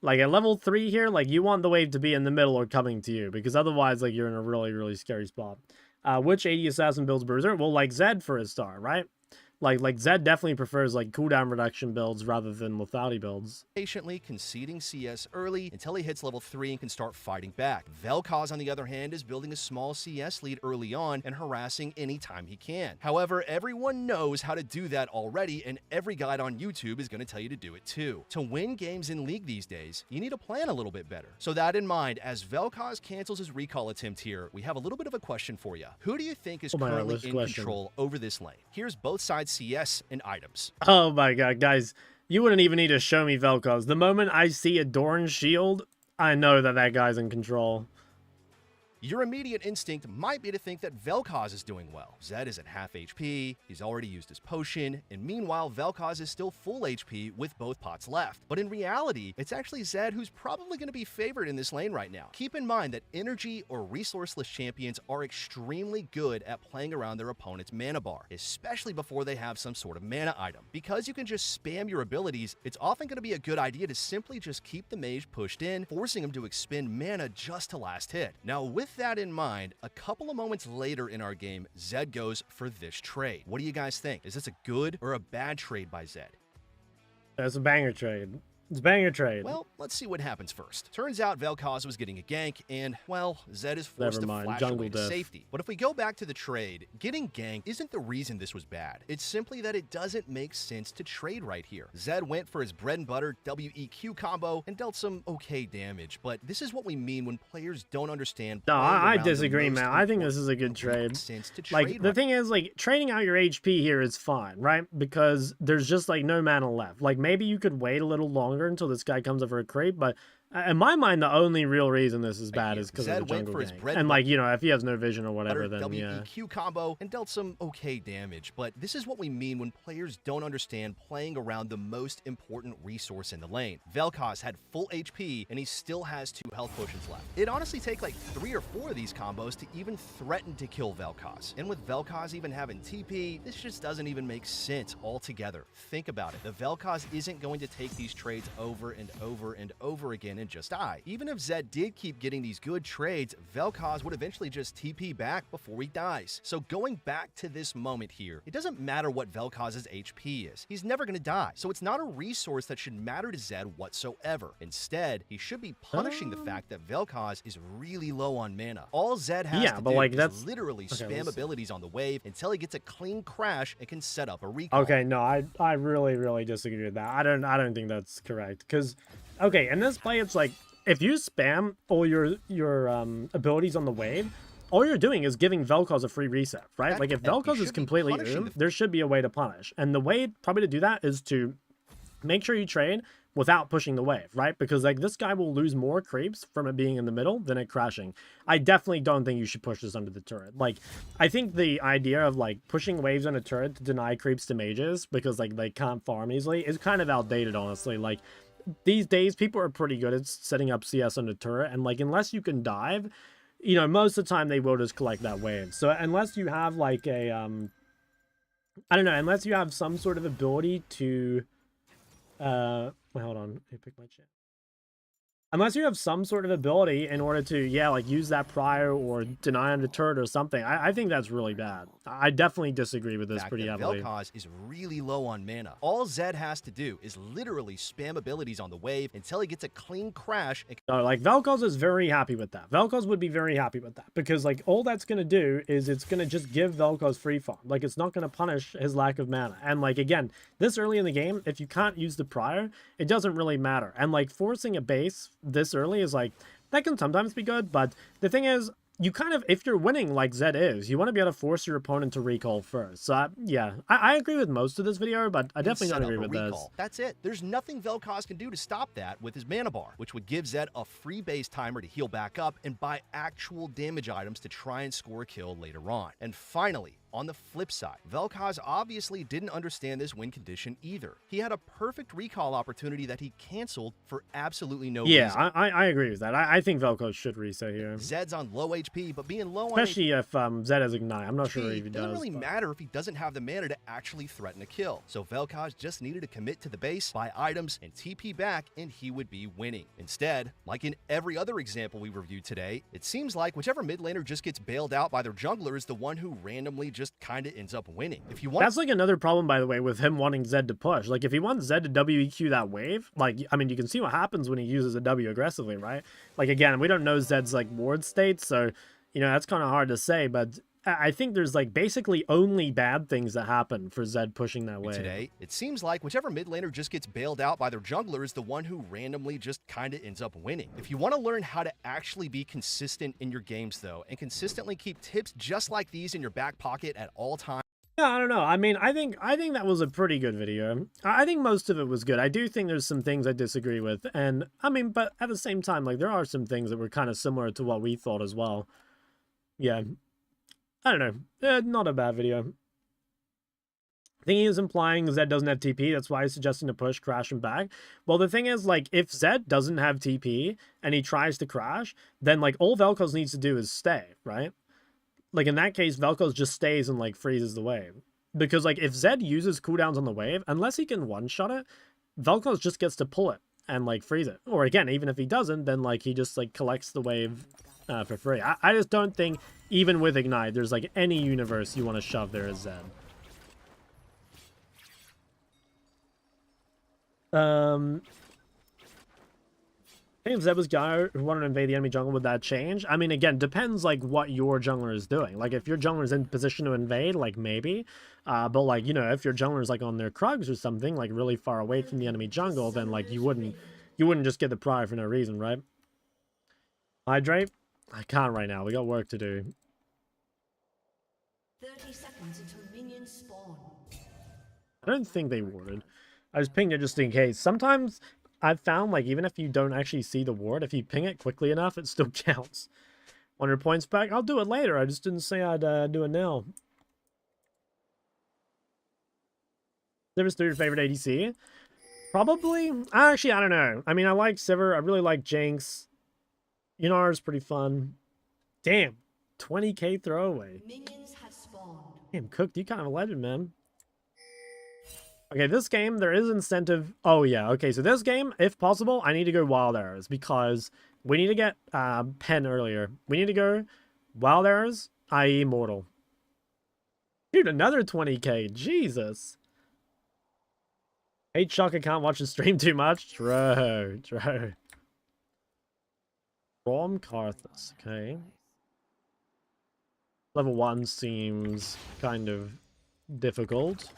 like, at level 3 here, like, you want the wave to be in the middle or coming to you, because otherwise, like, you're in a really, really scary spot. Which AD assassin builds Bruiser? Well, like, Zed for his star, right? Like Zed definitely prefers like cooldown reduction builds rather than lethality builds. Patiently conceding CS early until he hits level 3 and can start fighting back. Vel'Koz, on the other hand, is building a small CS lead early on and harassing anytime he can. However, everyone knows how to do that already, and every guide on YouTube is going to tell you to do it too. To win games in League these days, you need to plan a little bit better. So that in mind, as Vel'Koz cancels his recall attempt here, we have a little bit of a question for you. Who do you think is currently in control over this lane? Here's both sides CS and items. Oh my god, guys. You wouldn't even need to show me Vel'Koz. The moment I see a Dorn shield, I know that that guy's in control. Your immediate instinct might be to think that Vel'Koz is doing well. Zed is at half HP, he's already used his potion, and meanwhile Vel'Koz is still full HP with both pots left. But in reality, it's actually Zed who's probably going to be favored in this lane right now. Keep in mind that energy or resourceless champions are extremely good at playing around their opponent's mana bar, especially before they have some sort of mana item. Because you can just spam your abilities, it's often going to be a good idea to simply just keep the mage pushed in, forcing him to expend mana just to last hit. Now with that in mind, a couple of moments later in our game, Zed goes for this trade. What do you guys think? Is this a good or a bad trade by Zed? That's a banger trade. It's a banger trade. Well, let's see what happens first. Turns out Vel'Koz was getting a gank, and, well, Zed is forced to flash away to safety. But if we go back to the trade, getting ganked isn't the reason this was bad. It's simply that it doesn't make sense to trade right here. Zed went for his bread and butter WEQ combo and dealt some okay damage, but this is what we mean when players don't understand. No, I disagree, man. I think this is a good trade. Like, the thing is, like, trading out your HP here is fine, right? Because there's just, like, no mana left. Like, maybe you could wait a little longer until this guy comes up for a creep, but in my mind, the only real reason this is bad is because of the jungle gank. And, like, you know, if he has no vision or whatever, then yeah. WEQ combo and dealt some okay damage, but this is what we mean when players don't understand playing around the most important resource in the lane. Vel'Koz had full HP, and he still has 2 health potions left. It'd honestly take like 3 or 4 of these combos to even threaten to kill Vel'Koz. And with Vel'Koz even having TP, this just doesn't even make sense altogether. Think about it. The Vel'Koz isn't going to take these trades over and over and over again and just die. Even if Zed did keep getting these good trades, Vel'Koz would eventually just TP back before he dies. So going back to this moment here, it doesn't matter what Vel'Koz's HP is. He's never going to die. So it's not a resource that should matter to Zed whatsoever. Instead, he should be punishing the fact that Vel'Koz is really low on mana. All Zed has to do is literally spam abilities on the wave until he gets a clean crash and can set up a recall. Okay, no, I really disagree with that. I don't think that's correct, because okay, in this play, it's like, if you spam all your abilities on the wave, all you're doing is giving Vel'Koz a free reset, right? Like, if Vel'Koz is completely oom, there should be a way to punish. And the way probably to do that is to make sure you trade without pushing the wave, right? Because, like, this guy will lose more creeps from it being in the middle than it crashing. I definitely don't think you should push this under the turret. Like, I think the idea of, like, pushing waves on a turret to deny creeps to mages because, like, they can't farm easily is kind of outdated, honestly. Like, these days, people are pretty good at setting up CS on the turret, and, like, unless you can dive, you know, most of the time they will just collect that wave. So unless you have, like, a, I don't know, unless you have some sort of ability to, wait, hold on, let me pick my chat. Unless you have some sort of ability in order to, yeah, like use that prior or deny undeterred or something. I think that's really bad. I definitely disagree with this pretty heavily. Vel'Koz is really low on mana. All Zed has to do is literally spam abilities on the wave until he gets a clean crash. So, like, Vel'Koz is very happy with that. Vel'Koz would be very happy with that because, like, all that's going to do is it's going to just give Vel'Koz free farm. Like, it's not going to punish his lack of mana. And, like, again, this early in the game, if you can't use the prior, it doesn't really matter. And, like, forcing a base this early is, like, that can sometimes be good. But the thing is, you kind of, if you're winning like Zed is, you want to be able to force your opponent to recall first. So, yeah, I agree with most of this video, but I definitely don't agree with this. That's it. There's nothing Vel'Koz can do to stop that with his mana bar, which would give Zed a free base timer to heal back up and buy actual damage items to try and score a kill later on. And finally, on the flip side, Vel'Koz obviously didn't understand this win condition either. He had a perfect recall opportunity that he canceled for absolutely no reason. Yeah, I agree with that. I think Vel'Koz should reset here. Zed's on low HP, but being low especially if Zed has Ignite. I'm not sure if he does. It doesn't really matter if he doesn't have the mana to actually threaten a kill. So Vel'Koz just needed to commit to the base, buy items, and TP back, and he would be winning. Instead, like in every other example we reviewed today, it seems like whichever mid laner just gets bailed out by their jungler is the one who randomly just kind of ends up winning. If you want, that's like another problem, by the way, with him wanting Zed to push. Like, if he wants Zed to WEQ that wave, like, I mean, you can see what happens when he uses a W aggressively, right? Like, again, we don't know Zed's, like, ward state, so, you know, that's kind of hard to say, but I think there's, like, basically only bad things that happen for Zed pushing that wave. Today, it seems like whichever mid laner just gets bailed out by their jungler is the one who randomly just kind of ends up winning. If you want to learn how to actually be consistent in your games, though, and consistently keep tips just like these in your back pocket at all times. Yeah, I don't know. I mean, I think that was a pretty good video. I think most of it was good. I do think there's some things I disagree with, and I mean, but at the same time, like, there are some things that were kind of similar to what we thought as well. Yeah, I don't know. Not a bad video. I think he was implying Zed doesn't have TP. That's why he's suggesting to push, crash, and back. Well, the thing is, like, if Zed doesn't have TP and he tries to crash, then, like, all Vel'Koz needs to do is stay, right? Like, in that case, Vel'Koz just stays and, like, freezes the wave. Because, like, if Zed uses cooldowns on the wave, unless he can one-shot it, Vel'Koz just gets to pull it and, like, freeze it. Or, again, even if he doesn't, then, like, he just, like, collects the wave for free. I just don't think, even with Ignite, there's, like, any universe you want to shove there as Zed. If Zed was guy who wanted to invade the enemy jungle, would that change? I mean, again, depends, like, what your jungler is doing. Like, if your jungler is in position to invade, like, maybe. But, like, you know, if your jungler is, like, on their Krugs or something, like, really far away from the enemy jungle, then, like, you wouldn't just get the prior for no reason, right? Hydrate? I can't right now. We got work to do. 30 seconds until minions spawn. I don't think they warded. I just pinged it just in case. Sometimes I've found, like, even if you don't actually see the ward, if you ping it quickly enough, it still counts. 100 points back? I'll do it later. I just didn't say I'd do it now. Sivir's your favorite ADC? Probably. Actually, I don't know. I mean, I like Sivir. I really like Jinx. Yunar is pretty fun. Damn. 20k throwaway. Minions have spawned. Damn, Cooked, you kind of a legend, man. Okay, this game, there is incentive. Oh, yeah. Okay, so this game, if possible, I need to go Wild Arrows because we need to get Pen earlier. We need to go Wild Arrows, i.e. Mortal. Dude, another 20k. Jesus. Hey, Chuck, I can't watch the stream too much. True. From Karthus, okay. Level 1 seems kind of difficult.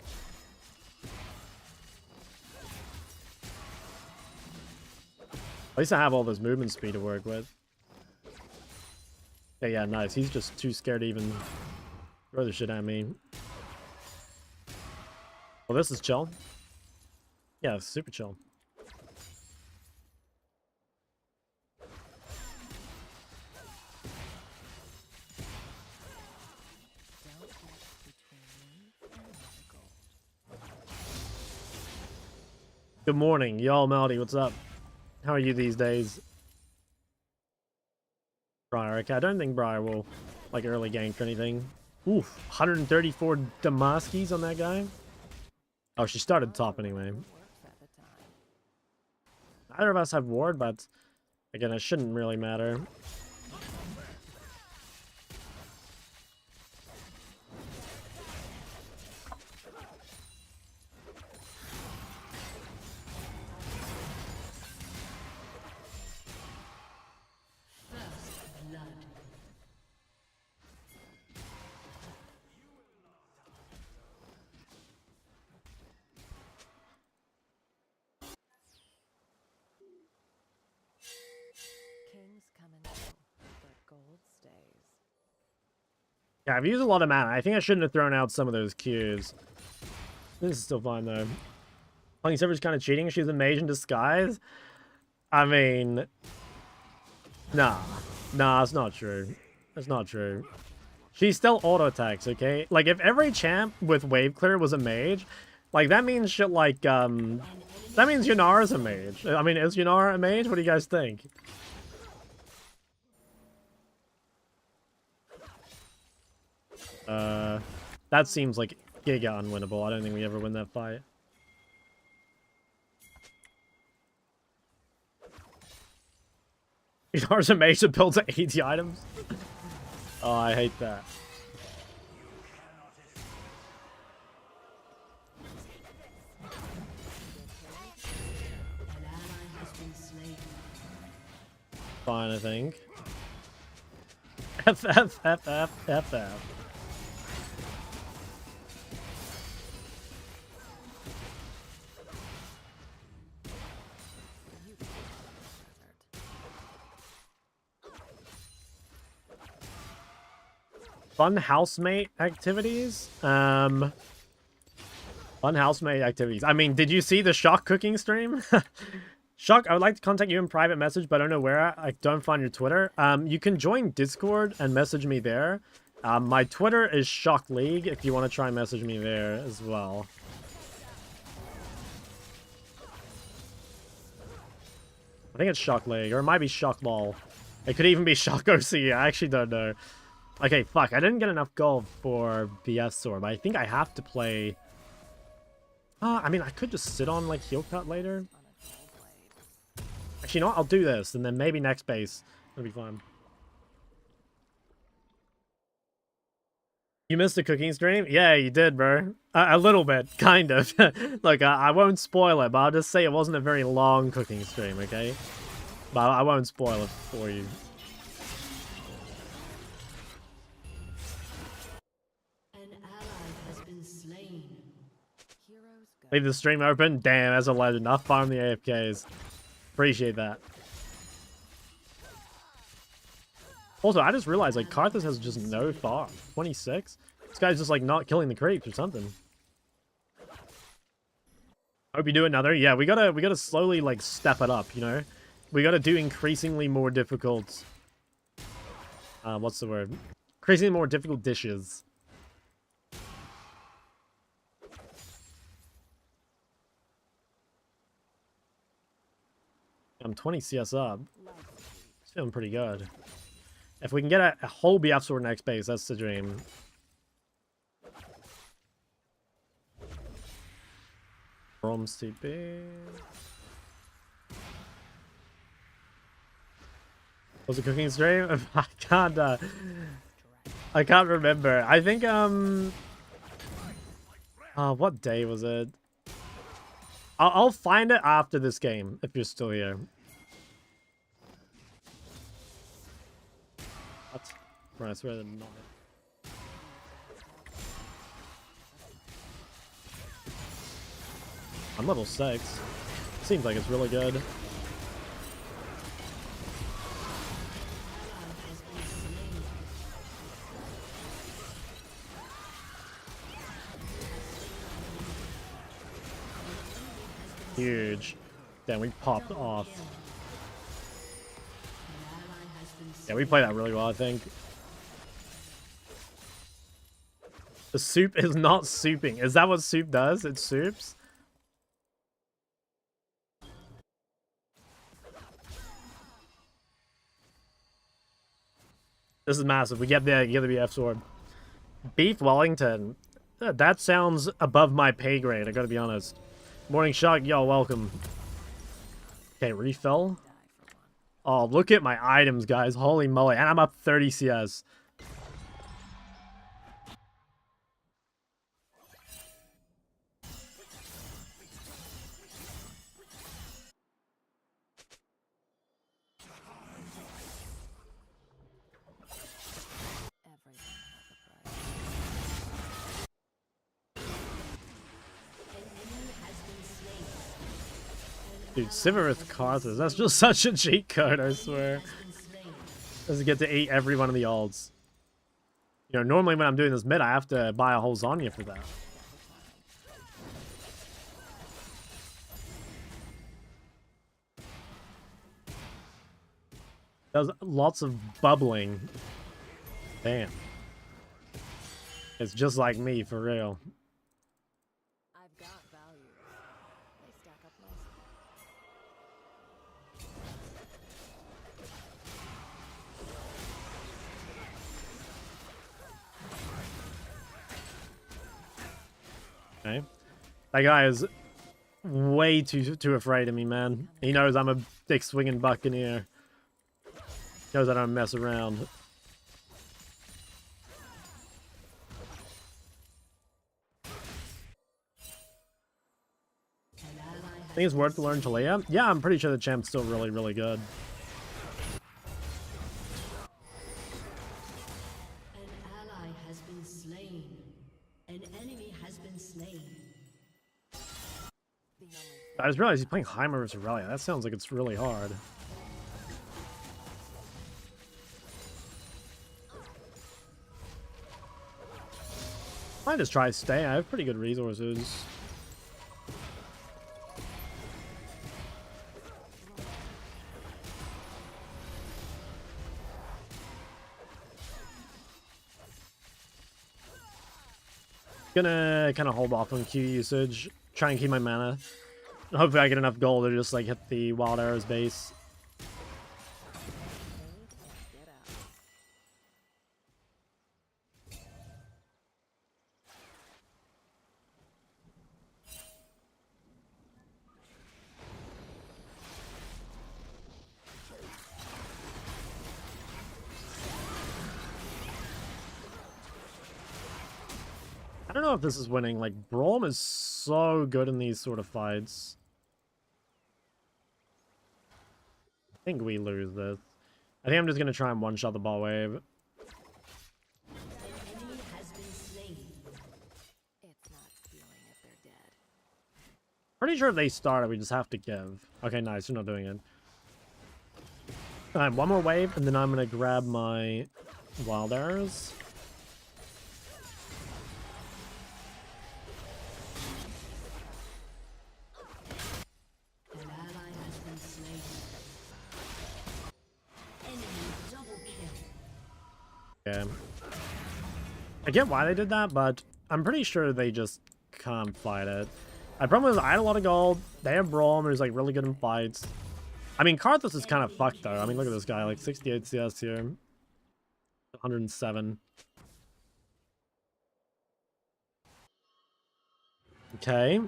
At least I have all this movement speed to work with. Yeah, nice. He's just too scared to even throw the shit at me. Well, this is chill. Yeah, super chill. Good morning, y'all. Melody, what's up? How are you these days? Briar, okay, I don't think Briar will, like, early gank or anything. Oof, 134 Damaskis on that guy. Oh, she started top anyway. Neither of us have ward, but Again, it shouldn't really matter. Kings come and go, but gold stays. Yeah, I've used a lot of mana. I think I shouldn't have thrown out some of those Qs. This is still fine, though. Playing server's kind of cheating. She's a mage in disguise. I mean... Nah. Nah, it's not true. It's not true. She still auto-attacks, okay? Like, if every champ with wave clear was a mage, like, that means shit like, that means Yunara's a mage. I mean, is Yunara a mage? What do you guys think? That seems like giga unwinnable. I don't think we ever win that fight. Yunara's a mage that builds 80 items? Oh, I hate that. Fine, I think. FF. Fun housemate activities? Fun housemate activities. I mean, did you see the Shock cooking stream? Shock, I would like to contact you in private message, but I don't know where. I don't find your Twitter. You can join Discord and message me there. My Twitter is Shock League if you want to try and message me there as well. I think it's Shock League, or it might be Shock Ball. It could even be Shock OC. I actually don't know. Okay, fuck. I didn't get enough gold for BS Sword, but I think I have to play... I mean, I could just sit on, like, heal cut later. Actually, you know what? I'll do this, and then maybe next base. It'll be fun. You missed a cooking stream? Yeah, you did, bro. A little bit, kind of. Look, I won't spoil it, but I'll just say it wasn't a very long cooking stream, okay? But I won't spoil it for you. Leave the stream open? Damn, that's a legend. I'll farm the AFKs. Appreciate that. Also, I just realized, like, Karthus has just no farm. 26? This guy's just, like, not killing the creeps or something. Hope you do another. Yeah, we gotta slowly, like, step it up, you know? We gotta do increasingly more difficult... what's the word? Increasingly more difficult dishes. I'm 20 CS up. It's feeling pretty good. If we can get a whole BF sword next base, that's the dream. Rom's TP. Was it cooking stream? I can't remember. I think what day was it? I'll find it after this game, if you're still here. What? Right, I swear they're not. I'm level 6. Seems like it's really good. Huge. Damn, we popped off. Yeah, we played that really well, I think. The soup is not souping. Is that what soup does? It soups? This is massive. We get the BF sword. Beef Wellington. That sounds above my pay grade, I gotta be honest. Morning Shock, y'all welcome. Okay, refill. Oh, look at my items, guys. Holy moly. And I'm up 30 CS. Dude, Sivirith Carthus, that's just such a cheat code, I swear. Doesn't get to eat every one of the ults. You know, normally when I'm doing this mid, I have to buy a whole Zanya for that. Does lots of bubbling. Damn. It's just like me, for real. I've got value. They stack up nicely. Okay. That guy is way too afraid of me, man. He knows I'm a big swinging buccaneer. He knows I don't mess around. I think it's worth to learn Talia. Yeah, I'm pretty sure the champ's still really, really good. An ally has been slain. An enemy has been slain. I just realized he's playing Heimer versus Aurelia. That sounds like it's really hard. I might just try to stay. I have pretty good resources. Gonna kind of hold off on Q usage. Try and keep my mana. Hopefully I get enough gold to just like hit the Wild Arrows base. I don't know if this is winning. Like, Braum is so good in these sort of fights. I think we lose this. I think I'm just going to try and one-shot the ball wave. An enemy has been slain. It's not stealing if they're dead. Pretty sure if they start, we just have to give. Okay, nice. You're not doing it. Alright, one more wave, and then I'm going to grab my Wild Arrows. I get why they did that, but I'm pretty sure they just can't fight it. My problem is I had a lot of gold. They have Braum, who's like really good in fights. I mean, Karthus is kind of fucked though. I mean, look at this guy, like 68 CS here, 107. Okay.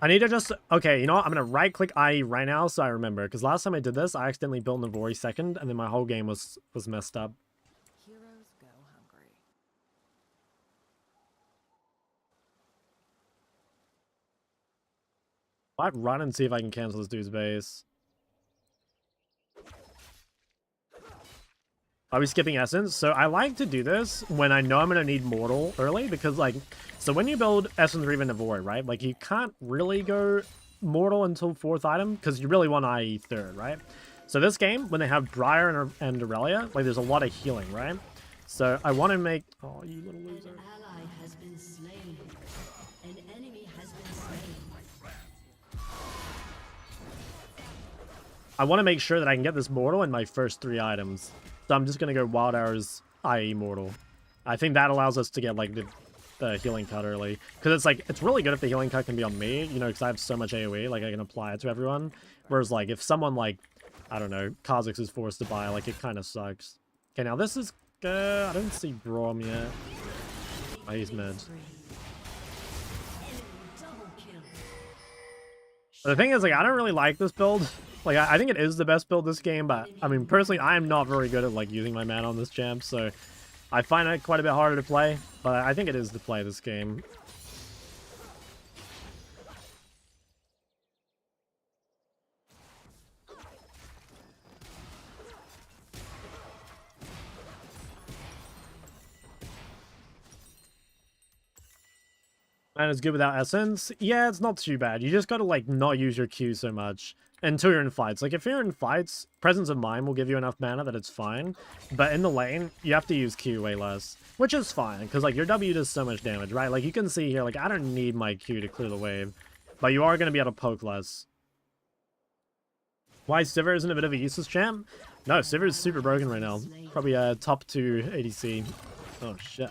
I need to just... Okay, you know what? I'm going to right-click IE right now so I remember. Because last time I did this, I accidentally built Navori second, and then my whole game was messed up. Heroes go hungry. I'd run and see if I can cancel this dude's base. Are we skipping Essence? So I like to do this when I know I'm going to need Mortal early, because, like... So when you build Essence or even Navori, right? Like, you can't really go Mortal until 4th item, because you really want IE 3rd, right? So this game, when they have Briar and Aurelia, like, there's a lot of healing, right? So I want to make... Oh, you little loser. An ally has been slain. An enemy has been slain. I want to make sure that I can get this Mortal in my first 3 items. So I'm just going to go Wild Arrows, IE Mortal. I think that allows us to get, like, the healing cut early. Because it's, like, it's really good if the healing cut can be on me, you know, because I have so much AoE, like, I can apply it to everyone. Whereas, like, if someone, like, I don't know, Kha'Zix is forced to buy, like, it kind of sucks. Okay, now this is... I don't see Braum yet. Oh, he's mid. But the thing is, like, I don't really like this build. Like, I think it is the best build this game, but, I mean, personally, I am not very good at, like, using my mana on this champ, so I find it quite a bit harder to play, but I think it is to play this game. And it's good without essence. Yeah, it's not too bad. You just gotta, like, not use your Q so much until you're in fights. Like, if you're in fights, Presence of Mind will give you enough mana that it's fine. But in the lane, you have to use Q way less. Which is fine, because, like, your W does so much damage, right? Like, you can see here, like, I don't need my Q to clear the wave. But you are gonna be able to poke less. Why Sivir isn't a bit of a useless champ? No, Sivir is super broken right now. Probably a top 2 ADC. Oh, shit.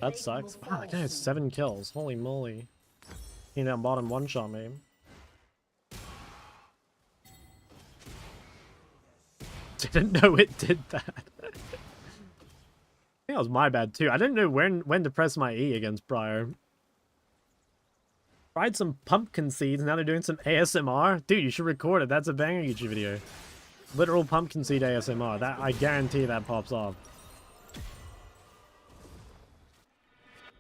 That sucks. Wow, that guy has 7 kills. Holy moly. He down bottom one-shot me. Didn't know it did that. I think that was my bad too. I didn't know when to press my E against Briar. Tried some pumpkin seeds, now they're doing some ASMR. Dude, you should record it. That's a banger YouTube video. Literal pumpkin seed ASMR. That I guarantee that pops off.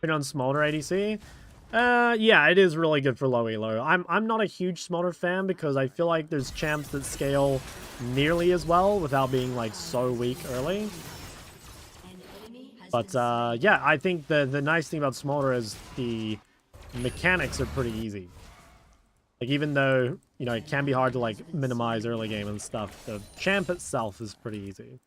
On Smolder ADC? Yeah, it is really good for low elo. I'm not a huge Smolder fan because I feel like there's champs that scale nearly as well without being like so weak early. But yeah, I think the nice thing about Smolder is the mechanics are pretty easy. Like even though, you know, it can be hard to like minimize early game and stuff, the champ itself is pretty easy.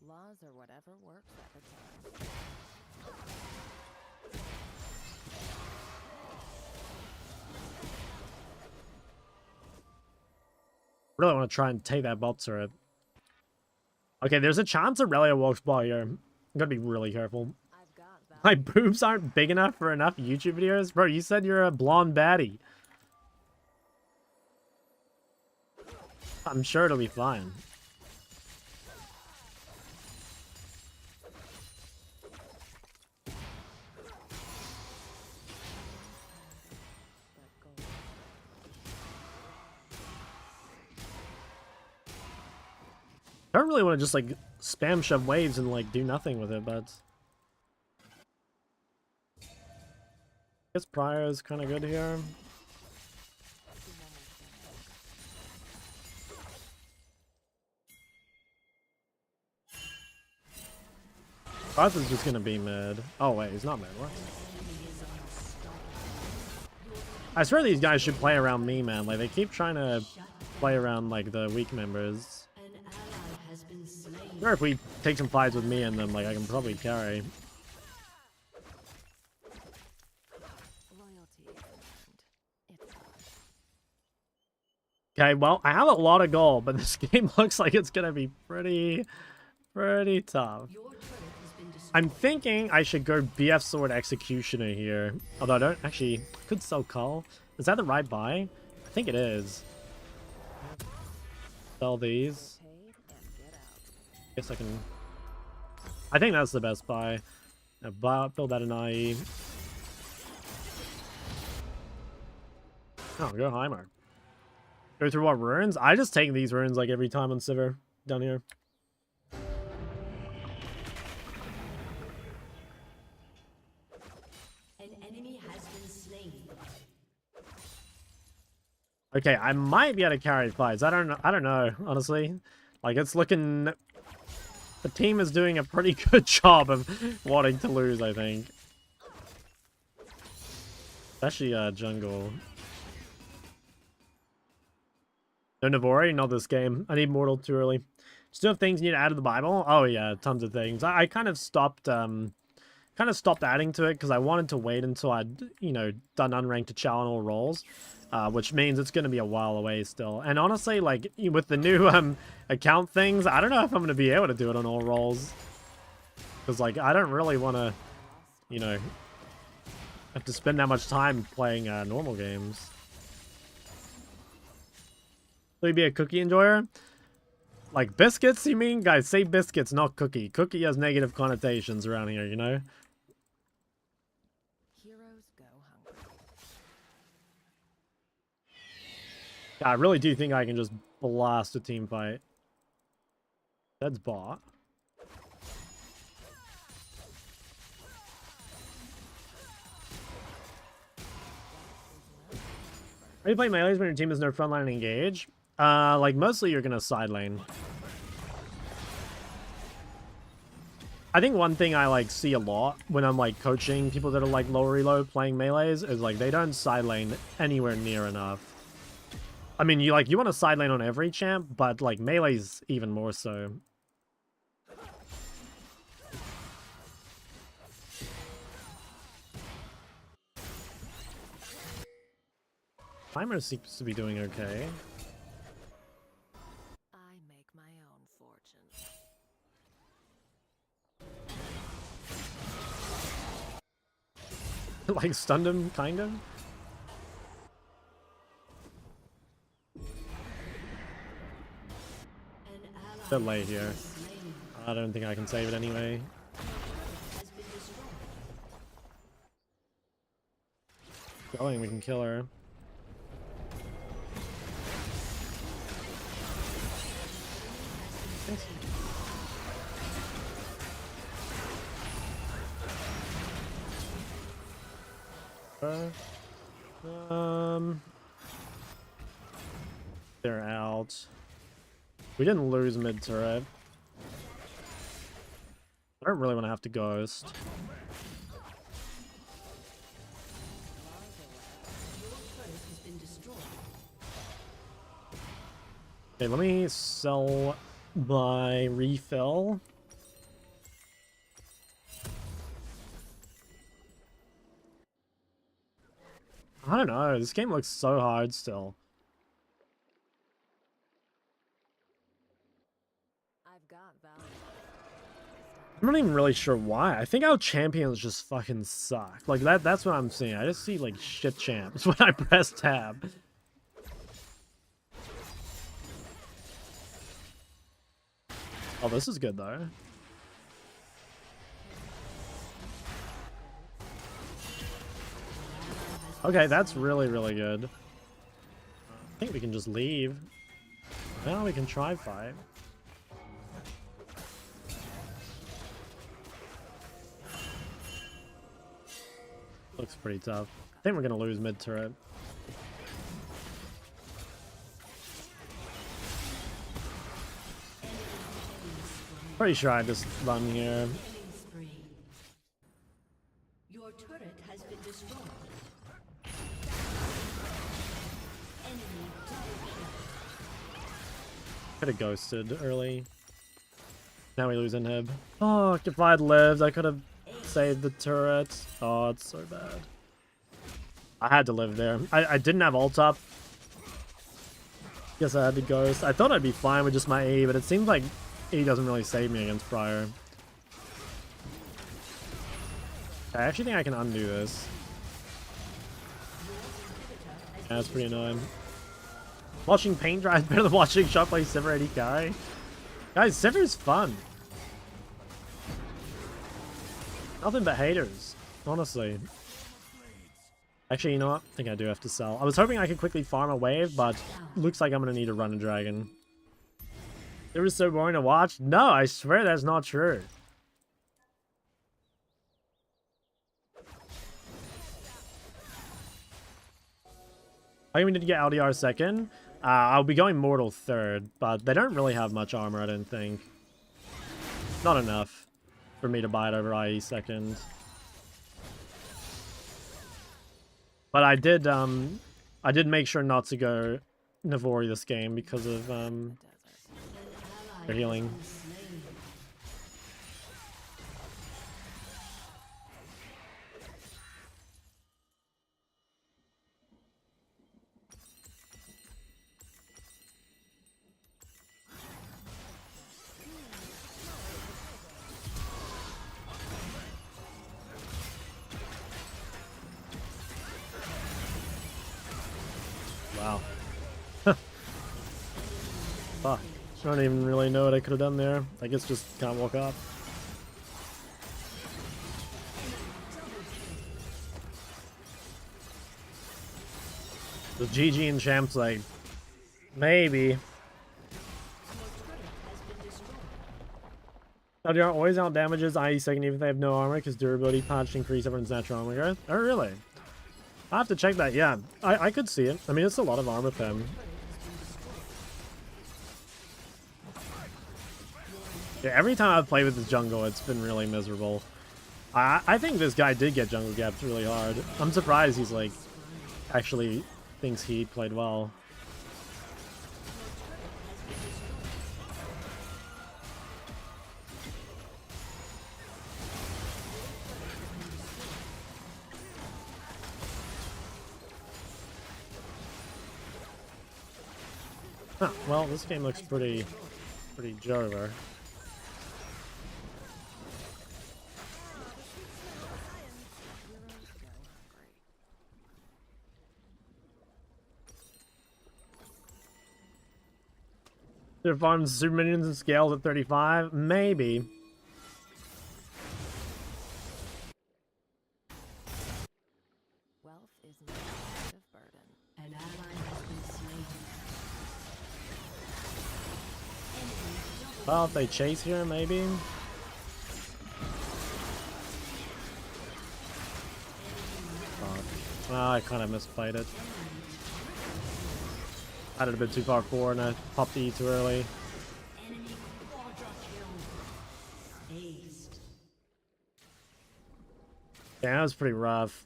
Laws or whatever works at the time. Really want to try and take that bot turret. Okay, there's a chance Aurelia walks by here. I'm gonna be really careful. My boobs aren't big enough for enough YouTube videos? Bro, you said you're a blonde baddie. I'm sure it'll be fine. I don't really want to just like spam shove waves and like do nothing with it, but I guess Prior is kind of good here. Arthur's just gonna be mid. Oh wait, he's not mid. What? I swear these guys should play around me, man. Like they keep trying to play around like the weak members. Or if we take some fights with me and them, like I can probably carry. Okay, well, I have a lot of gold, but this game looks like it's gonna be pretty tough. I'm thinking I should go BF Sword Executioner here. Although I don't actually could sell Cull. Is that the right buy? I think it is. Sell these. Guess I can. I think that's the best buy. Build that in IE. Oh, go Heimer. Go through what runes? I just take these runes like every time on Sivir down here. An enemy has been slain. Okay, I might be able to carry fights. I don't know, honestly. Like it's looking. The team is doing a pretty good job of wanting to lose, I think. Especially jungle. No Navori, not this game. I need Mortal too early. Still have things you need to add to the Bible? Oh yeah, tons of things. I kind of stopped adding to it because I wanted to wait until I'd, you know, done unranked to Chall on all roles. Which means it's going to be a while away still. And honestly, like, with the new account things, I don't know if I'm going to be able to do it on all roles. Because, like, I don't really want to, you know, have to spend that much time playing normal games. Will you be a cookie enjoyer? Like biscuits, you mean? Guys, say biscuits, not cookie. Cookie has negative connotations around here, you know? Heroes go hungry. I really do think I can just blast a team fight. That's bot. Are you playing melees when your team is no frontline and engage? Like mostly you're gonna side lane. I think one thing I like see a lot when I'm like coaching people that are like low reload playing melees is like they don't side lane anywhere near enough. I mean, you want to side lane on every champ, but like melee's even more so. Timer seems to be doing okay. I make my own fortune. Like stunned him, kind of. Bit late here. I don't think I can save it anyway. Going, we can kill her. They're out. We didn't lose mid turret. I don't really want to have to ghost. Okay, let me sell my refill. I don't know, this game looks so hard still. I've got value. I'm not even really sure why. I think our champions just fucking suck. Like that's what I'm seeing. I just see like shit champs when I press tab. Oh, this is good though. Okay, that's really, really good. I think we can just leave. Now we can try fight. Looks pretty tough. I think we're gonna lose mid turret. Pretty sure I just run here. Your turret has been destroyed. Could have ghosted early. Now we lose inhib. Oh, if I'd lived, I could have saved the turret. Oh, it's so bad. I had to live there. I didn't have ult up. Guess I had to ghost. I thought I'd be fine with just my E, but it seems like E doesn't really save me against Prior. I actually think I can undo this. Yeah, that's pretty annoying. Watching paint dry is better than watching shot play Sivir 80 carry. Guys, Sivir's fun. Nothing but haters, honestly. Actually, you know what? I think I do have to sell. I was hoping I could quickly farm a wave, but looks like I'm going to need to run a dragon. It was so boring to watch? No, I swear that's not true. I even need to get LDR second. I'll be going Mortal third, but they don't really have much armor, I don't think. Not enough for me to buy it over IE second. But I did make sure not to go Navori this game because of their healing. Wow. Fuck. I don't even really know what I could have done there. I guess just can't walk up. The GG and champs, like, maybe. Now, they are always out damages, i.e. second even if they have no armor, because durability patch increase everyone's natural armor growth. Oh, really? I have to check that, yeah. I could see it. I mean, it's a lot of armor pim. Yeah, every time I've played with this jungle, it's been really miserable. I think this guy did get jungle gapped really hard. I'm surprised he's, like, actually thinks he played well. Huh, well, this game looks pretty Jover. Their farms super minions and scales at 35? Maybe. Wealth is not a of burden. An ally has been slain. Well, if they chase here, maybe. Oh, I kind of misplayed it. I did a bit too far forward and I popped the E too early. Enemy quadra kill. Aced. Yeah, that was pretty rough.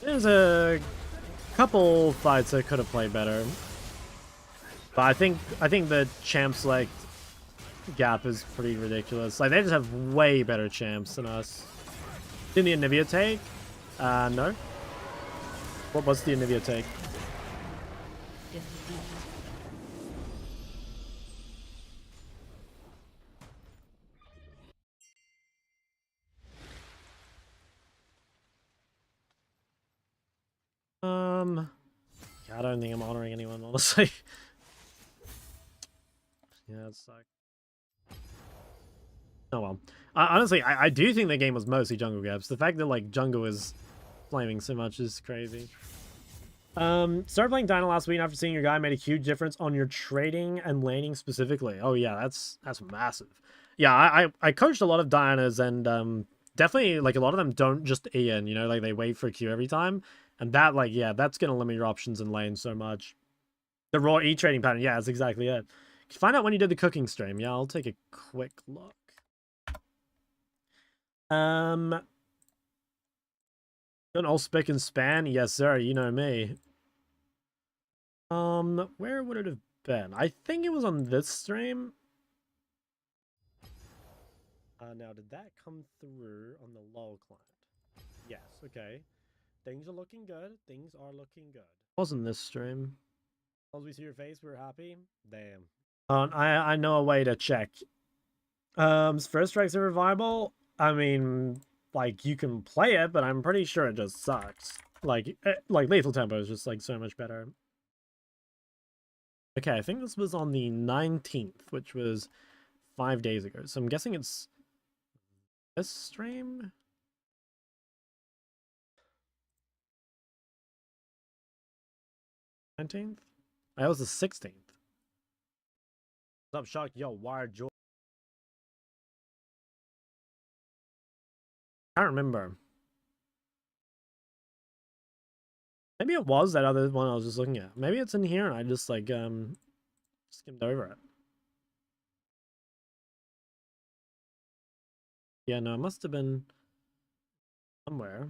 There's a couple fights I could have played better. But I think the champ select gap is pretty ridiculous. Like, they just have way better champs than us. Did the Anivia take? No. What was the Anivia take? Yeah, I don't think I'm honoring anyone, honestly. Yeah, it sucks. Oh well. Honestly, I do think the game was mostly jungle gaps. The fact that, like, jungle is flaming so much is crazy. Started playing Dino last week after seeing your guy made a huge difference on your trading and laning specifically. Oh yeah, that's massive. Yeah, I coached a lot of Dianas and definitely, like, a lot of them don't just E in, you know, like they wait for a Q every time. And that, like, yeah, that's gonna limit your options in lane so much. The raw E trading pattern, yeah, that's exactly it. Find out when you did the cooking stream. Yeah, I'll take a quick look. An all spick and span? Yes, sir. You know me. Where would it have been? I think it was on this stream. Now, did that come through on the LOL client? Yes, okay. Things are looking good. Things are looking good. Wasn't this stream? As we see your face, we're happy. Damn. I know a way to check. First strikes are viable. I mean, like, you can play it, but I'm pretty sure it just sucks. Like lethal tempo is just, like, so much better. Okay, I think this was on the 19th, which was 5 days ago. So I'm guessing it's this stream? $19th? That was the 16th. What's up, Shock? Yo, Wired Joy. I don't remember. Maybe it was that other one I was just looking at. Maybe it's in here and I just, like, skimmed over it. Yeah, no, it must have been somewhere.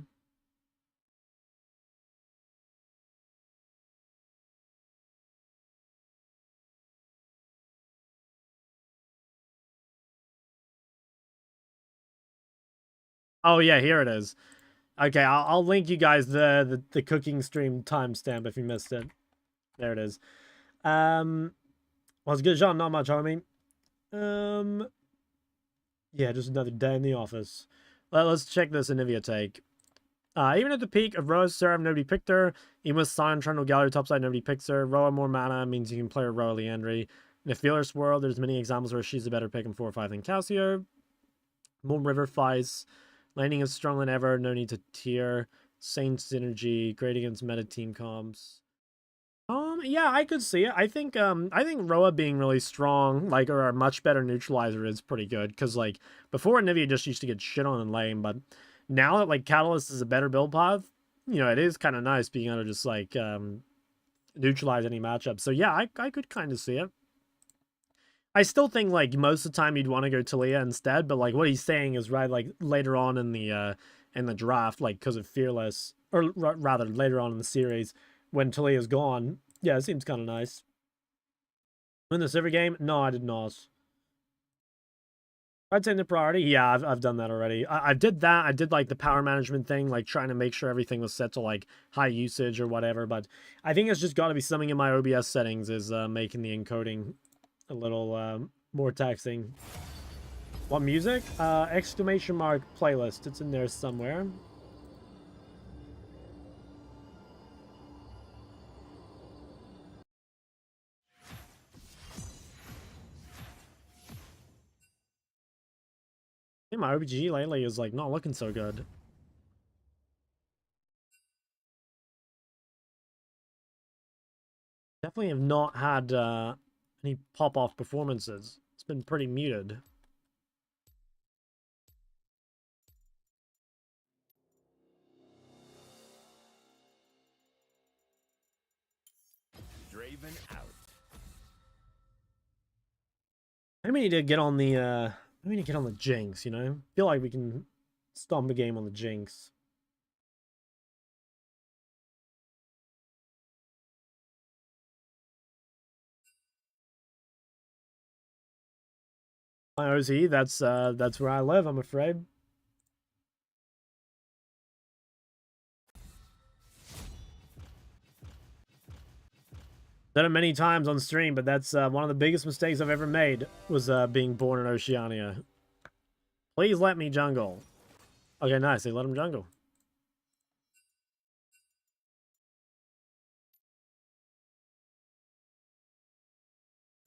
Oh yeah, here it is. Okay, I'll link you guys the cooking stream timestamp if you missed it. There it is. What's good, Sean? Not much, homie. Yeah, just another day in the office. Let's check this Anivia take. Even at the peak of Roa's serve, nobody picked her. Even with Sion Trundle Gallery topside, nobody picks her. Roa more mana means you can play her Roa Leandri. In a Fearless world, there's many examples where she's a better pick in 4 or 5 than Calcio. More river fights. Landing is stronger than ever. No need to tier. Same synergy. Great against meta team comps. Yeah, I could see it. I think Roa being really strong, like, or a much better neutralizer is pretty good. Because, like, before Nivea just used to get shit on in lane, but now that, like, Catalyst is a better build path, you know, it is kind of nice being able to just, like, neutralize any matchup. So, yeah, I could kind of see it. I still think, like, most of the time you'd want to go Talia instead, but, like, what he's saying is right, like, later on in the draft, like, because of Fearless, or rather, later on in the series, when Talia's gone, yeah, it seems kind of nice. Win the server game? No, I did not. I'd say the priority. Yeah, I've done that already. I did that. I did, like, the power management thing, like, trying to make sure everything was set to, like, high usage or whatever, but I think it's just got to be something in my OBS settings is making the encoding a little more taxing. What music? Exclamation mark playlist. It's in there somewhere. I think my OBG lately is, like, not looking so good. Definitely have not had any pop-off performances. It's been pretty muted. Draven out. Maybe we need to get on the maybe we need to get on the Jinx, you know? Feel like we can stomp a game on the Jinx. My OZ, that's where I live, I'm afraid. Done it many times on stream, but that's one of the biggest mistakes I've ever made was being born in Oceania. Please let me jungle. Okay, nice. They let him jungle.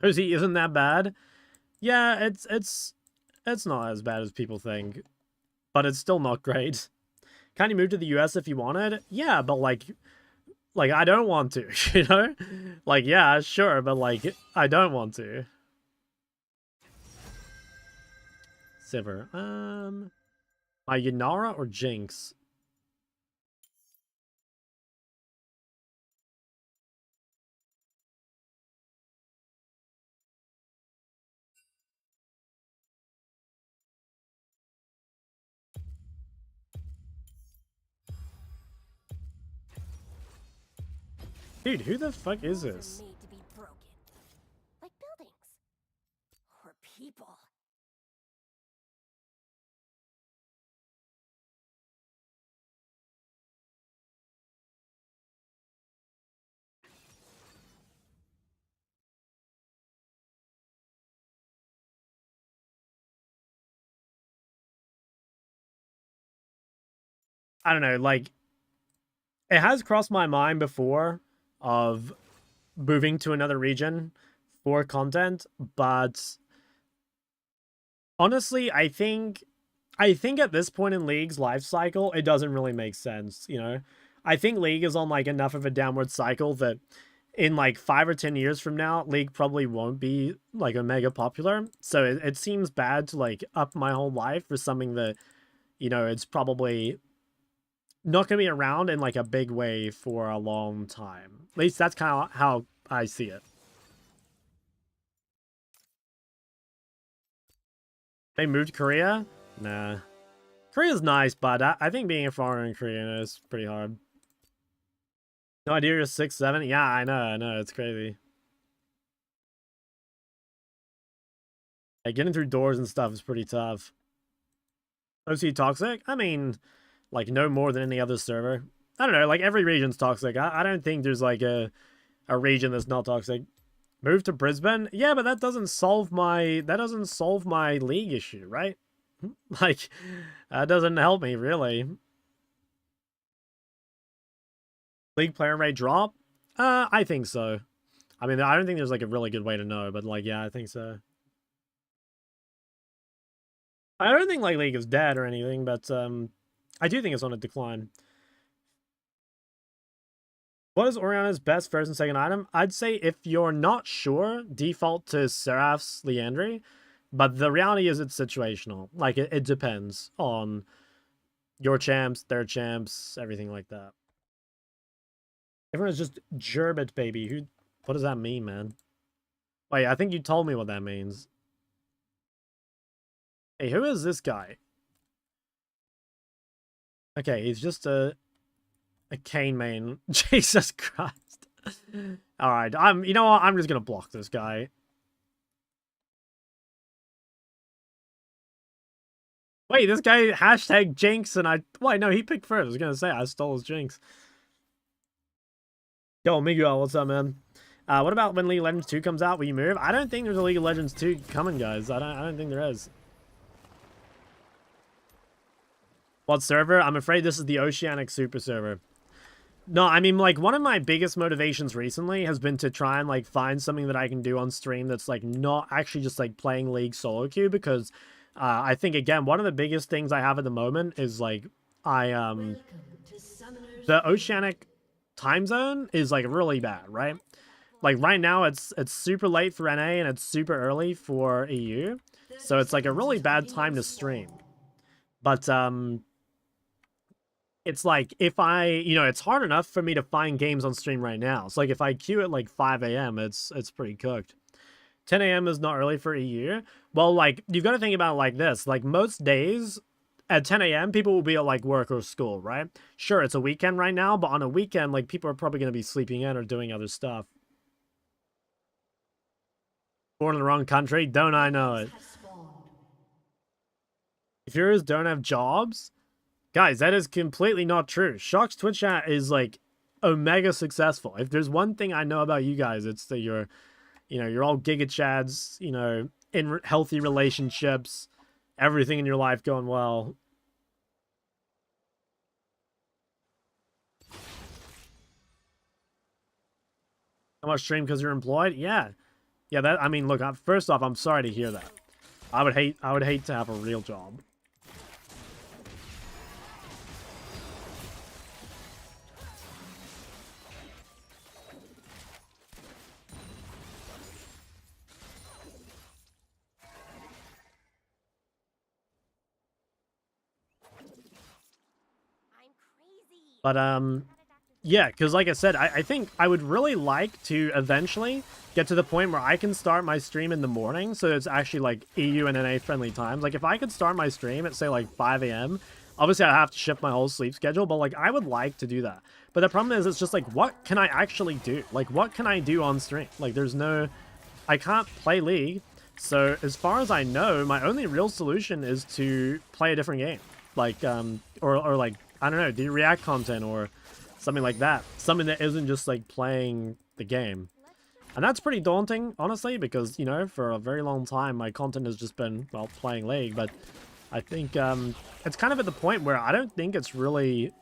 OZ isn't that bad. Yeah, it's not as bad as people think, but it's still not great. Can you move to the US if you wanted? Yeah, but like I don't want to, you know? Like, yeah, sure, but like I don't want to. Sivir. My Yanara or Jinx? Dude, who the fuck is this? Made to be broken, like buildings or people. I don't know, like, it has crossed my mind before of moving to another region for content, but honestly, I think at this point in League's life cycle, it doesn't really make sense, you know? I think League is on, like, enough of a downward cycle that in, like, 5 or 10 years from now, League probably won't be, like, a mega popular. So it seems bad to, like, up my whole life for something that, you know, it's probably not going to be around in, like, a big way for a long time. At least that's kind of how I see it. They moved to Korea? Nah. Korea's nice, but I think being a foreigner in Korea is pretty hard. No idea you're 6'7"? Yeah, I know, it's crazy. Like, getting through doors and stuff is pretty tough. OC toxic? I mean, like, no more than any other server. I don't know, like, every region's toxic. I don't think there's, like, a region that's not toxic. Move to Brisbane? Yeah, but that doesn't solve my league issue, right? Like, that doesn't help me, really. League player rate drop? I think so. I mean, I don't think there's like a really good way to know, but like, yeah, I think so. I don't think like League is dead or anything, but I do think it's on a decline. What is Oriana's best first and second item? I'd say if you're not sure, default to Seraph's Leandry, but the reality is it's situational. Like, it depends on your champs, their champs, everything like that. Everyone is just Gerbit, baby. What does that mean, man? Wait, I think you told me what that means. Hey, who is this guy? Okay, he's just a Kane main. Jesus Christ. Alright, you know what? I'm just gonna block this guy. Wait, this guy hashtag Jinx and wait, no, he picked first. I was gonna say I stole his Jinx. Yo, Miguel, what's up, man? What about when League of Legends 2 comes out? Will you move? I don't think there's a League of Legends 2 coming, guys. I don't think there is. What server? I'm afraid this is the Oceanic Super server. No, I mean, like, one of my biggest motivations recently has been to try and, like, find something that I can do on stream that's, like, not actually just, like, playing League solo queue, because I think, again, one of the biggest things I have at the moment is, like, the Oceanic time zone is, like, really bad, right? Like, right now, it's super late for NA, and it's super early for EU, so it's, like, a really bad time to stream. But, it's like, if it's hard enough for me to find games on stream right now. So, like, if I queue at, like, 5 a.m., it's pretty cooked. 10 a.m. is not early for EU. Well, like, you've got to think about it like this. Like, most days at 10 a.m., people will be at, like, work or school, right? Sure, it's a weekend right now, but on a weekend, like, people are probably going to be sleeping in or doing other stuff. Born in the wrong country? Don't I know it? If viewers don't have jobs... Guys, that is completely not true. Shock's Twitch chat is, like, omega successful. If there's one thing I know about you guys, it's that you're all giga chads, in healthy relationships, everything in your life going well. How much stream because you're employed? Yeah. Yeah, that, I mean, look, first off, I'm sorry to hear that. I would hate to have a real job. But, yeah, because like I said, I think I would really like to eventually get to the point where I can start my stream in the morning, so it's actually, like, EU and NA friendly times. Like, if I could start my stream at, say, like, 5 a.m., obviously I'd have to shift my whole sleep schedule, but, like, I would like to do that. But the problem is, it's just, like, what can I actually do? Like, what can I do on stream? Like, I can't play League, so as far as I know, my only real solution is to play a different game. Like, or like, I don't know, do React content or something like that. Something that isn't just, like, playing the game. And that's pretty daunting, honestly, because, for a very long time, my content has just been, well, playing League. But I think it's kind of at the point where I don't think it's really...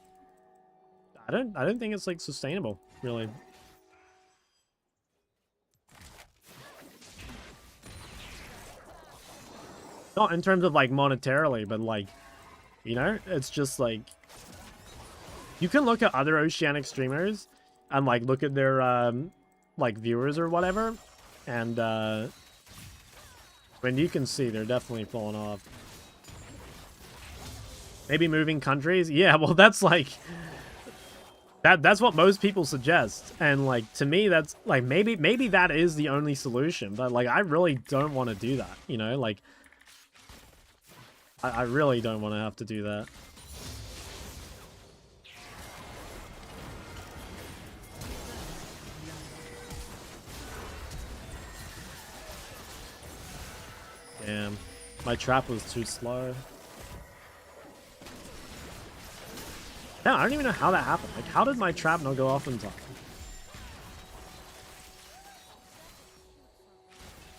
I don't think it's, like, sustainable, really. Not in terms of, like, monetarily, but, like, it's just, like... You can look at other Oceanic streamers and, like, look at their, like, viewers or whatever. And, when you can see, they're definitely falling off. Maybe moving countries? Yeah, well, that's, like... That's what most people suggest. And, like, to me, that's, like, maybe that is the only solution. But, like, I really don't want to do that, Like, I really don't want to have to do that. Damn. My trap was too slow. Yeah, I don't even know how that happened. Like, how did my trap not go off in time?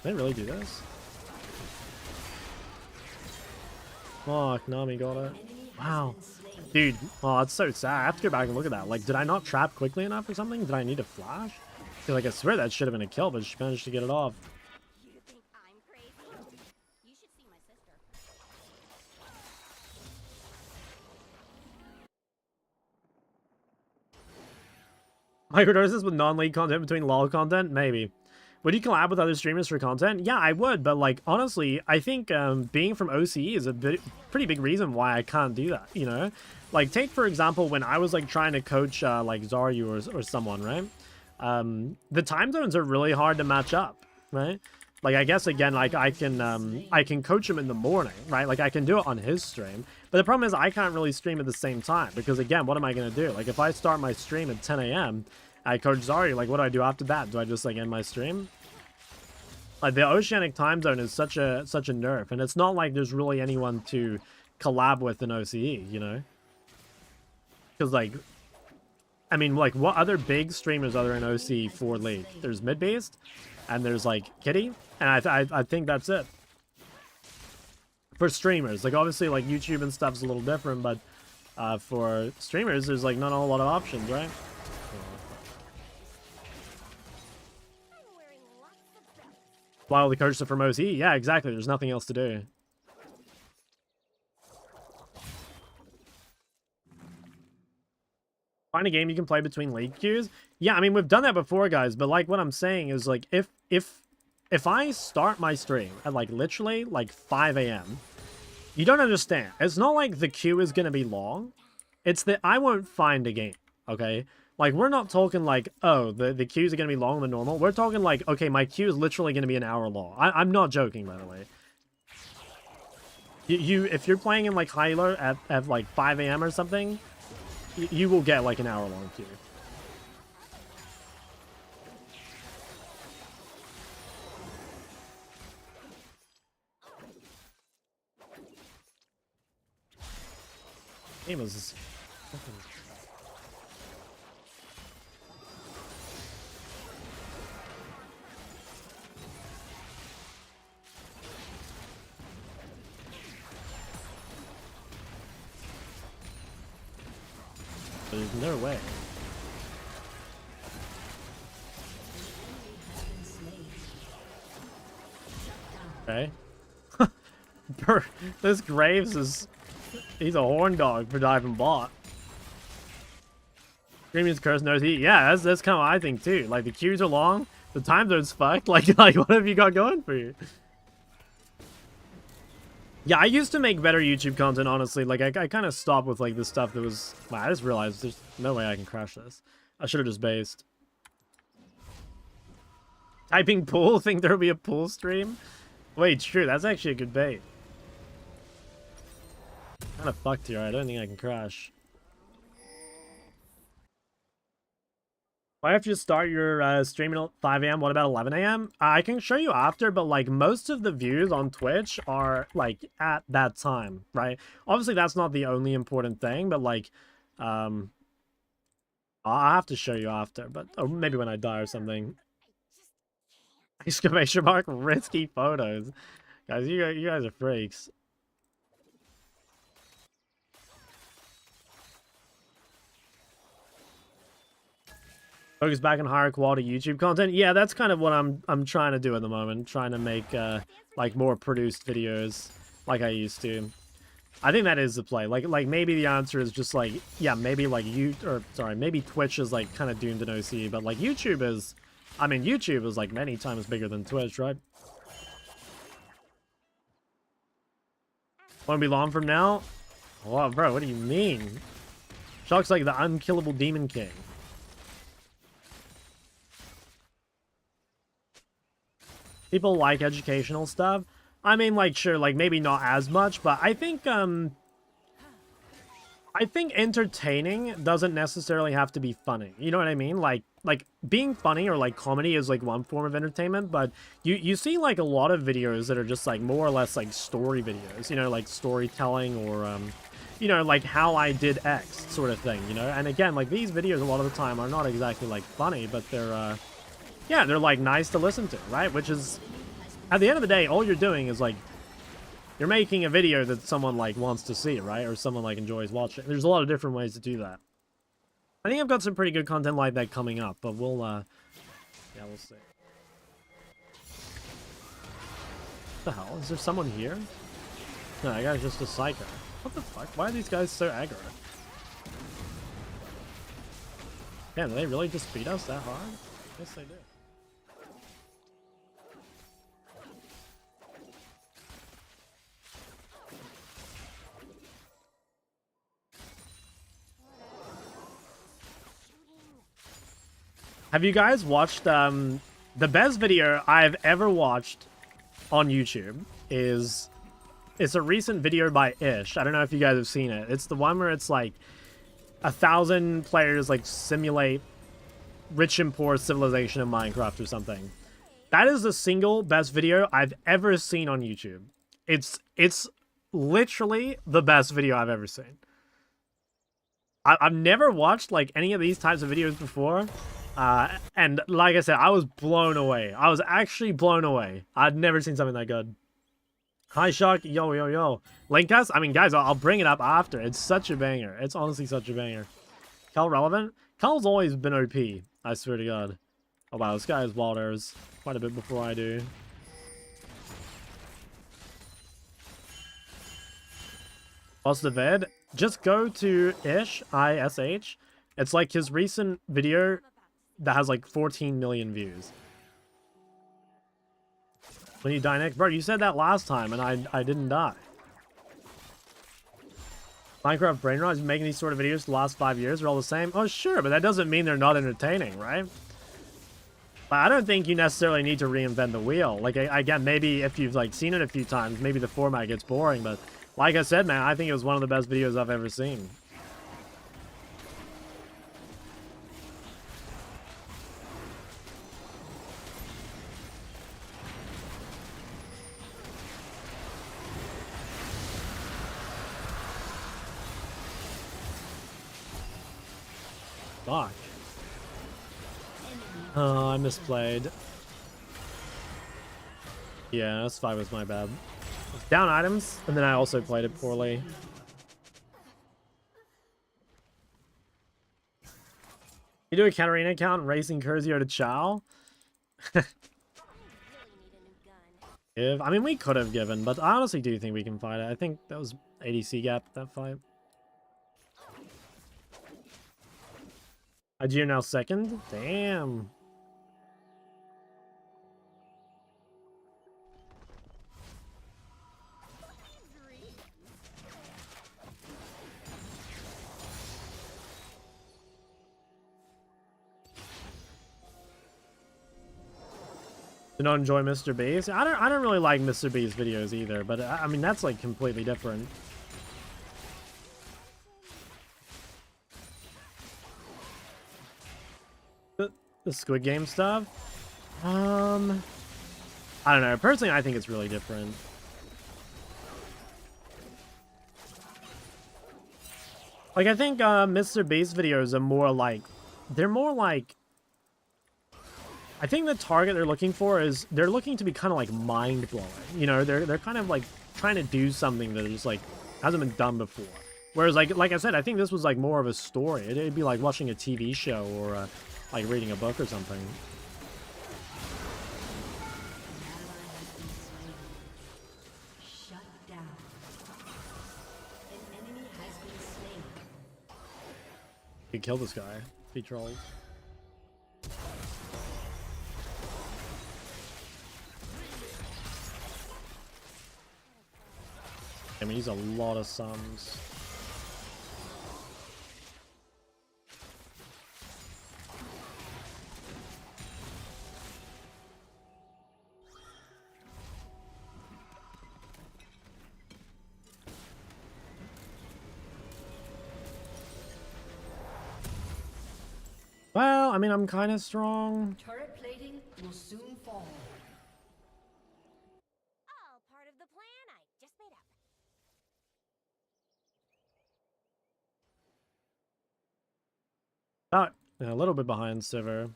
Did they really do this? Fuck, Nami got it. Wow. Dude, oh, that's so sad. I have to go back and look at that. Like, did I not trap quickly enough or something? Did I need a flash? Because, like, I swear that should have been a kill, but she managed to get it off. You think I'm crazy? You should see my sister. Microdoses with non-league content between LoL content? Maybe. Would you collab with other streamers for content? Yeah, I would, but, like, honestly, I think being from OCE is a pretty big reason why I can't do that, you know? Like, take, for example, when I was, like, trying to coach, like, Zaryu or someone, right? The time zones are really hard to match up, right? Like, I guess, again, like, I can coach him in the morning, right? Like, I can do it on his stream. But the problem is I can't really stream at the same time because, again, what am I going to do? Like, if I start my stream at 10 a.m., I coach Zarya, like, what do I do after that? Do I just, like, end my stream? Like, the oceanic time zone is such a nerf, and it's not like there's really anyone to collab with in OCE, you know? Because, like, I mean, like, what other big streamers are there in OC4 League? There's Midbeast, and there's, like, Kitty, and I think that's it. For streamers. Like, obviously, like, YouTube and stuff's a little different, but for streamers, there's, like, not a whole lot of options, right? While the coaches are from OC, yeah, exactly. There's nothing else to do. Find a game you can play between league queues. Yeah, I mean, we've done that before, guys. But like, what I'm saying is, like, if I start my stream at like literally like 5 a.m., you don't understand. It's not like the queue is gonna be long. It's that I won't find a game. Okay. Like, we're not talking like, oh, the queues are going to be longer than normal. We're talking like, okay, my queue is literally going to be an hour long. I'm not joking, by the way. If you're playing in like Hyler at like 5 a.m. or something, you will get like an hour long queue. Game was fucking... There's no way. Okay. This Graves is... He's a horn dog for diving bot. Premium's curse knows he... Yeah, that's kind of what I think too. Like, the queues are long, the time zone's fucked. Like, what have you got going for you? Yeah, I used to make better YouTube content, honestly. Like, I kind of stopped with, like, the stuff that was... Wow, I just realized there's no way I can crash this. I should have just based. Typing pool? Think there'll be a pool stream? Wait, true. That's actually a good bait. Kind of fucked here. I don't think I can crash. Why have you start your streaming at 5 a.m.? What about 11 a.m.? I can show you after, but like most of the views on Twitch are like at that time, right? Obviously, that's not the only important thing, but like, I'll have to show you after, but or maybe when I die or something. Exclamation mark! Risky photos, guys. You guys are freaks. Focus back on higher quality YouTube content. Yeah, that's kind of what I'm trying to do at the moment. Trying to make like more produced videos like I used to. I think that is the play. Like maybe the answer is just like, yeah, maybe like maybe Twitch is like kind of doomed in OC, but like YouTube is, I mean, YouTube is like many times bigger than Twitch, right? Won't be long from now? Oh, bro, what do you mean? Shock's like the unkillable Demon King. People like educational stuff. I mean, like, sure, like, maybe not as much, but I think entertaining doesn't necessarily have to be funny. You know what I mean? Like being funny or, like, comedy is, like, one form of entertainment, but you see, like, a lot of videos that are just, like, more or less, like, story videos, you know, like, storytelling or, you know, like, how I did X sort of thing, you know? And again, like, these videos a lot of the time are not exactly, like, funny, but they're, yeah, they're, like, nice to listen to, right? Which is, at the end of the day, all you're doing is, like, you're making a video that someone like wants to see, right? Or someone like enjoys watching. There's a lot of different ways to do that. I think I've got some pretty good content like that coming up, but we'll yeah, we'll see. What the hell? Is there someone here? No, that guy's just a psycho. What the fuck? Why are these guys so aggro? Damn, do they really just beat us that hard? Yes, they do. Have you guys watched, the best video I've ever watched on YouTube is, it's a recent video by Ish. I don't know if you guys have seen it. It's the one where it's like 1,000 players like simulate rich and poor civilization in Minecraft or something. That is the single best video I've ever seen on YouTube. It's literally the best video I've ever seen. I've never watched like any of these types of videos before. And like I said, I was blown away. I was actually blown away. I'd never seen something that good. Hi, Shock. Yo, yo, yo. Linkus? I mean, guys, I'll bring it up after. It's such a banger. It's honestly such a banger. Chall relevant? Chall's always been OP. I swear to God. Oh, wow. This guy has wild arrows quite a bit before I do. What's the vid? Just go to Ish, I-S-H. It's like his recent video that has like 14 million views. When you die next? Bro, you said that last time and I didn't die. Minecraft brain rot is making these sort of videos the last 5 years are all the same. Oh, sure, but that doesn't mean they're not entertaining, right? But I don't think you necessarily need to reinvent the wheel. Like, again, maybe if you've like seen it a few times, maybe the format gets boring. But like I said, man, I think it was one of the best videos I've ever seen. Fuck. Oh, I misplayed. Yeah, that's fine with my bad. Down items, and then I also played it poorly. You do a Katarina account racing Curzio to Chall? I mean, we could have given, but I honestly do think we can fight it. I think that was ADC gap, that fight. Ajir now second? Damn. Do not enjoy Mr. B's? I don't really like Mr. B's videos either, but I mean that's like completely different. The Squid Game stuff? I don't know. Personally, I think it's really different. Like, I think Mr. Beast videos are more like... They're more like... I think the target they're looking for is... They're looking to be kind of like mind-blowing. You know, they're kind of like trying to do something that just like hasn't been done before. Whereas, like I said, I think this was like more of a story. It'd be like watching a TV show or... like reading a book or something. Shut down. An enemy has been slain. You kill this guy. He trolls. I mean, he's a lot of sums. Well, I mean, I'm kind of strong. Turret plating will soon fall. All part of the plan I just made up. Yeah, a little bit behind Sivir.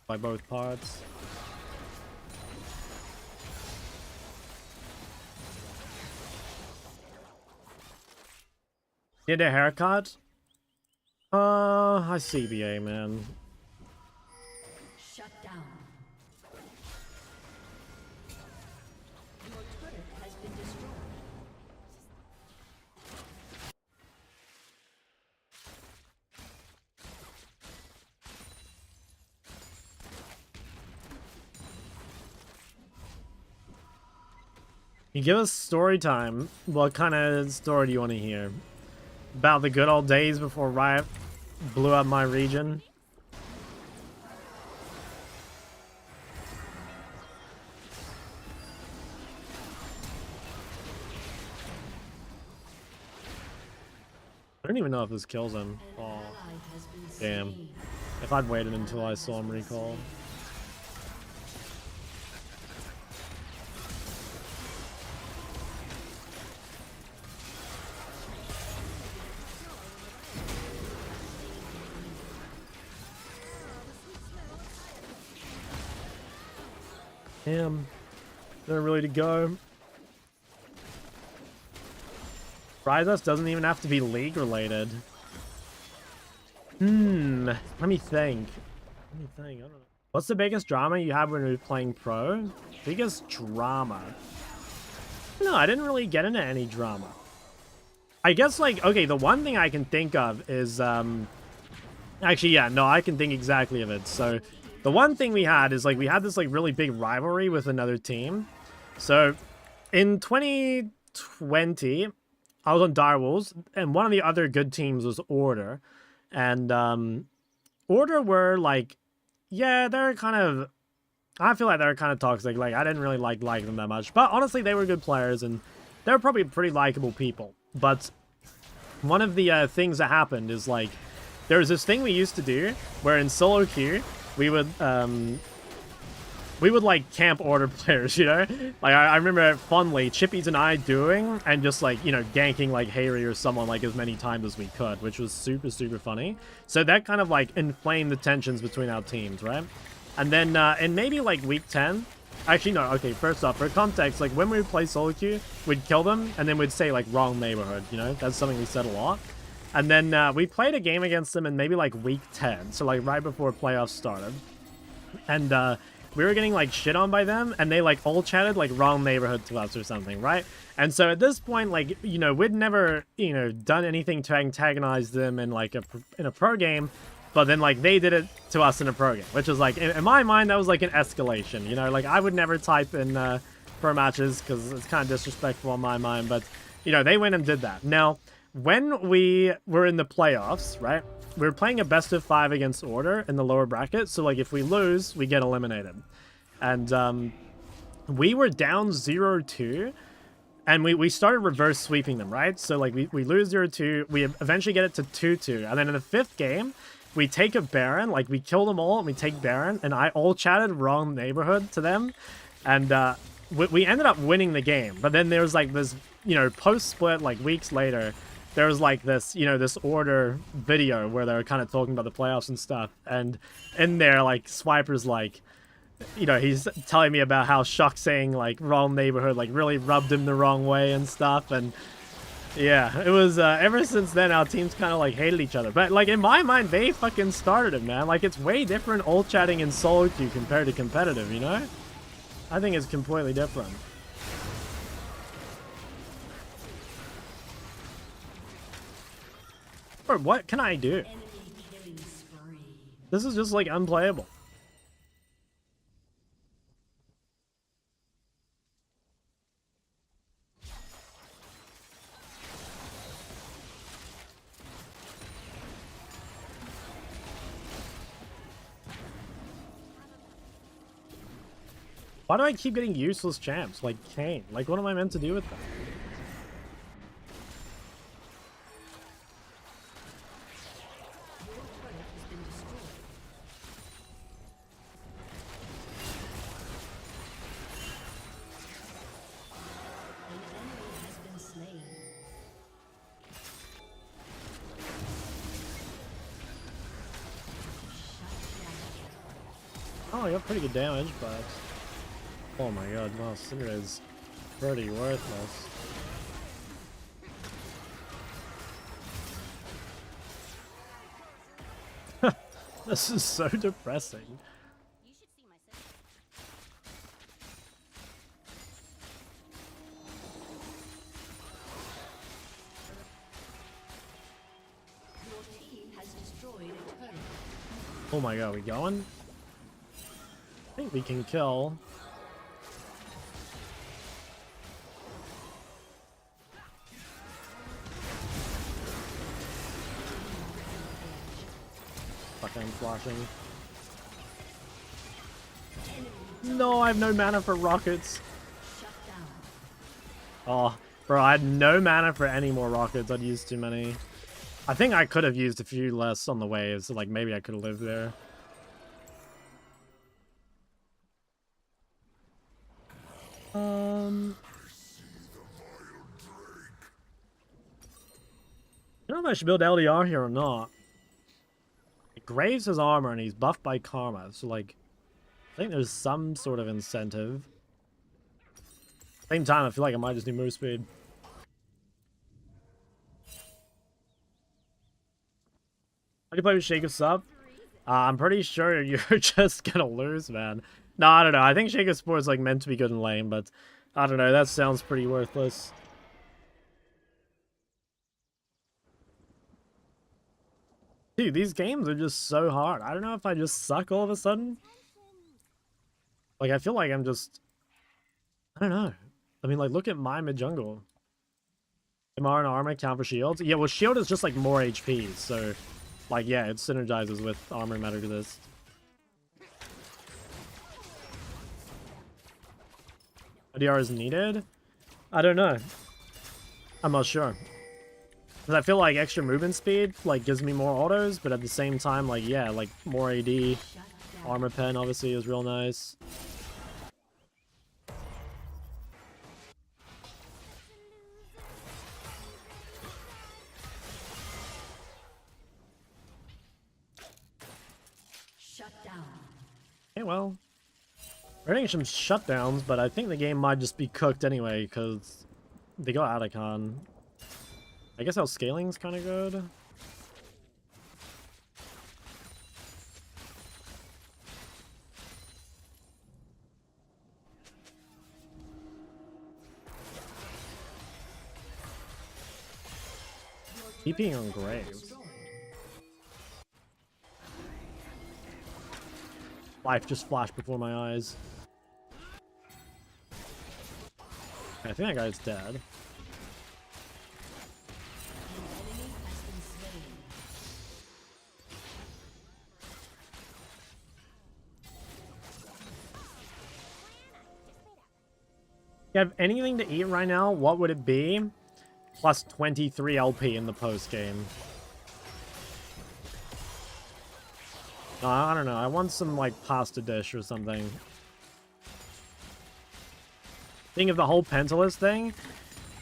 by both parts. Need a haircut? I CBA, man. Shut down. Your turret has been destroyed. You give us story time. What kind of story do you want to hear? About the good old days before Riot blew up my region? I don't even know if this kills him. Oh, damn. If I'd waited until I saw him recall. Damn. They're ready to go. Ryzus doesn't even have to be league related. Let me think. I don't know. What's the biggest drama you had when we were playing pro? Biggest drama? No, I didn't really get into any drama. I guess, like, okay, the one thing I can think of is, actually, yeah, no, I can think exactly of it. So, the one thing we had is, like, we had this, like, really big rivalry with another team. So, in 2020, I was on Direwolves, and one of the other good teams was Order. And, Order were, like, yeah, they're kind of, I feel like they're kind of toxic. Like, I didn't really like them that much. But, honestly, they were good players, and they're probably pretty likable people. But one of the things that happened is, like, there was this thing we used to do where in solo queue, we would like camp Order players, you know? Like, I remember fondly Chippies and I doing and just, like, you know, ganking like Harry or someone like as many times as we could, which was super, super funny. So that kind of like inflamed the tensions between our teams, right? And then in maybe like week 10, actually no, okay, first off, for context, like when we would play solo queue, we'd kill them and then we'd say like wrong neighborhood, you know? That's something we said a lot. And then we played a game against them in maybe like week 10, so like right before playoffs started. And we were getting like shit on by them, and they like all chatted like wrong neighborhood to us or something, right? And so at this point, like, you know, we'd never, you know, done anything to antagonize them in like in a pro game, but then like they did it to us in a pro game, which was like, in my mind, that was like an escalation, you know? Like I would never type in pro matches because it's kind of disrespectful on my mind, but you know, they went and did that. Now, when we were in the playoffs, right, we were playing a best of 5 against Order in the lower bracket, so like if we lose, we get eliminated. And we were down 0-2, and we started reverse sweeping them, right? So like we lose 0-2, we eventually get it to 2-2, and then in the 5th game, we take a Baron, like we kill them all, and we take Baron, and I all chatted wrong neighborhood to them, and we ended up winning the game. But then there was like this, you know, post-split, like weeks later, there was like this, you know, this Order video where they were kind of talking about the playoffs and stuff. And in there, like, Swiper's like, you know, he's telling me about how Shock saying, like, wrong neighborhood, like, really rubbed him the wrong way and stuff. And yeah, it was, ever since then, our teams kind of, like, hated each other. But, like, in my mind, they fucking started it, man. Like, it's way different ult chatting in solo queue compared to competitive, you know? I think it's completely different. Or what can I do? This is just like unplayable. Why do I keep getting useless champs like Kane? Like, what am I meant to do with them? Oh, I got pretty good damage, but... Oh my god, wow, Cinder is pretty worthless. This is so depressing. You should see my sister. Your team has destroyed a turret. Oh my god, we going? I think we can kill. Fucking flashing. No, I have no mana for rockets. Shut down. Oh, bro, I had no mana for any more rockets. I'd used too many. I think I could have used a few less on the waves, so like maybe I could have lived there. I don't know if I should build LDR here or not. It graves his armor and he's buffed by karma, so like I think there's some sort of incentive. Same time, I feel like I might just do move speed. How do you play with Shake of Sub? I'm pretty sure you're just gonna lose, man. No, I don't know. I think Shake of Sport is like meant to be good in lane, but I don't know. That sounds pretty worthless. Dude, these games are just so hard. I don't know if I just suck all of a sudden. Like, I feel like I'm just... I don't know. I mean, like, look at my mid-jungle. MR and armor count for shields. Yeah, well, shield is just, like, more HP, so... Like, yeah, it synergizes with armor matter to this. ODR is needed? I don't know. I'm not sure. Because I feel like extra movement speed, like, gives me more autos, but at the same time, like, yeah, like, more AD. Armor pen, obviously, is real nice. Shut down. Okay, well. We're getting some shutdowns, but I think the game might just be cooked anyway, because they got Atacon. I guess our scaling's kind of good. TPing on Graves. Life just flashed before my eyes. I think that guy's dead. If you have anything to eat right now, what would it be? Plus 23 LP in the post game. No, I don't know. I want some, like, pasta dish or something. Think of the whole Pentalist thing.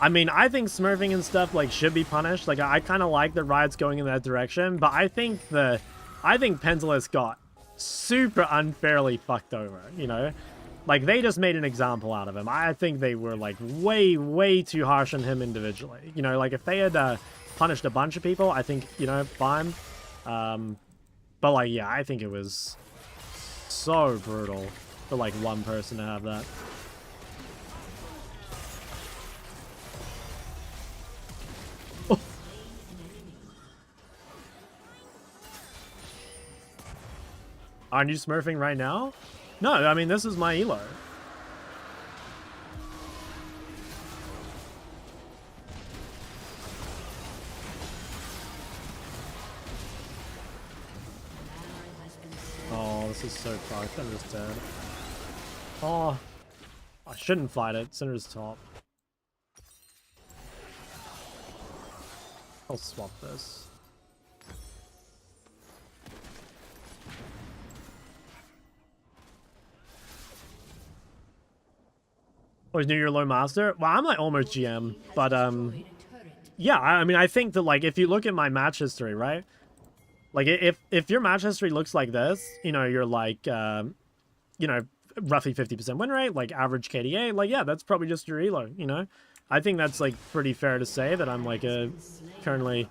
I mean, I think smurfing and stuff, like, should be punished. Like, I kind of like the Riot's going in that direction, but I think Pentalist got super unfairly fucked over, you know? Like, they just made an example out of him. I think they were, like, way, way too harsh on him individually. You know, like, if they had punished a bunch of people, I think, you know, fine. But, like, yeah, I think it was so brutal for, like, one person to have that. Oh. Aren't you smurfing right now? No, I mean, this is my elo. Oh, this is so fucked. I'm just dead. Oh, I shouldn't fight it. Cinder's top. I'll swap this. Oh, is New Year low master? Well, I'm like almost GM, but yeah, I mean, I think that, like, if you look at my match history, right? Like, if your match history looks like this, you know, you're like you know, roughly 50% win rate, like average KDA, like, yeah, that's probably just your elo, you know? I think that's, like, pretty fair to say that I'm, like, currently,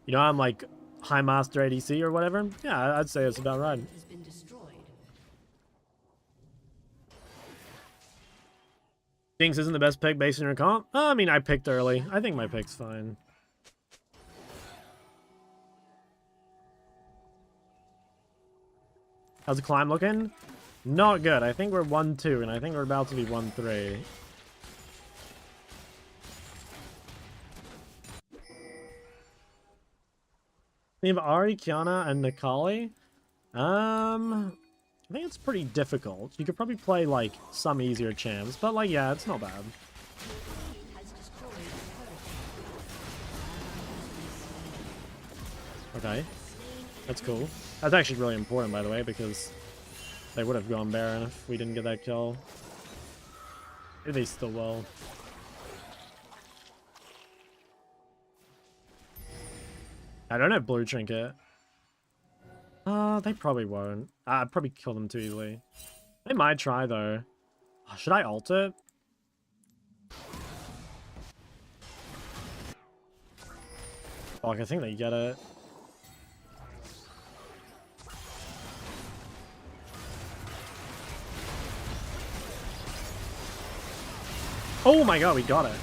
you know, I'm, like, high master ADC or whatever. Yeah, I'd say it's about right. Jinx isn't the best pick based on your comp? I mean, I picked early. I think my pick's fine. How's the climb looking? Not good. I think we're 1-2, and I think we're about to be 1-3. We have Ari, Kiana, and Nikali. I think it's pretty difficult. You could probably play, like, some easier champs, but, like, yeah, it's not bad. Okay. That's cool. That's actually really important, by the way, because they would have gone Baron if we didn't get that kill. Maybe they still will. I don't have blue trinket. They probably won't. I'd probably kill them too easily. They might try, though. Oh, should I ult it? Fuck, I think they get it. Oh my god, we got it.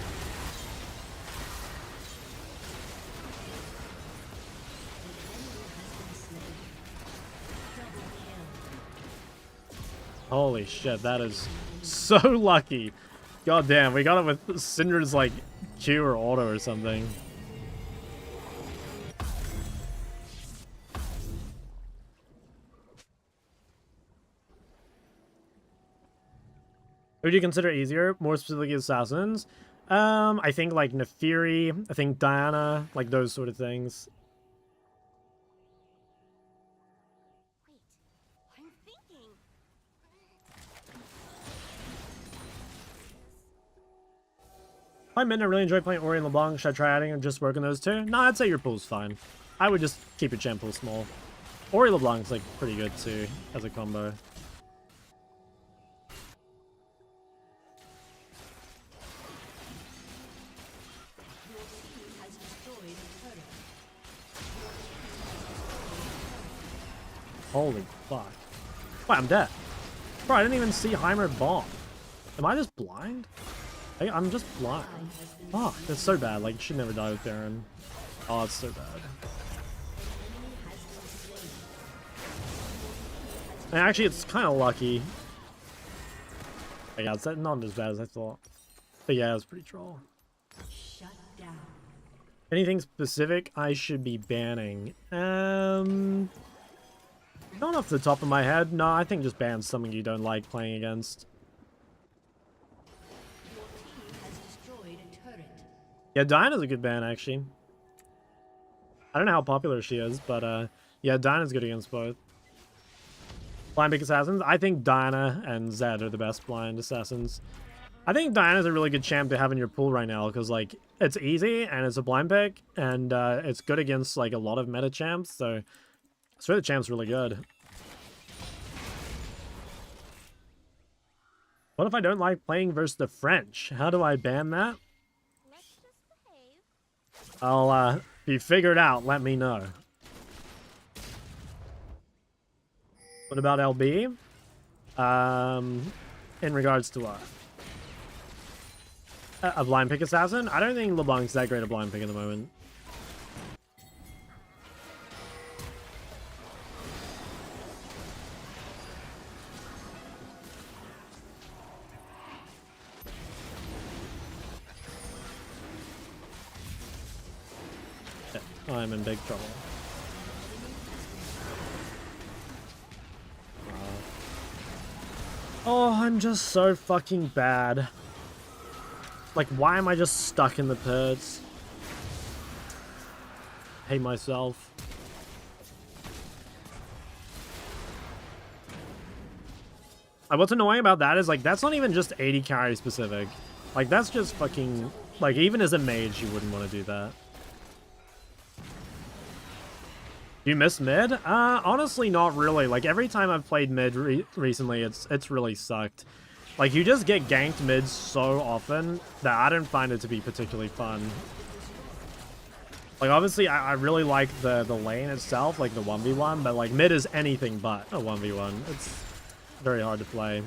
Holy shit, that is so lucky. God damn, we got it with Syndra's, like, Q or auto or something. Who do you consider easier? More specifically assassins? I think, like, Nefiri, I think Diana, like, those sort of things. I mean, I really enjoy playing Ori and LeBlanc. Should I try adding or just working those two? No, I'd say your pool's fine. I would just keep your champ pool small. Ori LeBlanc's, like, pretty good, too, as a combo. Holy fuck. Wait, I'm dead. Bro, I didn't even see Heimer bomb. Am I just blind? I'm just blind. Fuck, that's so bad. Like, you should never die with Baron. Oh, it's so bad. And actually, it's kind of lucky. Yeah, it's not as bad as I thought. But yeah, it was pretty troll. Anything specific I should be banning? Not off the top of my head. No, I think just ban something you don't like playing against. Yeah, Diana's a good ban, actually. I don't know how popular she is, but yeah, Diana's good against both. Blind pick assassins? I think Diana and Zed are the best blind assassins. I think Diana's a really good champ to have in your pool right now, because, like, it's easy, and it's a blind pick, and it's good against, like, a lot of meta champs, so the champ's really good. What if I don't like playing versus the French? How do I ban that? I'll, if you figure it out, let me know. What about LB? In regards to what? A blind pick assassin? I don't think LeBlanc's that great a blind pick at the moment. I'm in big trouble. Oh, I'm just so fucking bad. Like, why am I just stuck in the pits? I hate myself. What's annoying about that is, like, that's not even just 80 carry specific. Like, that's just fucking... Like, even as a mage, you wouldn't want to do that. Do you miss mid? Honestly, not really. Like, every time I've played mid recently, it's really sucked. Like, you just get ganked mid so often that I don't find it to be particularly fun. Like, obviously, I really like the lane itself, like the 1v1, but, like, mid is anything but a 1v1. It's very hard to play.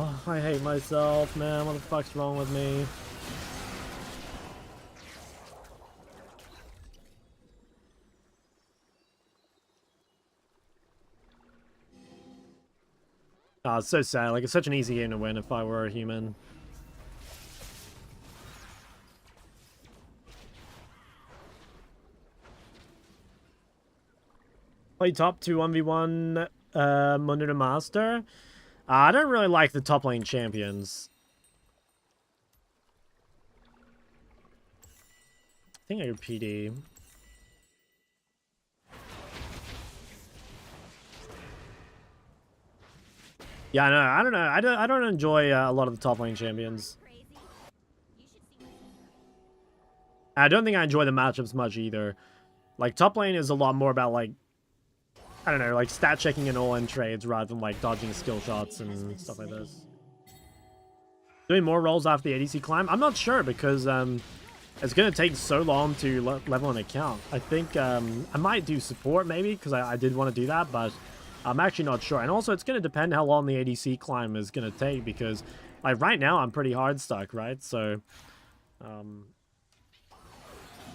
Oh, I hate myself, man. What the fuck's wrong with me? Oh, it's so sad. Like, it's such an easy game to win if I were a human. Play top 2 1v1 under the master. I don't really like the top lane champions. I think I could PD. Yeah, no, I don't know. I don't enjoy a lot of the top lane champions. I don't think I enjoy the matchups much either. Like, top lane is a lot more about, like, I don't know, like stat checking and all-in trades rather than like dodging skill shots and stuff like this. Doing more rolls after the ADC climb? I'm not sure because it's going to take so long to level an account. I think I might do support maybe because I did want to do that, but I'm actually not sure. And also it's going to depend how long the ADC climb is going to take because like right now I'm pretty hard stuck, right? So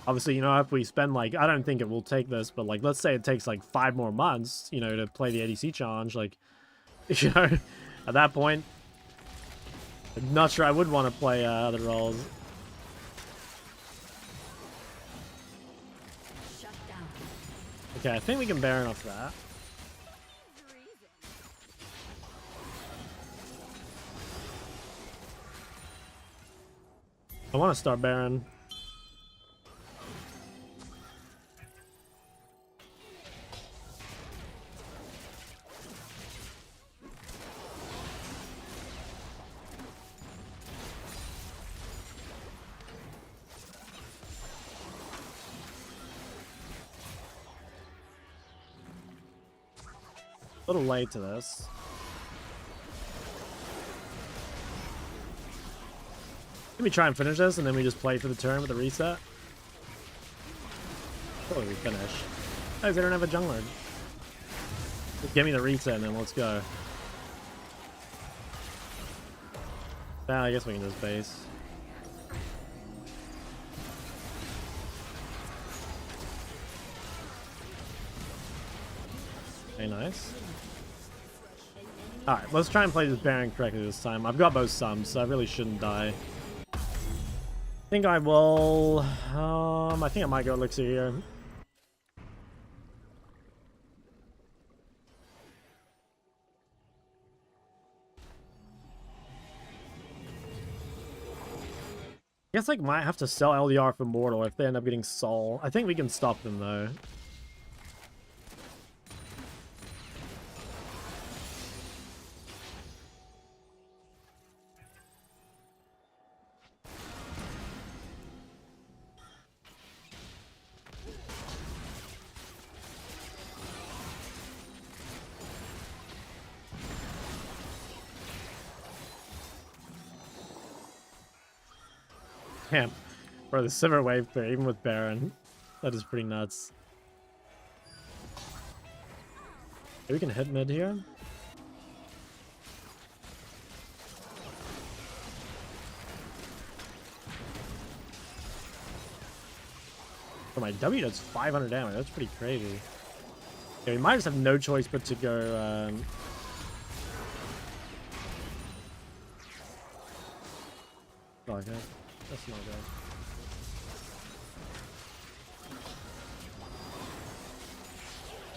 obviously, you know, if we spend like, I don't think it will take this, but like, let's say it takes like 5 more months, you know, to play the ADC challenge, like, you know, at that point, I'm not sure I would want to play other roles. Okay, I think we can Baron off that. I want to start Baron. A little late to this. Let me try and finish this, and then we just play for the turn with a reset. Before we finish. Guys, they don't have a jungler. Just give me the reset, and then let's go. I guess we can just base. Okay, nice. Alright, let's try and play this Baron correctly this time. I've got both sums, so I really shouldn't die. I think I will... I think I might go Elixir here. I guess I might have to sell LDR for Mortal if they end up getting Sol. I think we can stop them, though. Damn. Bro, the Sivir wave clear, even with Baron. That is pretty nuts. Maybe we can hit mid here. For my W does 500 damage. That's pretty crazy. Yeah, we might just have no choice but to go... Oh, okay. That's not good.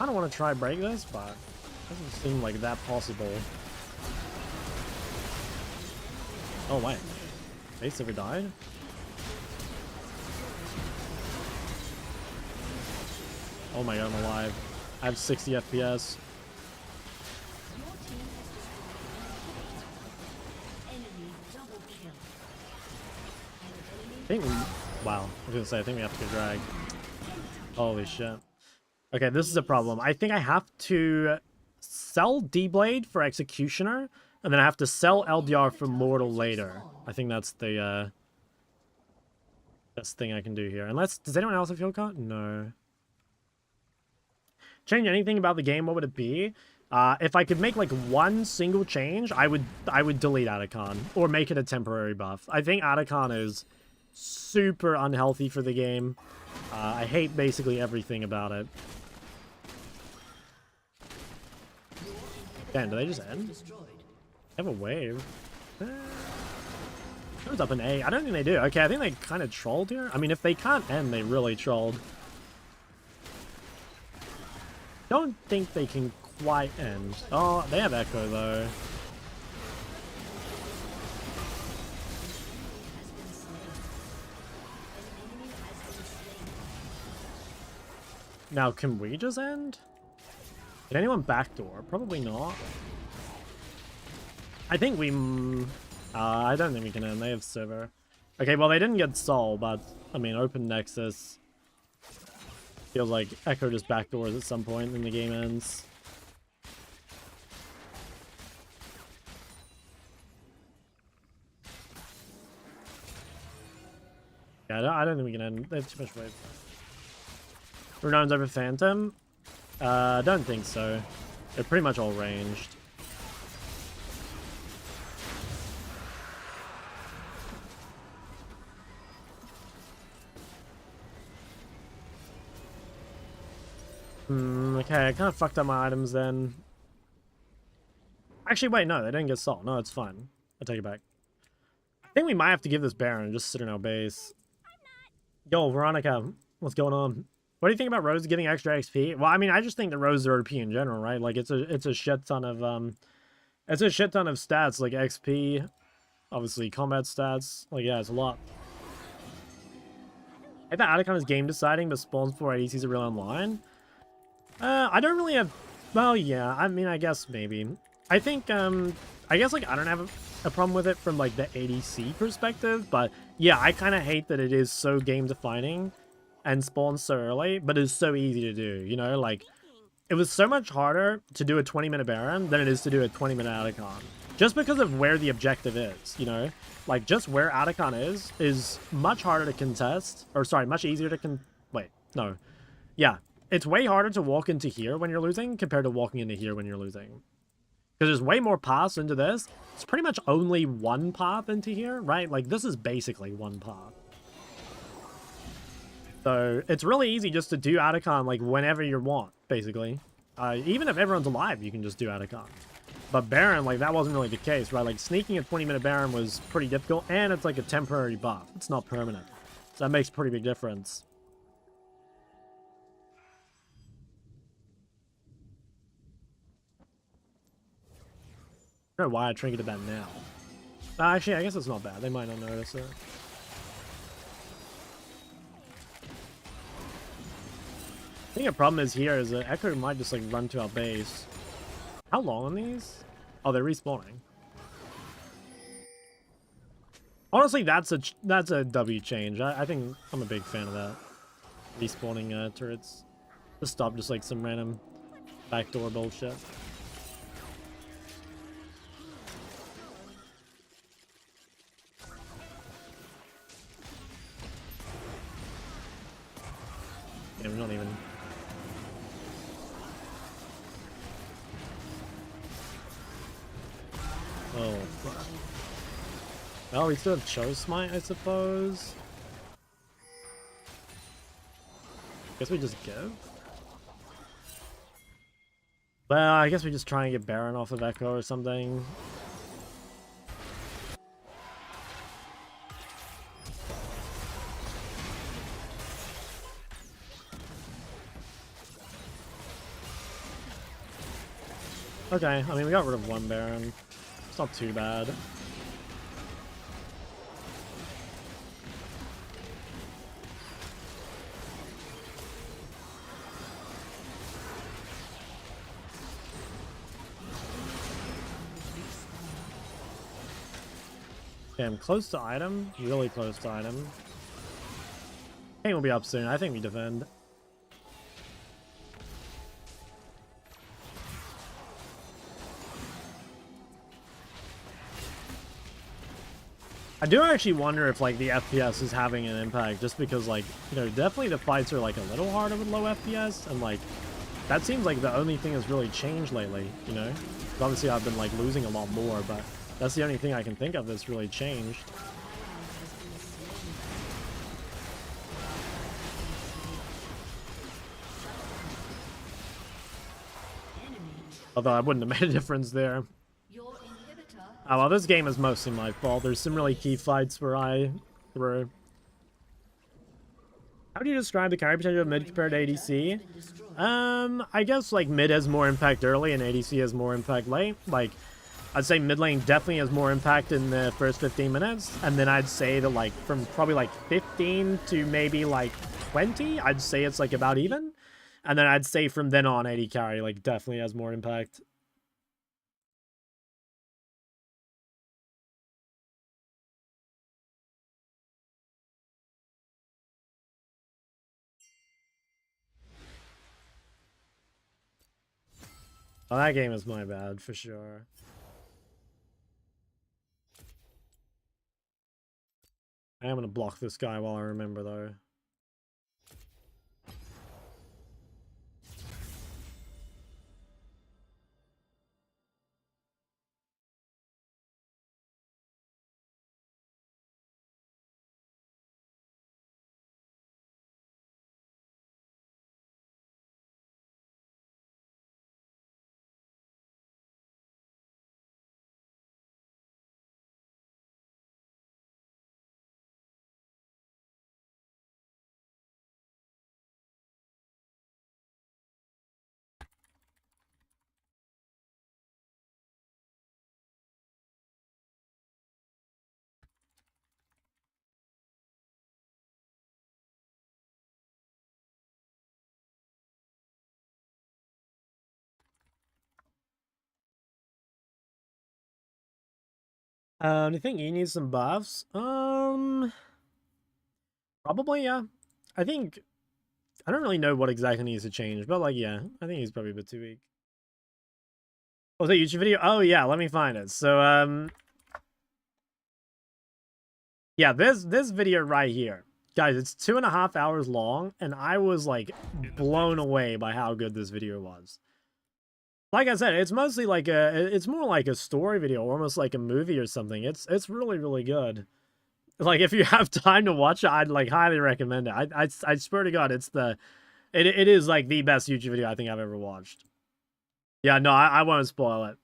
I don't want to try break this, but it doesn't seem like that possible. Oh wait, Base ever died? Oh my god, I'm alive. I have 60 FPS. think we... Wow, I was gonna say, I think we have to go drag. Holy shit. Okay, this is a problem. I think I have to sell D-Blade for Executioner, and then I have to sell LDR for Mortal later. I think that's the best thing I can do here. Unless, does anyone else have field card? No. Change anything about the game, what would it be? If I could make like one single change, I would delete Atacon or make it a temporary buff. I think Atacon is super unhealthy for the game. I hate basically everything about it. Damn, do they just end? They have a wave. Goes up an A. I don't think they do. Okay, I think they kind of trolled here. I mean, if they can't end, they really trolled. Don't think they can quite end. Oh, they have Echo, though. Now, can we just end? Can anyone backdoor? Probably not. I think we... I don't think we can end. They have Silver. Okay, well, they didn't get Soul, but, I mean, open Nexus. Feels like Echo just backdoors at some point and the game ends. Yeah, I don't think we can end. They have too much wave. Rune's over Phantom? I don't think so. They're pretty much all ranged. Okay, I kind of fucked up my items then. Actually, wait, no, they didn't get salt. No, it's fine. I take it back. I think we might have to give this Baron and just sit in our base. Yo, Veronica, what's going on? What do you think about Rose getting extra XP? Well, I mean, I just think the Rose are OP in general, right? Like, it's a shit ton of stats, like XP, obviously combat stats. Like, yeah, it's a lot. I think Atacon is game deciding, but spawns before ADCs are real online. I don't really have... Well, yeah, I mean, I guess maybe. I think, I guess, like, I don't have a problem with it from, like, the ADC perspective, but, yeah, I kind of hate that it is so game-defining and spawns so early, but it's so easy to do, you know? Like, it was so much harder to do a 20-minute Baron than it is to do a 20-minute Atacon. Just because of where the objective is, you know? Like, just where Atacon is much harder to contest, or, sorry, much easier to wait, no. Yeah. It's way harder to walk into here when you're losing compared to walking into here when you're losing. Because there's way more paths into this. It's pretty much only one path into here, right? Like, this is basically one path. So, it's really easy just to do Atacon, like, whenever you want, basically. Even if everyone's alive, you can just do Atacon. But Baron, like, that wasn't really the case, right? Like, sneaking a 20-minute Baron was pretty difficult, and it's like a temporary buff. It's not permanent. So that makes a pretty big difference. I don't know why I trinketed that now. Actually, I guess it's not bad. They might not notice it. I think a problem is here is that Echo might just like run to our base. How long on these? Oh, they're respawning. Honestly, that's a W change. I think I'm a big fan of that. Respawning turrets. Just stop just like some random backdoor bullshit. Yeah, we're not even... Oh, fuck. Well, we still have Chose Smite, I suppose. Guess we just go? Well, I guess we just try and get Baron off of Echo or something. Okay, I mean, we got rid of one Baron. It's not too bad. Okay, I'm close to item. Really close to item. Pain will be up soon. I think we defend. I do actually wonder if, like, the FPS is having an impact, just because, like, you know, definitely the fights are, like, a little harder with low FPS, and, like, that seems like the only thing that's really changed lately, you know? Obviously, I've been, like, losing a lot more, but that's the only thing I can think of that's really changed. Although I wouldn't have made a difference there. Oh, well, this game is mostly my fault. There's some really key fights where I threw. How do you describe the carry potential of mid compared to ADC? I guess, like, mid has more impact early and ADC has more impact late. Like, I'd say mid lane definitely has more impact in the first 15 minutes. And then I'd say that, like, from probably, like, 15 to maybe, like, 20, I'd say it's, like, about even. And then I'd say from then on, AD carry, like, definitely has more impact. Oh, that game is my bad, for sure. I am going to block this guy while I remember, though. Do you think he needs some buffs? Probably, yeah. I think... I don't really know what exactly needs to change, but, like, yeah. I think he's probably a bit too weak. Was that YouTube video? Oh, yeah, let me find it. So, yeah, this video right here. Guys, it's 2.5 hours long, and I was, like, blown away by how good this video was. Like I said, it's mostly like it's more like a story video, almost like a movie or something. It's really, really good. Like, if you have time to watch it, I'd, like, highly recommend it. I swear to God, it is, like, the best YouTube video I think I've ever watched. Yeah, no, I won't spoil it.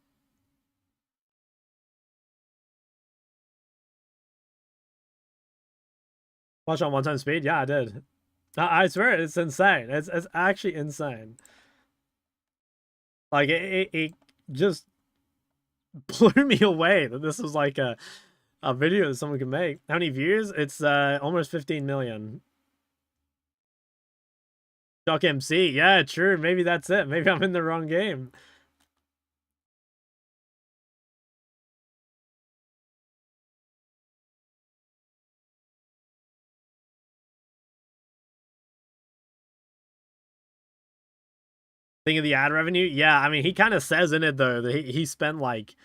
Watch on 1x speed? Yeah, I did. I swear, it's insane. It's actually insane. Like, it just blew me away that this was, like, a video that someone can make. How many views? It's almost 15 million. Doc MC. Yeah, true. Maybe that's it. Maybe I'm in the wrong game. Think of the ad revenue? Yeah, I mean, he kind of says in it, though, that he spent, like...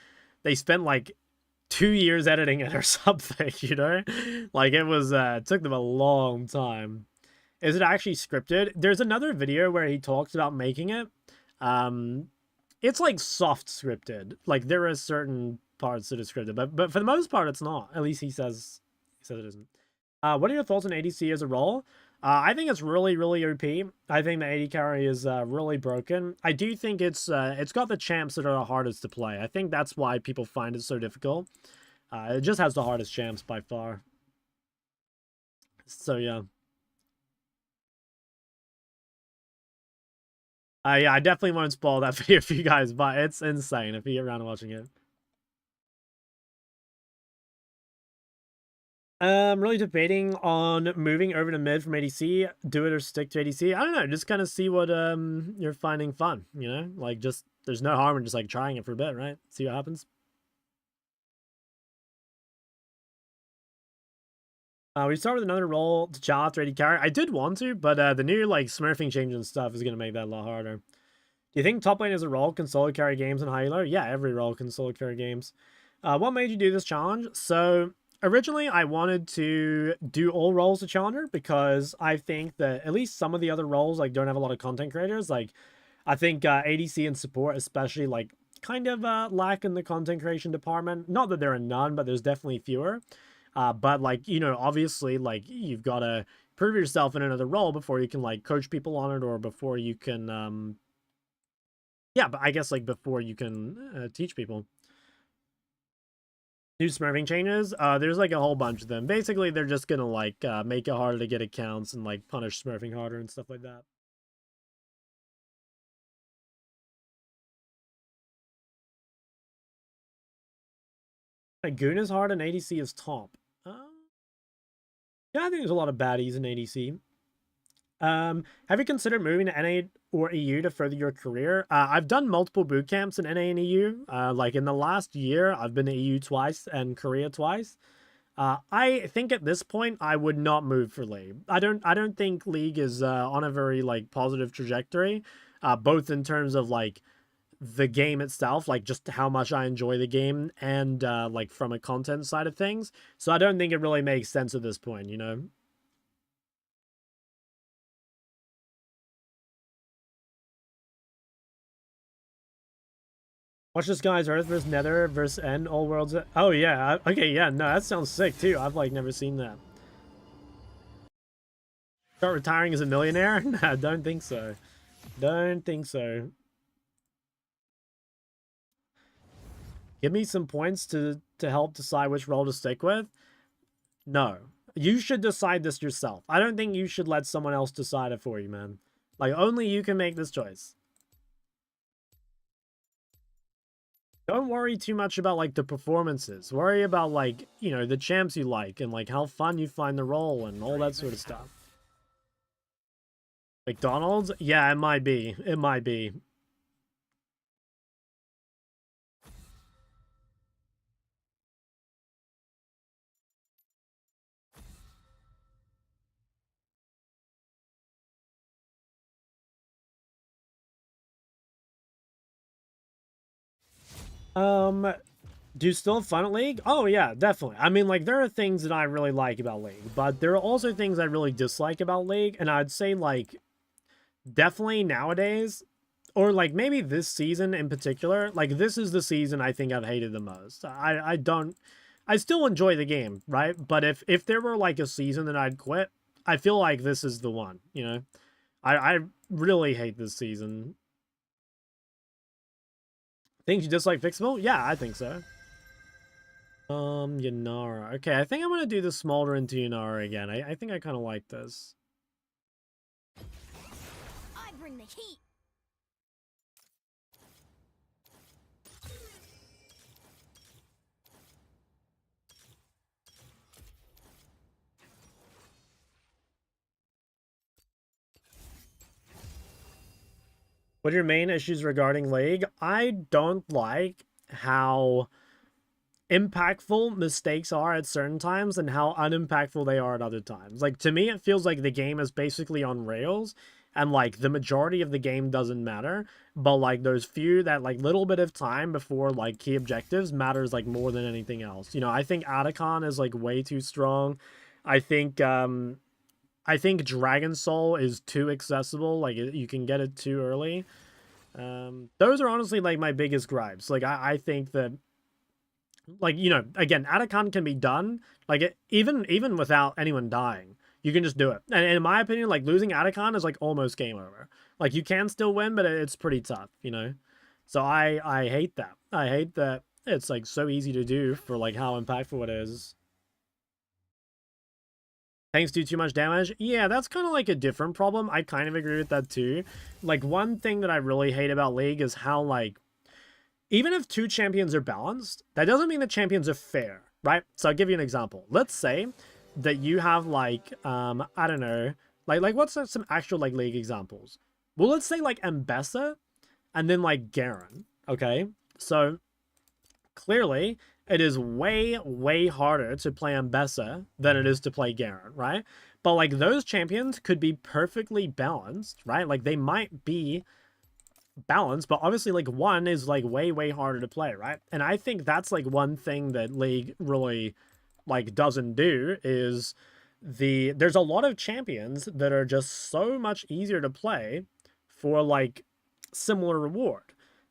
They spent, like, 2 years editing it or something, you know? Like, it was... it took them a long time. Is it actually scripted? There's another video where he talks about making it. It's, like, soft scripted. Like, there are certain parts that are scripted, but for the most part, it's not. At least he says it isn't. What are your thoughts on ADC as a role? I think it's really, really OP. I think the AD carry is really broken. I do think it's got the champs that are the hardest to play. I think that's why people find it so difficult. It just has the hardest champs by far. So, yeah. Yeah, I definitely won't spoil that video for you guys, but it's insane if you get around to watching it. I'm really debating on moving over to mid from ADC. Do it or stick to ADC. I don't know. Just kind of see what you're finding fun, you know? Like, just, there's no harm in just, like, trying it for a bit, right? See what happens. We start with another role to Chall after 80 carry. I did want to, but the new like smurfing change and stuff is gonna make that a lot harder. Do you think top lane as a role can solo carry games in high elo? Yeah, every role can solo carry games. What made you do this challenge? So originally I wanted to do all roles to challenger because I think that at least some of the other roles like don't have a lot of content creators. Like I think ADC and support especially like kind of lack in the content creation department. Not that there are none, but there's definitely fewer. But like, you know, obviously like you've got to prove yourself in another role before you can like coach people on it, or before you can yeah, but I guess like before you can teach people. New smurfing changes, there's like a whole bunch of them. Basically they're just gonna like make it harder to get accounts and like punish smurfing harder and stuff like that. Goon is hard and ADC is top. Yeah, I think there's a lot of baddies in ADC. Have you considered moving to NA or EU to further your career? I've done multiple boot camps in NA and EU. Like in the last year, I've been to EU twice and Korea twice. I think at this point I would not move for League. I don't think League is on a very like positive trajectory, both in terms of like the game itself, like just how much I enjoy the game, and like from a content side of things. So I don't think it really makes sense at this point, you know. Watch this guy's Earth versus Nether versus End all worlds. Oh yeah, okay, yeah, no, that sounds sick too. I've like never seen that. Start retiring as a millionaire? Nah, don't think so. Don't think so. Give me some points to help decide which role to stick with. No, you should decide this yourself. I don't think you should let someone else decide it for you, man. Like only you can make this choice. Don't worry too much about like the performances. Worry about like, you know, the champs you like and like how fun you find the role and all that sort of stuff. McDonald's? Yeah, it might be. It might be. Do you still have fun at League? Oh yeah, definitely. I mean, like, there are things that I really like about League, but there are also things I really dislike about League, and I'd say, like, definitely nowadays, or, like, maybe this season in particular, like, this is the season I think I've hated the most. I still enjoy the game, right? But if there were, like, a season that I'd quit, I feel like this is the one, you know? I really hate this season. Think you dislike Fixable? Yeah, I think so. Yanara. Okay, I think I'm gonna do the Smolder into Yanara again. I think I kind of like this. I bring the heat. What are your main issues regarding League? I don't like how impactful mistakes are at certain times and how unimpactful they are at other times. Like, to me, it feels like the game is basically on rails, and like the majority of the game doesn't matter, but like those few, that like little bit of time before like key objectives matters like more than anything else. You know, I think Atacon is like way too strong. I think Dragon Soul is too accessible. Like, you can get it too early. Those are honestly like my biggest gripes. Like, I think that, like, you know, again, Atacon can be done, like, even without anyone dying. You can just do it. And in my opinion, like, losing Atacon is like almost game over. Like, you can still win, but it's pretty tough, you know? So I hate that. I hate that it's like so easy to do for like how impactful it is. Tanks do too much damage. Yeah, that's kind of like a different problem. I kind of agree with that too. Like, one thing that I really hate about League is how, like, even if two champions are balanced, that doesn't mean the champions are fair, right? So I'll give you an example. Let's say that you have like, I don't know, like what's some actual like League examples? Well, let's say like Mbessa and then like Garen, okay? So clearly it is way, way harder to play Ambessa than it is to play Garen, right? But, like, those champions could be perfectly balanced, right? Like, they might be balanced, but obviously, like, one is, like, way, way harder to play, right? And I think that's, like, one thing that League really, like, doesn't do is there's a lot of champions that are just so much easier to play for, like, similar reward.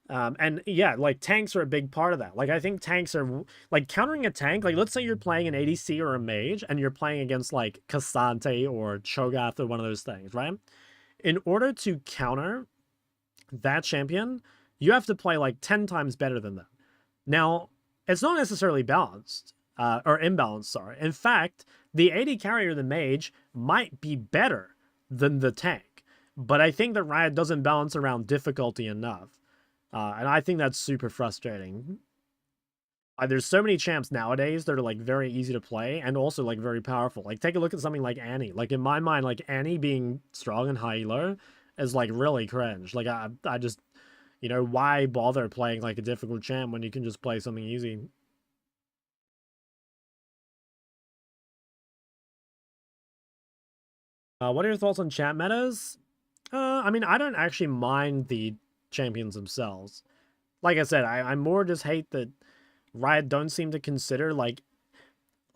And yeah, like tanks are a big part of that. Like I think tanks are like countering a tank. Like let's say you're playing an ADC or a mage and you're playing against like Cassante or Cho'Gath or one of those things, right? In order to counter that champion, you have to play like 10 times better than them. Now, it's not necessarily balanced or imbalanced, sorry. In fact, the AD carry or the mage might be better than the tank. But I think that Riot doesn't balance around difficulty enough. And I think that's super frustrating. There's so many champs nowadays that are like very easy to play and also like very powerful. Like take a look at something like Annie. Like in my mind, like Annie being strong and high elo is like really cringe. Like I just, you know, why bother playing like a difficult champ when you can just play something easy? What are your thoughts on champ metas? I mean, I don't actually mind the champions themselves. Like I said, I more just hate that Riot don't seem to consider, like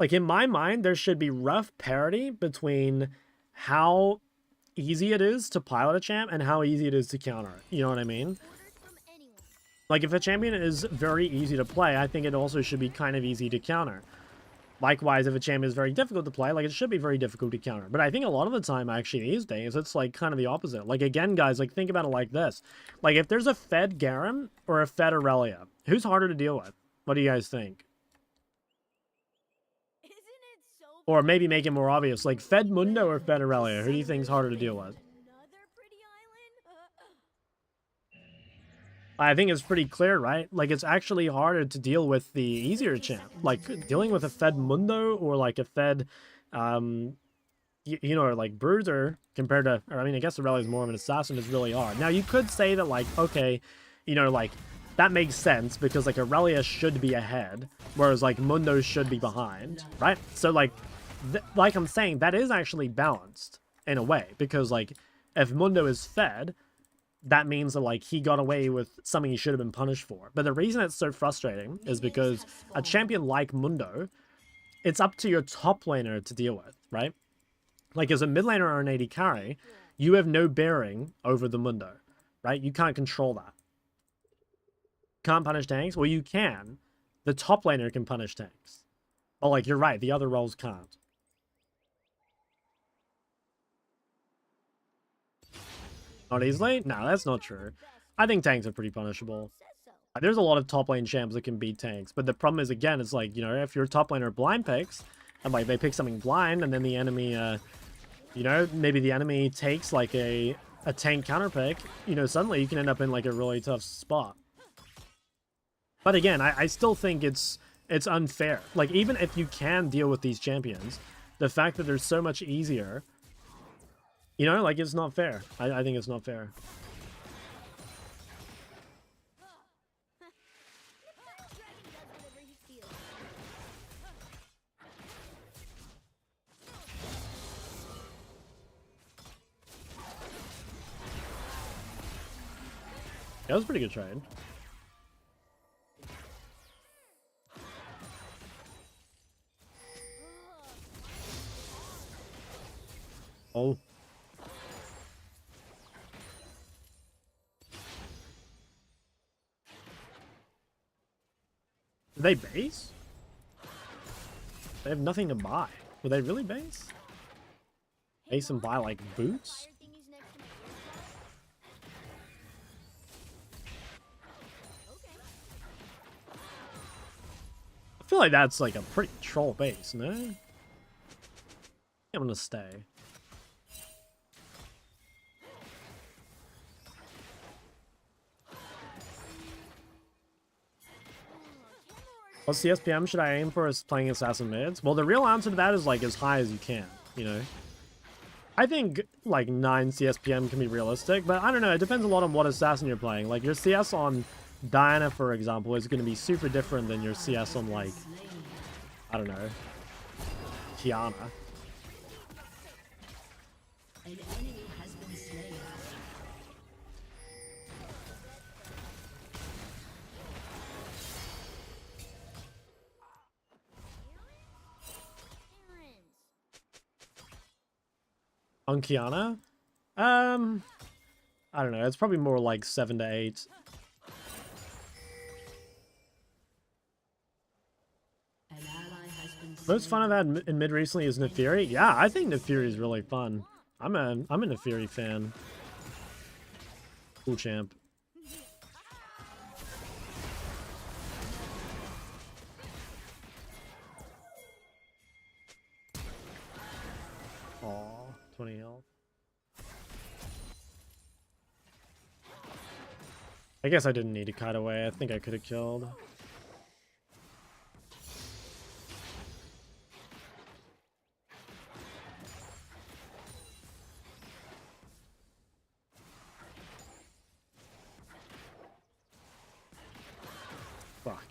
in my mind, there should be rough parity between how easy it is to pilot a champ and how easy it is to counter it. You know what I mean? Like, if a champion is very easy to play, I think it also should be kind of easy to counter. Likewise, if a champion is very difficult to play, like, it should be very difficult to counter. But I think a lot of the time, actually, these days, it's, like, kind of the opposite. Like, again, guys, like, think about it like this. Like, if there's a Fed Garen or a Fed Aurelia, who's harder to deal with? What do you guys think? Or maybe make it more obvious. Like, Fed Mundo or Fed Aurelia, who do you think is harder to deal with? I think it's pretty clear, right? Like, it's actually harder to deal with the easier champ. Like, dealing with a Fed Mundo or, like, a Fed, you know, like, Bruiser compared to... Or, I mean, I guess Aurelia is more of an assassin is really hard. Now, you could say that, like, okay, you know, like, that makes sense because, like, Aurelia should be ahead, whereas, like, Mundo should be behind, right? So, like, like I'm saying, that is actually balanced in a way because, like, if Mundo is fed... that means that, like, he got away with something he should have been punished for. But the reason it's so frustrating is because a champion like Mundo, it's up to your top laner to deal with, right? Like, as a mid laner or an AD carry, you have no bearing over the Mundo, right? You can't control that. Can't punish tanks? Well, you can. The top laner can punish tanks. But, like, you're right, the other roles can't. Not easily? No, that's not true. I think tanks are pretty punishable. There's a lot of top lane champs that can beat tanks, but the problem is, again, it's like, you know, if your top laner blind picks, and like they pick something blind, and then the enemy, you know, maybe the enemy takes like a tank counter pick, you know, suddenly you can end up in like a really tough spot. But again, I still think it's unfair. Like, even if you can deal with these champions, the fact that they're so much easier... You know, like, it's not fair. I think it's not fair. That was a pretty good trade. Oh. Did they base? They have nothing to buy. Would they really base? Base and buy, like, boots? I feel like that's, like, a pretty troll base, no? I'm gonna stay. What CSPM should I aim for as playing assassin mids? Well, the real answer to that is, like, as high as you can, you know? I think, like, 9 CSPM can be realistic, but I don't know, it depends a lot on what assassin you're playing. Like, your CS on Diana, for example, is going to be super different than your CS on, like, I don't know, Kiana. An enemy has been slain. On Kiana? I don't know. It's probably more like 7 to 8. An ally has been Most slain. fun I've had in mid recently is Nefiri. Yeah, I think Nefiri is really fun. I'm a Nefiri fan. Cool champ. Aw, 20 health. I guess I didn't need to kite away. I think I could have killed. Fuck.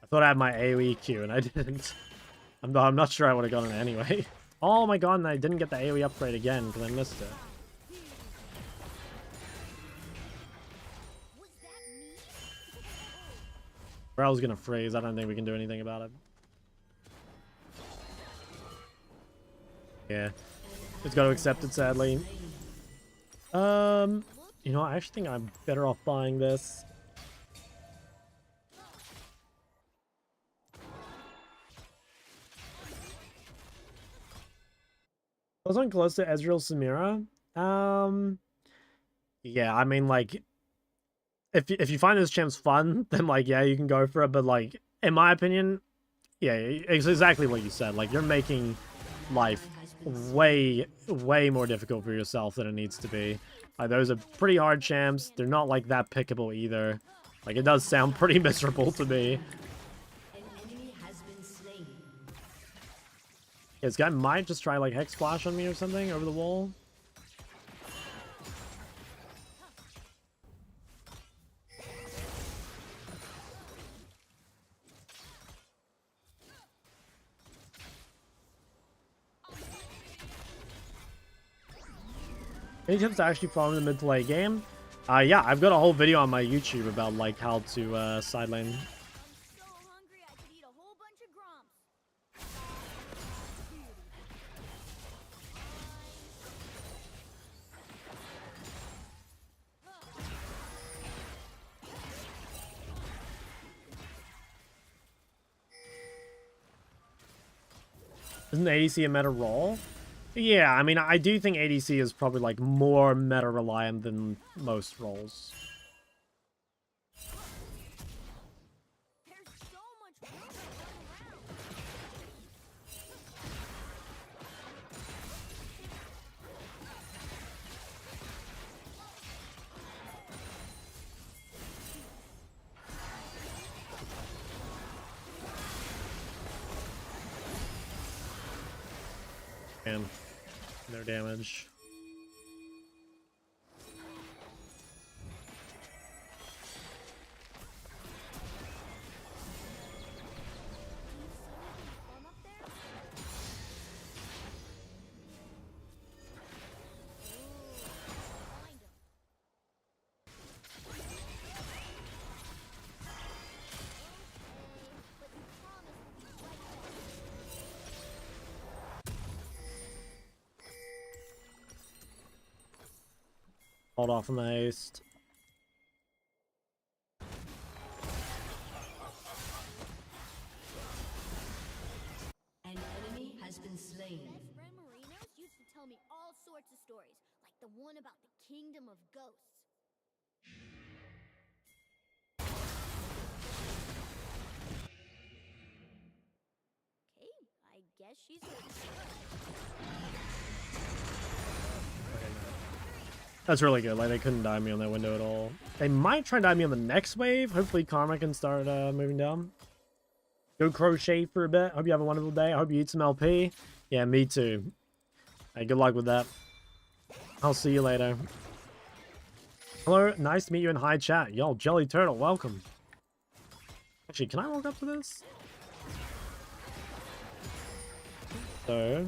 I thought I had my AoE Q and I didn't. I'm not sure I would have gotten it anyway. Oh my god, and I didn't get the AoE upgrade again because I missed it. Rell's gonna freeze. I don't think we can do anything about it. Yeah. It's got to accept it, sadly. You know, I actually think I'm better off buying this. I was on close to Ezreal Samira. Yeah, I mean, like, if you find this champs fun, then, like, yeah, you can go for it. But, like, in my opinion, yeah, it's exactly what you said. Like, you're making life way more difficult for yourself than it needs to be. Like, those are pretty hard champs. They're not, like, that pickable either. Like, it does sound pretty miserable to me. An enemy has been slain. Yeah, this guy might just try, like, Hex Splash on me or something over the wall. Any tips to actually farm the mid to late game? Yeah, I've got a whole video on my YouTube about, like, how to side lane. I'm so hungry I could eat a whole bunch of grumps. Isn't the ADC a meta role? Yeah, I mean, I do think ADC is probably, like, more meta reliant than most roles. There's so much room to run around. And no damage. Farm up there? Ooh, find 'em. But you promised we'd be right Hold off on the haste. An enemy has been slain. Best friend Marinos used to tell me all sorts of stories, like the one about the kingdom of ghosts. Okay, I guess she's That's really good. Like, they couldn't die me on that window at all. They might try and die me on the next wave. Hopefully Karma can start moving down. Go crochet for a bit. Hope you have a wonderful day. I hope you eat some LP. Yeah, me too. Hey, good luck with that. I'll see you later. Hello, nice to meet you in high chat. Yo, Jelly Turtle, welcome. Actually, can I walk up to this? So...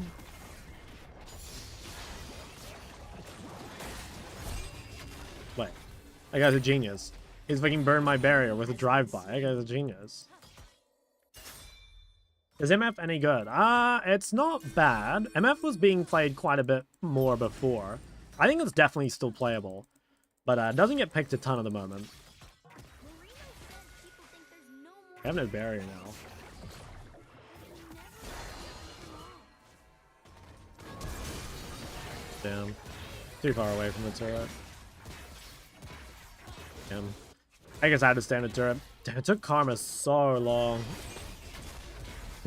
Wait. That guy's a genius. He's fucking burned my barrier with a drive-by. That guy's a genius. Is MF any good? It's not bad. MF was being played quite a bit more before. I think it's definitely still playable. But it doesn't get picked a ton at the moment. I have no barrier now. Damn. Too far away from the turret. Damn. I guess I had to stand a turret. Damn, it took Karma so long.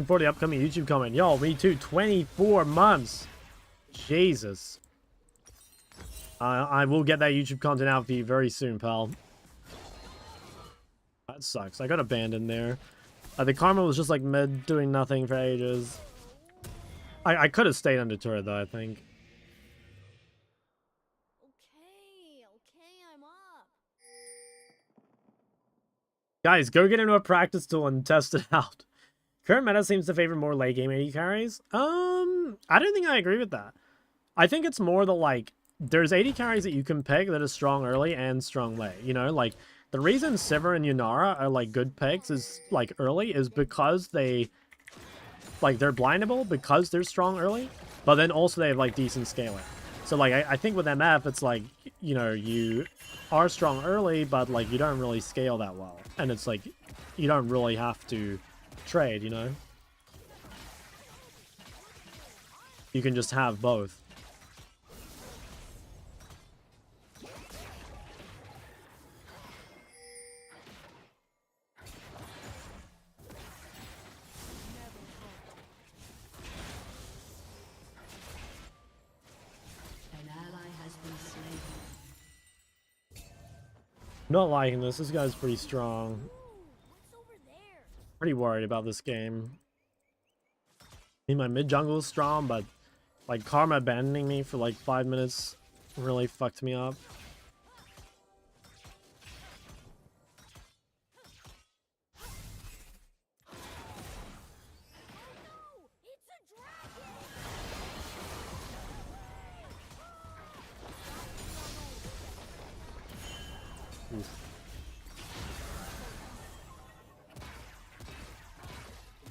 For the upcoming YouTube comment. Yo, me too. 24 months. Jesus. I will get that YouTube content out for you very soon, pal. That sucks. I got abandoned there. The Karma was just like mid, doing nothing for ages. I could have stayed under turret though, I think. Okay, I'm up. Guys, go get into a practice tool and test it out. Current meta seems to favor more late game AD carries. I don't think I agree with that. I think it's more the like, there's AD carries that you can pick that are strong early and strong late. You know, like the reason Sivir and Yunara are like good picks is like early is because they're blindable because they're strong early, but then also they have like decent scaling. So like I think with MF it's like, you know, you are strong early, but like you don't really scale that well, and it's like you don't really have to trade, you know. You can just have both. Not liking this. This guy's pretty strong. Pretty worried about this game. I mean, my mid jungle is strong, but like Karma abandoning me for like 5 minutes really fucked me up.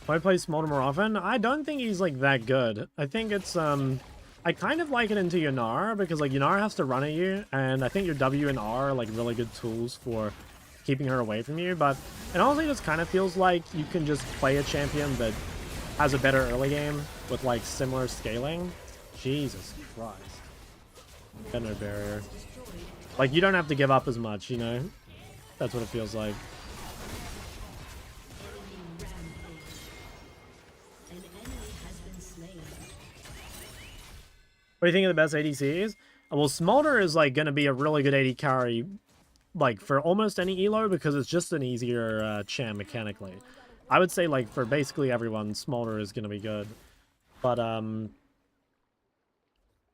Do I play Smolder more often? I don't think he's like that good. I think it's I kind of like it into Yunara because like Yunara has to run at you, and I think your W and R are like really good tools for keeping her away from you. But it honestly just kind of feels like you can just play a champion that has a better early game with like similar scaling. Jesus Christ. Got no barrier. Like you don't have to give up as much, you know? That's what it feels like. What do you think of the best ADCs? Well, Smolder is like going to be a really good AD carry like for almost any elo because it's just an easier champ mechanically. I would say like for basically everyone, Smolder is going to be good. But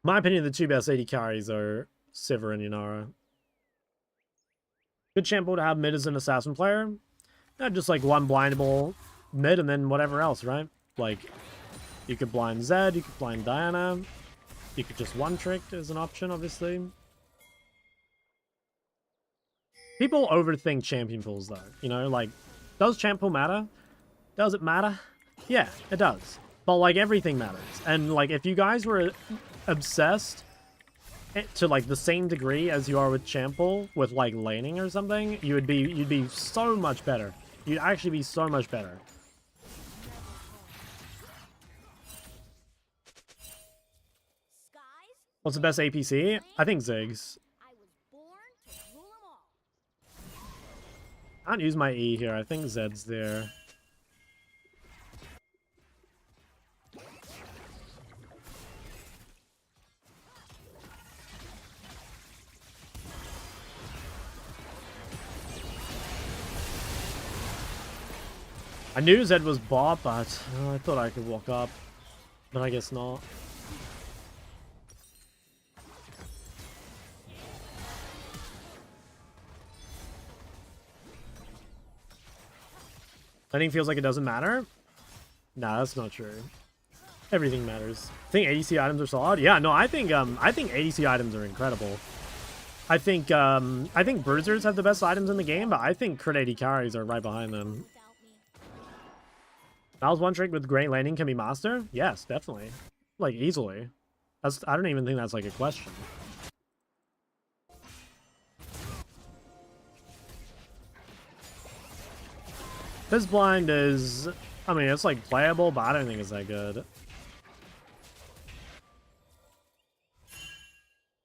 my opinion, the two best AD carries are Sivir and Yunara. Good champ to have mid as an assassin player. Not just like one blindable mid and then whatever else, right? Like you could blind Zed, you could blind Diana. You could just one-trick as an option, obviously. People overthink champion pools, though. You know, like, does champ pool matter? Does it matter? Yeah, it does. But, like, everything matters. And, like, if you guys were obsessed to, like, the same degree as you are with champ pool, with, like, laning or something, you'd be so much better. You'd actually be so much better. What's the best APC? I think Ziggs. I don't use my E here. I think Zed's there. I knew Zed was bot, but I thought I could walk up. But I guess not. Laning feels like it doesn't matter. Nah, that's not true. Everything matters. I think ADC items are solid. Yeah, no, I think ADC items are incredible. I think bruisers have the best items in the game, but I think crit AD carries are right behind them. Mal's one trick with great laning can be mastered? Yes, definitely. Like, easily. I don't even think that's like a question. This blind is, I mean, it's like playable, but I don't think it's that good.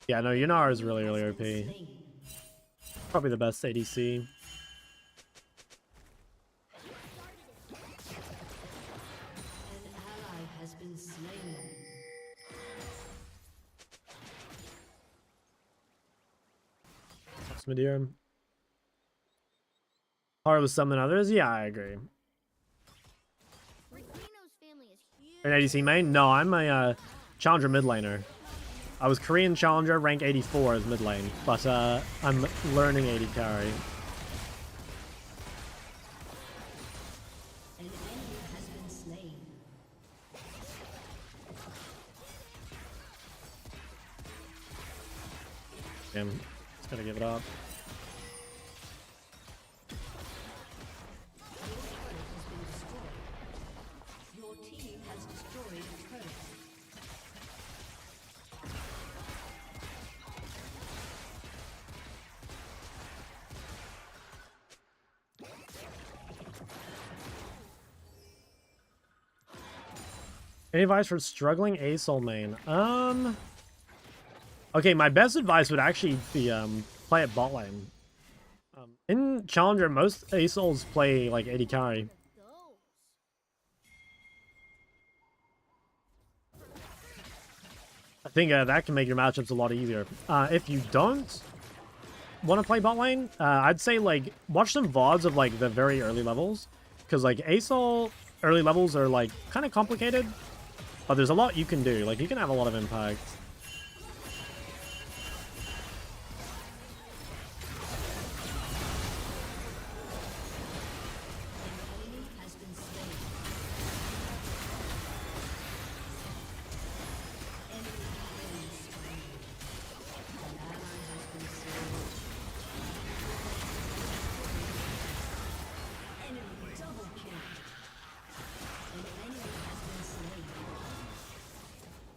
Yeah, no, Yunar is really, really OP. Probably the best ADC. Madeira. Harder with some than others? Yeah, I agree. An ADC main? No, I'm a challenger mid laner. I was Korean challenger, rank 84 as mid lane, but I'm learning AD carry. Damn, just gotta give it up. Any advice for struggling ASOL main? Okay, my best advice would actually be play at bot lane. In Challenger, most ASOLs play like AD carry. I think that can make your matchups a lot easier. If you don't want to play bot lane, I'd say like watch some VODs of like the very early levels, because like ASOL early levels are like kind of complicated. But there's a lot you can do. Like, you can have a lot of impact.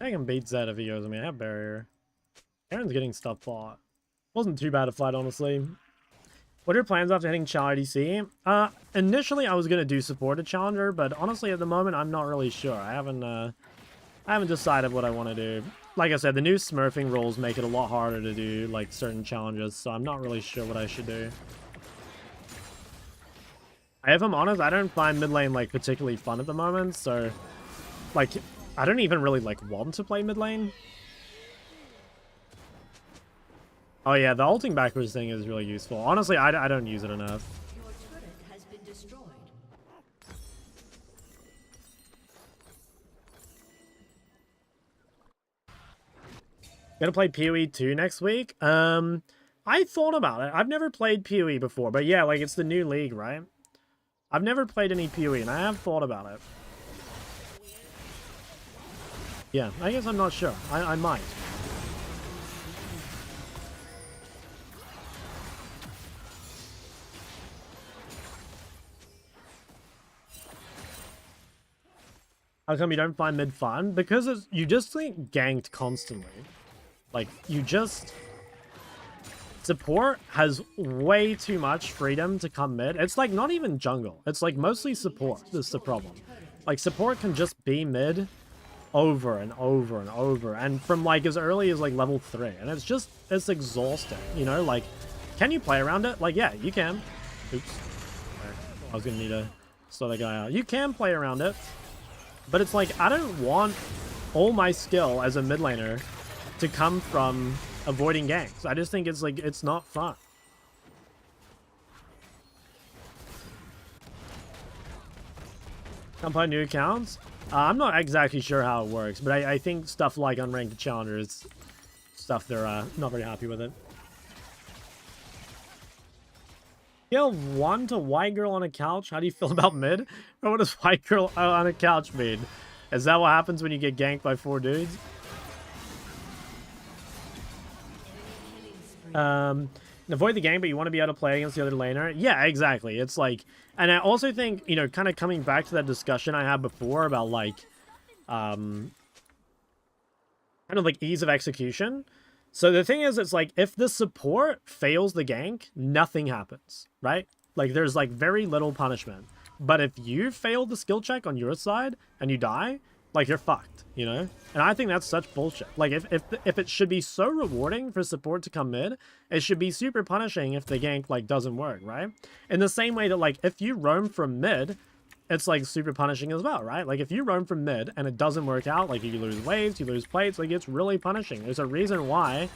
I can beat Zed if he goes. I mean, I have barrier. Aaron's getting stuff fought. Wasn't too bad a fight, honestly. What are your plans after hitting Chall ADC? Initially I was gonna do support a challenger, but honestly at the moment I'm not really sure. I haven't decided what I want to do. Like I said, the new smurfing rules make it a lot harder to do like certain challenges, so I'm not really sure what I should do. If I'm honest, I don't find mid lane like particularly fun at the moment, so like I don't even really like want to play mid lane. Oh yeah, the ulting backwards thing is really useful. Honestly, I don't use it enough. Your turret has been destroyed. Gonna play PoE 2 next week? I thought about it. I've never played PoE before, but yeah, like it's the new league, right? I've never played any PoE, and I have thought about it. Yeah, I guess I'm not sure. I might. How come you don't find mid fun? Because you just get ganked constantly. Like, you just... Support has way too much freedom to come mid. It's like not even jungle. It's like mostly support. That's the problem. Like, support can just be mid over and over and over. And from like as early as like level 3. And it's exhausting. You know, like, can you play around it? Like, yeah, you can. Oops. I was gonna need to slow that guy out. You can play around it. But it's like, I don't want all my skill as a mid laner to come from avoiding ganks. I just think it's like, it's not fun. Can play new accounts? I'm not exactly sure how it works, but I think stuff like unranked challengers, stuff they're not very happy with it. Scale 1 to white girl on a couch. How do you feel about mid? Or what does white girl on a couch mean? Is that what happens when you get ganked by 4 dudes? Avoid the gank, but you want to be able to play against the other laner. Yeah, exactly. It's like, and I also think, you know, kind of coming back to that discussion I had before about like, kind of like ease of execution. So the thing is, it's like, if the support fails the gank, nothing happens, right? Like, there's like very little punishment. But if you fail the skill check on your side and you die, like, you're fucked, you know? And I think that's such bullshit. Like, if it should be so rewarding for support to come mid, it should be super punishing if the gank, like, doesn't work, right? In the same way that, like, if you roam from mid, it's, like, super punishing as well, right? Like, if you roam from mid and it doesn't work out, like, you lose waves, you lose plates, like, it's really punishing. There's a reason why,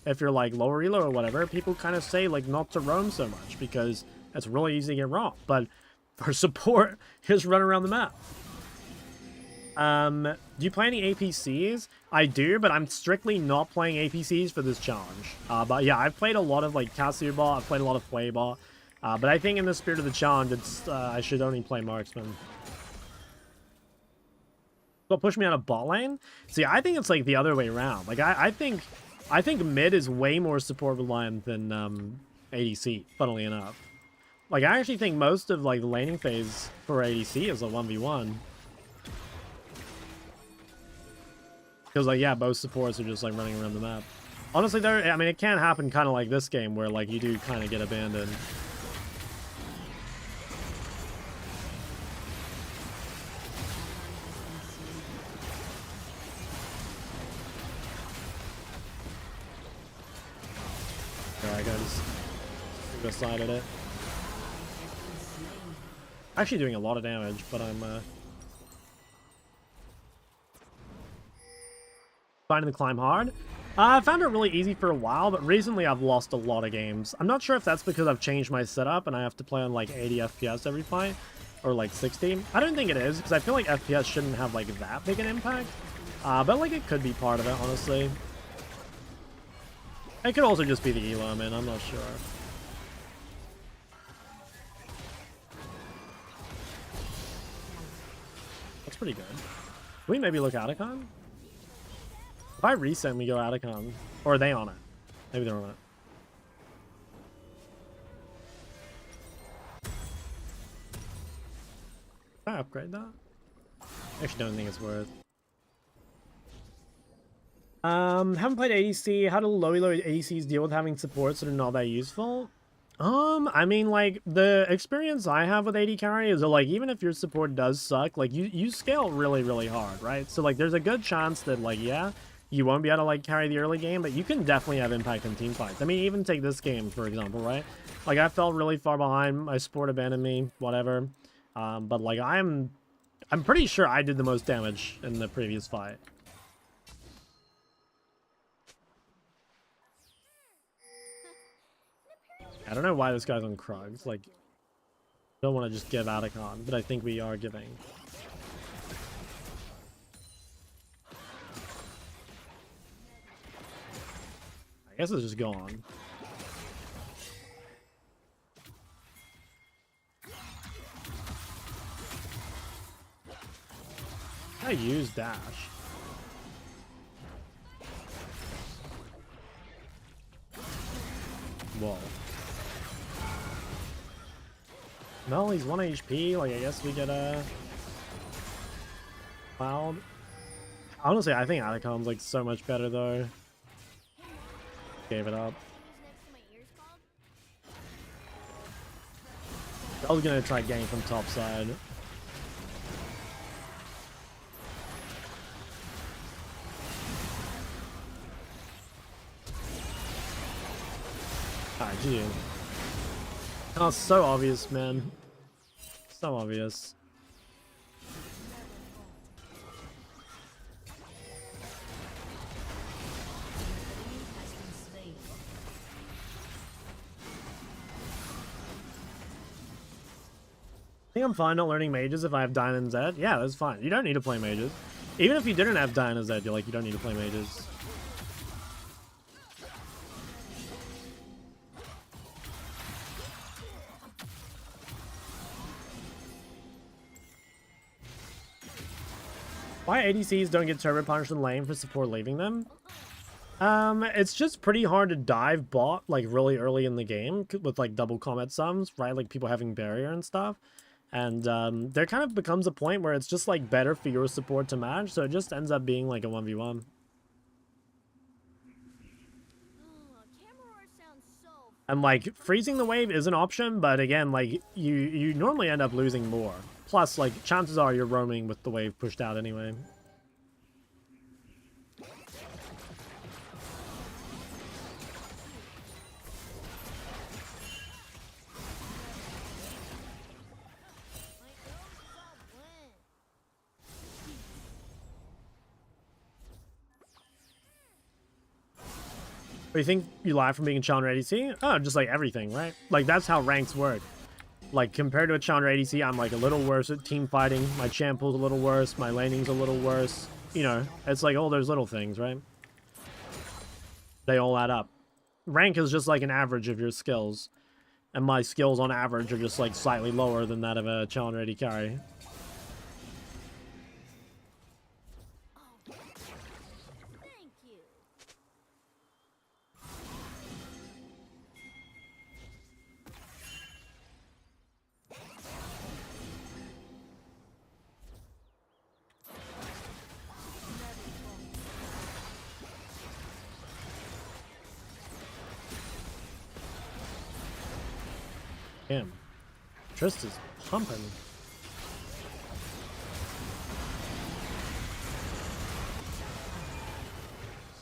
if you're, like, lower elo or whatever, people kind of say, like, not to roam so much, because it's really easy to get wrong. But for support, just run around the map. Do you play any APCs? I do, but I'm strictly not playing APCs for this challenge. But yeah, I've played a lot of like Cassio bot, I've played a lot of Play bot. But I think in the spirit of the challenge, it's I should only play marksman. So push me out of bot lane? See, I think it's like the other way around. Like I think mid is way more support reliant than ADC, funnily enough. Like I actually think most of like the laning phase for ADC is a 1v1. Because, like, yeah, both supports are just, like, running around the map. Honestly, there, I mean, it can happen kind of like this game, where, like, you do kind of get abandoned. Alright, guys. Decided it. Actually doing a lot of damage, but I'm, finding the climb hard. I found it really easy for a while, but recently I've lost a lot of games. I'm not sure if that's because I've changed my setup and I have to play on like 80 FPS every fight, or like 60. I don't think it is, because I feel like FPS shouldn't have like that big an impact. But like it could be part of it, honestly. It could also just be the elo, man, I'm not sure. That's pretty good. Can we maybe look Atacon? If I reset, we go Atacon. Or are they on it? Maybe they're on it. Can I upgrade that? I actually don't think it's worth. Haven't played ADC. How do low elo ADCs deal with having supports that are not that useful? I mean, like, the experience I have with AD carry is that, like, even if your support does suck, like, you scale really, really hard, right? So, like, there's a good chance that, like, yeah, you won't be able to, like, carry the early game, but you can definitely have impact in team fights. I mean, even take this game, for example, right? Like, I fell really far behind, my support abandoned me, whatever. But, like, I'm pretty sure I did the most damage in the previous fight. I don't know why this guy's on Krugs, like, don't want to just give Atacon, but I think we are giving. I guess it's just gone. I use dash. Whoa. No, he's 1 HP. Like, I guess we get a cloud. Honestly, I think Atacon's like so much better though. Gave it up. I was gonna try gank from top side. Alright, GG. Oh, it's so obvious, man. So obvious. I think I'm fine not learning mages if I have Dyna and Zed. Yeah, that's fine. You don't need to play mages. Even if you didn't have Dyna and Zed, you're like, you don't need to play mages. Why ADCs don't get turbo punched in lane for support leaving them? It's just pretty hard to dive bot, like, really early in the game with, like, double combat sums, right? Like, people having barrier and stuff. And, there kind of becomes a point where it's just, like, better for your support to match, so it just ends up being, like, a 1v1. And, like, freezing the wave is an option, but again, like, you normally end up losing more. Plus, like, chances are you're roaming with the wave pushed out anyway. But you think you lie from being a challenger ADC? Oh, just like everything, right? Like, that's how ranks work. Like, compared to a challenger ADC, I'm, like, a little worse at team fighting. My champ pool's a little worse. My laning's a little worse. You know, it's like all those little things, right? They all add up. Rank is just, like, an average of your skills. And my skills, on average, are just, like, slightly lower than that of a challenger AD carry. Damn. Trist is pumping.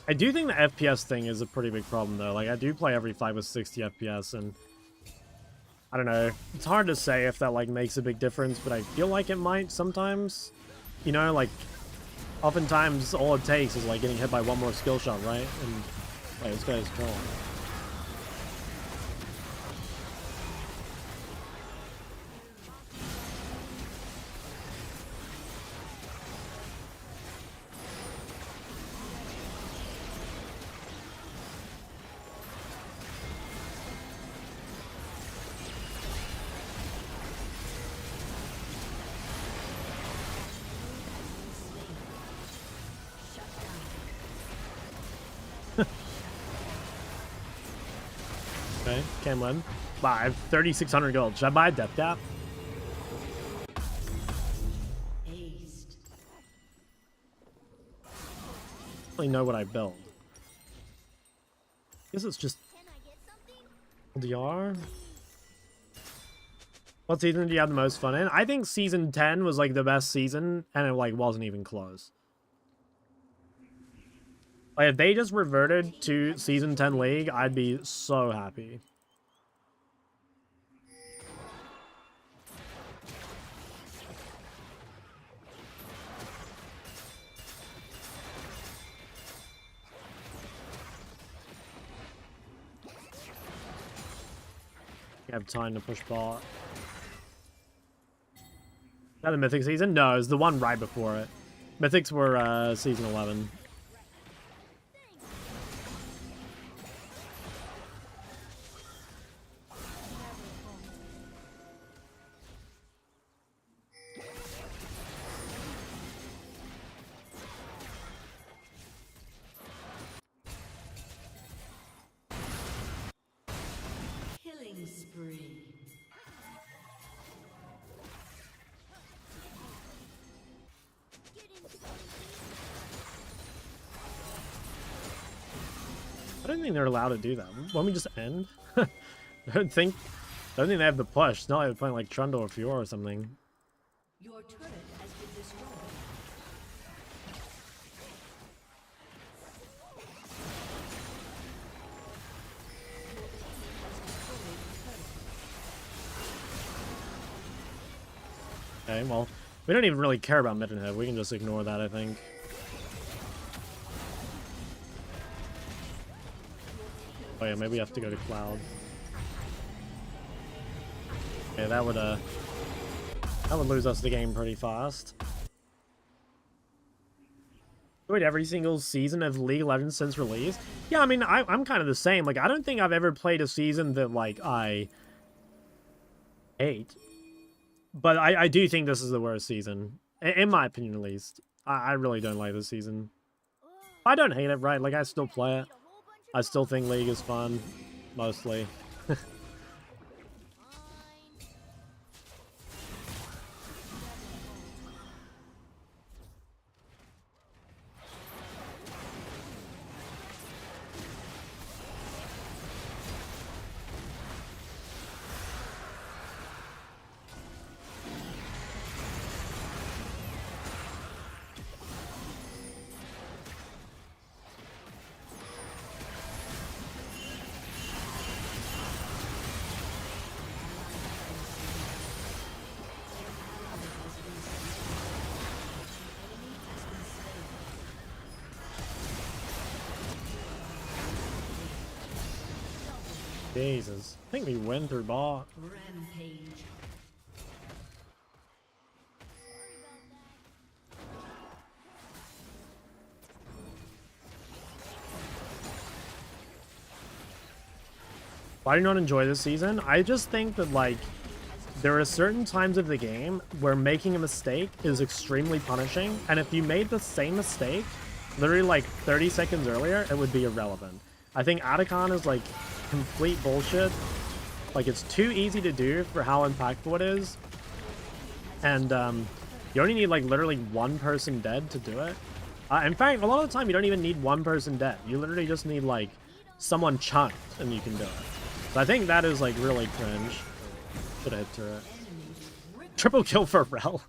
I do think the FPS thing is a pretty big problem, though. Like, I do play every fight with 60 FPS, and I don't know. It's hard to say if that, like, makes a big difference, but I feel like it might sometimes. You know, like, oftentimes all it takes is, like, getting hit by one more skill shot, right? And, like, this guy's Chall. Okay, can win. 3,600 gold. Should I buy a Death Cap? Aced. I don't really know what I build. Guess it's just DR. What season do you have the most fun in? I think season 10 was like the best season, and it like wasn't even close. Like, if they just reverted to season 10 League, I'd be so happy. You have time to push bot. Is that the Mythic season? No, it's the one right before it. Mythics were season 11. Killing spree. I don't think they're allowed to do that. Won't we just end? I don't think they have the push. It's not like they're playing like Trundle or Fiora or something. Your turret has been destroyed. Okay, well, we don't even really care about Middenhead. We can just ignore that, I think. Oh yeah, maybe we have to go to Cloud. Okay, that would lose us the game pretty fast. Wait, every single season of League of Legends since release? Yeah, I mean, I'm kind of the same. Like, I don't think I've ever played a season that, like, I hate. But I do think this is the worst season. In my opinion, at least. I really don't like this season. I don't hate it, right? Like, I still play it. I still think League is fun, mostly. Jesus. I think we win through bot. Rampage. Why do you not enjoy this season? I just think that, like, there are certain times of the game where making a mistake is extremely punishing, and if you made the same mistake literally like 30 seconds earlier, it would be irrelevant. I think Atacon is like complete bullshit. Like, it's too easy to do for how impactful it is, and you only need like literally one person dead to do it. In fact, a lot of the time you don't even need one person dead. You literally just need like someone chunked and you can do it. So I think that is like really cringe. Should have hit turret. Triple kill for Rel.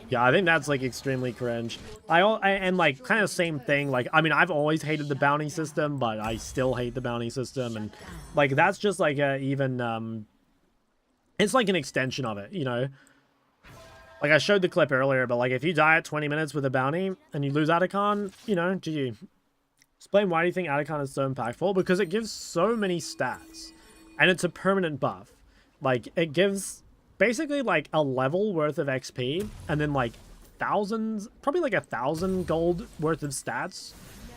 Yeah, I think that's like extremely cringe. And like kind of same thing. Like, I mean, I've always hated the bounty system, but I still hate the bounty system, and like that's just like a even it's like an extension of it, you know. Like I showed the clip earlier, but like if you die at 20 minutes with a bounty and you lose Atacon, you know, GG. Explain why do you think Atacon is so impactful? Because it gives so many stats, and it's a permanent buff. Like, it gives basically like a level worth of XP, and then like thousands, probably like 1,000 gold worth of stats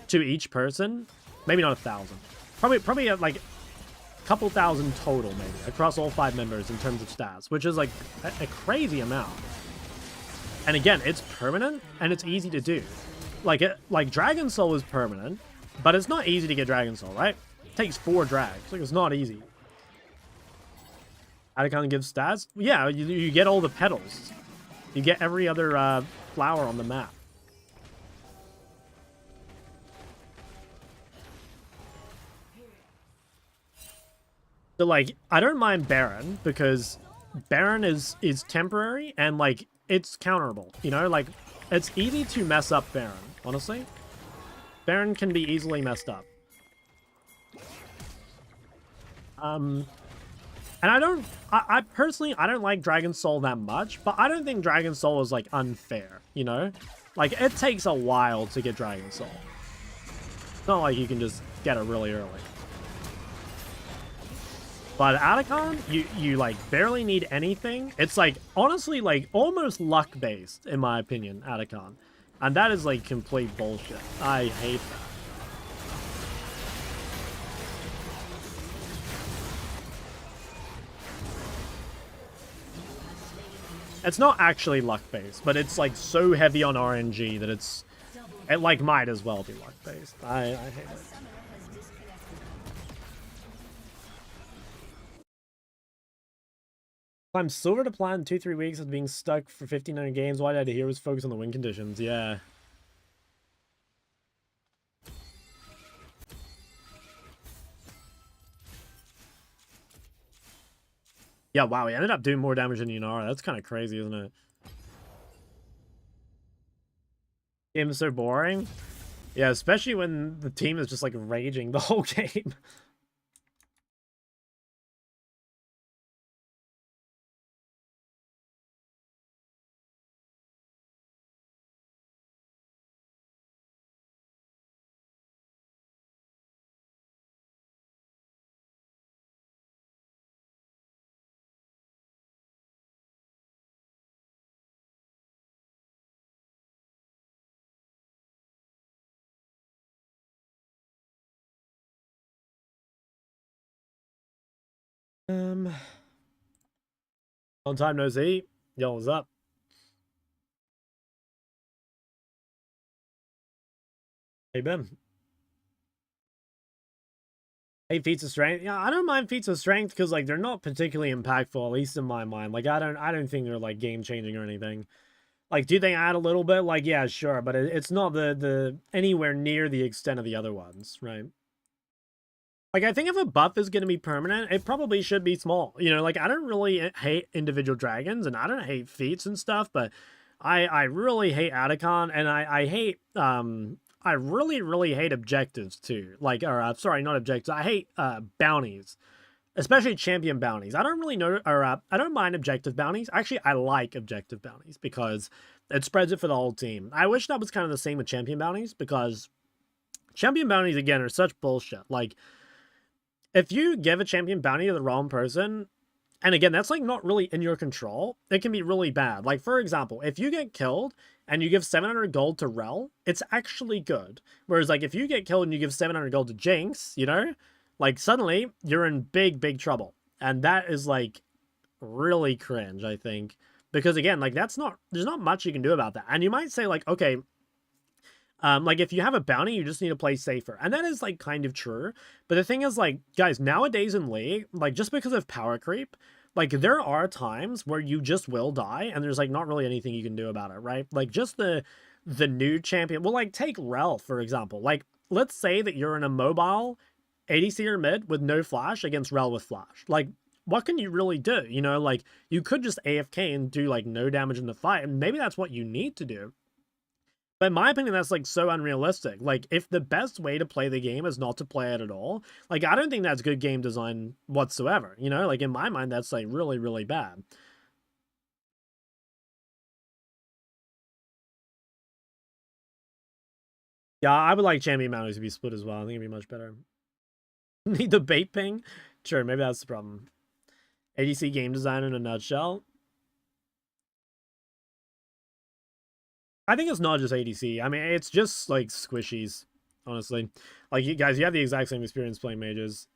to each person. Maybe not 1,000. Probably like a couple thousand total, maybe across all 5 members in terms of stats, which is like a crazy amount. And again, it's permanent and it's easy to do. Like Dragon Soul is permanent, but it's not easy to get Dragon Soul, right? It takes 4 drags. Like, it's not easy. Atacon gives stats? Yeah, you get all the petals. You get every other flower on the map. So, like, I don't mind Baron, because Baron is temporary, and, like, it's counterable, you know? Like, it's easy to mess up Baron, honestly. Baron can be easily messed up. And I personally, I don't like Dragon Soul that much, but I don't think Dragon Soul is, like, unfair, you know? Like, it takes a while to get Dragon Soul. It's not like you can just get it really early. But Atacon, you like, barely need anything. It's, like, honestly, like, almost luck-based, in my opinion, Atacon. And that is, like, complete bullshit. I hate that. It's not actually luck-based, but it's, like, so heavy on RNG that it, like, might as well be luck-based. I hate it. I'm silver to plat in 2-3 weeks of being stuck for 1,500 games. Why did I hear was focus on the win conditions? Yeah. Yeah, wow, he ended up doing more damage than Yunara. That's kind of crazy, isn't it? Game is so boring. Yeah, especially when the team is just, like, raging the whole game. Long time no see. Yo, what's up? Hey, Ben. Hey, feats of strength. Yeah, I don't mind feats of strength because like they're not particularly impactful, at least in my mind. Like I don't think they're like game changing or anything. Like, do they add a little bit? Like, yeah, sure, but it's not the anywhere near the extent of the other ones, right? Like, I think if a buff is going to be permanent, it probably should be small. You know, like, I don't really hate individual dragons, and I don't hate feats and stuff, but I really hate Atacon, and I hate, I really hate objectives, too. Like, or, sorry, not objectives. I hate, bounties. Especially champion bounties. I don't really know, or I don't mind objective bounties. Actually, I like objective bounties because it spreads it for the whole team. I wish that was kind of the same with champion bounties because champion bounties, again, are such bullshit. Like, if you give a champion bounty to the wrong person, and again, that's like not really in your control, it can be really bad. Like, for example, if you get killed and you give 700 gold to Rel, it's actually good. Whereas, like, if you get killed and you give 700 gold to Jinx, you know, like, suddenly you're in big trouble. And that is, like, really cringe, I think. Because, again, like, there's not much you can do about that. And you might say, like, okay, like, if you have a bounty, you just need to play safer. And that is, like, kind of true. But the thing is, like, guys, nowadays in League, like, just because of power creep, like, there are times where you just will die, and there's, like, not really anything you can do about it, right? Like, just the new champion. Well, like, take Rel, for example. Like, let's say that you're in a mobile ADC or mid with no flash against Rel with flash. Like, what can you really do? You know, like, you could just AFK and do, like, no damage in the fight, and maybe that's what you need to do. But in my opinion, that's like so unrealistic. Like, if the best way to play the game is not to play it at all, like, I don't think that's good game design whatsoever. You know, like, in my mind, that's like really bad. Yeah, I would like champion bounties to be split as well. I think it'd be much better. Need the bait ping? Sure, maybe that's the problem. ADC game design in a nutshell. I think it's not just ADC. I mean, it's just like squishies, honestly. Like, you guys, you have the exact same experience playing mages.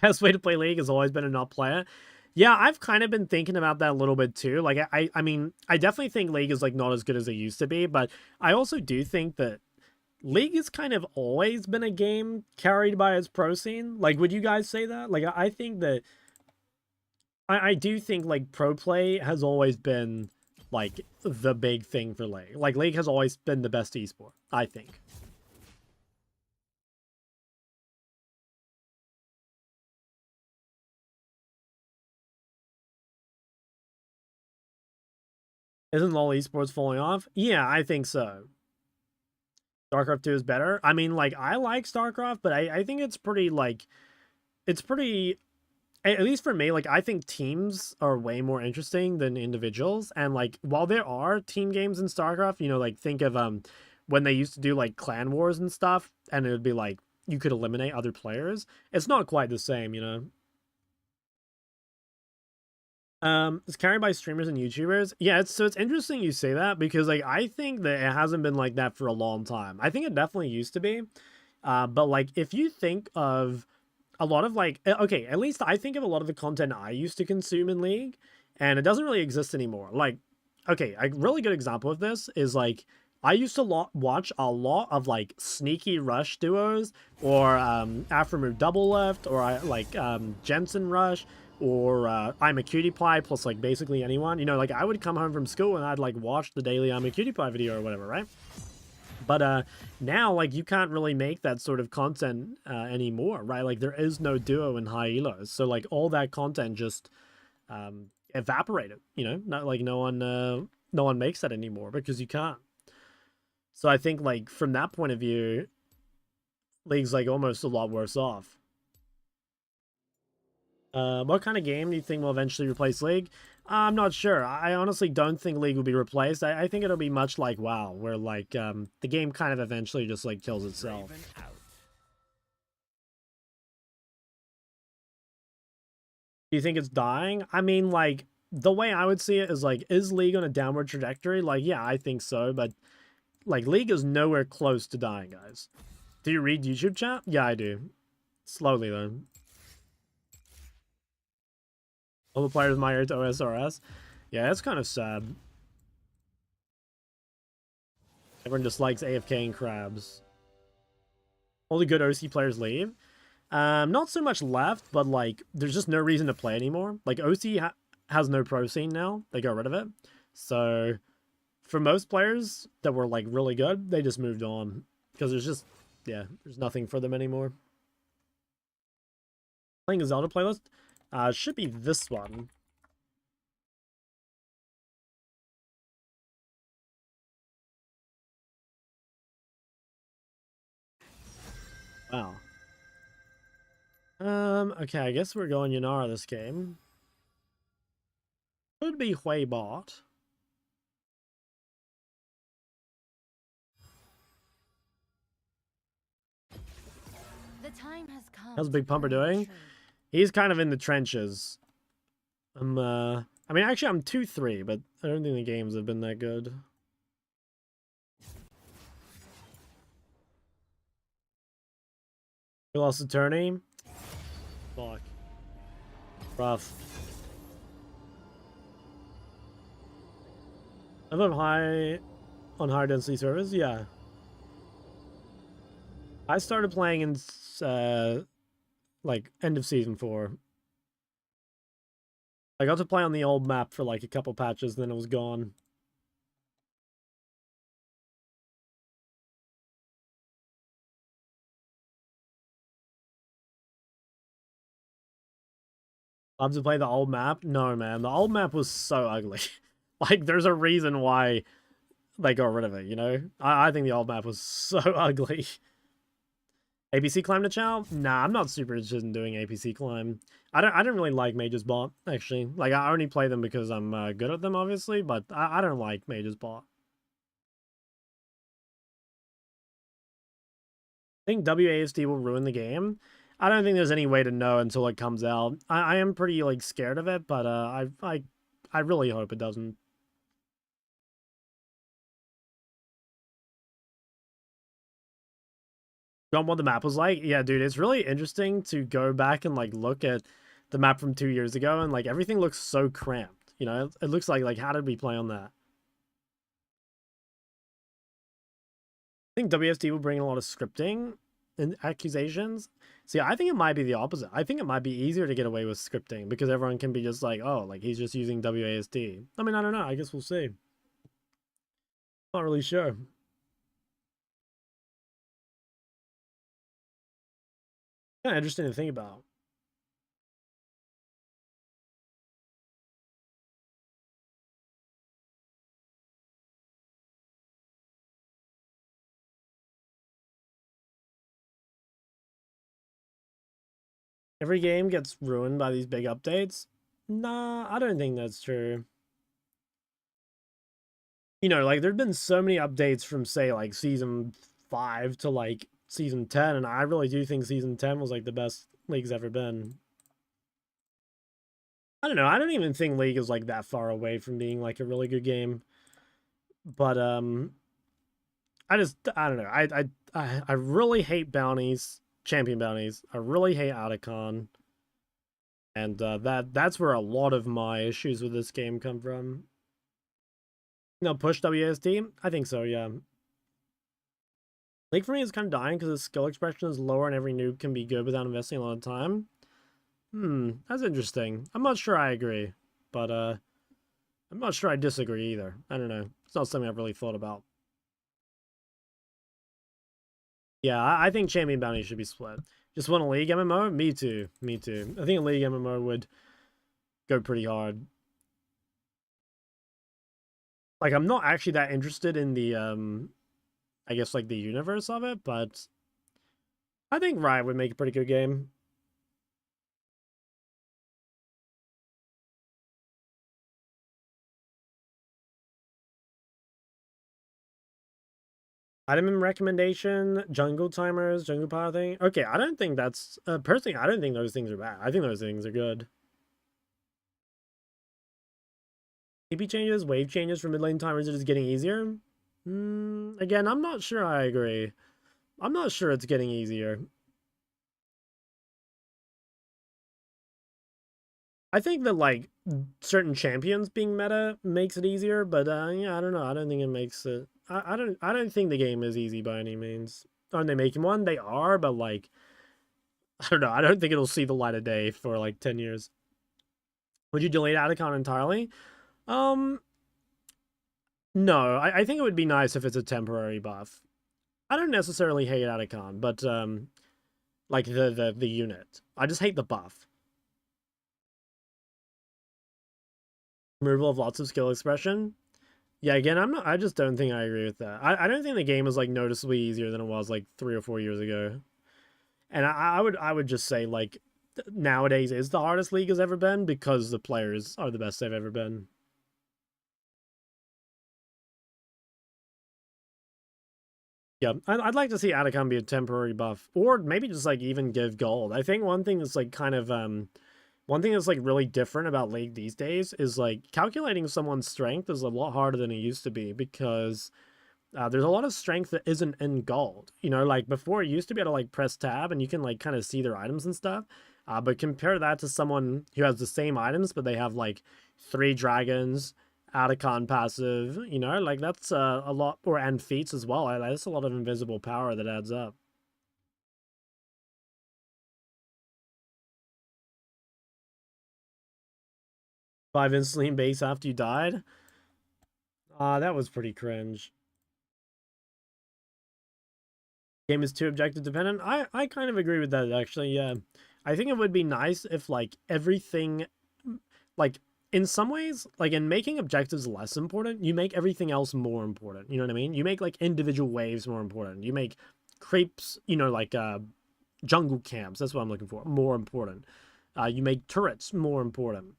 Best way to play League has always been to not play it. Yeah, I've kind of been thinking about that a little bit too. Like, I mean, I definitely think League is like not as good as it used to be, but I also do think that League has kind of always been a game carried by its pro scene. Like, would you guys say that? Like, I think that I do think like pro play has always been like the big thing for League. Like, League has always been the best esport, I think. Isn't LoL esports falling off? Yeah, I think so. StarCraft 2 is better. I mean, like, I like StarCraft, but I think it's pretty, like, it's pretty, at least for me, like, I think teams are way more interesting than individuals. And, like, while there are team games in StarCraft, you know, like, think of, when they used to do, like, clan wars and stuff, and it would be, like, you could eliminate other players. It's not quite the same, you know? It's carried by streamers and YouTubers. Yeah, it's interesting you say that because like I think that it hasn't been like that for a long time. I think it definitely used to be. But like if you think of a lot of like okay, at least I think of a lot of the content I used to consume in League, and it doesn't really exist anymore. Like, okay, a really good example of this is like I used to watch a lot of like sneaky rush duos or Afro double left or Jensen rush or I'm a cutie pie plus like basically anyone. You know, like I would come home from school and I'd like watch the daily I'm a cutie pie video or whatever, right? But now like you can't really make that sort of content anymore, right? Like there is no duo in high elos, so like all that content just evaporated. You know, not like no one makes that anymore because you can't. So I think like from that point of view, League's like almost a lot worse off. What kind of game do you think will eventually replace League? I'm not sure. I honestly don't think League will be replaced. I think it'll be much like WoW, where like the game kind of eventually just like kills itself. Do you think it's dying? I mean, like the way I would see it is like, is League on a downward trajectory? Like, yeah, I think so, but like League is nowhere close to dying, guys. Do you read YouTube chat? Yeah, I do. Slowly though. All the players migrate to OSRS. Yeah, that's kind of sad. Everyone just likes AFKing crabs. All the good OC players leave. Not so much left, but like there's just no reason to play anymore. Like OC has no pro scene now. They got rid of it. So for most players that were like really good, they just moved on because there's just there's nothing for them anymore. Playing a Zelda playlist should be this one. Wow. Okay, I guess we're going Yanara this game. Could be Hui bot. The time has come. How's Big Pumper doing? He's kind of in the trenches. I mean, actually, I'm 2-3, but I don't think the games have been that good. We lost the tourney. Fuck. Rough. I live high on higher density servers. Yeah. I started playing in like end of season 4. I got to play on the old map for like a couple patches, then it was gone. Love to play the old map? No, man. The old map was so ugly. Like, there's a reason why they got rid of it, you know? I think the old map was so ugly. APC climb to Chall? Nah, I'm not super interested in doing APC climb. I don't really like Mage's bot, actually. Like, I only play them because I'm good at them, obviously, but I don't like Mage's bot. I think WASD will ruin the game. I don't think there's any way to know until it comes out. I am pretty, like, scared of it, but I really hope it doesn't. Don't what the map was like? Yeah, dude, it's really interesting to go back and, like, look at the map from 2 years ago, and, like, everything looks so cramped. You know, it looks like, how did we play on that? I think WSD will bring a lot of scripting and accusations. See, I think it might be the opposite. I think it might be easier to get away with scripting because everyone can be just like, oh, like, he's just using WASD. I mean, I don't know. I guess we'll see. Not really sure. Kind of interesting to think about. Every game gets ruined by these big updates? Nah, I don't think that's true. You know, like, there've been so many updates from, say, like, Season 5 to, like, Season 10, and I really do think Season 10 was, like, the best League's ever been. I don't know, I don't even think League is, like, that far away from being, like, a really good game. But, I don't know, I really hate bounties, champion bounties. I really hate Otacon. And that's where a lot of my issues with this game come from. No, push WSD? I think so, yeah. League for me is kind of dying because the skill expression is lower and every noob can be good without investing a lot of time. That's interesting. I'm not sure I agree, but I'm not sure I disagree either. I don't know. It's not something I've really thought about. Yeah, I think champion bounty should be split. Just want a League MMO? Me too. Me too. I think a League MMO would go pretty hard. Like, I'm not actually that interested in the, I guess, like, the universe of it, but I think Riot would make a pretty good game. Item recommendation, jungle timers, jungle power thing. Okay, I don't think that's, personally, I don't think those things are bad. I think those things are good. TP changes, wave changes for mid lane timers are just getting easier. Again, I'm not sure I agree. I'm not sure it's getting easier. I think that, certain champions being meta makes it easier, but, yeah, I don't know. I don't think it makes it... I don't think the game is easy by any means. Aren't they making one? They are, but like, I don't know. I don't think it'll see the light of day for like 10 years. Would you delete Atacon entirely? No. I think it would be nice if it's a temporary buff. I don't necessarily hate Atacon, but like the unit. I just hate the buff. Removal of lots of skill expression. Yeah, again, I just don't think I agree with that. I don't think the game is like noticeably easier than it was like 3 or 4 years ago. And I would just say like nowadays is the hardest league has ever been because the players are the best they've ever been. Yeah, I'd like to see Atacon be a temporary buff, or maybe just like even give gold. I think one thing that's like kind of one thing that's like really different about League these days is like calculating someone's strength is a lot harder than it used to be because there's a lot of strength that isn't in gold. You know, like before, you used to be able to like press tab and you can like kind of see their items and stuff. But compare that to someone who has the same items, but they have like 3 dragons, Atacon passive, you know, like that's a lot, and feats as well. That's a lot of invisible power that adds up. Five instantly in base after you died. That was pretty cringe. Game is too objective dependent. I kind of agree with that actually. Yeah, I think it would be nice if like everything, like in some ways, like in making objectives less important, you make everything else more important. You know what I mean? You make like individual waves more important. You make creeps, you know, like jungle camps. That's what I'm looking for. More important. You make turrets more important.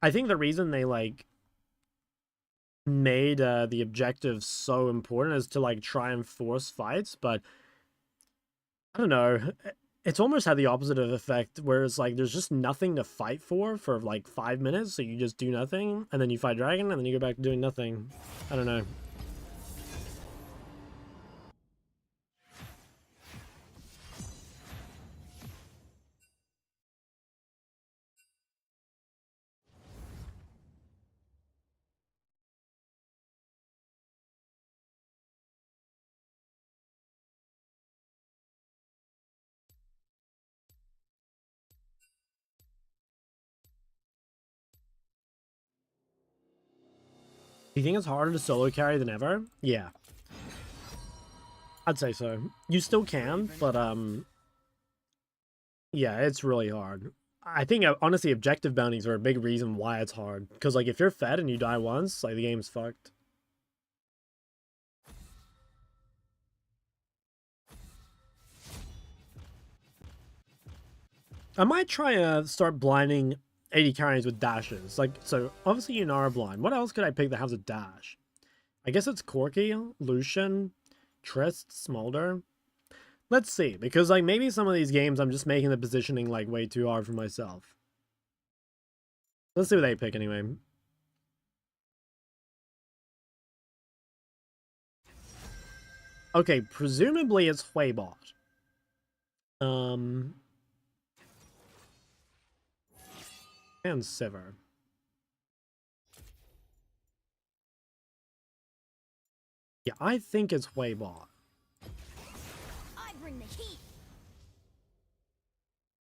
I think the reason they like made the objectives so important is to like try and force fights, but I don't know. It's almost had the opposite of effect where it's like there's just nothing to fight for like 5 minutes, so you just do nothing, and then you fight dragon, and then you go back to doing nothing. I don't know. Do you think it's harder to solo carry than ever? Yeah. I'd say so. You still can, but yeah, it's really hard. I think honestly objective bounties are a big reason why it's hard. Because like if you're fed and you die once, like the game's fucked. I might try to start blinding 80 carries with dashes. Like, so obviously you are blind. What else could I pick that has a dash? I guess it's Corky, Lucian, Trist, Smolder. Let's see, because like maybe some of these games I'm just making the positioning like way too hard for myself. Let's see what they pick anyway. Okay, presumably it's Huebot. And Sivir. Yeah, I think it's Huebot. I bring the heat.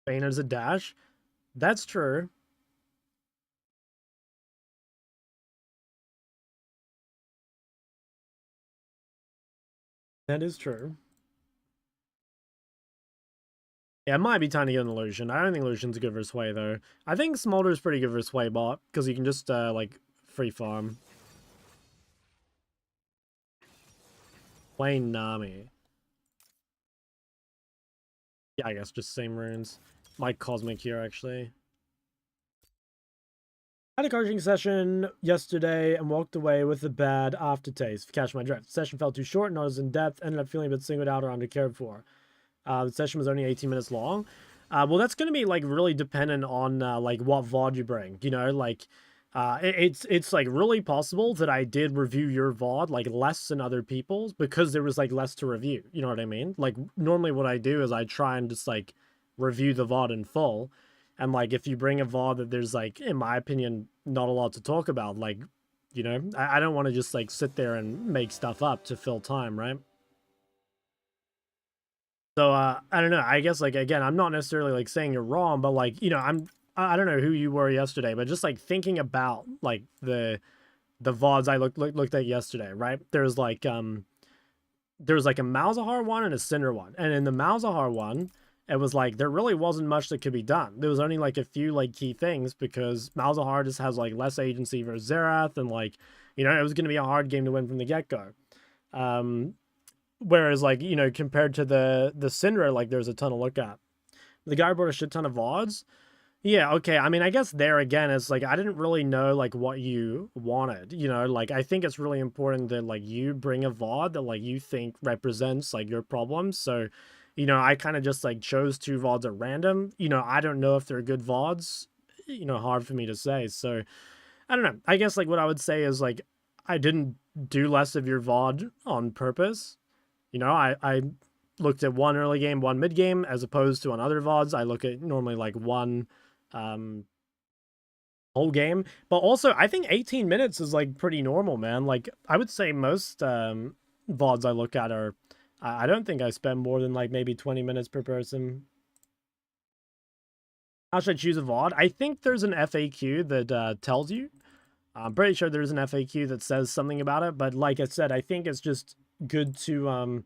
Banner's a dash. That's true. That is true. Yeah, it might be time to get an Lucian. I don't think Lucian's good for Sway, though. I think Smolder's pretty good for Sway bot, because you can just, like, free farm. Plain Nami. Yeah, I guess just same runes. My Cosmic here, actually. Had a coaching session yesterday and walked away with a bad aftertaste. Catch my drift. The session felt too short, not as in depth, ended up feeling a bit singled out or undercared for. The session was only 18 minutes long. Well, that's going to be like really dependent on like what VOD you bring. You know, like it's like really possible that I did review your VOD like less than other people's because there was like less to review. You know what I mean? Like normally what I do is I try and just like review the VOD in full. And like if you bring a VOD that there's like, in my opinion, not a lot to talk about, like You know, I don't want to just like sit there and make stuff up to fill time, right? So I don't know. I guess like again, I'm not necessarily like saying you're wrong, but like, you know, I don't know who you were yesterday, but just like thinking about like the VODs I looked at yesterday, right? There's like a Malzahar one and a Cinder one. And in the Malzahar one, it was like there really wasn't much that could be done. There was only like a few like key things because Malzahar just has like less agency versus Xerath, and like, you know, it was gonna be a hard game to win from the get-go. Whereas like, you know, compared to the Syndra, like there's a ton to look at. The guy brought a shit ton of VODs. Yeah, okay. I mean, I guess there again, it's like I didn't really know like what you wanted. You know, like I think it's really important that like you bring a VOD that like you think represents like your problems. So, you know, I kind of just like chose 2 VODs at random. You know, I don't know if they're good VODs. You know, hard for me to say. So, I don't know. I guess like what I would say is like I didn't do less of your VOD on purpose. You know, I looked at 1 early game, 1 mid game, as opposed to on other VODs. I look at normally like 1 whole game. But also, I think 18 minutes is like pretty normal, man. Like I would say most VODs I look at are, I don't think I spend more than like maybe 20 minutes per person. How should I choose a VOD? I think there's an FAQ that tells you. I'm pretty sure there's an FAQ that says something about it, but like I said, I think it's just good to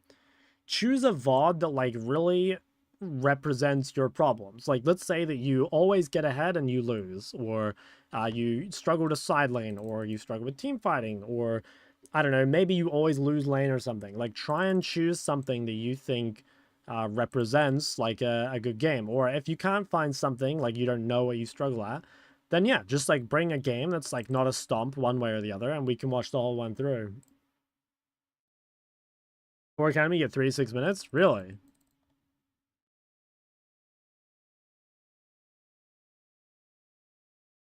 choose a VOD that like really represents your problems. Like let's say that you always get ahead and you lose, or you struggle to side lane, or you struggle with team fighting, or I don't know, maybe you always lose lane or something. Like try and choose something that you think represents like a good game. Or if you can't find something, like you don't know what you struggle at, then yeah, just like bring a game that's like not a stomp one way or the other, and we can watch the whole one through. For Academy, you get 3 to 6 minutes? Really?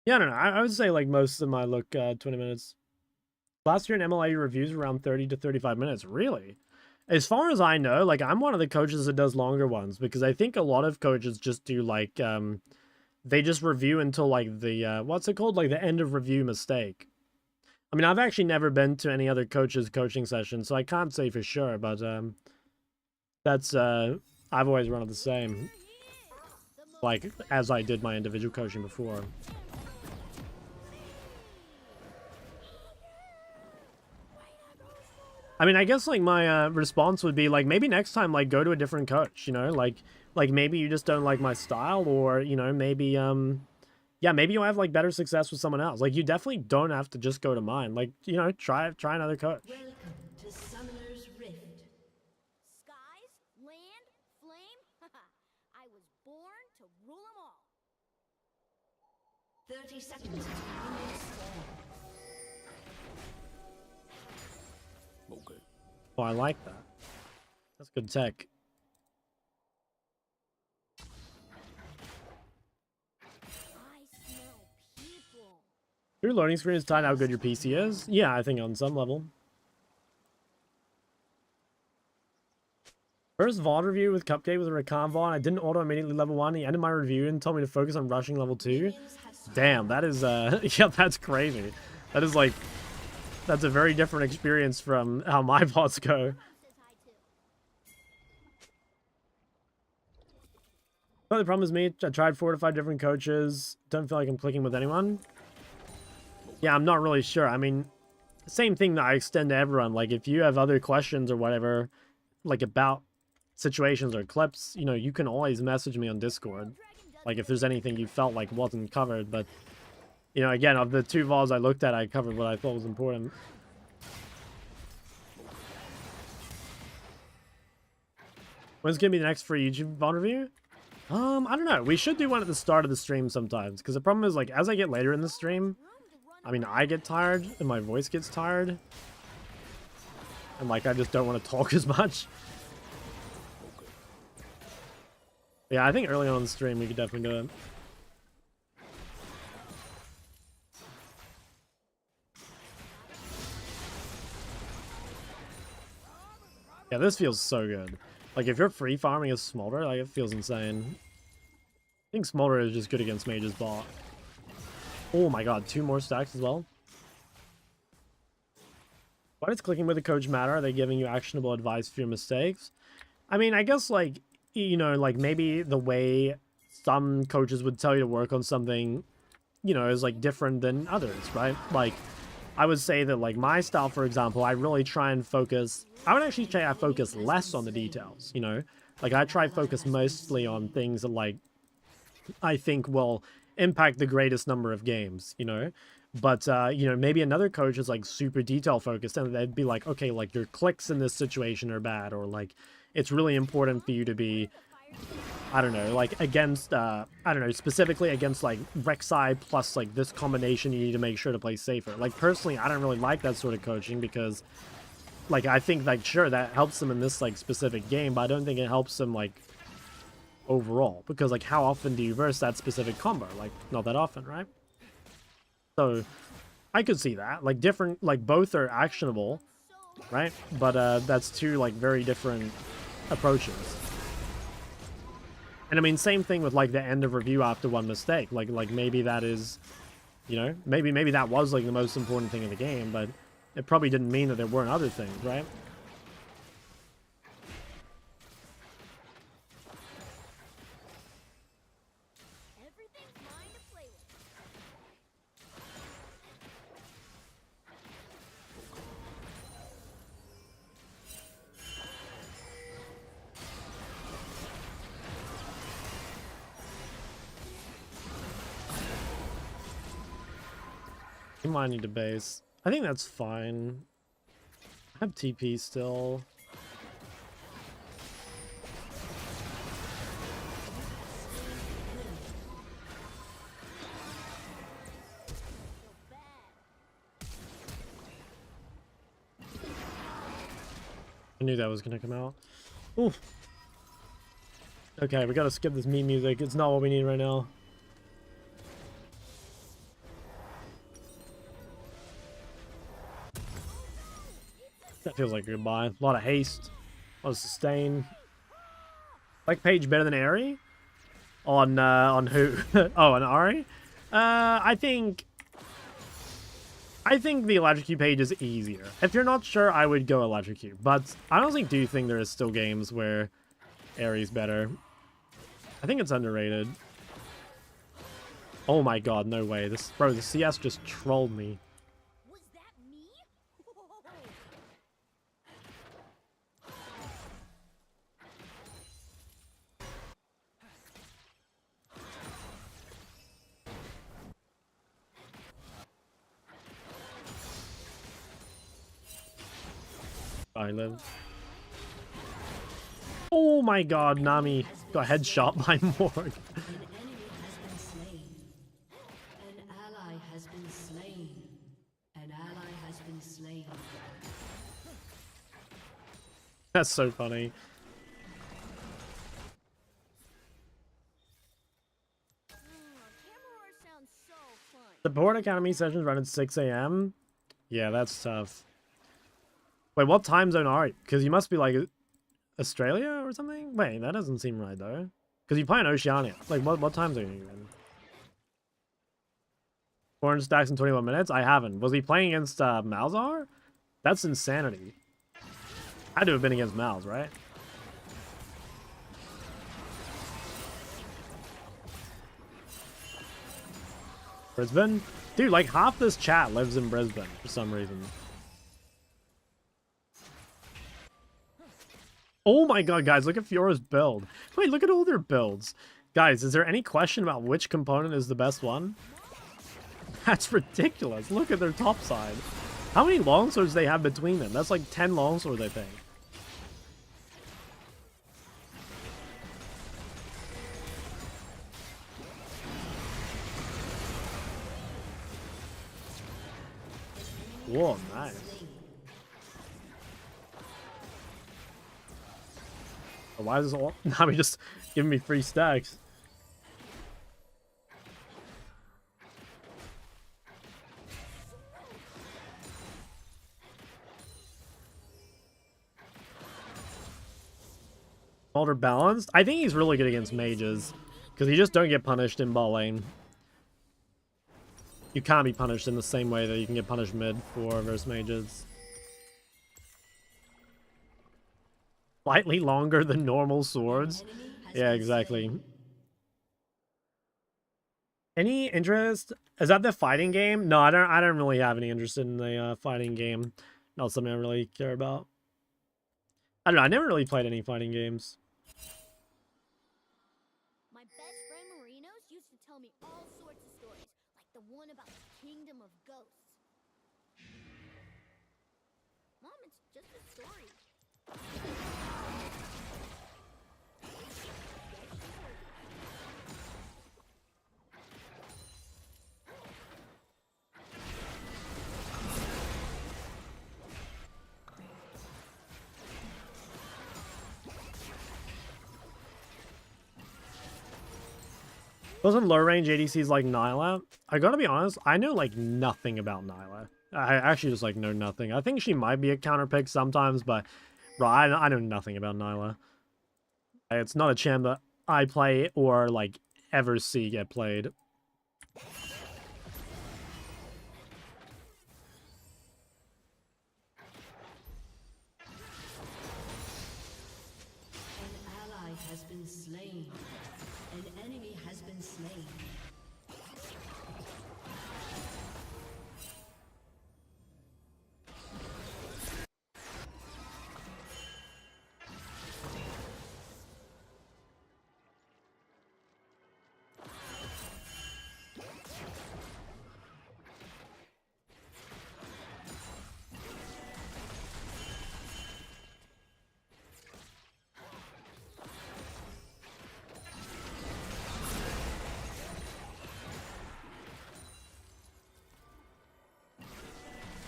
Yeah, I don't know. I would say like most of them I look 20 minutes. Last year in MLA reviews around 30 to 35 minutes. Really? As far as I know, like I'm one of the coaches that does longer ones, because I think a lot of coaches just do like they just review until like the what's it called? Like the end of review mistake. I mean, I've actually never been to any other coaches coaching session, so I can't say for sure, but that's I've always run it the same, like as I did my individual coaching before. I mean, I guess like my response would be like maybe next time like go to a different coach, you know, like maybe you just don't like my style, or you know, maybe yeah, maybe you'll have like better success with someone else. Like you definitely don't have to just go to mine. Like, you know, try another coach. Welcome to Summoner's Rift. Skies, land, flame. I was born to rule them all. 30 seconds to minion spawn. Okay. Oh, I like that. That's good tech. I smell people. Your loading screen is tied how good your PC is? Yeah, I think on some level. First VOD review with Cupcake with a Rakan VOD. I didn't auto immediately level 1. He ended my review and told me to focus on rushing level 2. Damn, that is yeah, that's crazy. That is like, that's a very different experience from how my VODs go. But the problem is me, I tried 4 to 5 different coaches. Don't feel like I'm clicking with anyone. Yeah, I'm not really sure. I mean, same thing that I extend to everyone. Like, if you have other questions or whatever, like about situations or clips, you know, you can always message me on Discord. Like, if there's anything you felt like wasn't covered. But, you know, again, of the 2 VODs I looked at, I covered what I thought was important. When's gonna be the next free YouTube VOD review? I don't know. We should do one at the start of the stream sometimes, because the problem is, like, as I get later in the stream, I mean, I get tired, and my voice gets tired. And, like, I just don't want to talk as much. Yeah, I think early on in the stream, we could definitely do it. Yeah, this feels so good. Like, if you're free farming a Smolder, like, it feels insane. I think Smolder is just good against Mage's bot. Oh my god, 2 more stacks as well. Why does clicking with a coach matter? Are they giving you actionable advice for your mistakes? I mean, I guess, like, you know, like, maybe the way some coaches would tell you to work on something, you know, is, like, different than others, right? Like, I would say that, like, my style, for example, I really try and focus... I would actually say I focus less on the details, you know? Like, I try to focus mostly on things that, like, I think will impact the greatest number of games, you know? But, you know, maybe another coach is, like, super detail-focused, and they'd be like, okay, like, your clicks in this situation are bad, or, like, it's really important for you to be, I don't know, like, against, I don't know, specifically against, like, Rexai plus, like, this combination, you need to make sure to play safer. Like, personally, I don't really like that sort of coaching because, like, I think, like, sure, that helps them in this, like, specific game, but I don't think it helps them, like, overall. Because, like, how often do you verse that specific combo? Like, not that often, right? So, I could see that. Like, different, like, both are actionable, right? But, that's two, like, very different approaches. And, I mean, same thing with, like, the end of review after one mistake. Like maybe that is, you know, maybe that was, like, the most important thing in the game, but it probably didn't mean that there weren't other things, right? Everything's mine to play with. You might need to base. I think that's fine. I have TP still. I knew that was gonna come out. Ooh. Okay, we gotta skip this meme music. It's not what we need right now. That feels like goodbye. A lot of haste. A lot of sustain. Like Paige better than Ari? On who? Oh, on Ari? I think the electrocute page is easier. If you're not sure, I would go electrocute. But I honestly do think there is still games where Ari's better. I think it's underrated. Oh my god, no way. Bro, the CS just trolled me. Was that me? I live. Oh my god, Nami got headshot by Morg. An ally has been slain. An ally has been slain. That's so funny. Camera sounds so fun. Support Academy sessions run at 6 a.m. Yeah, that's tough. Wait, what time zone are you? Because you must be like Australia or something? Wait, that doesn't seem right though. Because you play in Oceania. Like, what time zone are you in? 400 stacks in 21 minutes? I haven't. Was he playing against Malzahar? That's insanity. Had to have been against Malz, right? Brisbane? Dude, like half this chat lives in Brisbane for some reason. Oh my god, guys, look at Fiora's build. Wait, look at all their builds. Guys, is there any question about which component is the best one? That's ridiculous. Look at their top side. How many longswords do they have between them? That's like 10 longswords, I think. Whoa, nice. Oh, why is this all... Now he just giving me free stacks. Alder balanced? I think he's really good against mages. Because he just don't get punished in bot lane. You can't be punished in the same way that you can get punished mid for versus mages. Slightly longer than normal swords. Yeah, exactly. Any interest? Is that the fighting game? No, I don't really have any interest in the fighting game. Not something I really care about. I don't know. I never really played any fighting games. My best friend Marinos used to tell me all sorts of stories, like the one about the kingdom of ghosts. Mom, it's just a story. Wasn't low range ADCs like Nyla? I gotta be honest, I know like nothing about Nyla. I actually just like know nothing. I think she might be a counter pick sometimes, but bro, I know nothing about Nyla. It's not a champ that I play or like ever see get played. Has been slain. An enemy has been slain.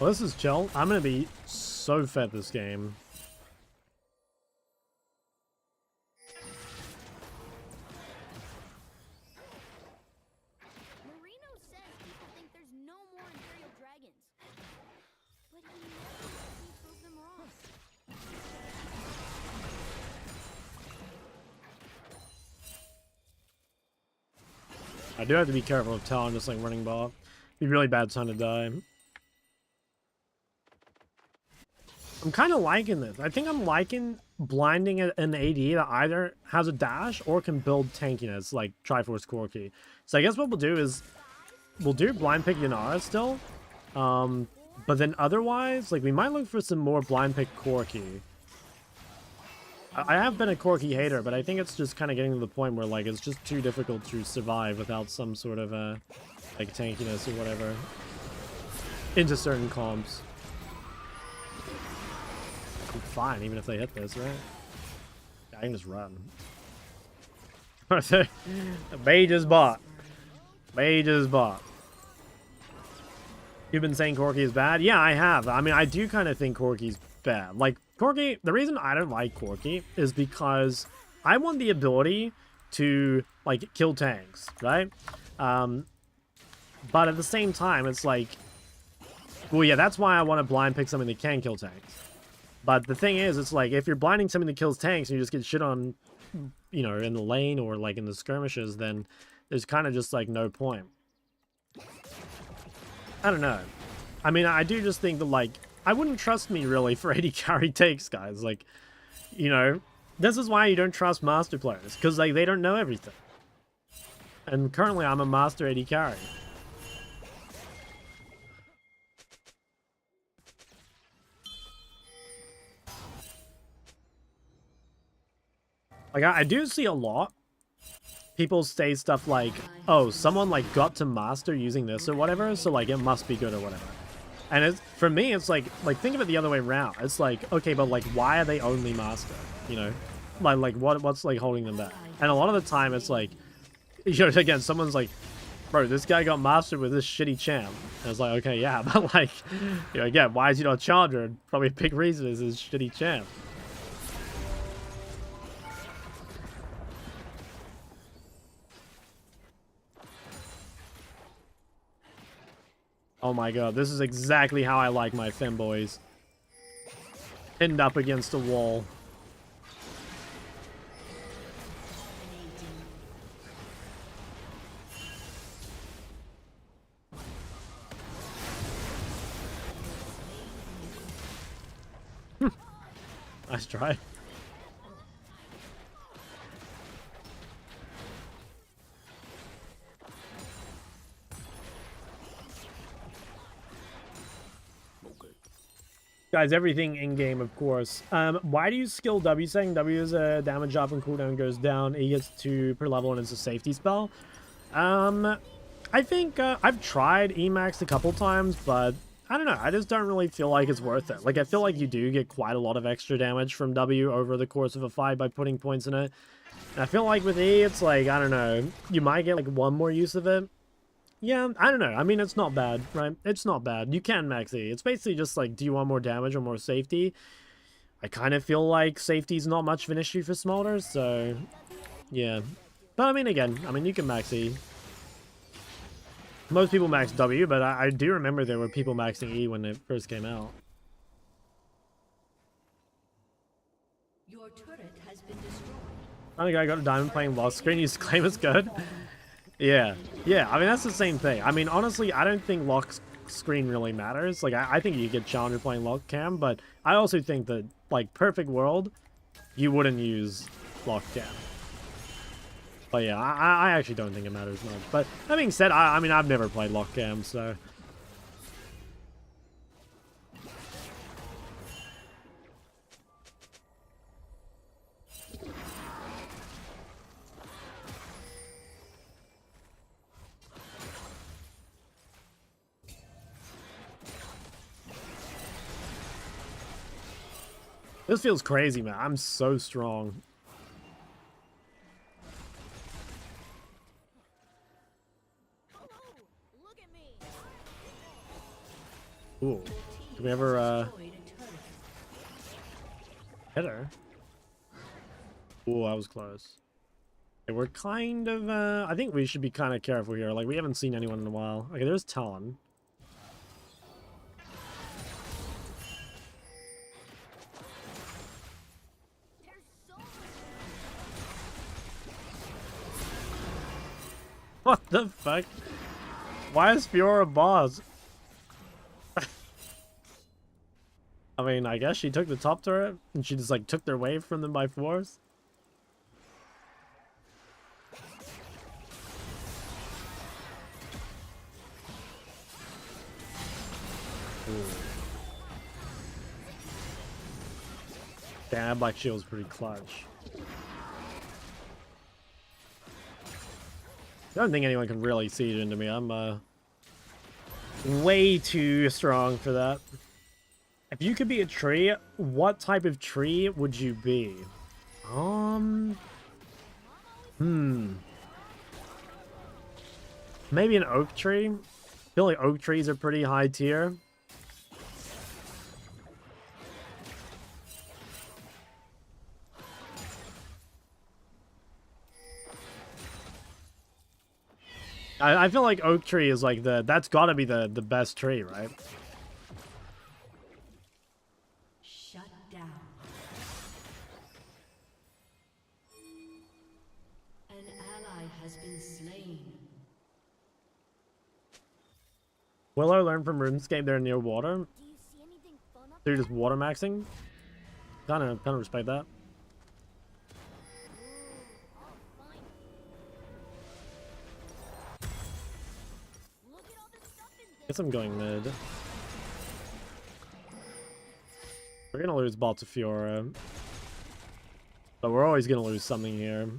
Well, this is Chall. I'm gonna be so fed this game. Marino says people think there's no more Imperial dragons. But he never lets me prove them wrong. I do have to be careful of Talon just like running ball. Be really bad time to die. I'm kind of liking this. I think I'm liking blinding an AD that either has a dash or can build tankiness, like Triforce Corki. So I guess what we'll do is we'll do blind pick Yanara still. But then otherwise, like we might look for some more blind pick Corki. I have been a Corki hater, but I think it's just kind of getting to the point where like it's just too difficult to survive without some sort of like tankiness or whatever into certain comps. I'm fine, even if they hit this, right? I can just run. The mage is bought. Mage is bought. You've been saying Corki is bad? Yeah, I have. I mean, I do kind of think Corki's bad. Like, Corki, the reason I don't like Corki is because I want the ability to, like, kill tanks, right? But at the same time, it's like, well, yeah, that's why I want to blind pick something that can kill tanks. But the thing is, it's like, if you're blinding something that kills tanks and you just get shit on, you know, in the lane or, like, in the skirmishes, then there's kind of just, like, no point. I don't know. I mean, I do just think that, like, I wouldn't trust me, really, for AD carry takes, guys. Like, you know, this is why you don't trust master players, because, like, they don't know everything. And currently, I'm a master AD carry. Like, I do see a lot. People say stuff like, oh, someone, like, got to master using this or whatever, so, like, it must be good or whatever. And it's, for me, it's like, think of it the other way around. It's like, okay, but, like, why are they only master? You know? Like what's, like, holding them back? And a lot of the time, it's like, you know, again, someone's like, bro, this guy got mastered with this shitty champ. And it's like, okay, yeah, but, like, you know, again, why is he not Challenger? Probably a big reason is his shitty champ. Oh my god, this is exactly how I like my femboys. Pinned up against a wall. Nice try. Guys, everything in-game, of course. Why do you skill W saying W is a damage up and cooldown goes down? E gets 2 per level and it's a safety spell. I think I've tried Emax a couple times, but I don't know. I just don't really feel like it's worth it. Like, I feel like you do get quite a lot of extra damage from W over the course of a fight by putting points in it. And I feel like with E, it's like, I don't know, you might get like one more use of it. Yeah, I don't know. I mean, it's not bad, right? It's not bad. You can max E. It's basically just like, do you want more damage or more safety? I kind of feel like safety's not much of an issue for Smolder, so yeah. But I mean, again, you can max E. Most people max W, but I do remember there were people maxing E when it first came out. Your turret has been destroyed. Another guy got a diamond playing lock screen. Used to claim it's good. Yeah, I mean, that's the same thing. I mean, honestly, I don't think lock screen really matters. Like, I think you get challenger playing lock cam, but I also think that, like, perfect world, you wouldn't use lock cam. But yeah, I actually don't think it matters much. But that being said, I mean, I've never played lock cam, so... This feels crazy, man. I'm so strong. Ooh. Can we ever, hit her? Ooh, that was close. Okay, we're kind of, I think we should be kind of careful here. Like, we haven't seen anyone in a while. Okay, there's Talon. What the fuck? Why is Fiora a boss? I mean, I guess she took the top turret and she just like took their wave from them by force. Ooh. Damn, Black Shield's pretty clutch. I don't think anyone can really siege into me. I'm way too strong for that. If you could be a tree, what type of tree would you be? Maybe an oak tree? I feel like oak trees are pretty high tier. I feel like oak tree is like that's gotta be the best tree, right? Shut down. An ally has been slain. Willow learned from RuneScape they're near water. Do you see anything fun up They're just water maxing. Kinda respect that. Guess I'm going mid. We're gonna lose bot to Fiora. But we're always gonna lose something here.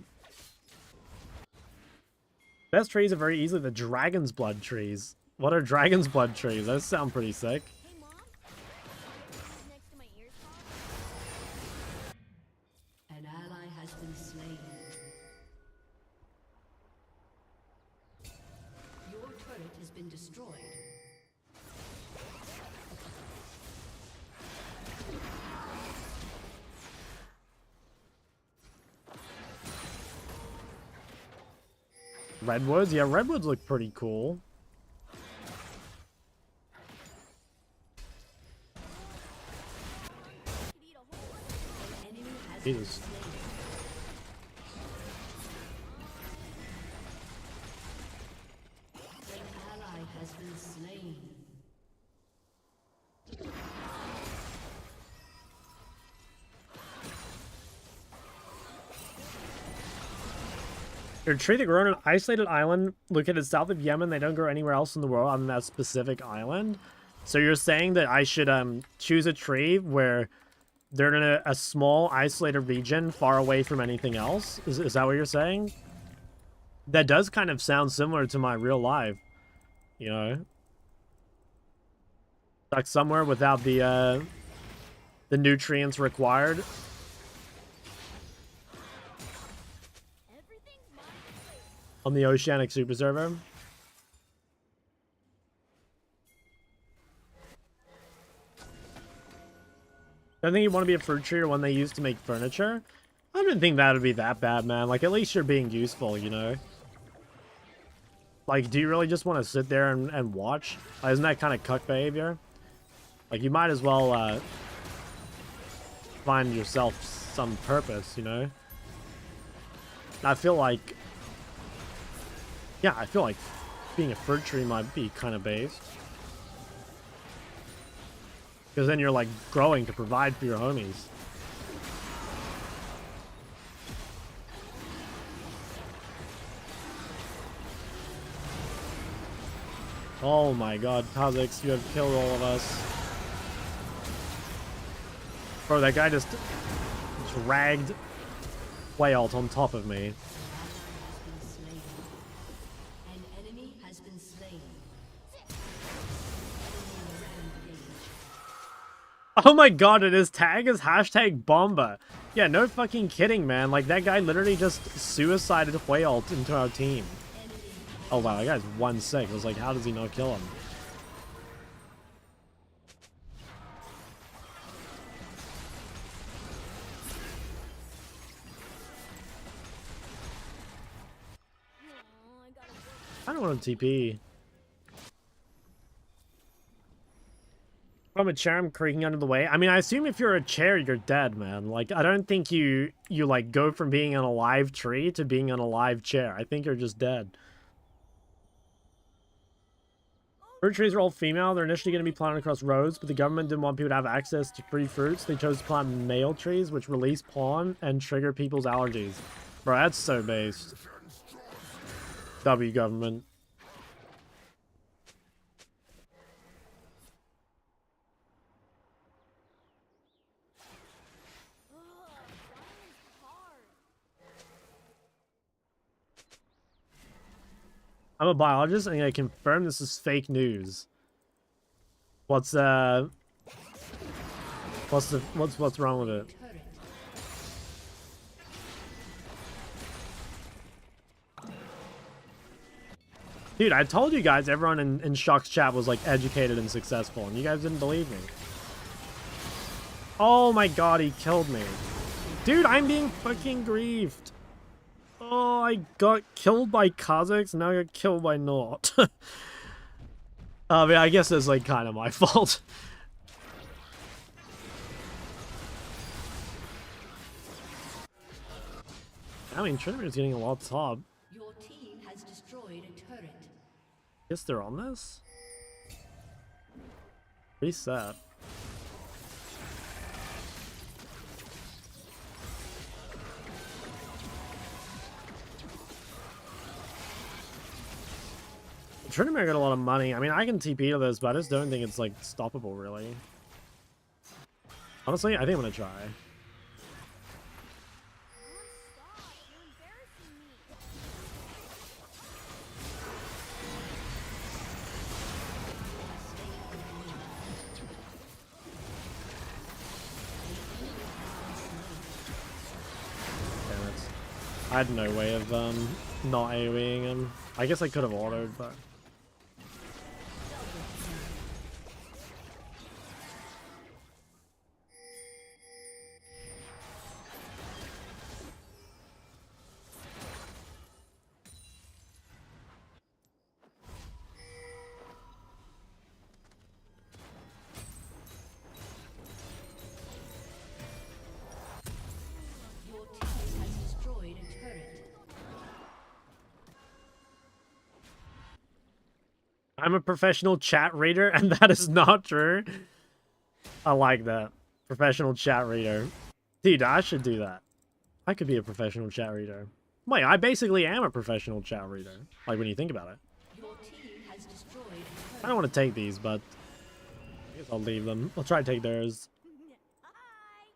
Best trees are very easily the Dragon's Blood trees. What are Dragon's Blood trees? Those sound pretty sick. Hey, Mom? Next to my ears, An ally has been slain. Your turret has been destroyed. Redwoods? Yeah, redwoods look pretty cool. Jesus. An ally has been slain. Your tree that grow on an isolated island located south of Yemen. They don't grow anywhere else in the world on that specific island. So you're saying that I should choose a tree where they're in a small isolated region far away from anything else? Is that what you're saying? That does kind of sound similar to my real life, you know? Like somewhere without the nutrients required. On the Oceanic Super Server. I think you want to be a fruit tree or one they use to make furniture. I didn't think that would be that bad, man. Like, at least you're being useful, you know? Like, do you really just want to sit there and watch? Like, isn't that kind of cuck behavior? Like, you might as well, find yourself some purpose, you know? I feel like... Yeah, I feel like being a fruit tree might be kind of based. Because then you're, like, growing to provide for your homies. Oh my god, Kazakhs, you have killed all of us. Bro, that guy just dragged Whale on top of me. An enemy has been slain. Oh my god, and his tag is hashtag Bomba. Yeah, no fucking kidding, man. Like, that guy literally just suicided Whale into our team. Oh wow, that guy's 1-6. I was like, how does he not kill him? I don't want to TP. From a chair, I'm creaking under the way. I mean, I assume if you're a chair, you're dead, man. Like, I don't think you like, go from being an alive tree to being an alive chair. I think you're just dead. Fruit trees are all female. They're initially going to be planted across roads, but the government didn't want people to have access to free fruits. They chose to plant male trees, which release pollen and trigger people's allergies. Bro, that's so based. W government. I'm a biologist, and I confirm this is fake news. What's wrong with it? Dude, I told you guys everyone in Shock's chat was like educated and successful, and you guys didn't believe me. Oh my god, he killed me. Dude, I'm being fucking griefed. Oh, I got killed by Kazakhs, now I got killed by Nort. I mean, I guess it's like kind of my fault. I mean, Trinity's getting a lot top. Your team has destroyed a turret. Guess they're on this? Pretty sad. Trinity got a lot of money. I mean, I can TP to this, but I just don't think it's, like, stoppable, really. Honestly, I think I'm gonna try. Damn it. I had no way of, not AoEing him. I guess I could have autoed, but... Your team has destroyed a turret. I'm a professional chat reader, and that is not true. I like that. Professional chat reader. Dude, I should do that. I could be a professional chat reader. Wait, I basically am a professional chat reader. Like, when you think about it. Your team has destroyed a turret. I don't want to take these, but... I guess I'll leave them. I'll try to take theirs. Hi.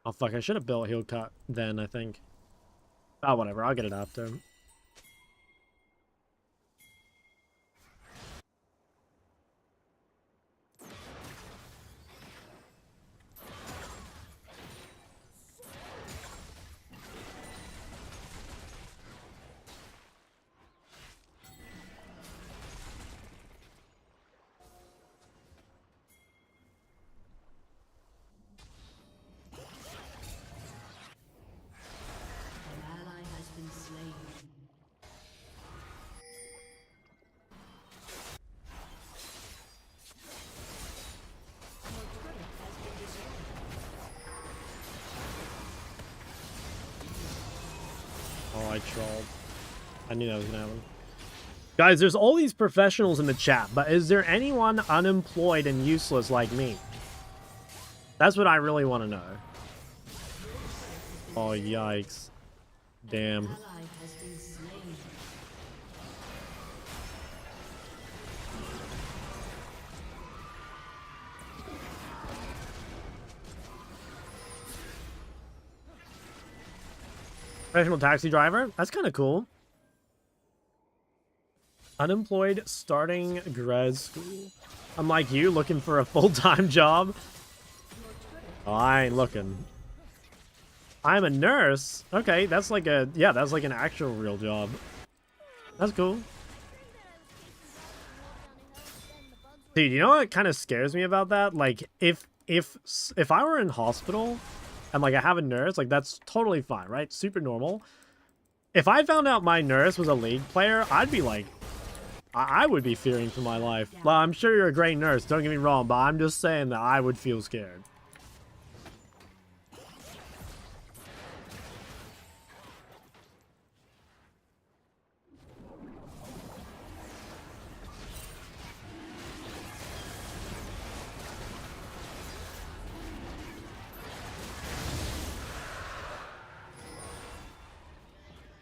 Oh, fuck. I should have built heal cut then, I think. Oh, whatever. I'll get it after. Oh, I trolled. I knew that was gonna happen. Guys, there's all these professionals in the chat, but is there anyone unemployed and useless like me? That's what I really want to know. Oh, yikes. Damn. Professional taxi driver? That's kind of cool. Unemployed, starting grad school. I'm like you, looking for a full-time job. Oh, I ain't looking. I'm a nurse. Okay, that's like a... Yeah, that's like an actual real job. That's cool. Dude, you know what kind of scares me about that? Like, if I were in hospital and, like, I have a nurse, like, that's totally fine, right? Super normal. If I found out my nurse was a League player, I'd be like... I would be fearing for my life. Well, I'm sure you're a great nurse, don't get me wrong, but I'm just saying that I would feel scared.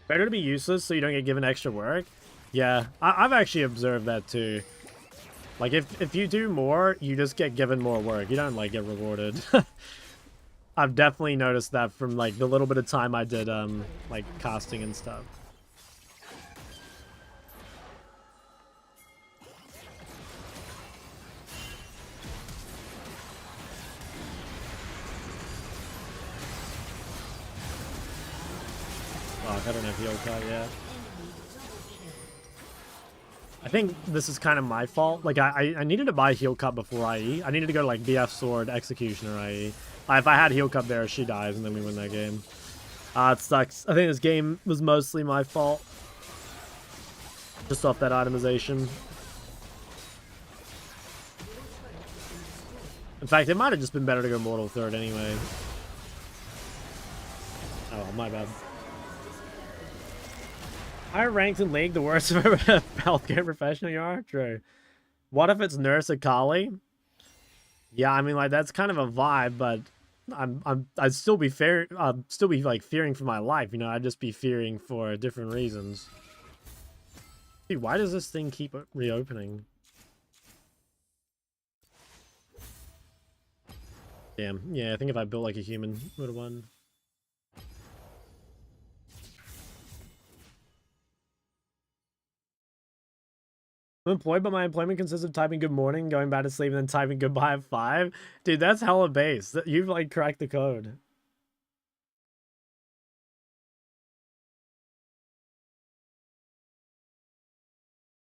Better to be useless so you don't get given extra work. Yeah, I've actually observed that too. Like, if you do more, you just get given more work. You don't, like, get rewarded. I've definitely noticed that from, like, the little bit of time I did, like, casting and stuff. Fuck, I don't have heal cut yet. I think this is kind of my fault. Like, I needed to buy heal cup before IE. I needed to go to, like, BF Sword, Executioner, IE. If I had heal cup there, she dies, and then we win that game. It sucks. I think this game was mostly my fault. Just off that itemization. In fact, it might have just been better to go Mortal Third anyway. Oh, my bad. Higher ranked in League, the worst of a healthcare professional you are? True. What if it's Nurse Akali? Yeah, I mean, like, that's kind of a vibe, but I'd still be like fearing for my life, you know. I'd just be fearing for different reasons. Dude, why does this thing keep reopening? Damn. Yeah, I think if I built like a human, would have won. I'm employed, but my employment consists of typing good morning, going back to sleep, and then typing goodbye at 5. Dude, that's hella base. You've, like, cracked the code.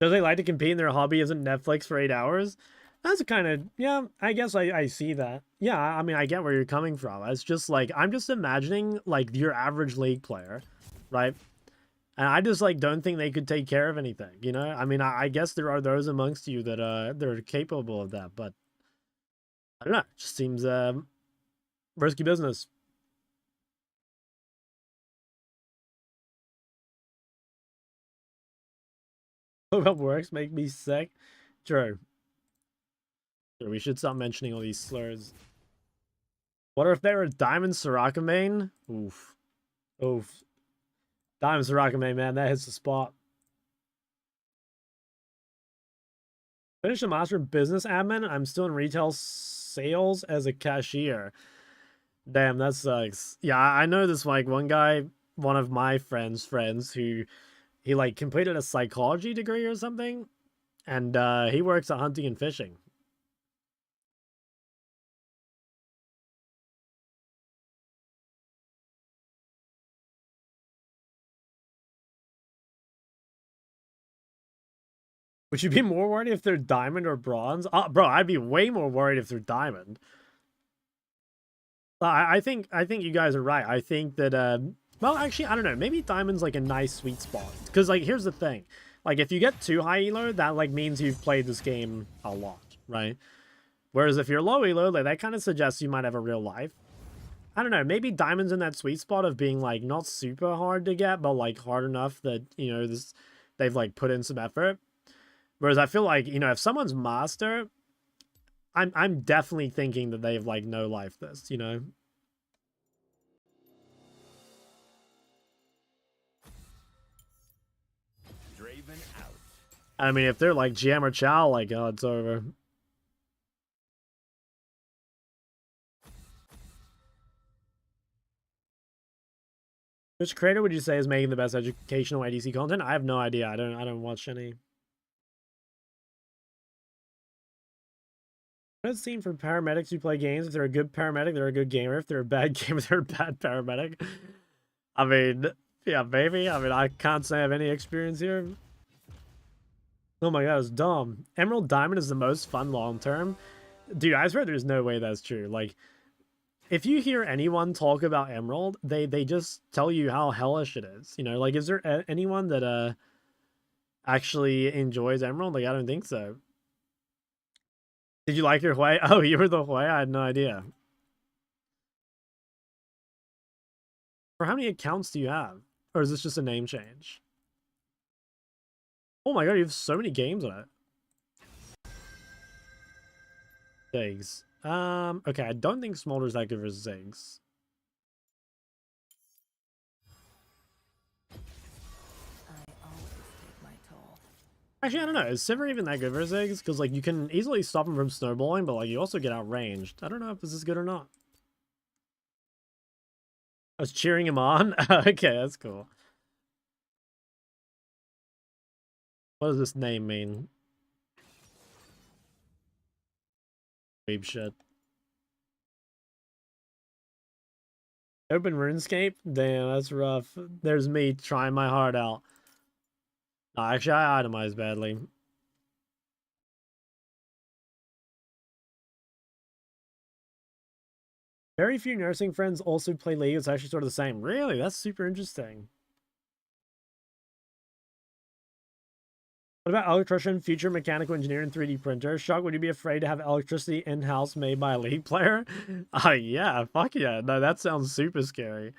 Does they like to compete and their hobby isn't Netflix for 8 hours? That's kind of... Yeah, I guess I see that. Yeah, I mean, I get where you're coming from. It's just, like, I'm just imagining, like, your average League player, right? And I just, like, don't think they could take care of anything, you know? I mean, I guess there are those amongst you that are capable of that, but I don't know. It just seems risky business. What works make me sick. True. Sure, we should stop mentioning all these slurs. What if they were Diamond Soraka main? Oof. Oof. Diamond Soraka main, man, that hits the spot. Finished a master in business admin. I'm still in retail sales as a cashier. Damn, that sucks. Yeah, I know this like one guy, one of my friends' who he like completed a psychology degree or something, and he works at hunting and fishing. Would you be more worried if they're diamond or bronze? Bro, I'd be way more worried if they're diamond. I think you guys are right. I think that well, actually, I don't know. Maybe diamond's like a nice sweet spot. Because like here's the thing. Like if you get too high elo, that like means you've played this game a lot, right? Whereas if you're low elo, like that kind of suggests you might have a real life. I don't know, maybe diamond's in that sweet spot of being like not super hard to get, but like hard enough that, you know, they've like put in some effort. Whereas I feel like, you know, if someone's master, I'm definitely thinking that they've like no life this, you know. Draven out. I mean, if they're like GM or Chall, like, oh, it's over. Which creator would you say is making the best educational ADC content? I have no idea. I don't watch any. What is seen from paramedics who play games? If they're a good paramedic, they're a good gamer. If they're a bad gamer, they're a bad paramedic. I mean, yeah, maybe. I mean, I can't say I have any experience here. Oh my god, it's dumb. Emerald Diamond is the most fun long term. Dude, I swear there's no way that's true. Like, if you hear anyone talk about Emerald, they just tell you how hellish it is. You know, like, is there anyone that actually enjoys Emerald? Like, I don't think so. Did you like your Hui? Oh, you were the Hui? I had no idea. For how many accounts do you have? Or is this just a name change? Oh my god, you have so many games on it. Ziggs. Okay, I don't think Smolder's that good versus Ziggs. Actually, I don't know. Is Sivir even that good versus Ziggs? Because, like, you can easily stop him from snowballing, but, like, you also get outranged. I don't know if this is good or not. I was cheering him on? Okay, that's cool. What does this name mean? Babe shit. Open RuneScape? Damn, that's rough. There's me trying my heart out. No, actually, I itemized badly. Very few nursing friends also play League. It's actually sort of the same. Really? That's super interesting. What about electrician, future mechanical engineer, and 3D printer? Shock, would you be afraid to have electricity in-house made by a League player? Yeah, fuck yeah. No, that sounds super scary.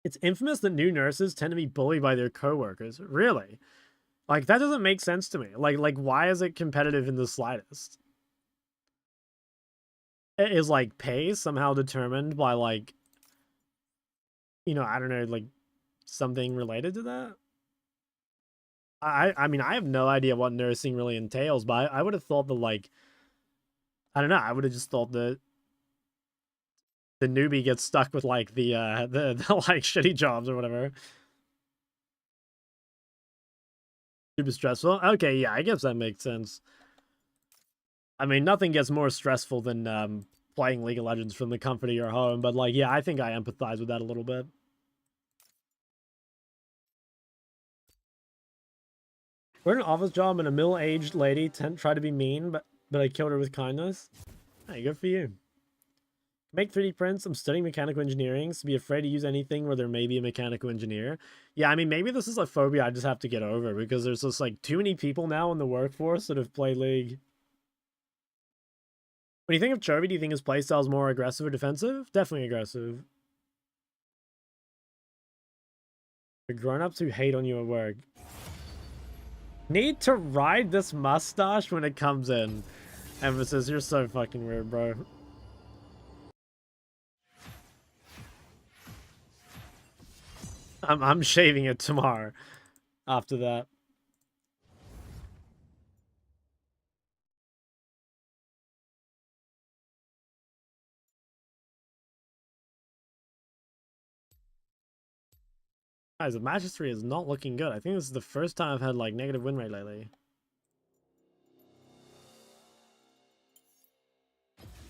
It's infamous that new nurses tend to be bullied by their coworkers. Really? Like, that doesn't make sense to me. Like, why is it competitive in the slightest? Is, like, pay somehow determined by, like, you know, I don't know, like, something related to that? I mean, I have no idea what nursing really entails, but I would have thought that, like, I don't know, I would have just thought that the newbie gets stuck with, like, the like, shitty jobs or whatever. Super stressful? Okay, yeah, I guess that makes sense. I mean, nothing gets more stressful than, playing League of Legends from the comfort of your home, but, like, yeah, I think I empathize with that a little bit. We're in an office job and a middle-aged lady tried to be mean, but I killed her with kindness. Hey, good for you. Make 3D prints. I'm studying mechanical engineering, so be afraid to use anything where there may be a mechanical engineer. Yeah, I mean, maybe this is a phobia I just have to get over, because there's just, like, too many people now in the workforce that have played League. When you think of Chovy, do you think his playstyle is more aggressive or defensive? Definitely aggressive. The grown-ups who hate on you at work. Need to ride this mustache when it comes in. Emphasis, you're so fucking weird, bro. I'm shaving it tomorrow. after that. Guys, the Magistry is not looking good. I think this is the first time I've had like negative win rate lately.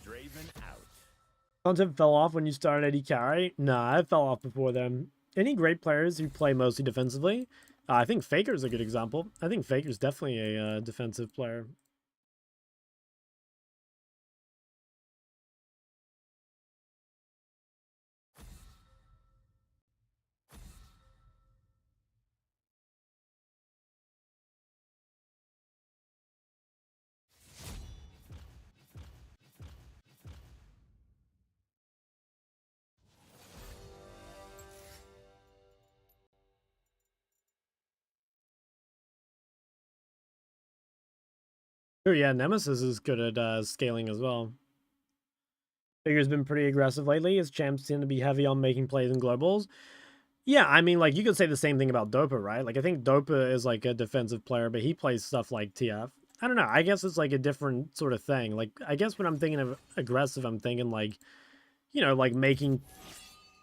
Draven out. Content fell off when you started AD carry? Nah, it fell off before then. Any great players who play mostly defensively? I think Faker's a good example. I think Faker's definitely a defensive player. Oh yeah, Nemesis is good at scaling as well. Figure's been pretty aggressive lately. His champs tend to be heavy on making plays in globals. Yeah, I mean, like, you could say the same thing about Dopa, right? Like, I think Dopa is, like, a defensive player, but he plays stuff like TF. I don't know. I guess it's, like, a different sort of thing. Like, I guess when I'm thinking of aggressive, I'm thinking, like, you know, like, making,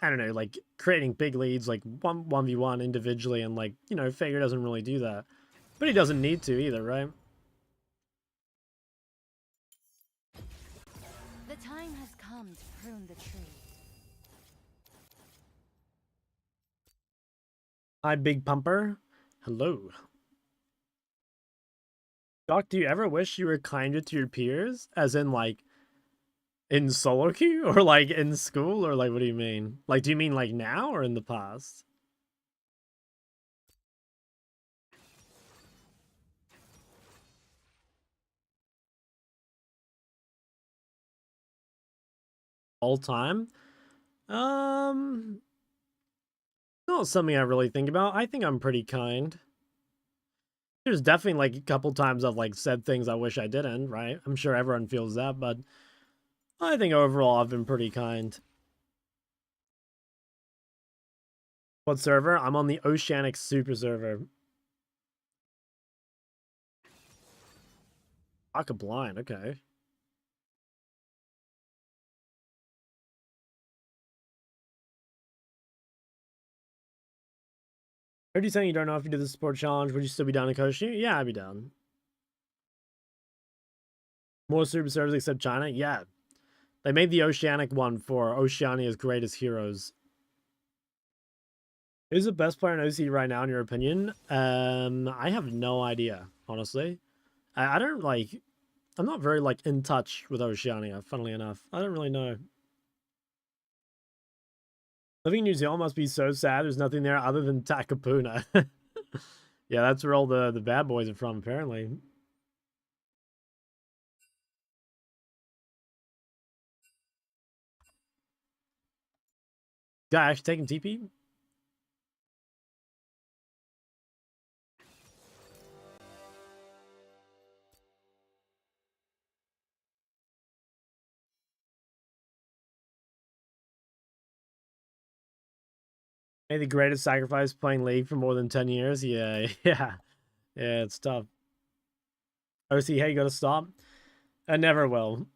I don't know, like, creating big leads, like, 1v1 individually, and, like, you know, Faker doesn't really do that. But he doesn't need to either, right? The time has come to prune the tree. Hi, Big Pumper. Hello. Doc, do you ever wish you were kinder to your peers? As in, like, in solo queue? Or, like, in school? Or, like, what do you mean? Like, do you mean, like, now or in the past? All time? Not something I really think about. I think I'm pretty kind. There's definitely, like, a couple times I've, like, said things I wish I didn't, right? I'm sure everyone feels that, but I think overall I've been pretty kind. What server? I'm on the Oceanic Super server. Aka Blind, okay. Heard you saying you don't know if you did the support challenge. Would you still be down to coach you? Yeah, I'd be down. More super servers except China? Yeah. They made the Oceanic one for Oceania's greatest heroes. Who's the best player in OC right now, in your opinion? I have no idea, honestly. I don't, like... I'm not very, like, in touch with Oceania, funnily enough. I don't really know. Living in New Zealand must be so sad. There's nothing there other than Takapuna. Yeah, that's where all the bad boys are from, apparently. Guy actually taking TP? Made the greatest sacrifice playing League for more than 10 years? Yeah, yeah. Yeah, it's tough. OC, hey, you gotta stop? I never will.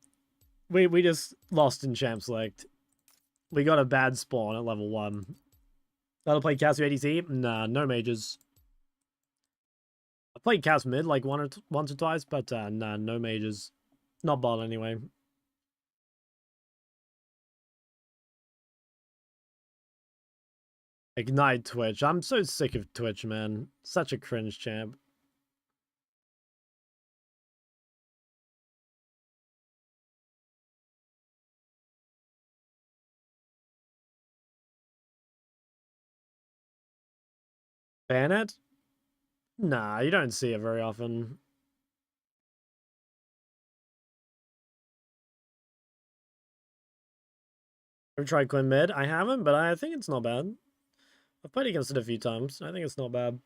We just lost in Champ Select. We got a bad spawn at level 1. Gotta play Casu ADC? Nah, no mages. I played Cas mid like once or twice, but nah, no mages. Not bot anyway. Ignite Twitch. I'm so sick of Twitch, man. Such a cringe champ. Ban it? Nah, you don't see it very often. Ever tried Quinn mid? I haven't, but I think it's not bad. I've played against it a few times. I think it's not bad.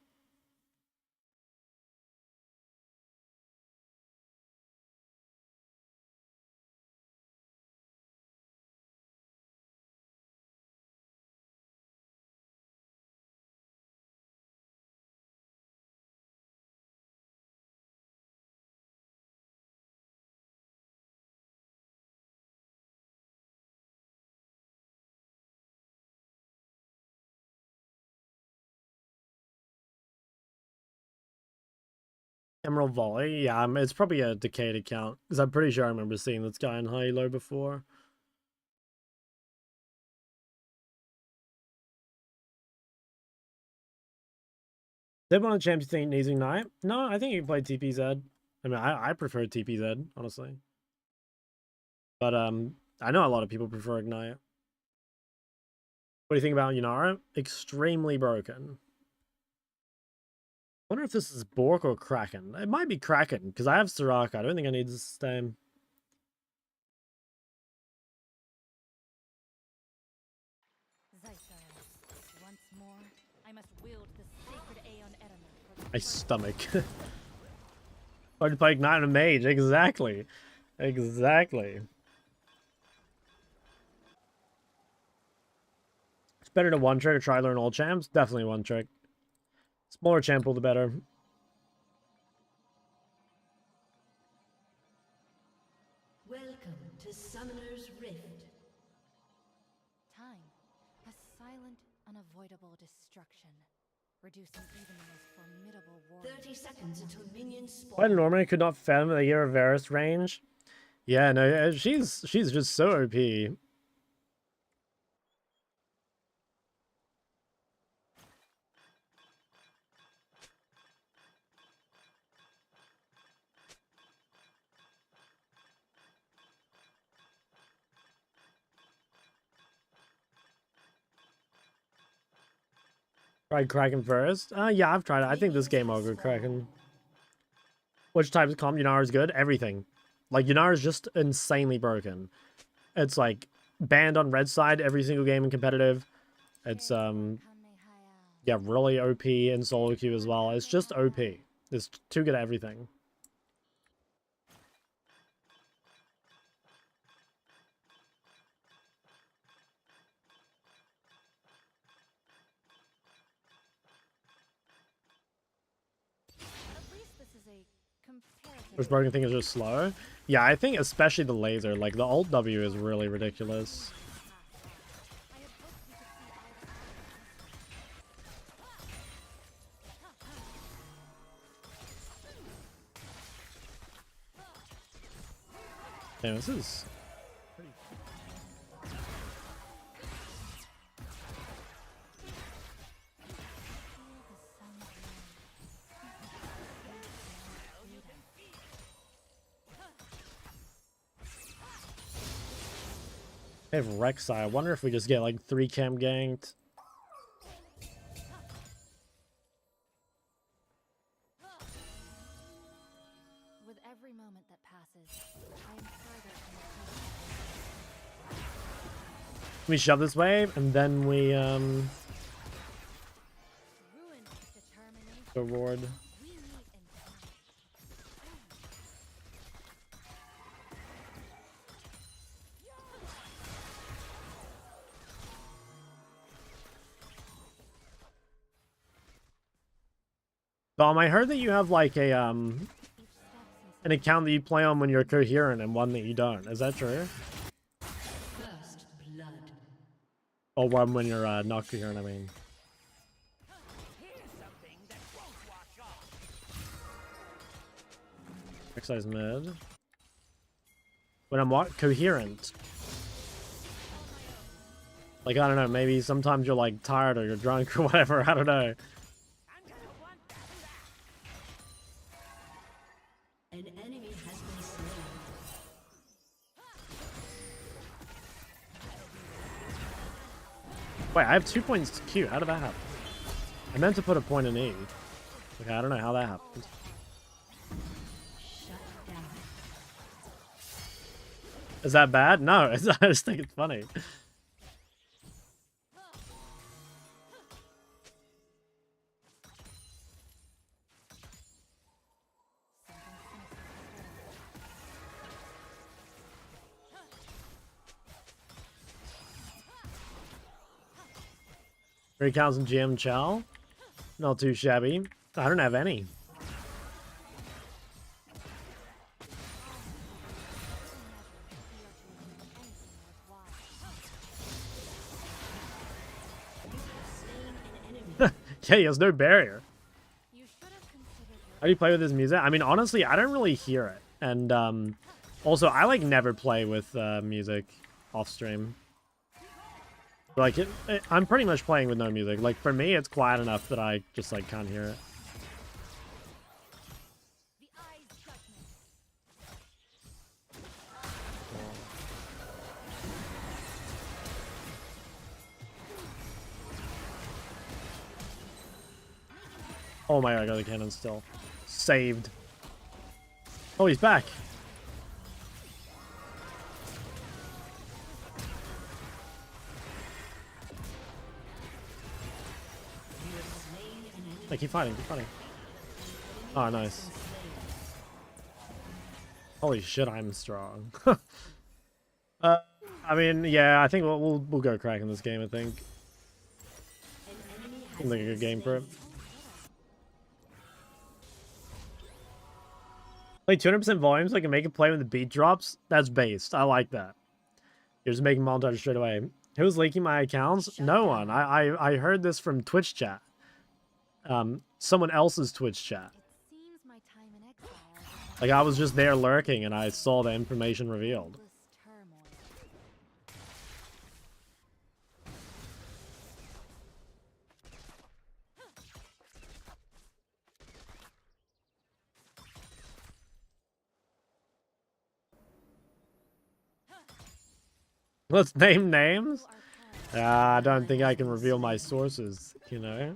Emerald Volley, yeah, it's probably a decayed account, because I'm pretty sure I remember seeing this guy in high-elo before. Did one of the champs think needs Ignite? No, I think he played TPZ. I mean, I prefer TPZ, honestly. But, I know a lot of people prefer Ignite. What do you think about Yunara? Extremely broken. I wonder if this is Bork or Kraken. It might be Kraken, because I have Soraka. I don't think I need to sustain. Once more, I must wield the sacred Aeon Eterna. My stomach. Hard to play Ignite on a mage. Exactly. Exactly. It's better to one trick or try learn all champs. Definitely one trick. Smaller champ pool, the better. Welcome to Summoner's Rift. Time. A silent, unavoidable destruction. Reducing even the most formidable warrior. 30 seconds until minions spawn. Why normally could not fathom the year of Varus range? Yeah, no, she's just so OP. Tried Kraken first? Yeah, I've tried it. I think this game I'll go Kraken. Which types of comp? Yunara is good? Everything. Like, Yunara is just insanely broken. It's like banned on red side every single game in competitive. It's yeah, really OP in solo queue as well. It's just OP. It's too good at everything. Which broken thing is just slow. Yeah, I think especially the laser, like the alt W is really ridiculous. Damn, this is pretty... They have Rexai. I wonder if we just get like 3 cam ganked. With every moment that passes, I am further from We shove this wave and then we the determination. go ward. We meet in time. Dom, I heard that you have like a an account that you play on when you're coherent and one that you don't. Is that true? First blood. Or one when you're not coherent, I mean. Rexai's mid. When I'm what? Coherent. Like, I don't know, maybe sometimes you're like tired or you're drunk or whatever, I don't know. An enemy has been slain. Wait, I have 2 points Q. How did that happen? I meant to put a point in E. Okay, I don't know how that happened. Shut down. Is that bad? No, I just think it's funny. Recounts and GM Chall. Not too shabby. I don't have any. Yeah, he has no barrier. You should have considered your How do you play with this music? I mean, honestly, I don't really hear it. And also, I like never play with music off stream. Like, I'm pretty much playing with no music. Like, for me, it's quiet enough that I just, like, can't hear it. Oh my god, I got the cannon still. Saved. Oh, he's back. Hey, keep fighting, keep fighting. Oh, nice. Holy shit, I'm strong. I mean, yeah, I think we'll go crack in this game, I think. Seems like a good game for it. Play 200% volume so I can make it play when the beat drops? That's based. I like that. You're just making montage straight away. Who's leaking my accounts? No one. I heard this from Twitch chat. Someone else's Twitch chat. Like, I was just there lurking and I saw the information revealed. Let's name names? I don't think I can reveal my sources, you know?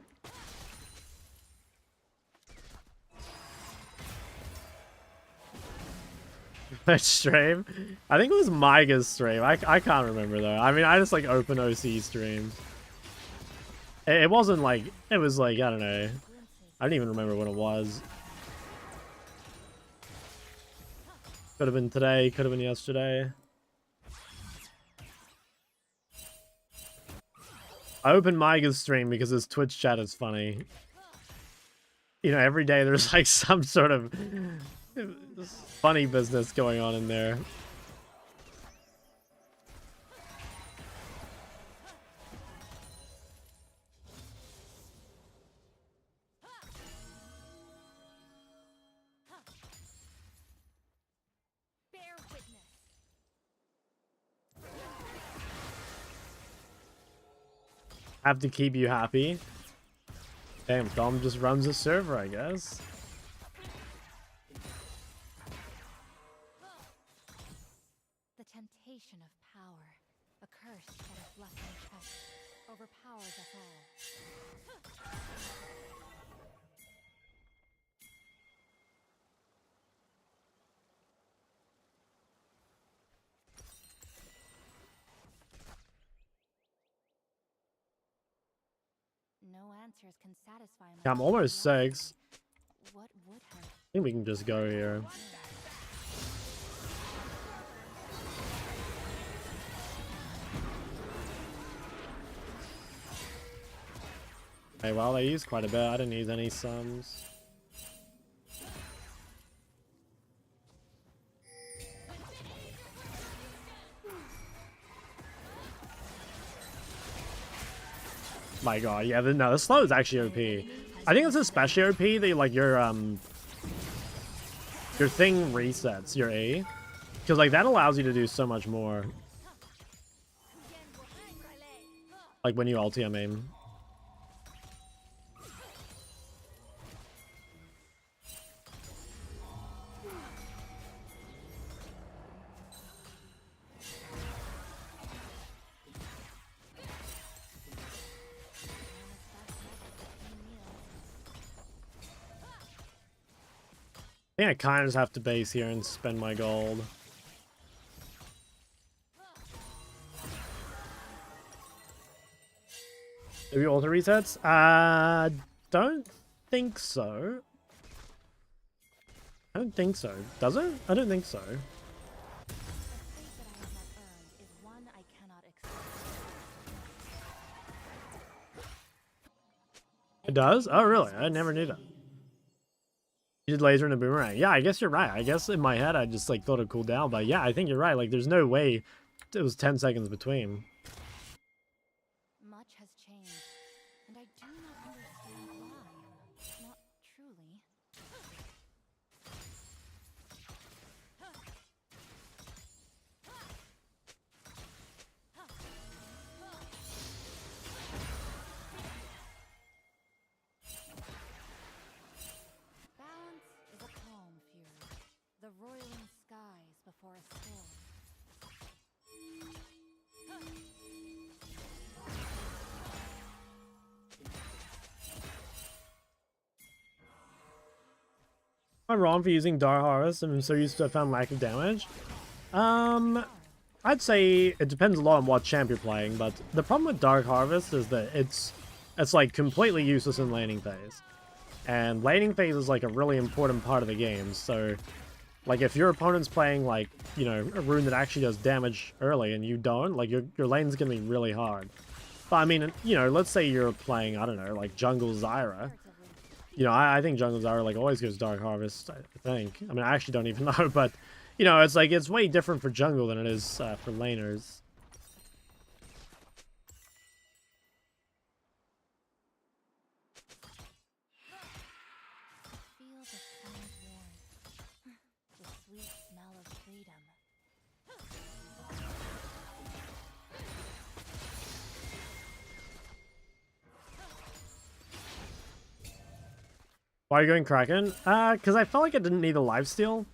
That stream? I think it was Myga's stream. I can't remember though. I mean, I just like open OC streams. It wasn't like, it was like, I don't know. I don't even remember when it was. Could have been today, could have been yesterday. I opened Myga's stream because his Twitch chat is funny. You know, every day there's like some sort of funny business going on in there. Have to keep you happy. Damn, Dom just runs a server, I guess. The temptation of power, a curse that is left unchecked, overpowers us all. No answers can satisfy my Yeah, I'm almost 6. What would hurt? I think we can just go here. Hey, well, they used quite a bit. I didn't use any sums. My god, yeah, no, the slow is actually OP. I think it's especially OP that like your thing resets your A, because like that allows you to do so much more. Like when you ulti on aim. I think I kind of just have to base here and spend my gold. Do we auto resets? Don't think so. I don't think so. Does it? I don't think so. It does? Oh, really? I never knew that. You did laser and a boomerang. Yeah, I guess you're right. I guess in my head, I just like thought it cooled down. But yeah, I think you're right. Like, there's no way it was 10 seconds between. Much has changed, and I do not understand why. Not truly. I wrong for using Dark Harvest? I'm so used to a found lack of damage. I'd say it depends a lot on what champ you're playing, but the problem with Dark Harvest is that it's like completely useless in laning phase. And laning phase is like a really important part of the game, so like if your opponent's playing like, you know, a rune that actually does damage early and you don't, like your lane's gonna be really hard. But I mean, you know, let's say you're playing, I don't know, like Jungle Zyra. You know, I think Jungle Zyra like always goes Dark Harvest, I think. I mean, I actually don't even know, but you know, it's like it's way different for jungle than it is for laners. Feel the sun's warmth, the sweet smell of freedom. Why are you going Kraken? Because I felt like I didn't need a lifesteal.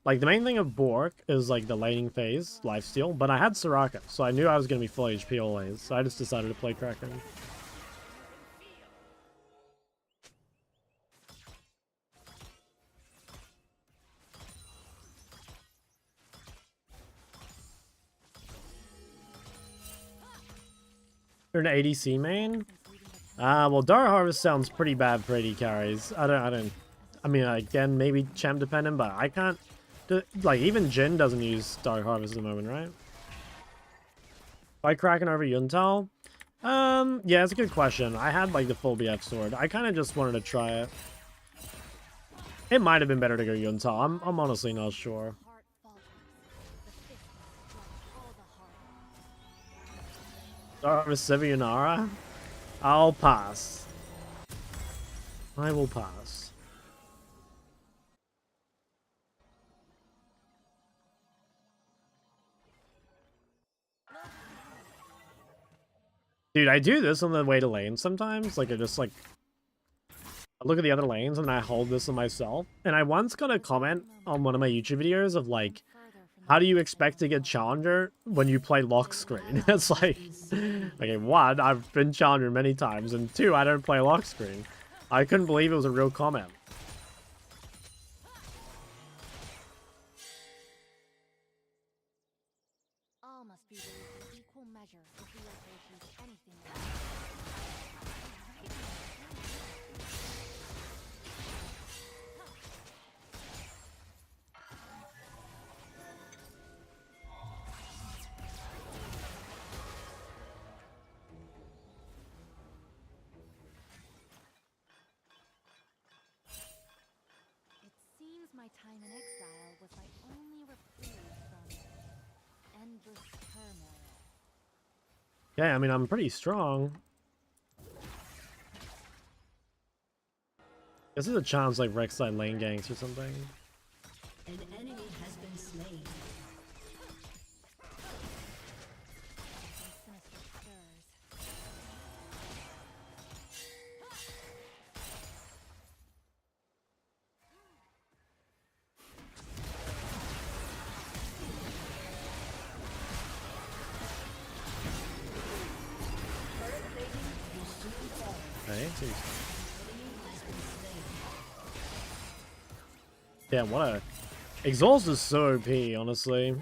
Like, the main thing of Bork is, like, the laning phase, lifesteal, but I had Soraka, so I knew I was going to be full HP always, so I just decided to play Kraken. You're an ADC main? Well, Dark Harvest sounds pretty bad for AD carries. I mean, again, maybe champ dependent, but I can't... Like, even Jhin doesn't use Dark Harvest at the moment, right? Why Kraken over Yuntal? Yeah, it's a good question. I had, like, the full BF sword. I kind of just wanted to try it. It might have been better to go Yuntal. I'm honestly not sure. Dark Harvest Sevianara? I'll pass. I will pass. Dude, I do this on the way to lane sometimes. Like, I just, like... I look at the other lanes and I hold this on myself. And I once got a comment on one of my YouTube videos of, like... How do you expect to get Challenger when you play lock screen? It's like... Okay, one, I've been Challenger many times. And two, I don't play lock screen. I couldn't believe it was a real comment. All must be raised in equal measure if we are to achieve anything. It seems my time in exile was my only reprieve from endless turmoil. Yeah, I mean, I'm pretty strong. This is a chance like Rexai lane ganks or something. An enemy has been slain. Sinister stirs. Okay, yeah, what a... Exhaust is so OP, honestly.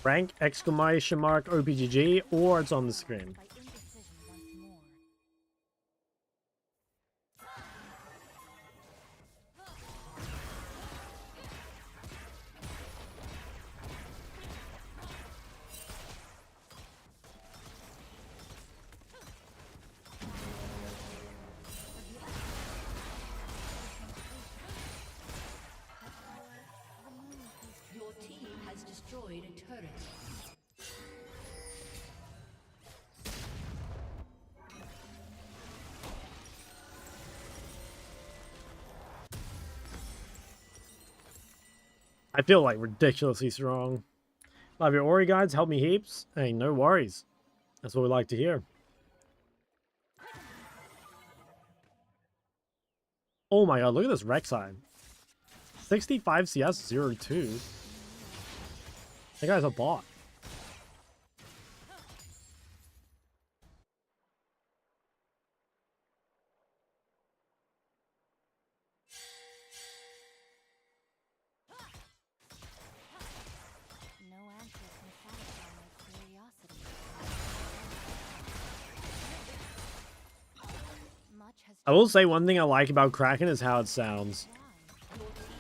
Rank, exclamation mark, OPGG, or it's on the screen. By indecision once more. Your team has destroyed a turret. I feel like ridiculously strong. Love your Ori guides, help me heaps. Hey, no worries. That's what we like to hear. Oh my god, look at this Rexai. 65 CS 02. That guy's a bot. I will say one thing I like about Kraken is how it sounds.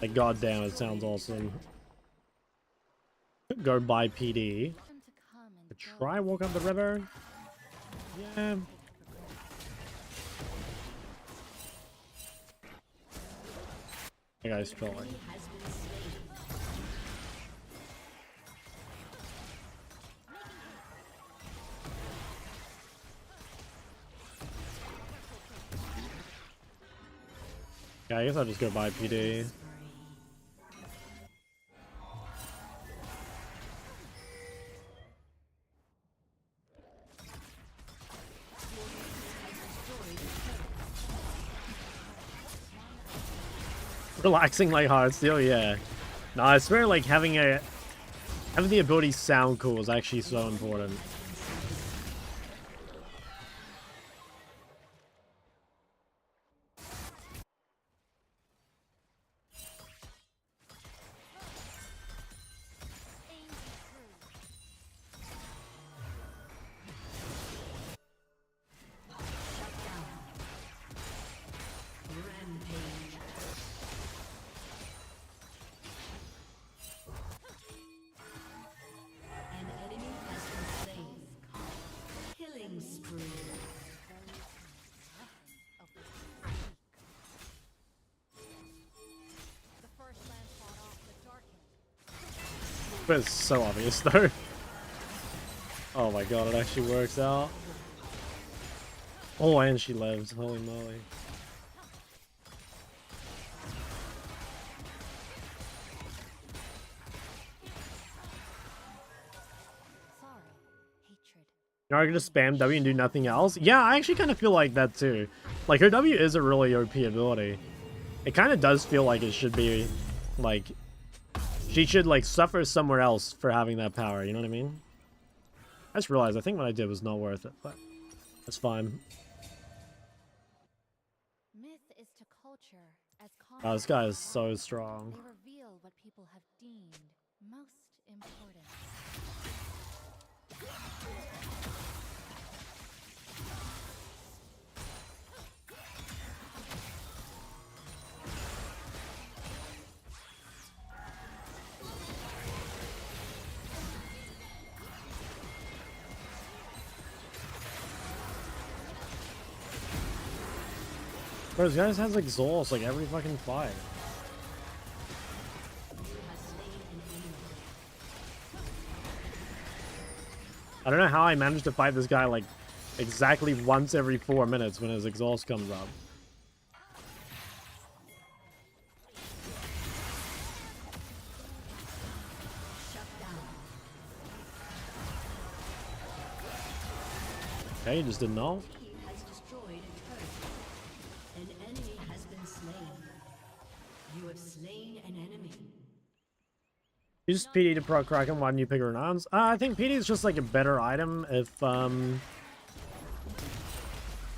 Like, goddamn, it sounds awesome. Go buy PD. Try walk up the river. Yeah. That guy's trolling. Yeah, I guess I'll just go buy PD. Relaxing like Heartsteel, yeah. No, I swear like having the ability sound cool is actually so important. But it's so obvious though. Oh my god, it actually works out. Oh, and she lives. Holy moly. You know, I can just spam W and do nothing else. Yeah, I actually kind of feel like that too. Like, her W is a really OP ability. It kind of does feel like it should be, like, she should, like, suffer somewhere else for having that power, you know what I mean? I just realized I think what I did was not worth it, but that's fine. Myth is to culture as Oh, this guy is so strong. they reveal what people have deemed most important. Bro, this guy has exhaust like every fucking fight. I don't know how I managed to fight this guy like exactly once every 4 minutes when his exhaust comes up. Okay, he just didn't know. Use PD to proc Kraken. Why didn't you pick Runons? I think PD is just like a better item if actually,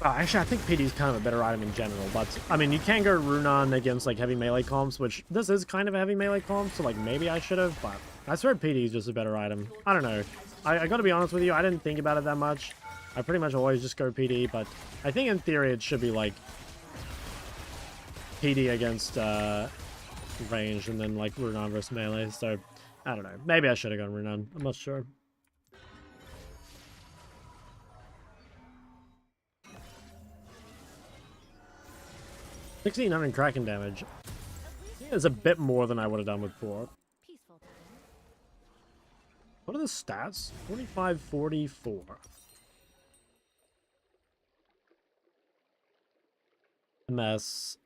I think PD is kind of a better item in general, but I mean, you can go Runon against like heavy melee comps, which this is kind of a heavy melee comp, so like maybe I should have, but I swear PD is just a better item. I don't know. I gotta be honest with you, I didn't think about it that much. I pretty much always just go PD, but I think in theory it should be like PD against range and then like Runon versus melee, so I don't know. Maybe I should have gone Runon. I'm not sure. $1,600 Kraken damage. It's a bit more than I would have done with 4. What are the stats? 45, 44. MS.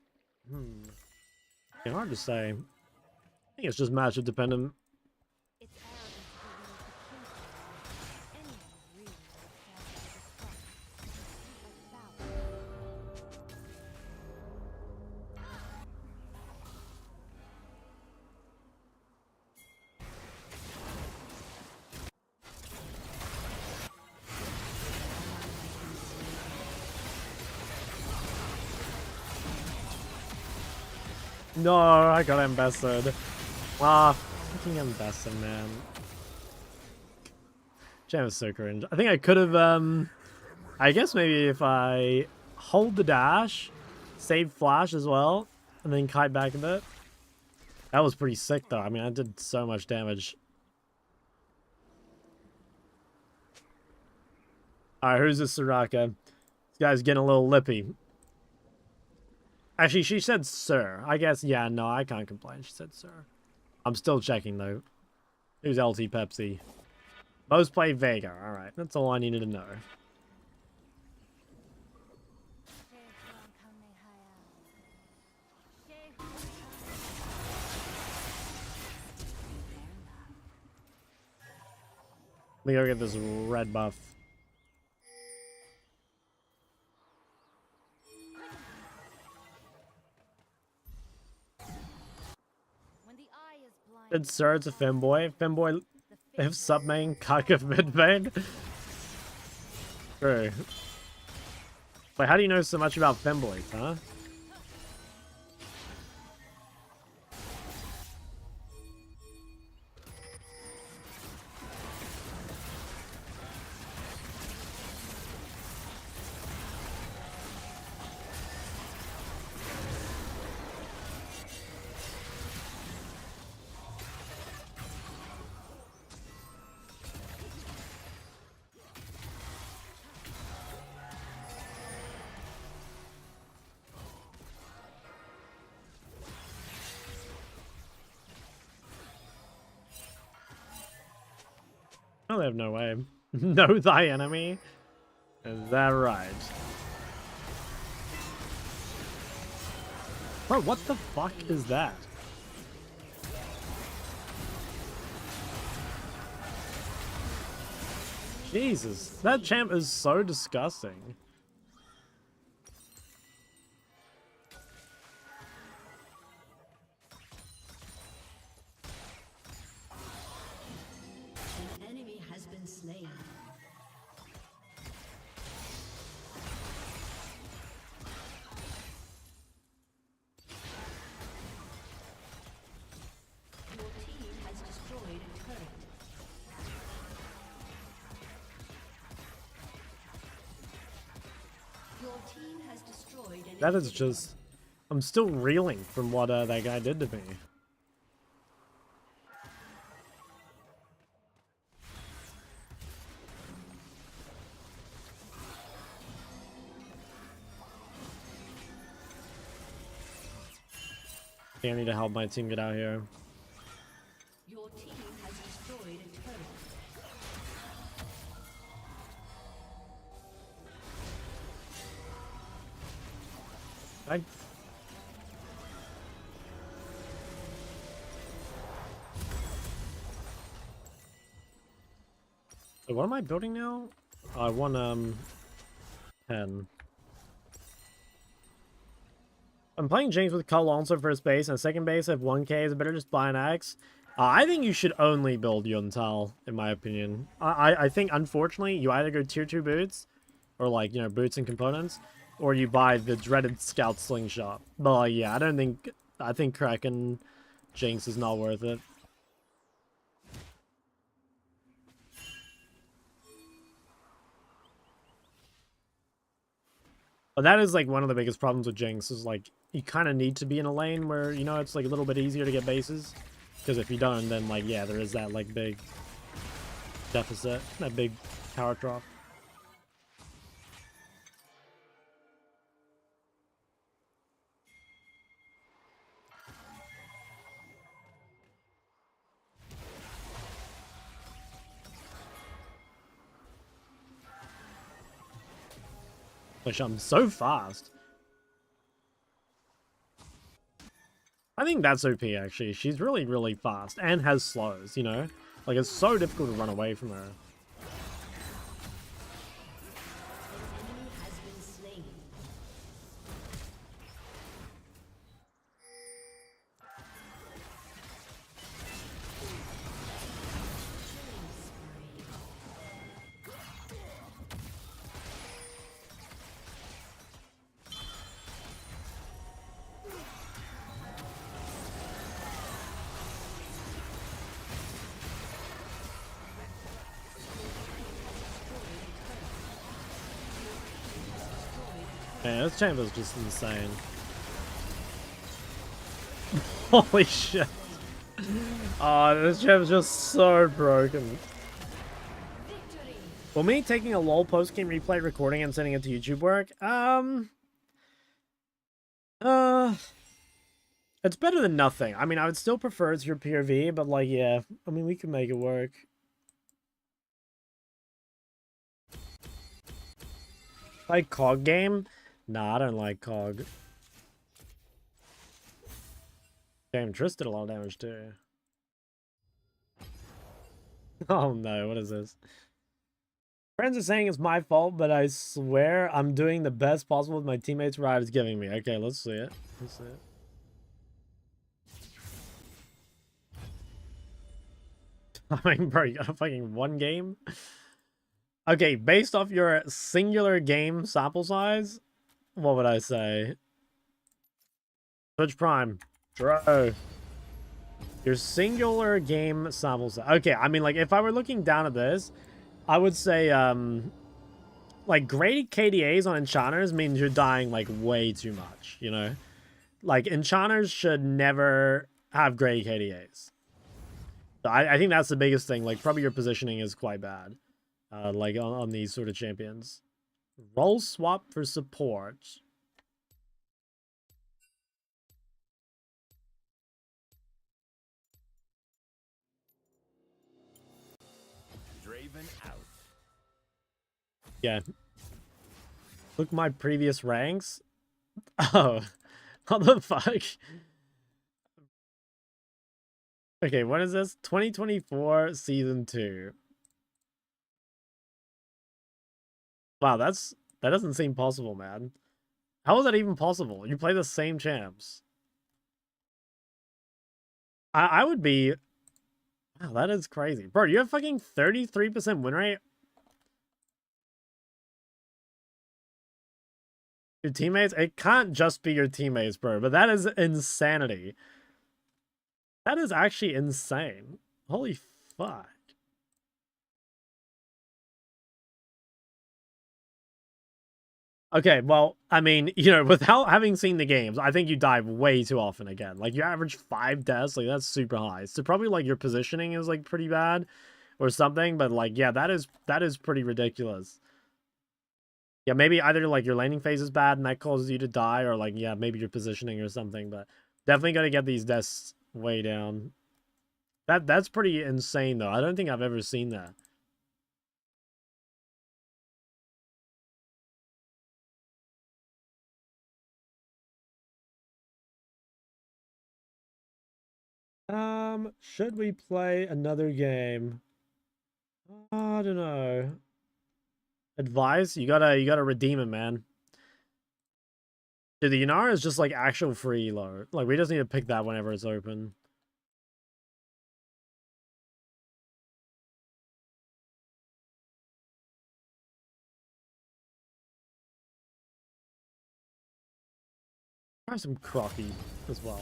It's hard to say. I think it's just matchup dependent. No, I got invested. Ah, fucking invested, man. Jam is so cringe. I think I could have, I guess maybe if I hold the dash Save flash as well, and then kite back a bit. That was pretty sick though. I mean, I did so much damage. Alright, who's this Soraka? This guy's getting a little lippy. Actually, she said sir. I guess, yeah, no, I can't complain. She said sir. I'm still checking though. Who's LT Pepsi? Most play Vega. Alright, that's all I needed to know. Let me go get this red buff. It's sir, it's a femboy. Femboy, if sub main, cock of mid main. True. Wait, how do you know so much about femboys, huh? Oh, they have no way. Know thy enemy? Is that right? Bro, what the fuck is that? Jesus, that champ is so disgusting. Slain. Your team has destroyed a turret. Your team has destroyed an That is just... I'm still reeling from what that guy did to me. I need to help my team get out here. Your team has destroyed a turret. Wait, what am I building now? I want 10. I'm playing Jinx with Cull also first base, and second base if 1k is better just buy an axe. I think you should only build Yuntal, in my opinion. I think, unfortunately, you either go tier 2 boots, or like, you know, boots and components, or you buy the dreaded Scout Slingshot. But yeah, I think Kraken Jinx is not worth it. But that is like one of the biggest problems with Jinx is like you kind of need to be in a lane where, you know, it's like a little bit easier to get bases. Because if you don't, then like, yeah, there is that like big deficit, that big power drop. Which I'm so fast. I think that's OP actually. She's really, really fast and has slows, you know? Like it's so difficult to run away from her. Man, this champ is just insane. Holy shit. Oh, this champ is just so broken. Will me taking a LOL post-game replay recording and sending it to YouTube work? It's better than nothing. I mean, I would still prefer it's your PRV, but like, yeah, I mean, we can make it work. Like COG game? Nah, I don't like COG. Damn, Triss did a lot of damage too. Oh no, what is this? Friends are saying it's my fault, but I swear I'm doing the best possible with my teammates' ride is giving me. Okay, let's see it. Let's see it. I mean, bro, you got a fucking one game? Okay, based off your singular game sample size, what would I say? Twitch Prime. Bro. Your singular game sample size. Okay, I mean, like, if I were looking down at this, I would say, like, graded KDAs on enchanters means you're dying, like, way too much, you know? Like, enchanters should never have graded KDAs. So I think that's the biggest thing. Like, probably your positioning is quite bad. Like, on these sort of champions. Role swap for support. Draven out. Yeah. Look my previous ranks. Oh. What the fuck? Okay, what is this? 2024 Season 2. Wow, that doesn't seem possible, man. How is that even possible? You play the same champs. I would be... Wow, that is crazy. Bro, you have fucking 33% win rate? Your teammates? It can't just be your teammates, bro, but that is insanity. That is actually insane. Holy fuck. Okay, well, I mean, you know, without having seen the games, I think you die way too often again. Like, you average 5 deaths, like, that's super high. So probably, like, your positioning is, like, pretty bad or something, but, like, yeah, that is pretty ridiculous. Yeah, maybe either, like, your laning phase is bad and that causes you to die, or, like, yeah, maybe your positioning or something, but definitely gotta get these deaths way down. That's pretty insane, though. I don't think I've ever seen that. Should we play another game? I don't know. Advice? You gotta redeem it, man. Dude, the Yanara is just like actual free low. Like, we just need to pick that whenever it's open. Try some Crocky as well.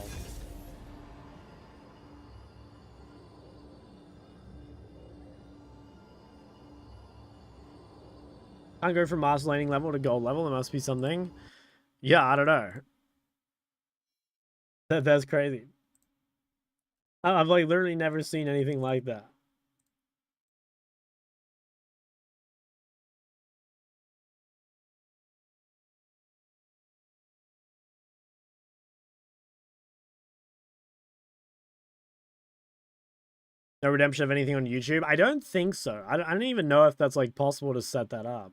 Can't go from master laning level to gold level. There must be something. Yeah, I don't know. That's crazy. I've like literally never seen anything like that. No redemption of anything on YouTube? I don't think so. I don't even know if that's like possible to set that up.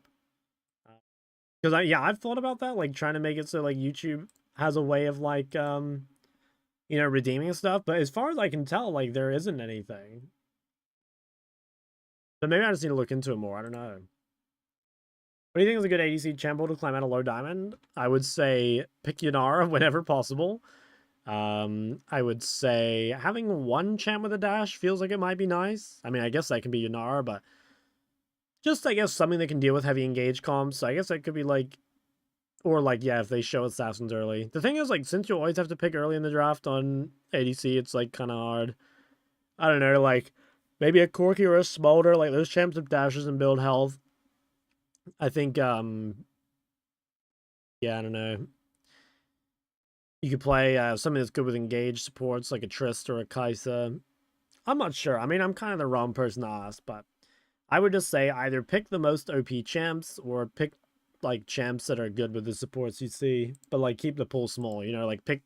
Because yeah, I've thought about that, like trying to make it so like YouTube has a way of like you know, redeeming stuff, but as far as I can tell, like there isn't anything. So maybe I just need to look into it more. I don't know. What do you think is a good ADC champion to climb out a low diamond? I would say pick Yanara whenever possible. I would say having one champ with a dash feels like it might be nice. I mean, I guess that can be Yanara, but just, I guess, something that can deal with heavy engage comps. So I guess that could be like, or like, yeah, if they show assassins early. The thing is, like, since you always have to pick early in the draft on ADC, it's like kind of hard. I don't know, like maybe a Corki or a Smolder, like those champs have dashes and build health. I think Yeah, I don't know. You could play something that's good with engaged supports, like a Trist or a Kai'Sa. I'm not sure. I mean, I'm kind of the wrong person to ask, but I would just say either pick the most OP champs or pick like champs that are good with the supports you see, but like keep the pool small. You know, like pick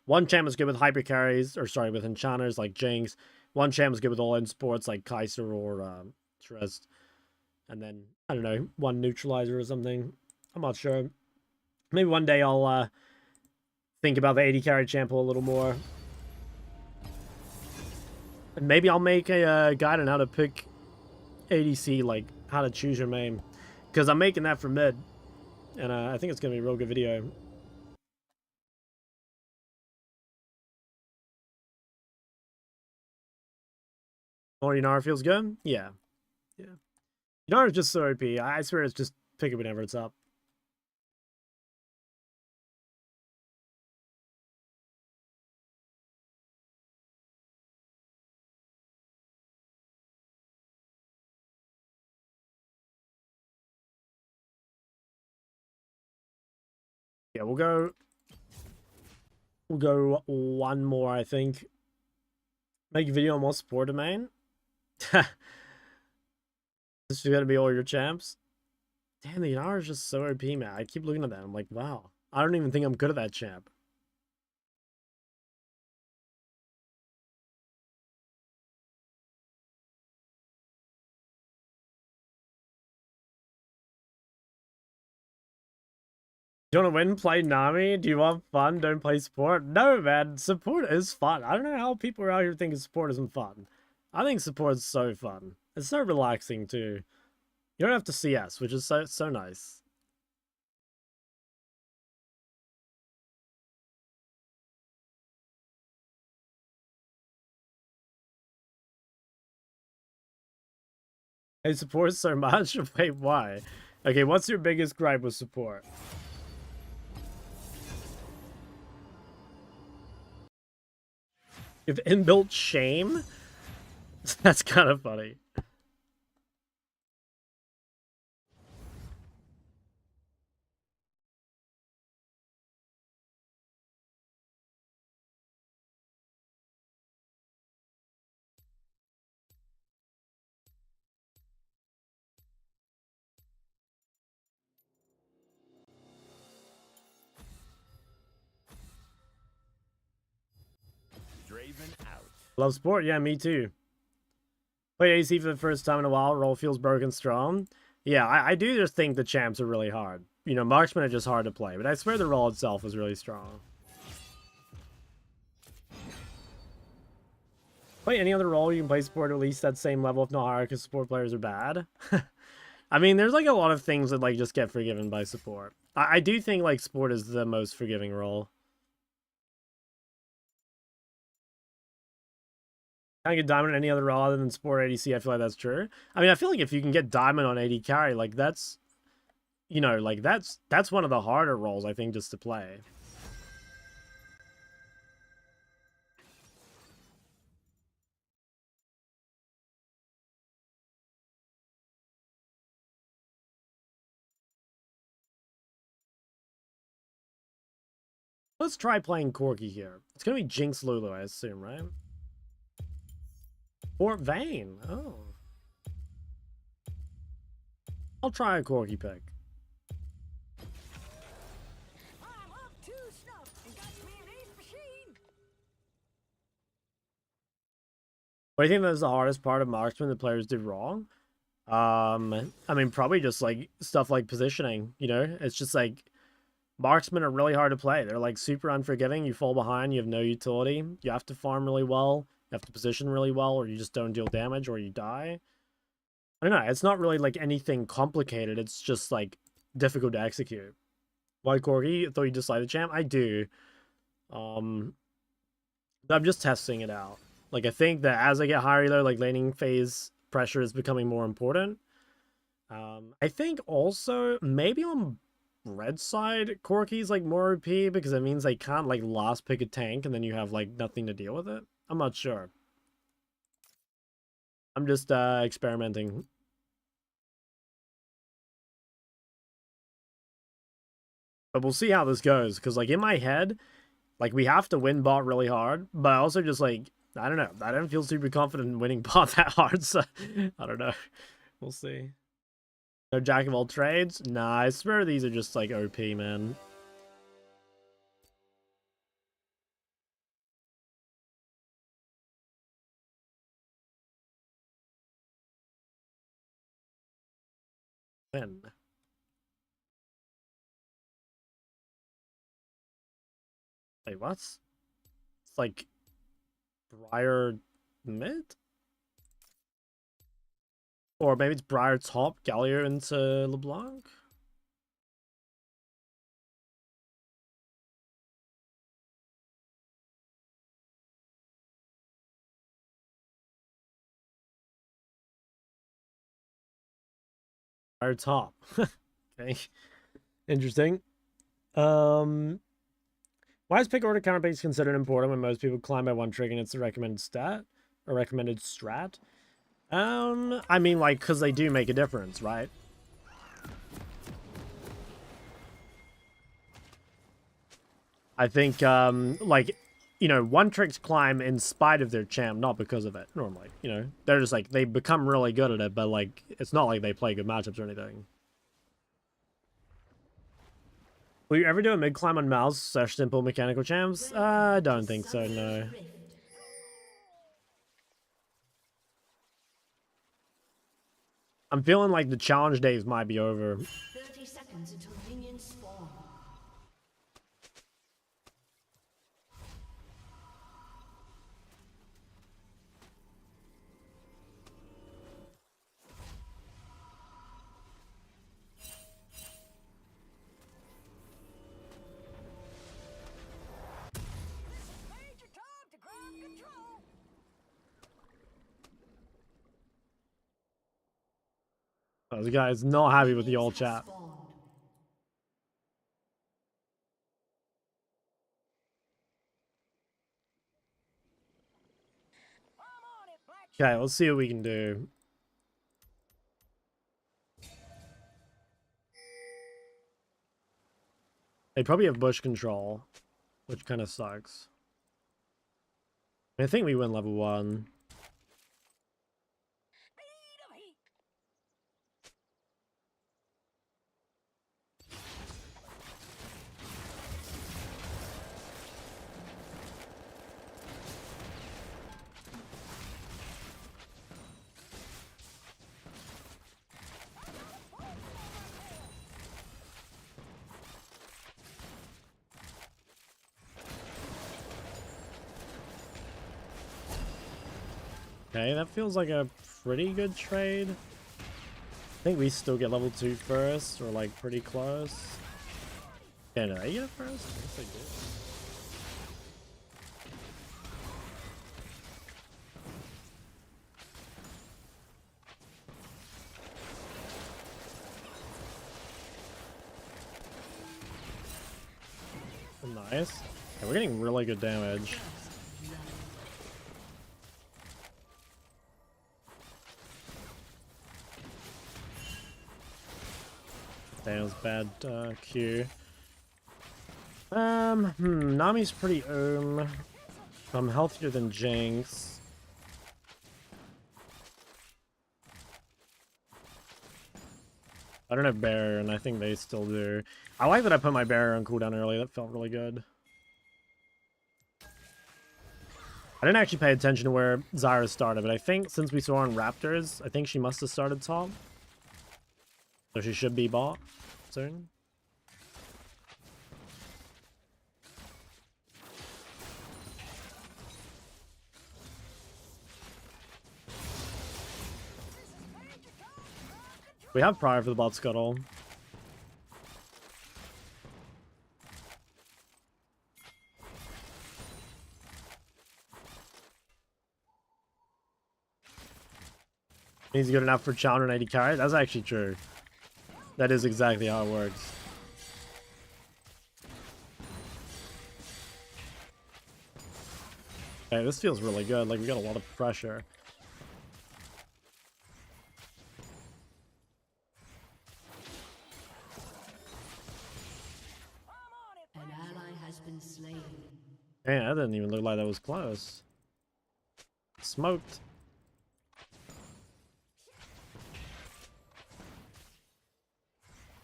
one champ is good with hyper carries, or sorry, with enchanters like Jinx. One champ is good with all in sports like Kai'Sa or Trist, and then I don't know, one neutralizer or something. I'm not sure. Maybe one day I'll think about the 80 carry champ a little more. And maybe I'll make a guide on how to pick ADC, like how to choose your main. Because I'm making that for mid. And I think it's going to be a real good video. Oh, Yunara feels good? Yeah. Yeah. Yunara's just so OP. I swear it's just pick it whenever it's up. Yeah, we'll go one more, I think. Make a video on what support domain. This is gonna be all your champs. Damn, the Yunara is just so OP, man. I keep looking at that. I'm like, wow. I don't even think I'm good at that champ. Do you want to win? Play Nami? Do you want fun? Don't play support? No, man. Support is fun. I don't know how people are out here thinking support isn't fun. I think support is so fun. It's so relaxing, too. You don't have to CS, which is so nice. Hey, support so much? Wait, why? Okay, what's your biggest gripe with support? If inbuilt shame? That's kind of funny. Draven out. Love sport? Yeah, me too. Play AC for the first time in a while. Role feels broken strong. Yeah, I do just think the champs are really hard. You know, marksmen are just hard to play, but I swear the role itself is really strong. Play any other role, you can play support at least that same level, if not higher, because support players are bad. I mean, there's like a lot of things that like just get forgiven by support. I do think like support is the most forgiving role. I get diamond on any other role other than support ADC. I feel like that's true. I mean, I feel like if you can get diamond on AD carry, like that's, you know, like that's one of the harder roles I think just to play. Let's try playing Corki here. It's gonna be Jinx Lulu, I assume, right? Fort Vayne. Oh. I'll try a Corki pick. I'm up to snuff and got me an ace machine. What do you think that's the hardest part of Marksman the players did wrong? I mean, probably just like stuff like positioning, you know? It's just like marksmen are really hard to play. They're like super unforgiving. You fall behind, you have no utility. You have to farm really well, you have to position really well, or you just don't deal damage, or you die. I don't know. It's not really like anything complicated. It's just like difficult to execute. Why Corgi? I thought you disliked the champ. I do. I'm just testing it out. Like I think that as I get higher elo, like laning phase pressure is becoming more important. I think also maybe on red side Corki's like more OP because it means they can't like last pick a tank and then you have like nothing to deal with it. I'm not sure. I'm just experimenting. But we'll see how this goes, because, like, in my head, like, we have to win bot really hard, but I also just, like, I don't know. I don't feel super confident in winning bot that hard, so I don't know. We'll see. No jack of all trades? Nah, I swear these are just, like, OP, man. Win. Wait, what? It's like Briar mid? Or maybe it's Briar top, Gallier into LeBlanc? Briar top. Okay. Interesting. Why is pick order counter base considered important when most people climb by one trick and it's the recommended stat? Or recommended strat? I mean, like, because they do make a difference, right? I think, like, you know, one tricks climb in spite of their champ, not because of it, normally. You know, they're just, like, they become really good at it, but, like, it's not like they play good matchups or anything. Will you ever do a mid-climb on mouse / simple mechanical champs? I don't think so, no. I'm feeling like the challenge days might be over. 30 seconds until minions spawn. Oh, the guy is not happy with the old chat. Okay, let's see what we can do. They probably have bush control, which kind of sucks. I think we win level 1. Okay, that feels like a pretty good trade. I think we still get level 2 first, or like pretty close. Yeah, no, they get it first? I guess they do. Nice. Okay, we're getting really good damage. Daniel's bad Q. Nami's pretty I'm healthier than Jinx. I don't have barrier, and I think they still do. I like that I put my barrier on cooldown early. That felt really good. I didn't actually pay attention to where Zyra started, but I think since we saw her on Raptors, I think she must have started top. So she should be bot soon. We have prior for the bot scuttle. He's good enough for Chall 180 carry. That's actually true. That is exactly how it works. Okay, this feels really good. Like, we got a lot of pressure. been slain. Man, that didn't even look like that was close. Smoked.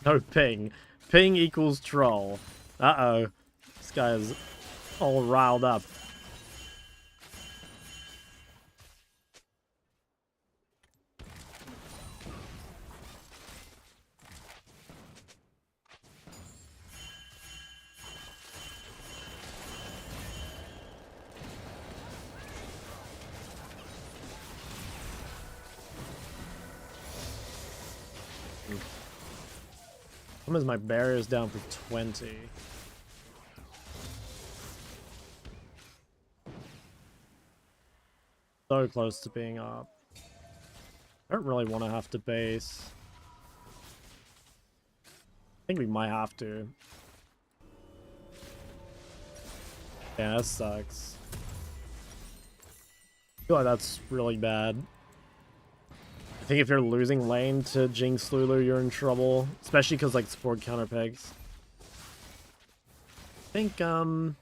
No ping. Ping equals troll. Uh-oh. This guy is all riled up. How is my barriers down for 20? So close to being up. I don't really want to have to base. I think we might have to. Yeah, that sucks. I feel like that's really bad. I think if you're losing lane to Jinx Lulu, you're in trouble. Especially because, like, support counter pegs. I think, dodged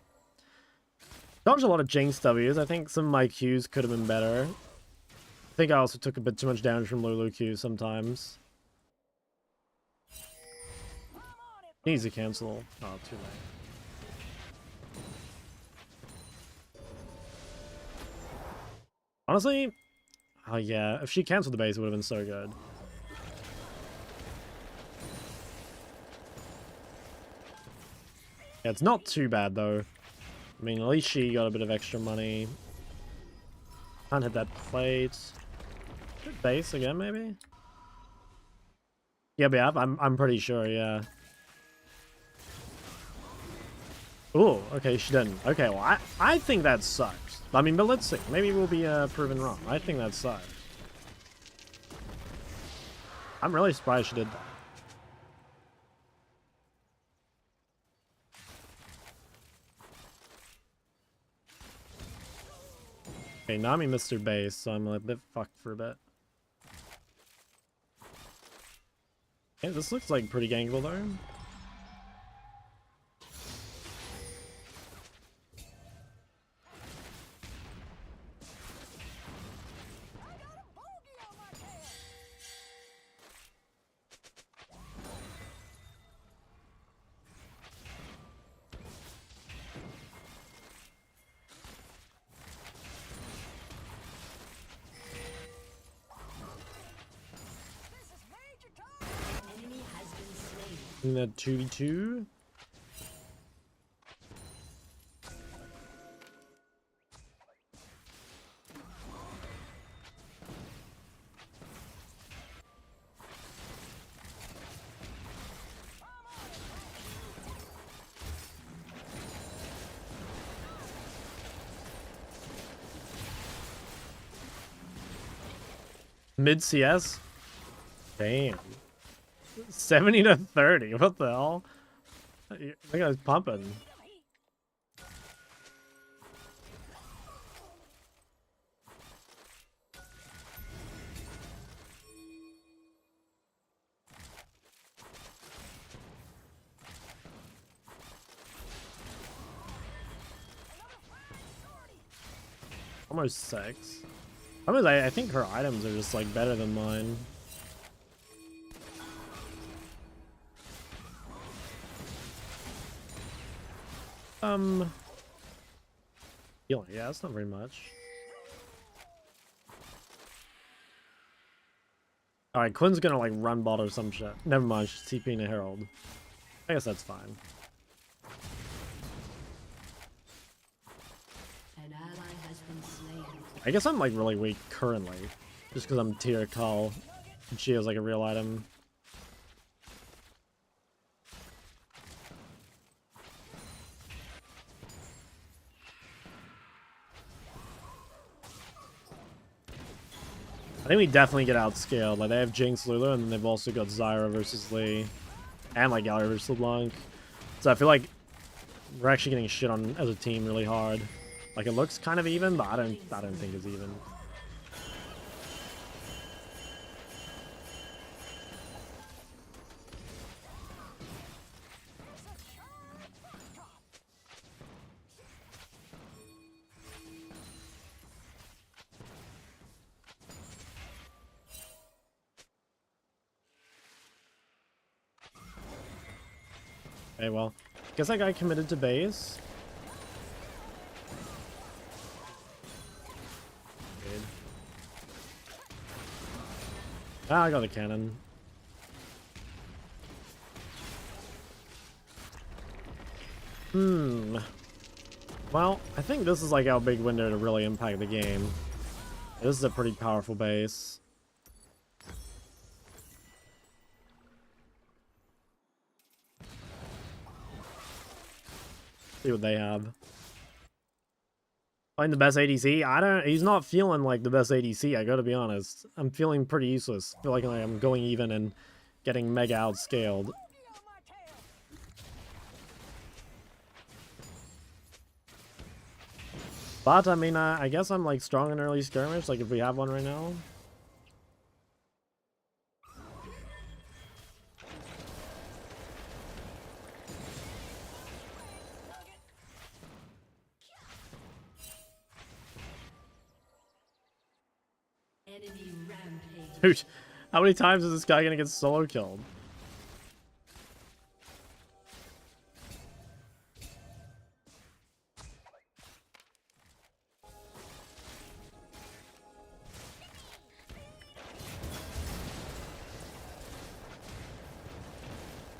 a lot of Jinx W's. I think some of my Qs could have been better. I think I also took a bit too much damage from Lulu Qs sometimes. Needs to cancel. Oh, too late. Honestly, oh yeah, if she canceled the base, it would have been so good. Yeah, it's not too bad though. I mean, at least she got a bit of extra money. Can't hit that plate. Hit base again, maybe? Yeah, but yeah, I'm pretty sure, yeah. Oh, okay, she didn't. Okay, well, I think that sucks. I mean, but let's see. Maybe we'll be proven wrong. I think that sucks. I'm really surprised she did that. Okay, Nami missed her base, so I'm a bit fucked for a bit. Okay, this looks like pretty gankable though. In the 2v2. Mid CS? Damn. 70 to 30. What the hell? That guy's pumping. Almost 6. I think her items are just like better than mine. Healing, yeah, that's not very much. Alright, Quinn's gonna like run bot or some shit. Never mind, she's TPing a Herald. I guess that's fine. An ally has been slain. I guess I'm like really weak currently. Just because I'm tier Chall. And she has like a real item. I think we definitely get outscaled. Like, they have Jinx, Lulu, and then they've also got Zyra versus Lee. And, like, Gallery versus LeBlanc. So I feel like we're actually getting shit on as a team really hard. Like, it looks kind of even, but I don't think it's even. Okay, well, guess that guy committed to base. Good. Ah, I got a cannon. Well, I think this is like our big window to really impact the game. This is a pretty powerful base. See what they have. Find the best ADC? He's not feeling like the best ADC, I gotta be honest. I'm feeling pretty useless. I feel like I'm going even and getting mega outscaled. But, I mean, I guess I'm, like, strong in early skirmish, like, if we have one right now. Enemy rampage. Dude, how many times is this guy gonna get solo killed?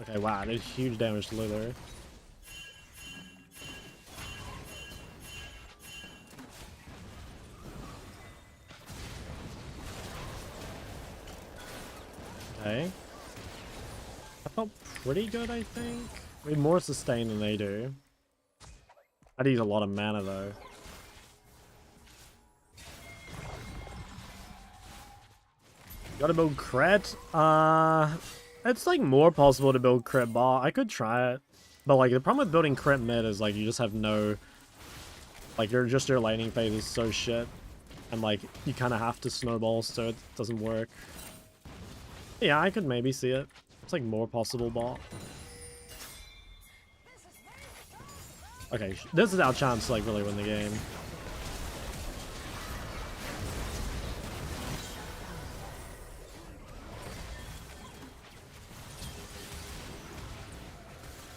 Okay, wow, there's huge damage to Luther. Okay. I felt pretty good, I think. We have more sustain than they do. I'd use a lot of mana, though. Gotta build crit? It's like more possible to build crit bot. I could try it. But like the problem with building crit mid is like you just have no... Like your laning phase is so shit. And like you kind of have to snowball so it doesn't work. Yeah, I could maybe see it. It's like more possible bot. Okay, this is our chance to like really win the game.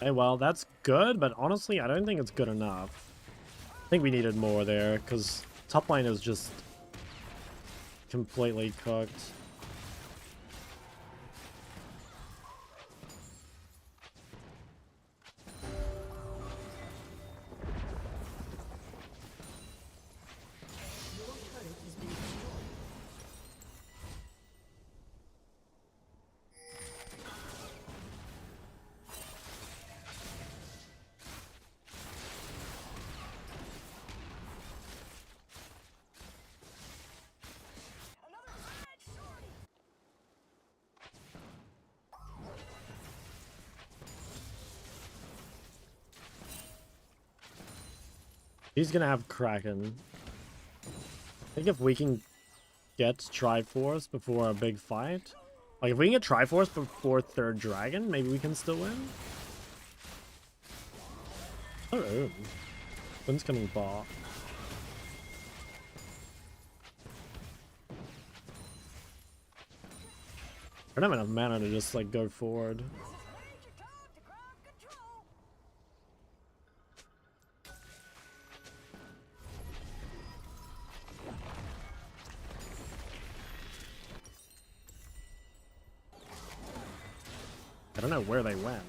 Okay, well, that's good, but honestly, I don't think it's good enough. I think we needed more there, because top lane is just completely cooked. He's gonna have Kraken. I think if we can get Triforce before a big fight, like if we can get Triforce before third dragon, maybe we can still win. Oh, Quinn's coming bot. I don't have enough mana to just like go forward. I don't know where they went.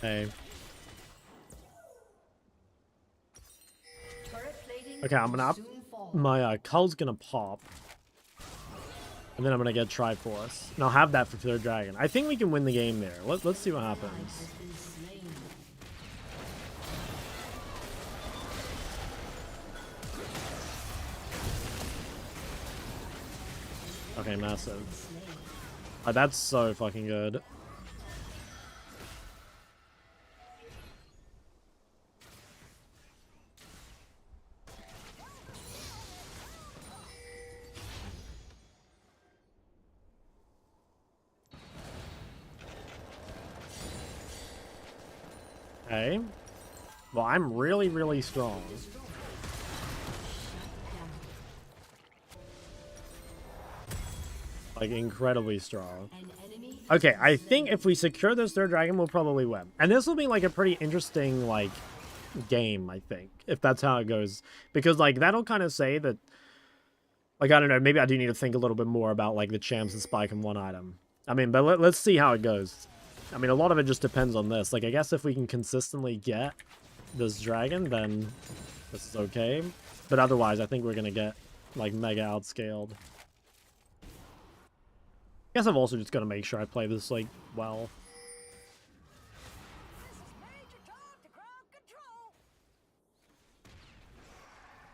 Hey. Okay, I'm gonna up. My Cull's gonna pop. And then I'm gonna get Triforce. And I'll have that for third dragon. I think we can win the game there. Let's see what happens. Okay, massive. Oh, that's so fucking good. Okay. Well, I'm really, really strong. Like, incredibly strong. Okay, I think if we secure this third dragon, we'll probably win. And this will be, like, a pretty interesting, like, game, I think. If that's how it goes. Because, like, that'll kind of say that... Like, I don't know, maybe I do need to think a little bit more about, like, the champs and spike in one item. I mean, but let's see how it goes. I mean, a lot of it just depends on this. Like, I guess if we can consistently get this dragon, then this is okay. But otherwise, I think we're gonna get, like, mega outscaled. I guess I've also just got to make sure I play this, like, well.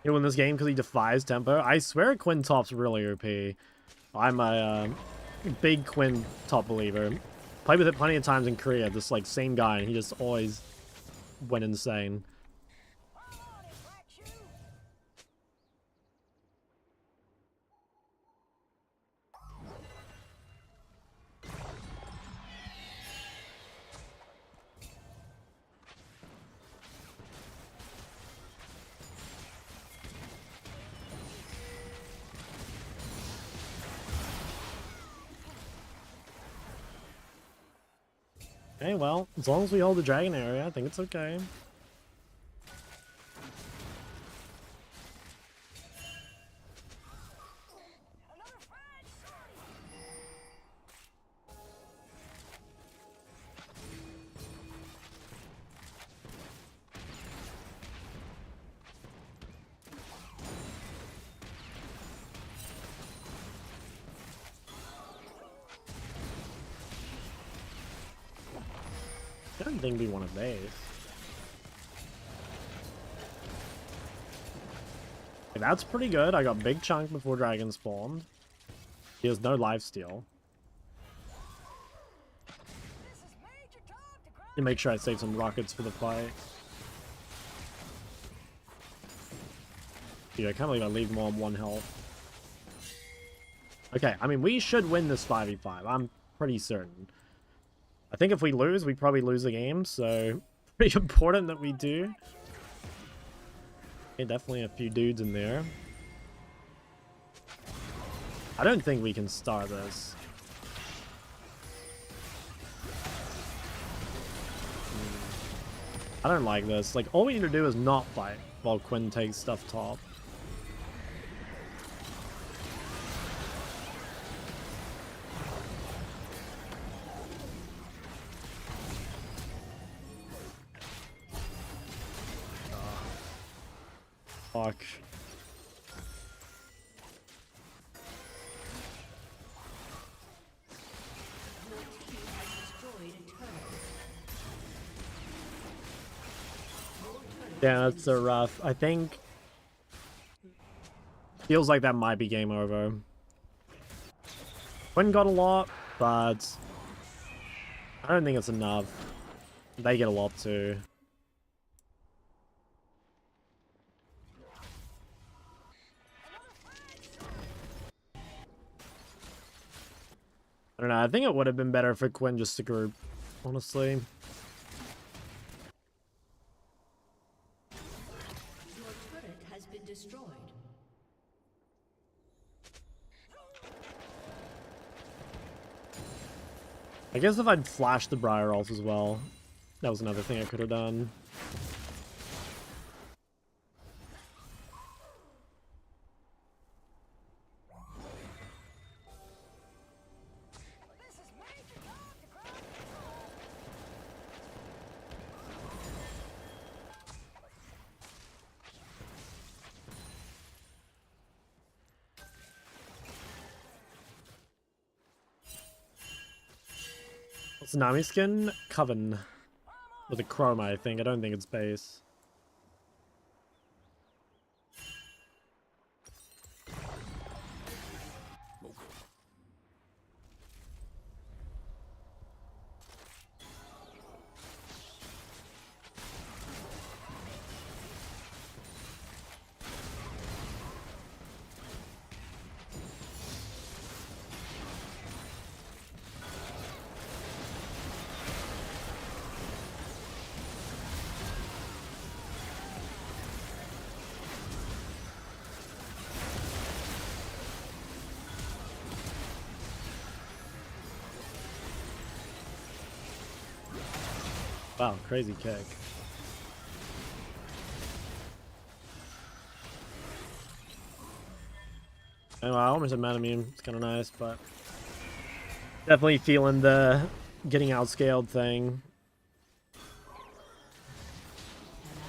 You win this game because he defies tempo. I swear Quinn top's really OP. I'm a big Quinn top believer. Played with it plenty of times in Korea, this, like, same guy, and he just always went insane. Okay, well, as long as we hold the dragon area, I think it's okay. I don't think we want a base. Okay, that's pretty good. I got big chunk before dragon spawned. He has no lifesteal. To make sure I save some rockets for the fight. Dude, I can't believe I leave him on 1 health. Okay, I mean, we should win this 5v5. I'm pretty certain. I think if we lose, we probably lose the game, so pretty important that we do. Okay, definitely a few dudes in there. I don't think we can start this. I don't like this. Like, all we need to do is not fight while Quinn takes stuff top. Fuck. Yeah, that's so rough. I think... Feels like that might be game over. Quinn got a lot, but... I don't think it's enough. They get a lot too. I don't know, I think it would have been better for Quinn just to group, honestly. Your turret has been destroyed. I guess if I'd flashed the Briar Ult as well, that was another thing I could have done. Tsunami skin? Coven. With a chroma, I think. I don't think it's base. Wow, crazy kick. Anyway, I almost had mana immune. It's kind of nice, but definitely feeling the getting outscaled thing.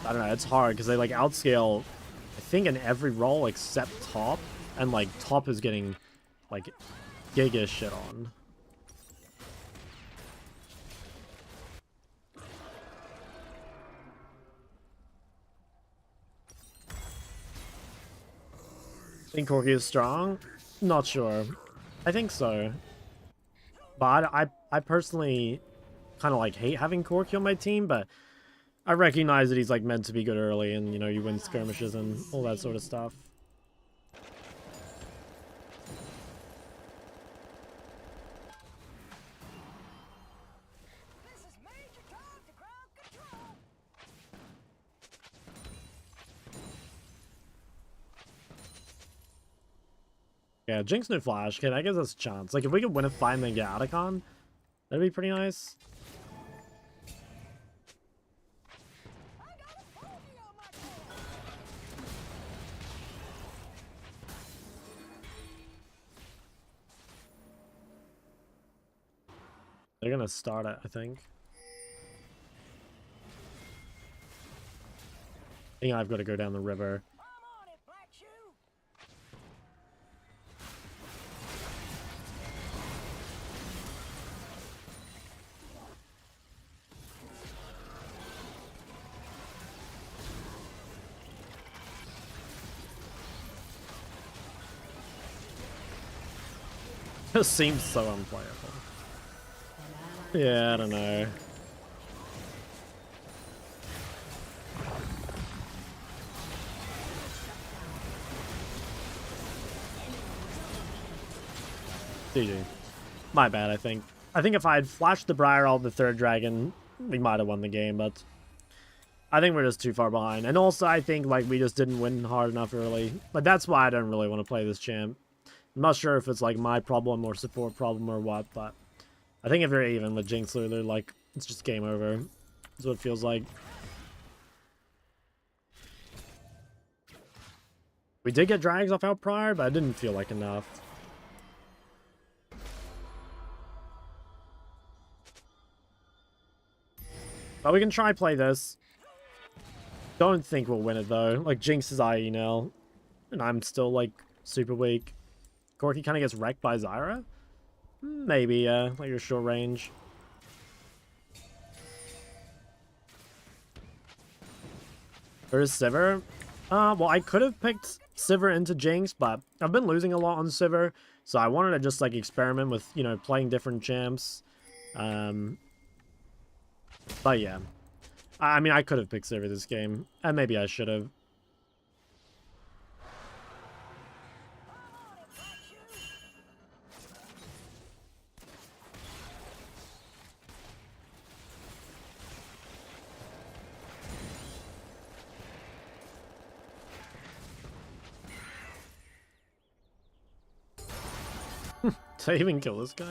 I don't know, it's hard because they like outscale, I think, in every role except top, and like top is getting like giga shit on. Think Corki is strong? Not sure. I think so. But I personally kind of like hate having Corki on my team, but I recognize that he's like meant to be good early, and you know, you win skirmishes and all that sort of stuff. Yeah, Jinx no flash. Okay, that gives us a chance. Like, if we could win a fight and then get Atacon, that'd be pretty nice. They're gonna start it, I think. I think I've got to go down the river. This seems so unplayable. Yeah, I don't know. GG. My bad, I think. I think if I had flashed the Briar Alt the third dragon, we might have won the game, but I think we're just too far behind. And also, I think like we just didn't win hard enough early. But that's why I don't really want to play this champ. I'm not sure if it's like my problem or support problem or what, but I think if you're even with Jinx, they're like, it's just game over. That's what it feels like. We did get drags off out prior, but it didn't feel like enough. But we can try play this. Don't think we'll win it though. Like Jinx is IE now, and I'm still like super weak. Corki kind of gets wrecked by Zyra? Maybe, yeah, like your short range. Where's Sivir? Well, I could have picked Sivir into Jinx, but I've been losing a lot on Sivir, so I wanted to just, like, experiment with, you know, playing different champs. But yeah. I mean, I could have picked Sivir this game, and maybe I should have. Did I even kill this guy?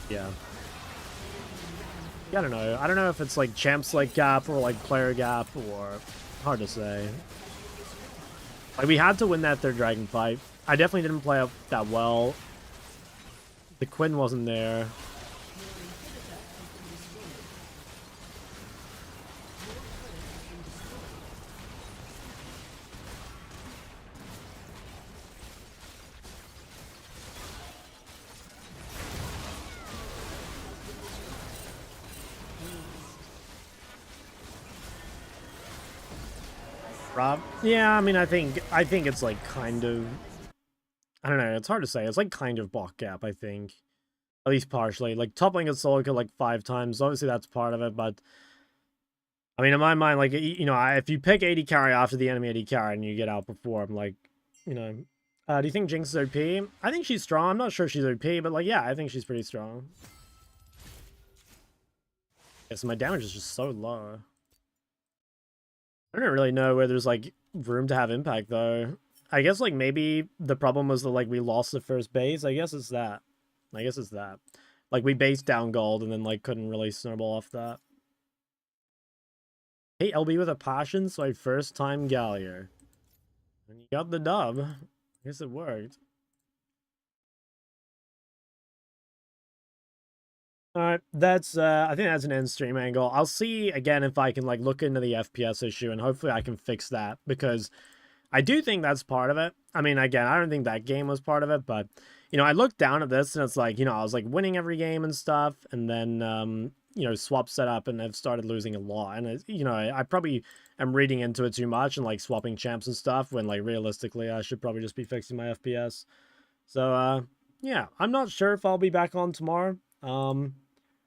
Yeah. I don't know. I don't know if it's like champs like gap or like player gap or hard to say. Like we had to win that third dragon fight. I definitely didn't play up that well. The Quinn wasn't there. Rob? Yeah, I mean, I think it's like kind of, I don't know, it's hard to say. It's like kind of block gap, I think. At least partially. Like toppling a solo kill like 5 times. Obviously that's part of it, but I mean, in my mind, like, you know, if you pick AD carry after the enemy AD carry and you get outperformed, like, you know. Do you think Jinx is OP? I think she's strong. I'm not sure she's OP, but, like, yeah, I think she's pretty strong. Yeah, so my damage is just so low. I don't really know where there's, like, room to have impact, though. I guess, like, maybe the problem was that, like, we lost the first base. I guess it's that. Like, we based down gold and then, like, couldn't really snowball off that. Hey, LB with a passion, so I first time Gallier. And you got the dub. I guess it worked. Alright, that's, I think that's an end stream angle. I'll see, again, if I can, like, look into the FPS issue, and hopefully I can fix that, because I do think that's part of it. I mean, again, I don't think that game was part of it, but, you know, I looked down at this, and it's like, you know, I was, like, winning every game and stuff, and then, you know, swap set up, and I've started losing a lot, and, you know, I probably am reading into it too much, and, like, swapping champs and stuff, when, like, realistically, I should probably just be fixing my FPS. So, yeah, I'm not sure if I'll be back on tomorrow.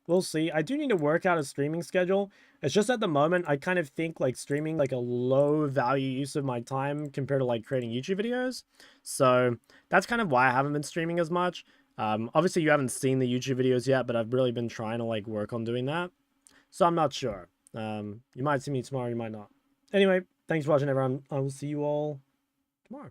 We'll see. I do need to work out a streaming schedule. It's just at the moment, I kind of think like streaming like a low value use of my time compared to like creating YouTube videos. So that's kind of why I haven't been streaming as much. Obviously you haven't seen the YouTube videos yet, but I've really been trying to like work on doing that. So I'm not sure. You might see me tomorrow, you might not. Anyway, thanks for watching everyone. I will see you all tomorrow.